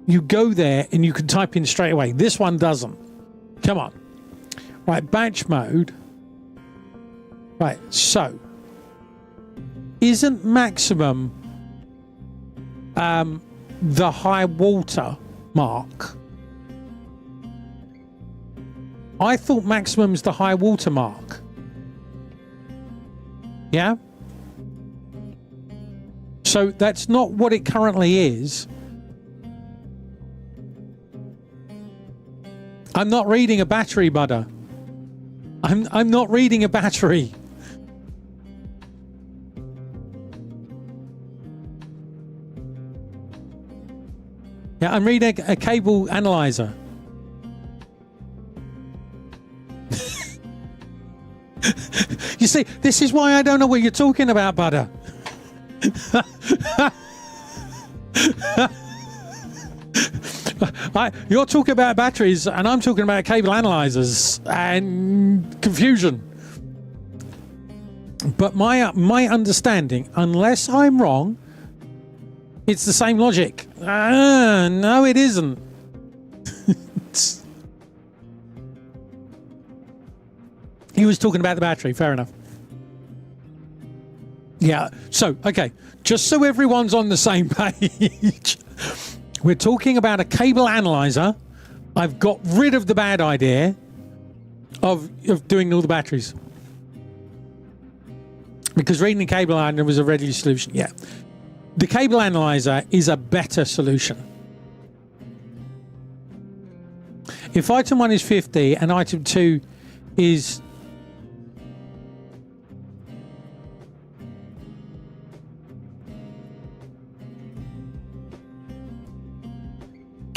you go there and you can type in straight away? This one doesn't. Come on. Right, batch mode. Right, so isn't maximum the high water mark? I thought maximum's the high water mark. Yeah? So that's not what it currently is. I'm not reading a battery, Butter. I'm not reading a battery. Yeah, I'm reading a cable analyzer. You see, this is why I don't know what you're talking about, Butter. You're talking about batteries and I'm talking about cable analyzers and confusion. But my understanding, unless I'm wrong, it's the same logic. No, it isn't. He was talking about the battery. Fair enough. Yeah. So, okay. Just so everyone's on the same page, We're talking about a cable analyzer. I've got rid of the bad idea of doing all the batteries. Because reading the cable analyzer was a ready solution. Yeah. The cable analyzer is a better solution. If item 1 is 50 and item 2 is...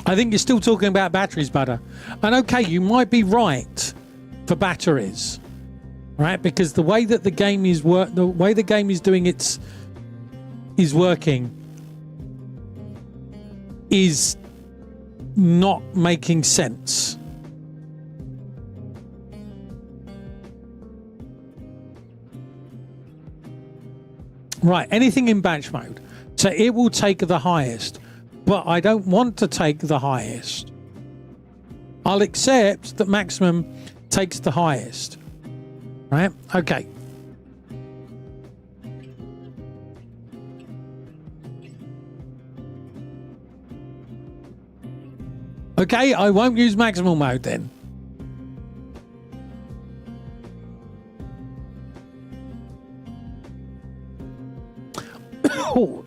I think you're still talking about batteries, Butter. And okay, you might be right for batteries, right? Because the way that the game is the way the game is doing its is working is not making sense. Right, anything in batch mode. So it will take the highest. But I don't want to take the highest. I'll accept that maximum takes the highest. Right? Okay. Okay, I won't use maximal mode then. Oh.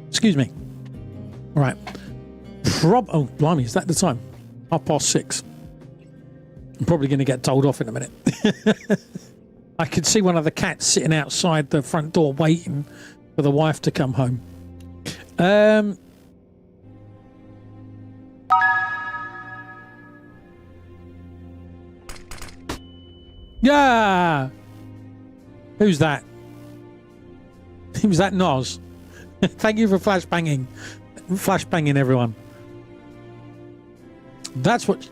Excuse me. All right. Oh, blimey, is that the time? 6:30. I'm probably going to get told off in a minute. I could see one of the cats sitting outside the front door waiting for the wife to come home. Yeah. Who's that? Who's that Noz? Thank you for flashbanging. Flashbanging, everyone. That's what...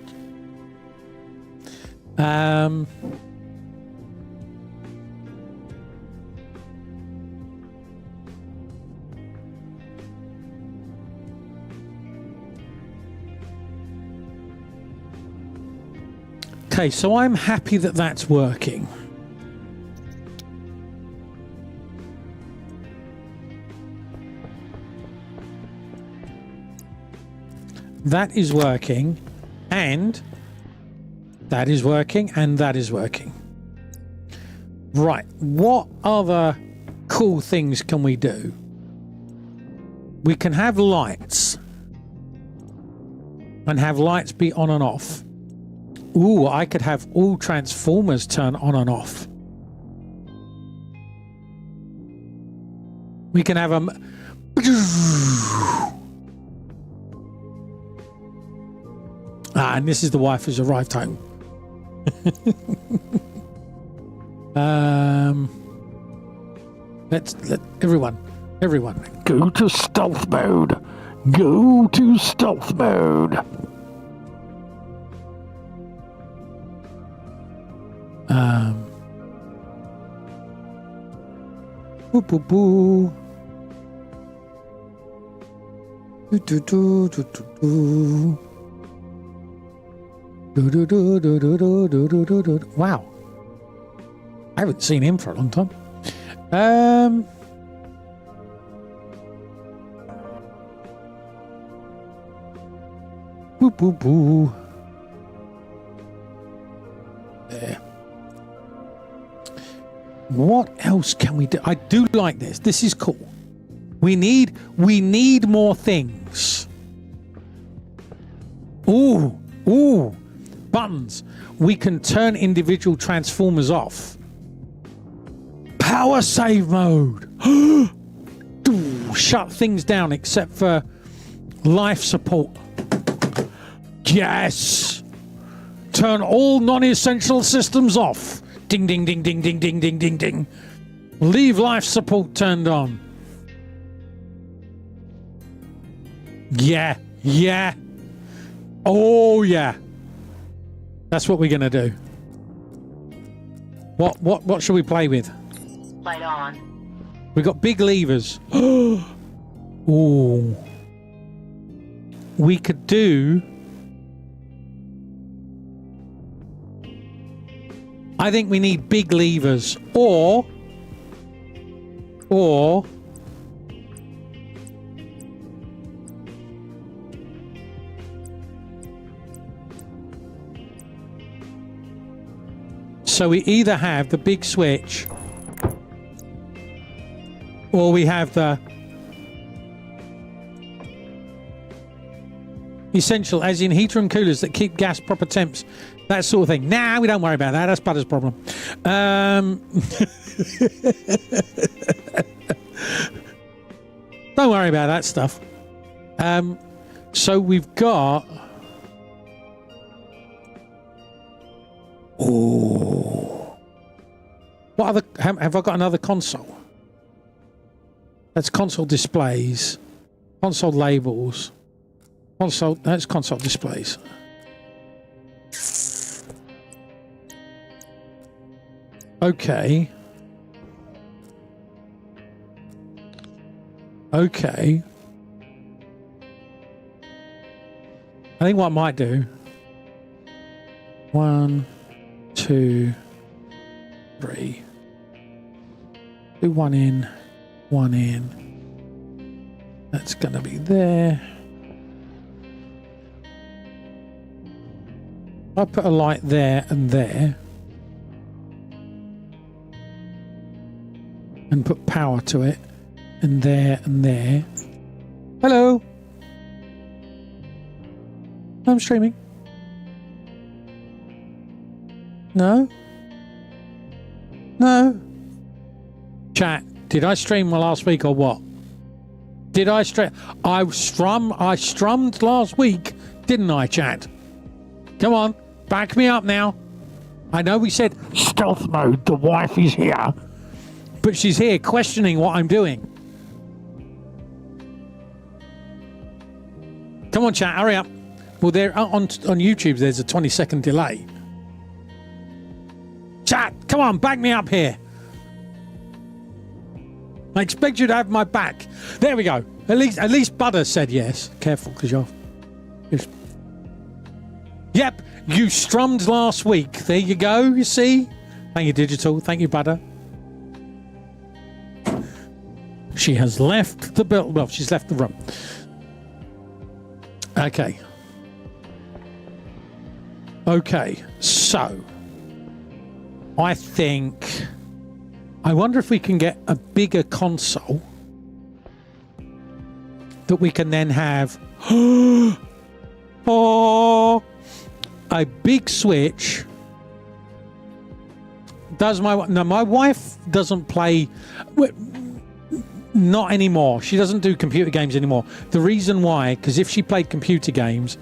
Okay, so I'm happy that that's working. That is working, and that is working, and that is working. Right, what other cool things can we do? We can have lights, and have lights be on and off. Ooh, I could have all transformers turn on and off. We can have them... Ah, and this is the wife who's arrived home. Let everyone go to stealth mode. Go to stealth mode. Boo boo boo. Do do do do do. Wow. I haven't seen him for a long time. Boo boo boo. There. What else can we do? I do like this. This is cool. We need more things. Ooh. Buttons. We can turn individual transformers off. Power save mode. Shut things down except for life support. Yes. Turn all non-essential systems off. Ding, ding, ding, ding, ding, ding, ding, ding, ding. Leave life support turned on. Yeah. Oh, yeah. That's what we're going to do. What should we play with? Light on. We've got big levers. Ooh. We could do... I think we need big levers, or So we either have the big switch, or we have the essential, as in heater and coolers that keep gas proper temps, that sort of thing. Nah, we don't worry about that. That's Butter's problem. Don't worry about that stuff. So we've got... Oh. What other... Have I got another console? That's console displays. Console labels. Console... That's console displays. Okay. Okay. I think what I might do... 1, 2, 3. Do one in. That's going to be there. I put a light there and there. And put power to it. And there and there. Hello. I'm streaming. No? No? Chat, did I stream last week or what? Did I stream? I strummed last week, didn't I, chat? Come on, back me up now. I know we said stealth mode, the wife is here. But she's here questioning what I'm doing. Come on, chat, hurry up. Well, there on YouTube, there's a 20-second delay. Chat, come on, back me up here. I expect you to have my back. There we go. At least Butter said yes. Careful, because you're... Yep, you strummed last week. There you go, you see? Thank you, Digital. Thank you, Butter. She has left the build. Well, she's left the room. Okay. Okay, so... I think... I wonder if we can get a bigger console that we can then have a big switch. Does my wife doesn't play, not anymore. She doesn't do computer games anymore. The reason why, because if she played computer games,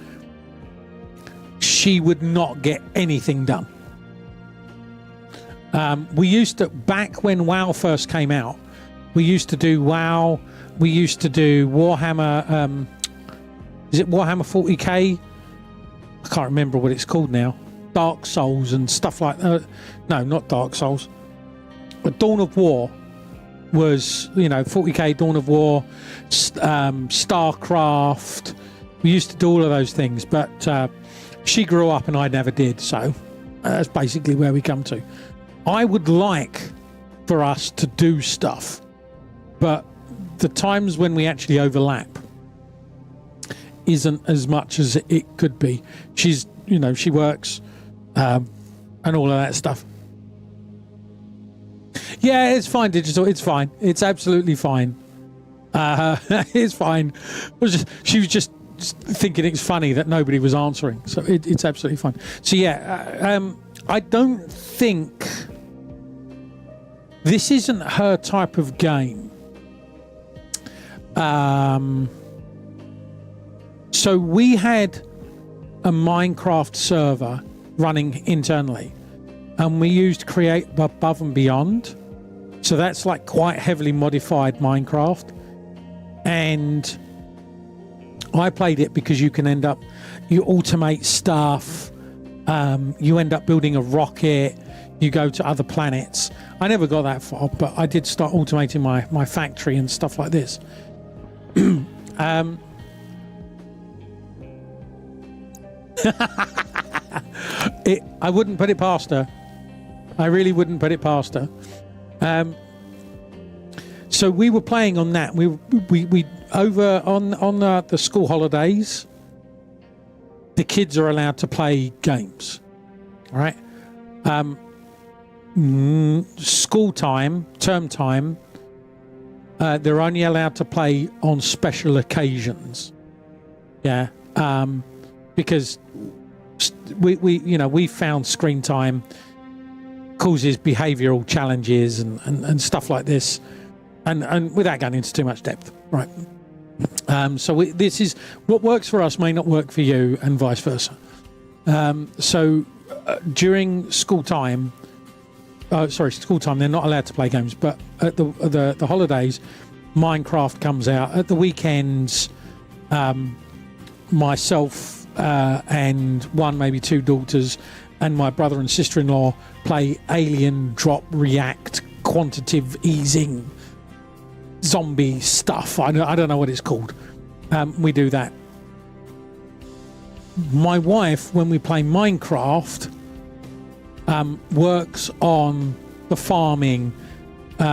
she would not get anything done. We used to, back when WoW first came out, we used to do WoW, we used to do Warhammer, is it Warhammer 40k? I can't remember what it's called now. Dark Souls and stuff like that. No, not Dark Souls. But Dawn of War was, 40k, Dawn of War, StarCraft. We used to do all of those things, but she grew up and I never did, so that's basically where we come to. I would like for us to do stuff, but the times when we actually overlap isn't as much as it could be. She's, she works and all of that stuff. Yeah, it's fine, Digital. It's fine. It's absolutely fine. It's fine. She was just thinking it's funny that nobody was answering, so it's absolutely fine. So yeah, I don't think... This isn't her type of game. So we had a Minecraft server running internally, and we used Create Above and Beyond. So that's like quite heavily modified Minecraft. And I played it because you can end up, you automate stuff, you end up building a rocket, you go to other planets. I never got that far, but I did start automating my factory and stuff like this. I wouldn't put it past her. I really wouldn't put it past her. So we were playing on that. We over on the school holidays, the kids are allowed to play games. All right. school time, term time, they're only allowed to play on special occasions. Yeah, because we found screen time causes behavioural challenges and stuff like this, and without going into too much depth, right? So this is what works for us may not work for you, and vice versa. So during school time, school time, they're not allowed to play games, but at the holidays, Minecraft comes out. At the weekends, myself and one, maybe two daughters, and my brother and sister-in-law play Alien Drop React quantitative easing zombie stuff. I don't know what it's called. We do that. My wife, when we play Minecraft, works on the farming,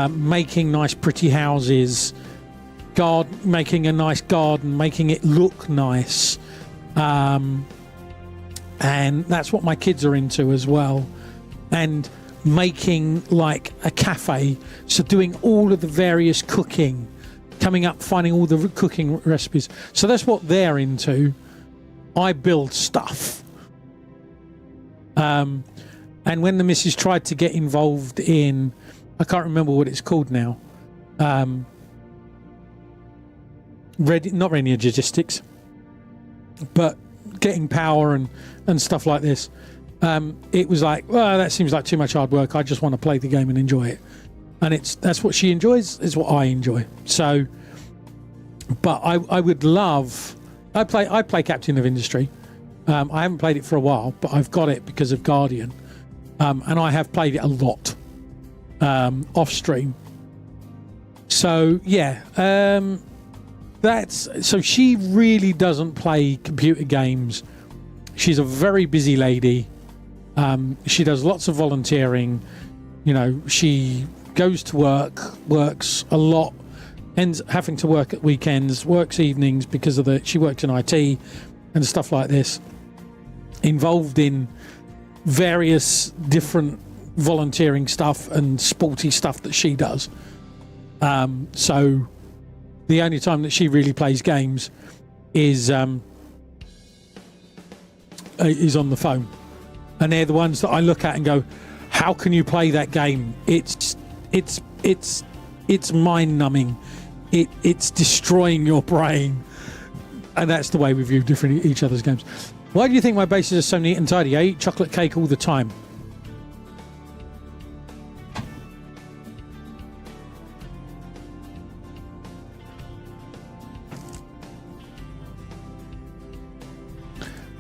making nice pretty houses, making a nice garden, making it look nice, and that's what my kids are into as well, and making like a cafe, so doing all of the various cooking, coming up, finding all the cooking recipes. So that's what they're into. I build stuff. And when the missus tried to get involved in, I can't remember what it's called now, not really logistics, but getting power and stuff like this, it was like, well, that seems like too much hard work. I just want to play the game and enjoy it. And that's what she enjoys, is what I enjoy. So, but I would love, I play Captain of Industry. I haven't played it for a while, but I've got it because of Guardian. And I have played it a lot off stream. So yeah, so she really doesn't play computer games. She's a very busy lady. She does lots of volunteering. She goes to work, works a lot, ends having to work at weekends, works evenings because of she works in IT and stuff like this. Involved in various different volunteering stuff and sporty stuff that she does. So the only time that she really plays games is on the phone, and they're the ones that I look at and go, how can you play that game? It's mind numbing. It's destroying your brain. And that's the way we view different each other's games. Why do you think my bases are so neat and tidy? I eat chocolate cake all the time.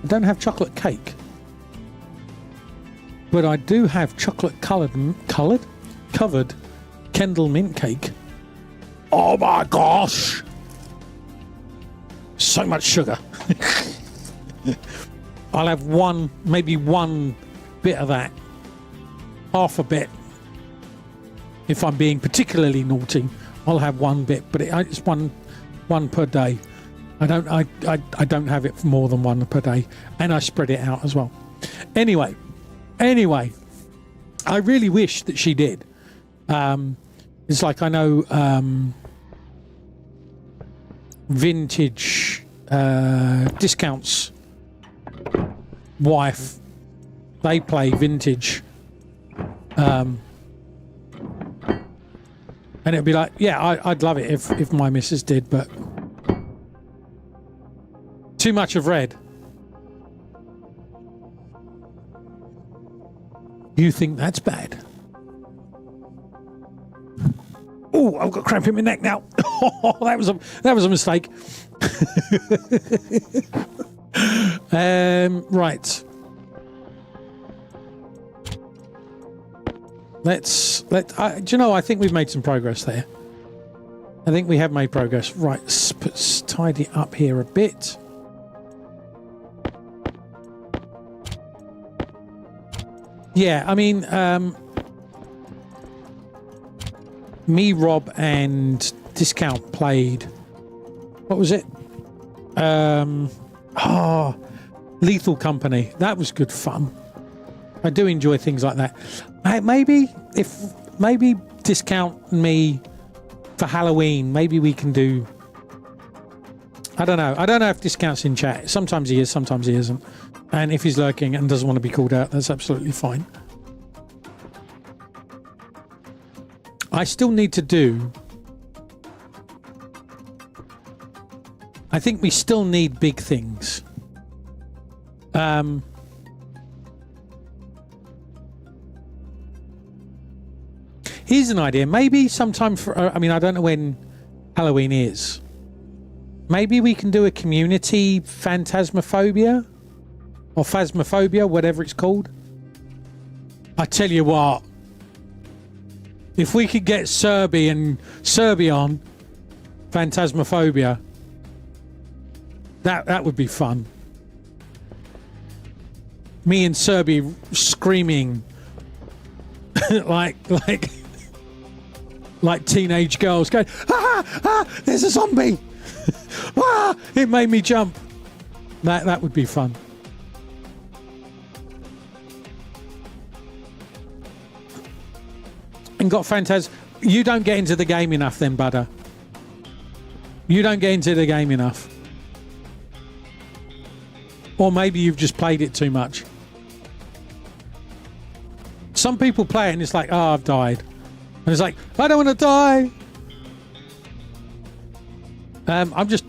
I don't have chocolate cake, but I do have chocolate covered Kendall mint cake. Oh my gosh, so much sugar. I'll have maybe one bit of that, half a bit. If I'm being particularly naughty, I'll have one bit, but it's one per day. I don't have it for more than one per day, and I spread it out as well. Anyway, I really wish that she did. It's like, I know Vintage Discounts wife, they play Vintage, and it'd be like, yeah, I'd love it if my missus did, but too much of red. You think that's bad? Oh, I've got cramp in my neck now. Oh, that was a mistake. Right. Do you know, I think we've made some progress there. I think we have made progress. Right, let's tidy up here a bit. Yeah, I mean, me, Rob, and Discount played. What was it? Lethal Company. That was good fun. I do enjoy things like that. Maybe discount me for Halloween. Maybe we can do. I don't know. I don't know if discounts in chat. Sometimes he is, sometimes he isn't. And if he's lurking and doesn't want to be called out, that's absolutely fine. I still need to do. I think we still need big things. Here's an idea. Maybe sometime for. I mean, I don't know when Halloween is. Maybe we can do a community phantasmophobia or phasmophobia, whatever it's called. I tell you what. If we could get Serbi on phantasmophobia, that would be fun. Me and Serbi screaming like teenage girls going, there's a zombie. It made me jump. That would be fun. And got Phantaz. You don't get into the game enough then, Butter. You don't get into the game enough. Or maybe you've just played it too much. Some people play it and it's like, oh, I've died. And it's like, I don't want to die. I'm just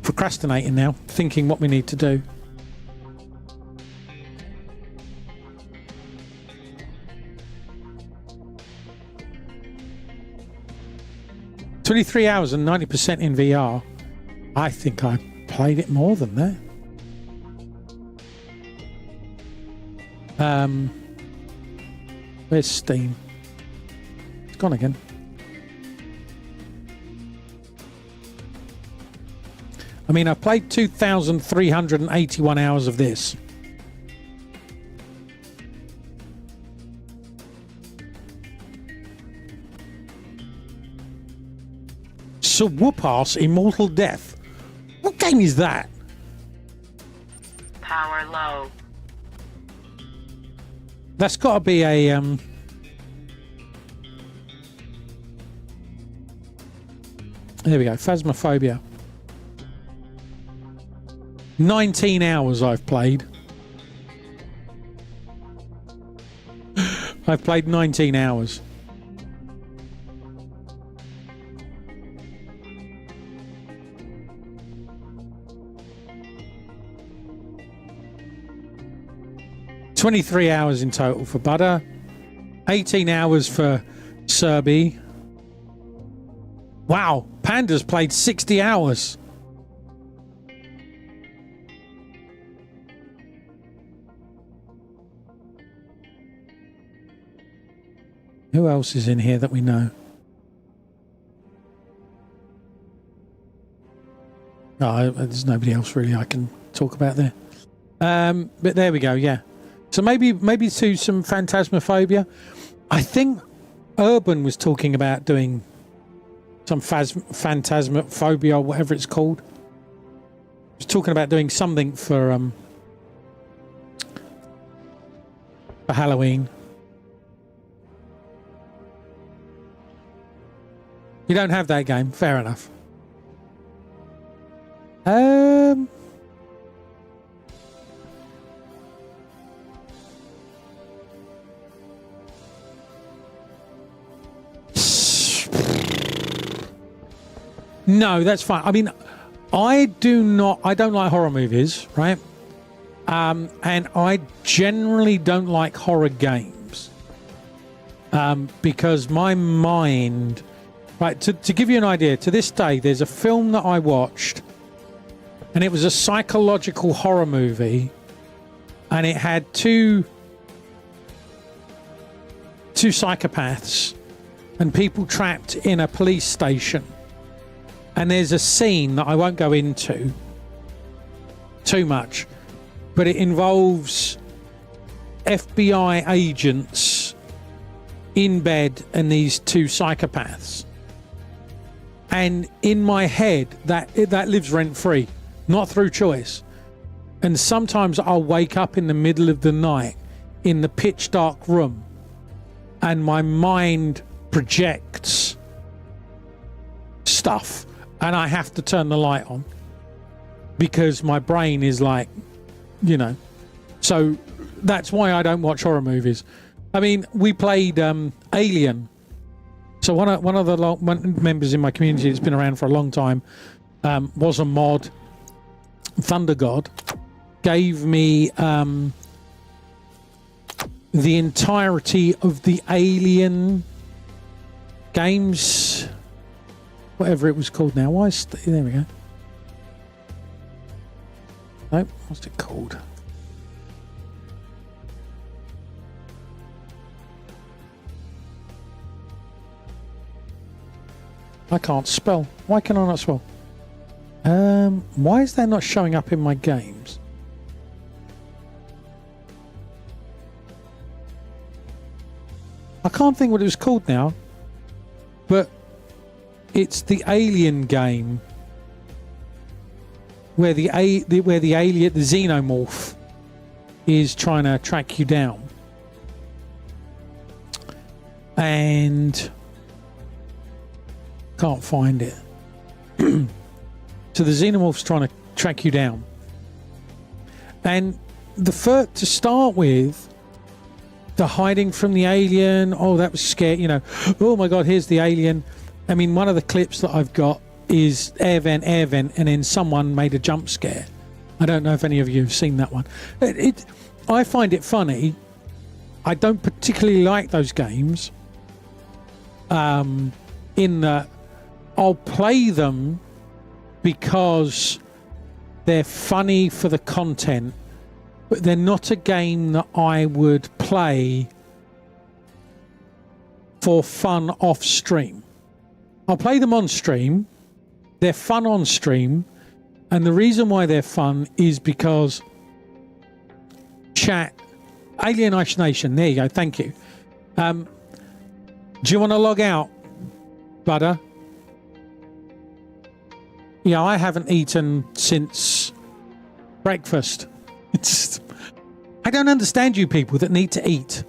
procrastinating now, thinking what we need to do. $23 and 90% in VR. I think I played it more than that. Where's Steam? It's gone again. I mean, I've played 2,381 hours of this. So whoop-ass Immortal Death. What game is that? Power low. That's got to be a there we go, Phasmophobia. 19 hours I've played. I've played 19 hours. $23 hours in total for Butter, 18 hours for Serbi. Wow, Panda's played 60 hours. Who else is in here that we know? Oh, there's nobody else really I can talk about there. But there we go, yeah. So maybe to some Phantasmophobia. I think Urban was talking about doing some Phantasmophobia or whatever it's called. He was talking about doing something for Halloween. You don't have that game, fair enough. No, that's fine. I mean, I don't like horror movies, right? And I generally don't like horror games. Because my mind... Right, to give you an idea, to this day, there's a film that I watched, and it was a psychological horror movie, and it had two psychopaths and people trapped in a police station. And there's a scene that I won't go into too much, but it involves FBI agents in bed and these two psychopaths. And in my head, that lives rent-free, not through choice. And sometimes I'll wake up in the middle of the night in the pitch dark room and my mind projects stuff and I have to turn the light on because my brain is like, you know. So that's why I don't watch horror movies. I mean, we played Alien. So one of the members in my community that's been around for a long time was a mod. Thunder God gave me the entirety of the Alien games, whatever it was called now. There we go. Nope, what's it called? I can't spell. Why can I not spell? Why is that not showing up in my games? I can't think what it was called now, but it's the Alien game where the alien, the xenomorph, is trying to track you down, and can't find it. So the xenomorph's trying to track you down, and to start with, the hiding from the alien. Oh, that was scary. You know, oh my God, here's the alien. I mean, one of the clips that I've got is air vent, and then someone made a jump scare. I don't know if any of you have seen that one. I find it funny. I don't particularly like those games. In that I'll play them because they're funny for the content, but they're not a game that I would play for fun off stream. I'll play them on stream. They're fun on stream. And the reason why they're fun is because chat, Alien Isolation, there you go, thank you. Do you want to log out, Butter? Yeah, I haven't eaten since breakfast. I don't understand you people that need to eat.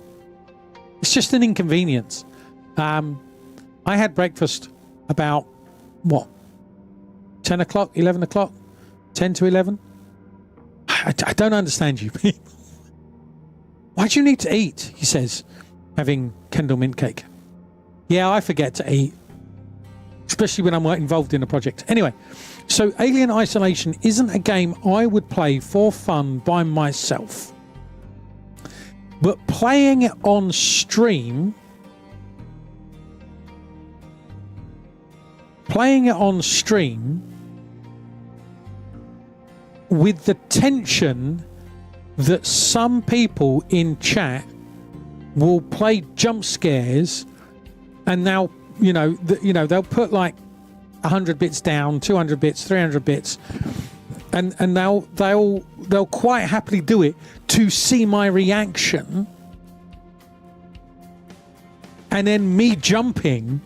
It's just an inconvenience. I had breakfast about, what, 10 o'clock, 11 o'clock, 10 to 11? I don't understand you people. Why do you need to eat, he says, having Kendall mint cake. Yeah, I forget to eat, especially when I'm involved in a project. Anyway, so Alien Isolation isn't a game I would play for fun by myself. But playing it on stream, with the tension that some people in chat will play jump scares, and they'll they'll put like 100 bits down, 200 bits, 300 bits, and they'll quite happily do it to see my reaction, and then me jumping.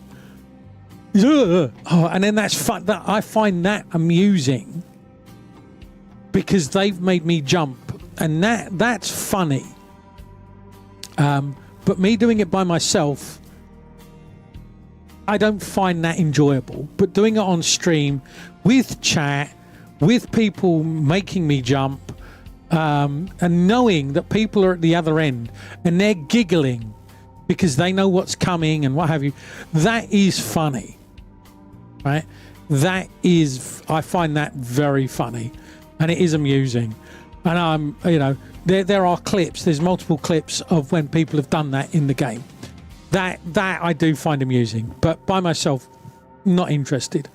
And then that's fun. That I find that amusing because they've made me jump, and that's funny. But me doing it by myself, I don't find that enjoyable. But doing it on stream with chat, with people making me jump, and knowing that people are at the other end and they're giggling because they know what's coming and what have you, that is funny. Right? I find that very funny, and it is amusing. And there are clips, there's multiple clips of when people have done that in the game. That I do find amusing, but by myself, not interested.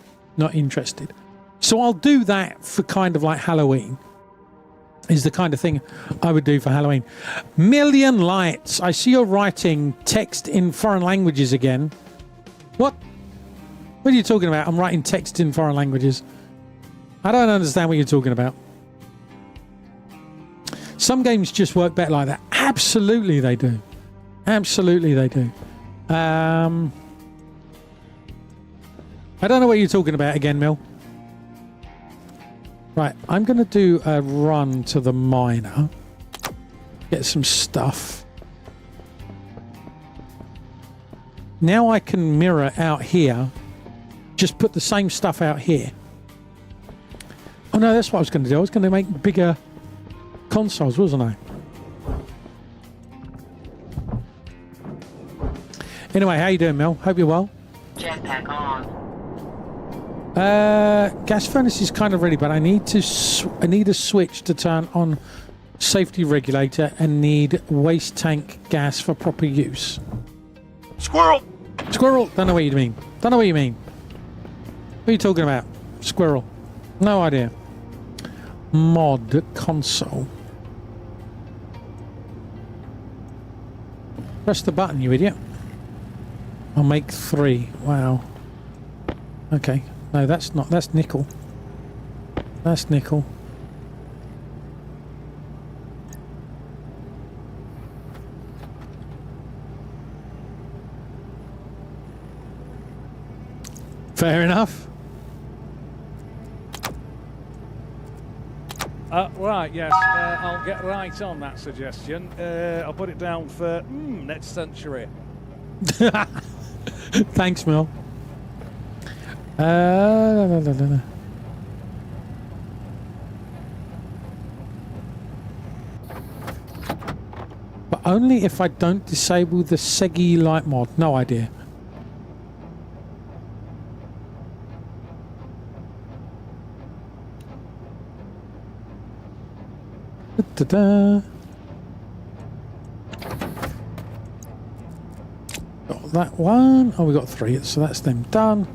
So I'll do that for kind of like Halloween, is the kind of thing I would do for Halloween. Million Lights, I see you're writing text in foreign languages again. What are you talking about? I'm writing text in foreign languages. I don't understand what you're talking about. Some games just work better like that. Absolutely they do. Absolutely they do. I don't know what you're talking about again, Mill. Right, I'm going to do a run to the miner Get some stuff. Now I can mirror out here. Just put the same stuff out here. Oh no, that's what I was going to do. I was going to make bigger consoles, wasn't I? Anyway, how you doing, Mel? Hope you're well. Jetpack on. Gas furnace is kind of ready, but I need to. I need a switch to turn on safety regulator and need waste tank gas for proper use. Squirrel! Squirrel! Don't know what you mean. Don't know what you mean. What are you talking about? Squirrel. No idea. Mod console. Press the button, you idiot. I'll make 3. Wow. Okay. No, that's not. That's nickel. That's nickel. Fair enough. Right, yes, I'll get right on that suggestion. I'll put it down for next century. Thanks, Mel. But only if I don't disable the Segi light mod. No idea. Da-da-da. Got that one. Oh, we got 3, so that's them done.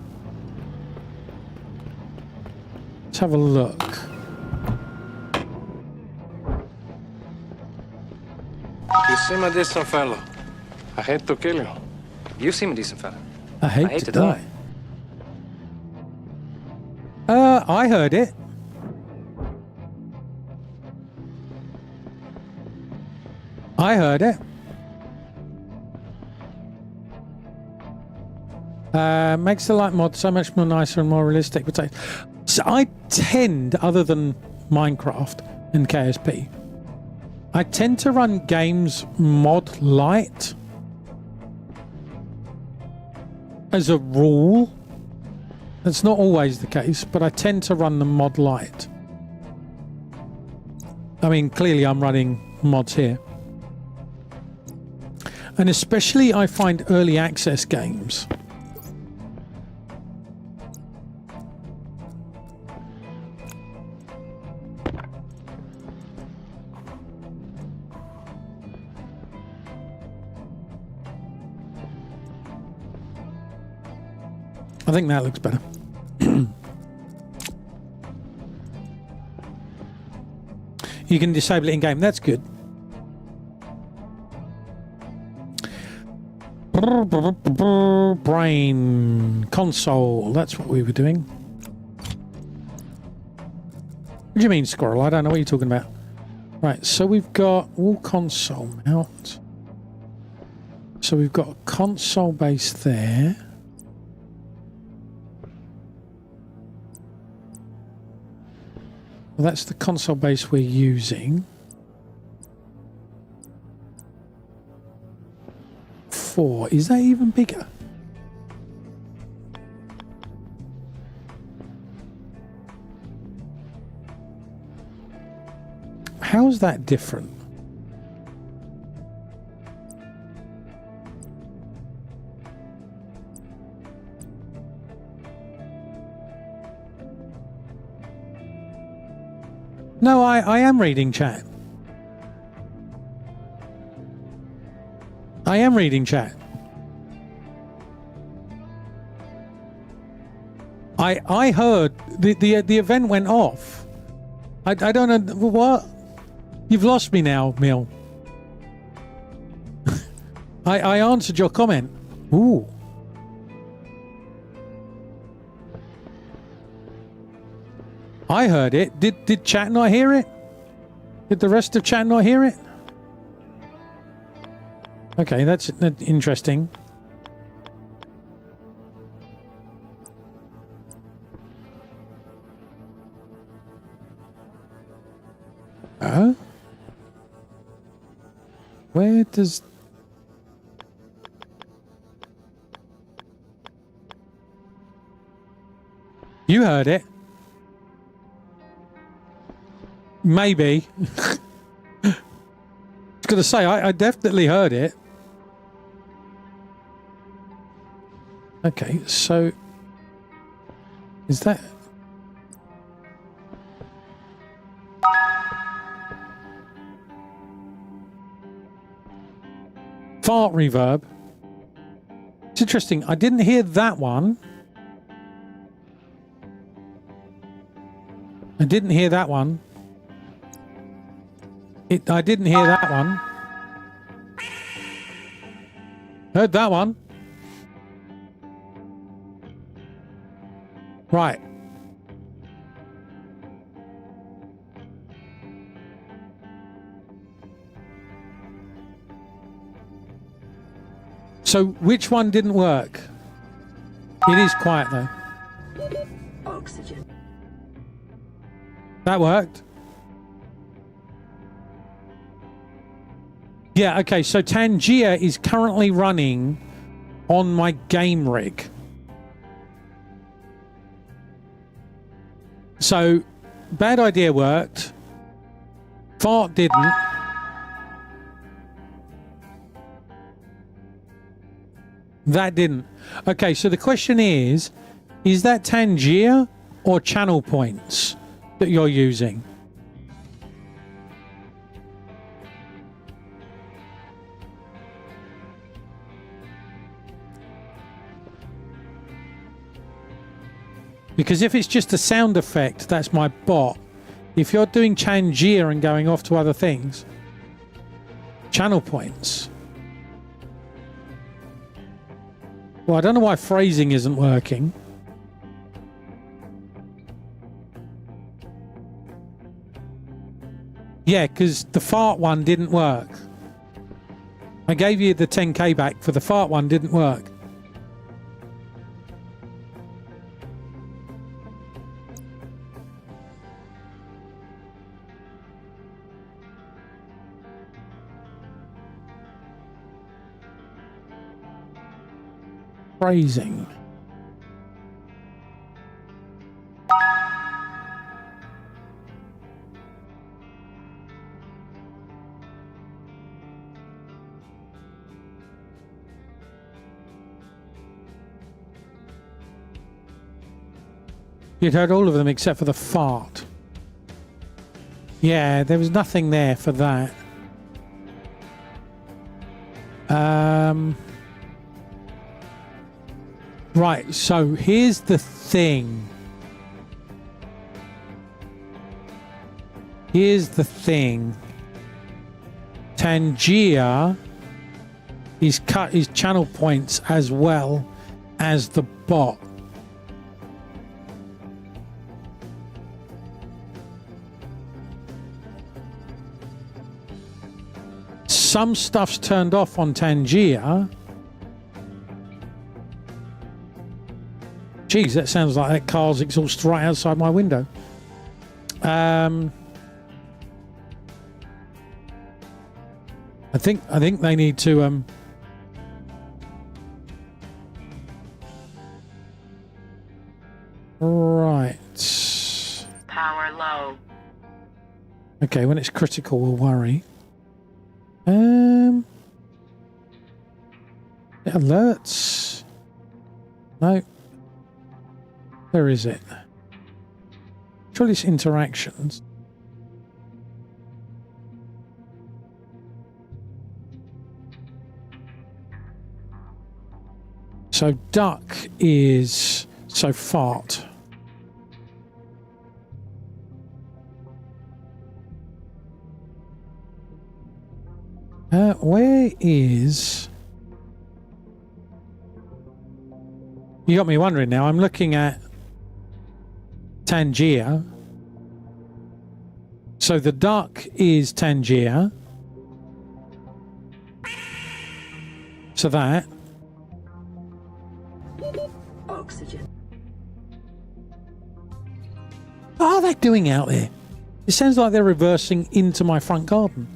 Let's have a look. You seem a decent fellow. I hate to kill you. You seem a decent fellow. I hate to die. I heard it. I heard it. Makes the light mod so much more nicer and more realistic. But so I tend, other than Minecraft and KSP, I tend to run games mod light as a rule. That's not always the case, but I tend to run them mod light. I mean, clearly I'm running mods here. And especially I find early access games. I think that looks better. You can disable it in game. That's good. Brain console. That's what we were doing. What do you mean, squirrel? I don't know what you're talking about. Right, so we've got all console mount. So we've got a console base there. Well, that's the console base we're using. 4. Is that even bigger? How's that different? No, I am reading chat. I am reading chat. I heard the event went off. I don't know what. You've lost me now, Mill. I answered your comment. Ooh. I heard it. Did chat not hear it? Did the rest of chat not hear it? Okay, that's interesting. Where does... You heard it. Maybe. I was going to say, I definitely heard it. Okay, so... Is that... Fart reverb. It's interesting. I didn't hear that one. I didn't hear that one. I didn't hear that one. Heard that one. Right. So which one didn't work? It is quiet though. Oxygen. That worked. Yeah, okay, so Tangier is currently running on my game rig. So, bad idea worked. Fart didn't. That didn't. Okay, so the question is that Tangier or channel points that you're using? Because if it's just a sound effect, that's my bot. If you're doing Tangier and going off to other things, channel points. Well, I don't know why phrasing isn't working. Yeah, because the fart one didn't work. I gave you the 10k back for the fart one, didn't work. Phrasing. You'd heard all of them except for the fart. Yeah, there was nothing there for that. Right, so here's the thing. Here's the thing. Tangier is cut his channel points as well as the bot. Some stuff's turned off on Tangier. Geez, that sounds like that car's exhaust right outside my window. I think they need to right. Power low. Okay, when it's critical, we'll worry. Alerts. No. Where is it? Surely it's interactions. So duck is so fart. Where is... You got me wondering now. I'm looking at Tangier. So the duck is Tangier. So that. Oxygen. What are they doing out there? It sounds like they're reversing into my front garden.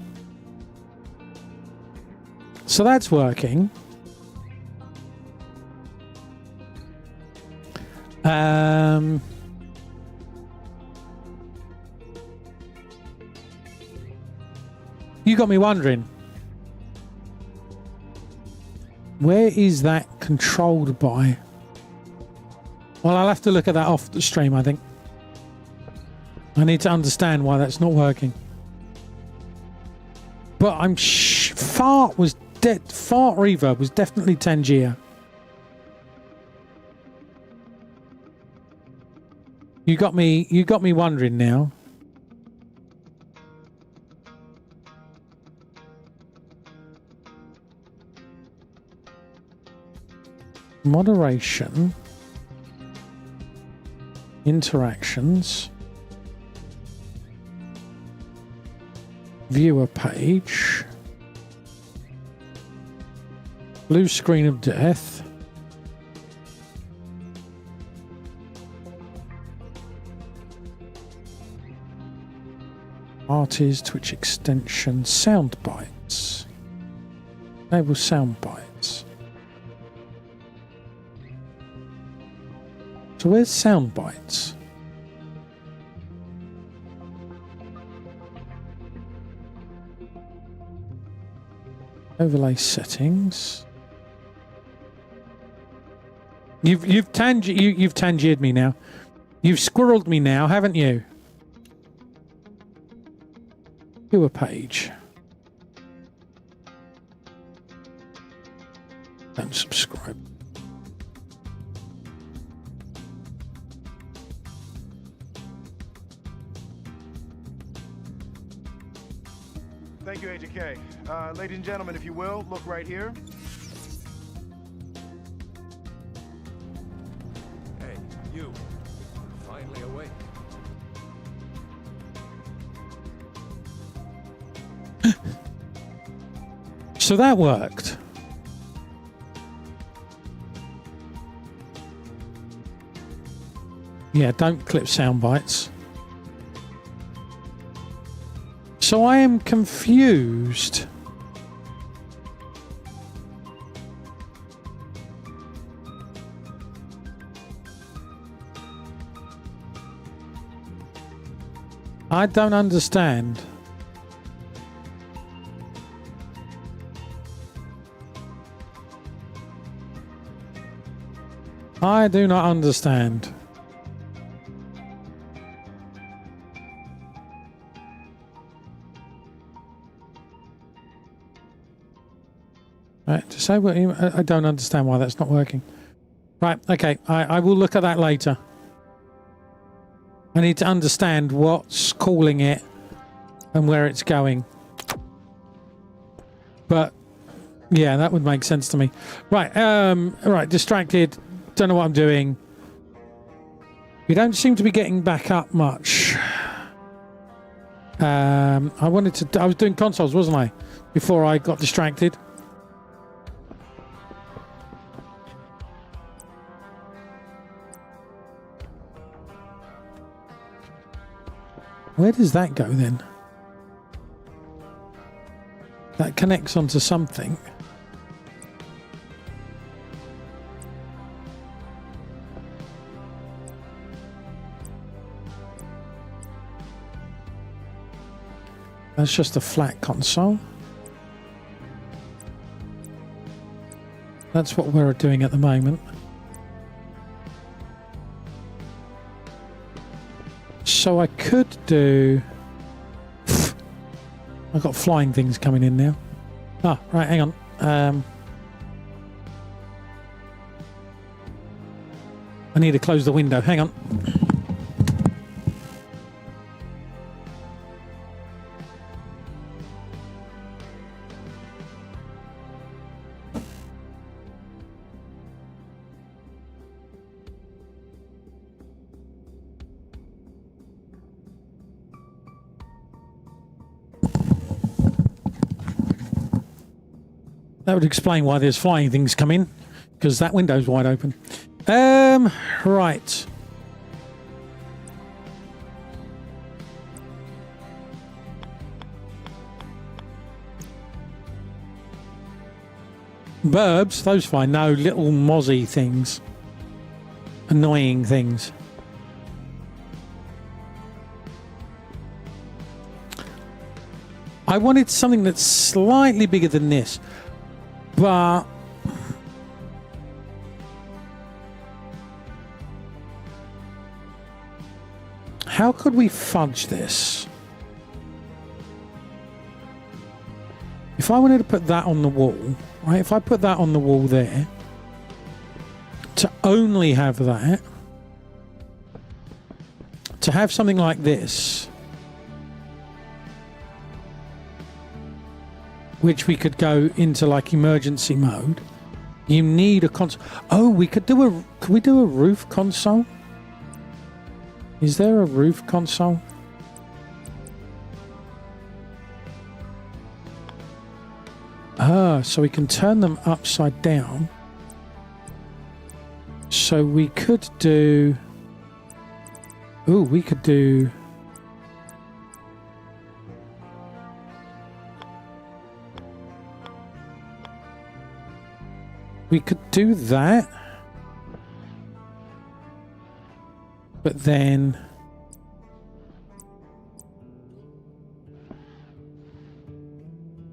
So that's working. You got me wondering. Where is that controlled by? Well, I'll have to look at that off the stream, I think. I need to understand why that's not working. But I'm fart reverb was definitely Tangier. You got me wondering now. Moderation, interactions, viewer page, blue screen of death, artist, Twitch extension, sound bites, enable sound bites. So where's sound bites? Overlay settings. You've tangiered me now. You've squirreled me now, haven't you? Viewer page. Don't subscribe. Thank you, Agent K. Ladies and gentlemen, if you will, look right here. Hey, you. Finally awake. So that worked. Yeah, don't clip sound bites. So I am confused. I don't understand. I do not understand. Right, disable. I don't understand why that's not working. Right, okay, I will look at that later. I need to understand what's calling it and where it's going. But yeah, that would make sense to me. Right, right, distracted. Don't know what I'm doing. You don't seem to be getting back up much. I was doing consoles, wasn't I? Before I got distracted. Where does that go then? That connects onto something. That's just a flat console. That's what we're doing at the moment. So I could do... I've got flying things coming in now. Ah, right, hang on. I need to close the window. Hang on. That would explain why there's flying things coming, because that window's wide open. Right. Burbs, those fine. No, little mozzie things. Annoying things. I wanted something that's slightly bigger than this, but how could we fudge this? If I wanted to put that on the wall, right? If I put that on the wall there, to only have that, to have something like this, which we could go into like emergency mode, you need a console. Oh, could we do a roof console? Is there a roof console? Ah, so we can turn them upside down. So we could do... Ooh, we could do... We could do that. But then...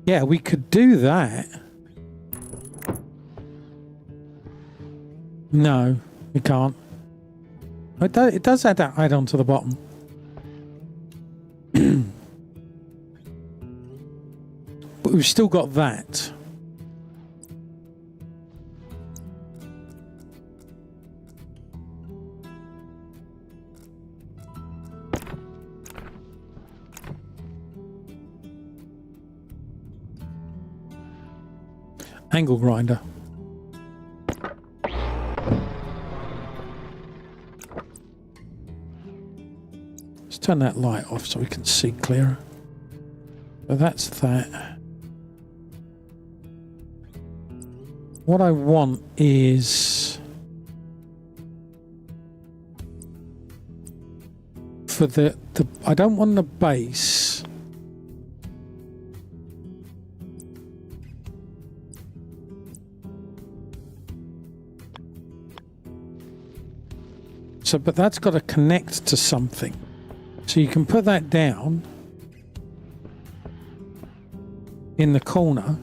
Yeah, we could do that. No, we can't. It does add on to the bottom. But we've still got that. Angle grinder. Let's turn that light off so we can see clearer. So that's that. What I want is for the I don't want the base. So, but that's got to connect to something. So you can put that down in the corner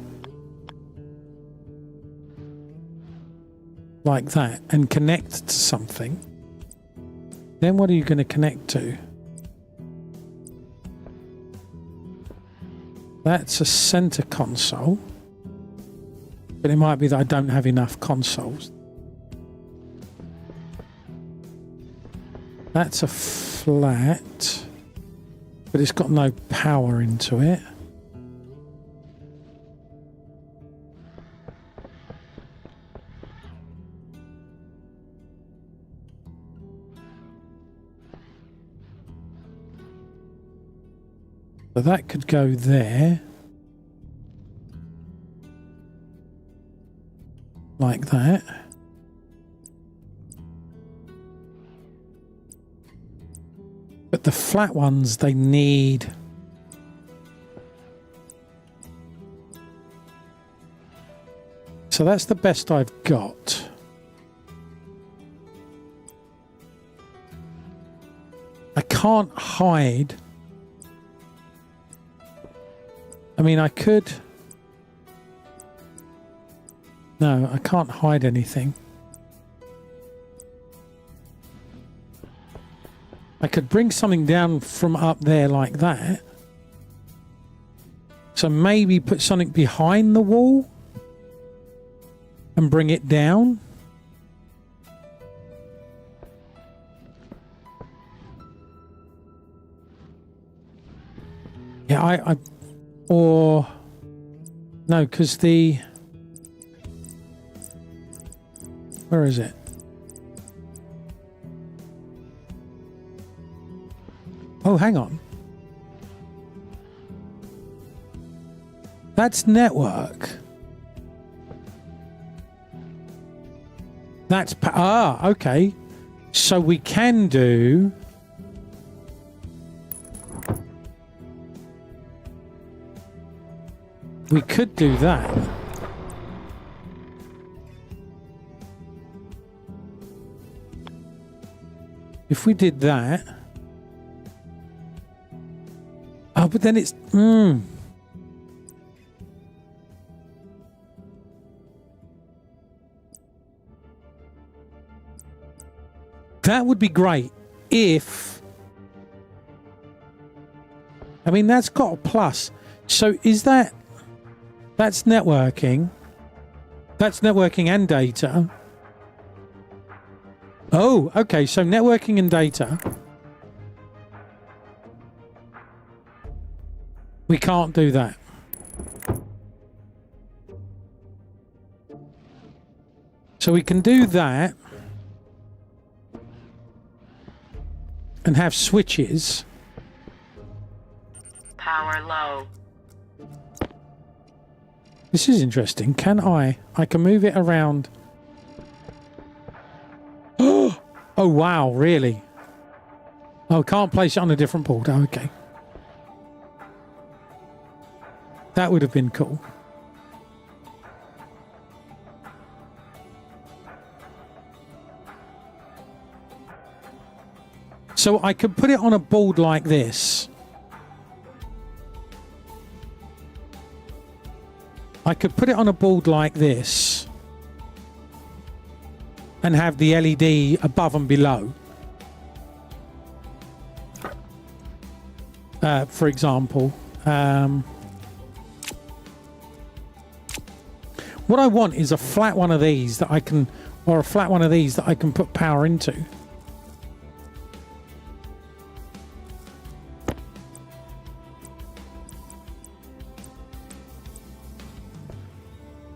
like that and connect to something. Then what are you going to connect to? That's a center console. But it might be that I don't have enough consoles. That's a flat, but it's got no power into it. So that could go there. Like that. But the flat ones, they need... So that's the best I've got. I can't hide. I mean, I could... No, I can't hide anything. I could bring something down from up there like that. So maybe put something behind the wall and bring it down. Yeah, or no, because the... Where is it? Oh, hang on. That's network. That's... okay. So we can do... We could do that. if we did that... Oh, but then it's... That would be great if... I mean, that's got a plus. So is that... That's networking. That's networking and data. Oh, okay. So networking and data. We can't do that. So we can do that and have switches. Power low. This is interesting. Can I can move it around. Oh, wow, really? Oh, can't place it on a different board. Oh, okay. That would have been cool. So I could put it on a board like this. I could put it on a board like this and have the LED above and below. For example, what I want is a flat one of these that I can, or a flat one of these that I can put power into.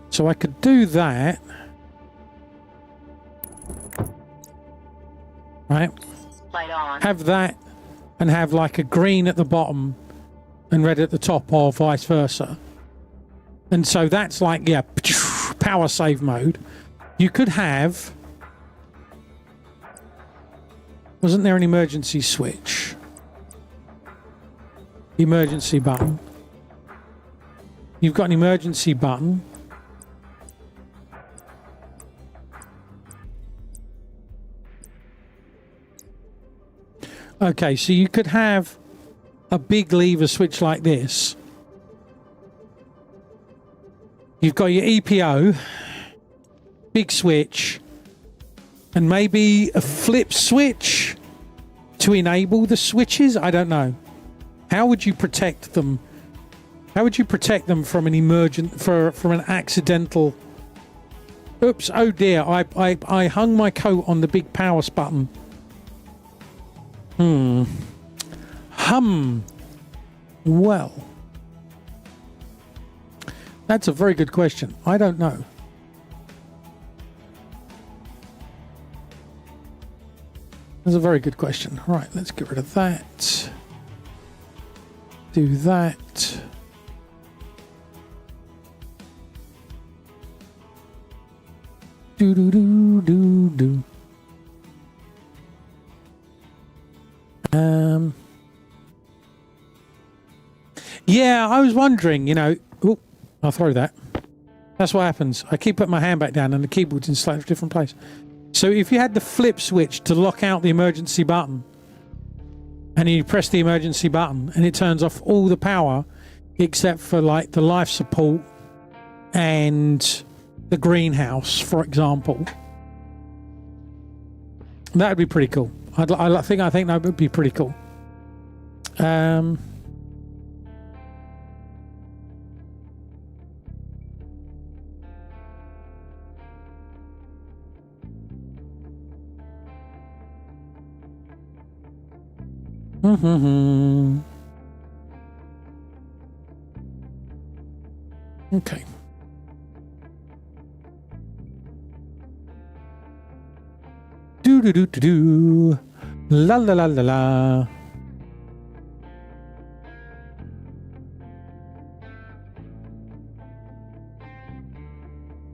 So I could do that. Right? Light on. Have that and have like a green at the bottom and red at the top, or vice versa. And so that's like, yeah, power save mode. You could have... Wasn't there an emergency switch? Emergency button. You've got an emergency button. Okay, so you could have a big lever switch like this. You've got your EPO, big switch, and maybe a flip switch to enable the switches? I don't know. How would you protect them? How would you protect them from an from an accidental... Oops, oh dear, I hung my coat on the big power button. Well, that's a very good question. I don't know. That's a very good question. Right, let's get rid of that. Do that. Do do do do do. Yeah, I was wondering, you know... Oh, I'll throw that. That's what happens. I keep putting my hand back down and the keyboard's in a slightly different place. So if you had the flip switch to lock out the emergency button, and you press the emergency button, and it turns off all the power, except for, like, the life support and the greenhouse, for example. That would be pretty cool. I think that would be pretty cool. Okay. Do do do do do. La la la la la.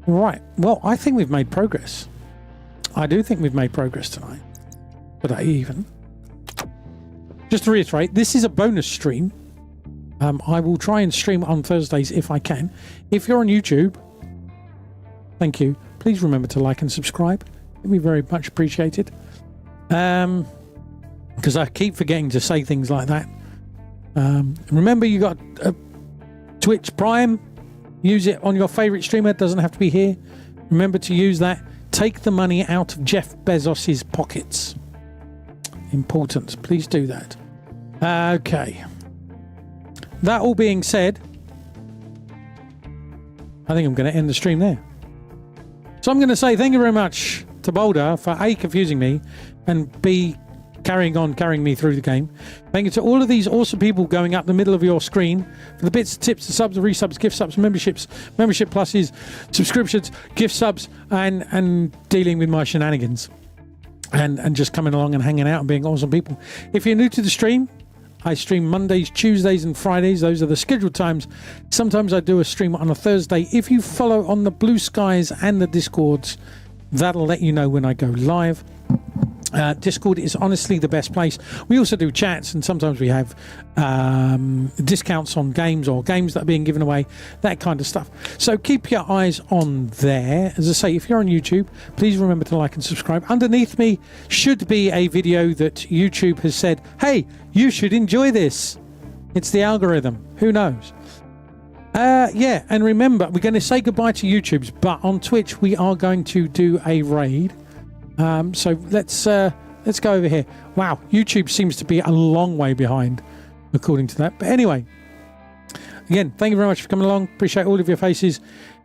Right. Well, I think we've made progress. I do think we've made progress tonight. Today, even. Just to reiterate, this is a bonus stream. I will try and stream on Thursdays if I can. If you're on YouTube, thank you. Please remember to like and subscribe. It'd be very much appreciated. because I keep forgetting to say things like that. Remember, you got Twitch Prime. Use it on your favorite streamer. It doesn't have to be here. Remember to use that. Take the money out of Jeff Bezos's pockets. Important. Please do that. Okay. That all being said, I think I'm going to end the stream there. So I'm going to say thank you very much to Boulder for A, confusing me, and B, carrying me through the game. Thank you to all of these awesome people going up the middle of your screen for the bits, tips, the subs, the resubs, gift subs, memberships, membership pluses, subscriptions, gift subs, and dealing with my shenanigans. And just coming along and hanging out and being awesome people. If you're new to the stream, I stream Mondays, Tuesdays, and Fridays. Those are the scheduled times. Sometimes I do a stream on a Thursday. If you follow on the Blue Skies and the Discords, that'll let you know when I go live. Discord is honestly the best place. We also do chats, and sometimes we have discounts on games or games that are being given away, that kind of stuff. So keep your eyes on there. As I say, if you're on YouTube, please remember to like and subscribe. Underneath me should be a video that YouTube has said, hey, you should enjoy this. It's the algorithm. Who knows? Yeah, and remember, we're going to say goodbye to YouTube's, but on Twitch we are going to do a raid. So let's go over here. Wow, YouTube seems to be a long way behind, according to that. But anyway, again, thank you very much for coming along. Appreciate all of your faces.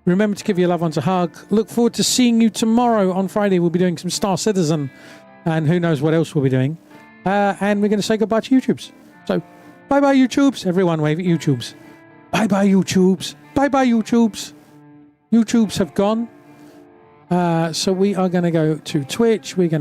Remember to give your loved ones a hug. Look forward to seeing you tomorrow on Friday. We'll be doing some Star Citizen, and who knows what else we'll be doing. And we're going to say goodbye to YouTubes. So, bye-bye, YouTubes. Everyone wave at YouTubes. Bye-bye, YouTubes. Bye-bye, YouTubes. YouTubes have gone. So we are going to go to Twitch. We're going to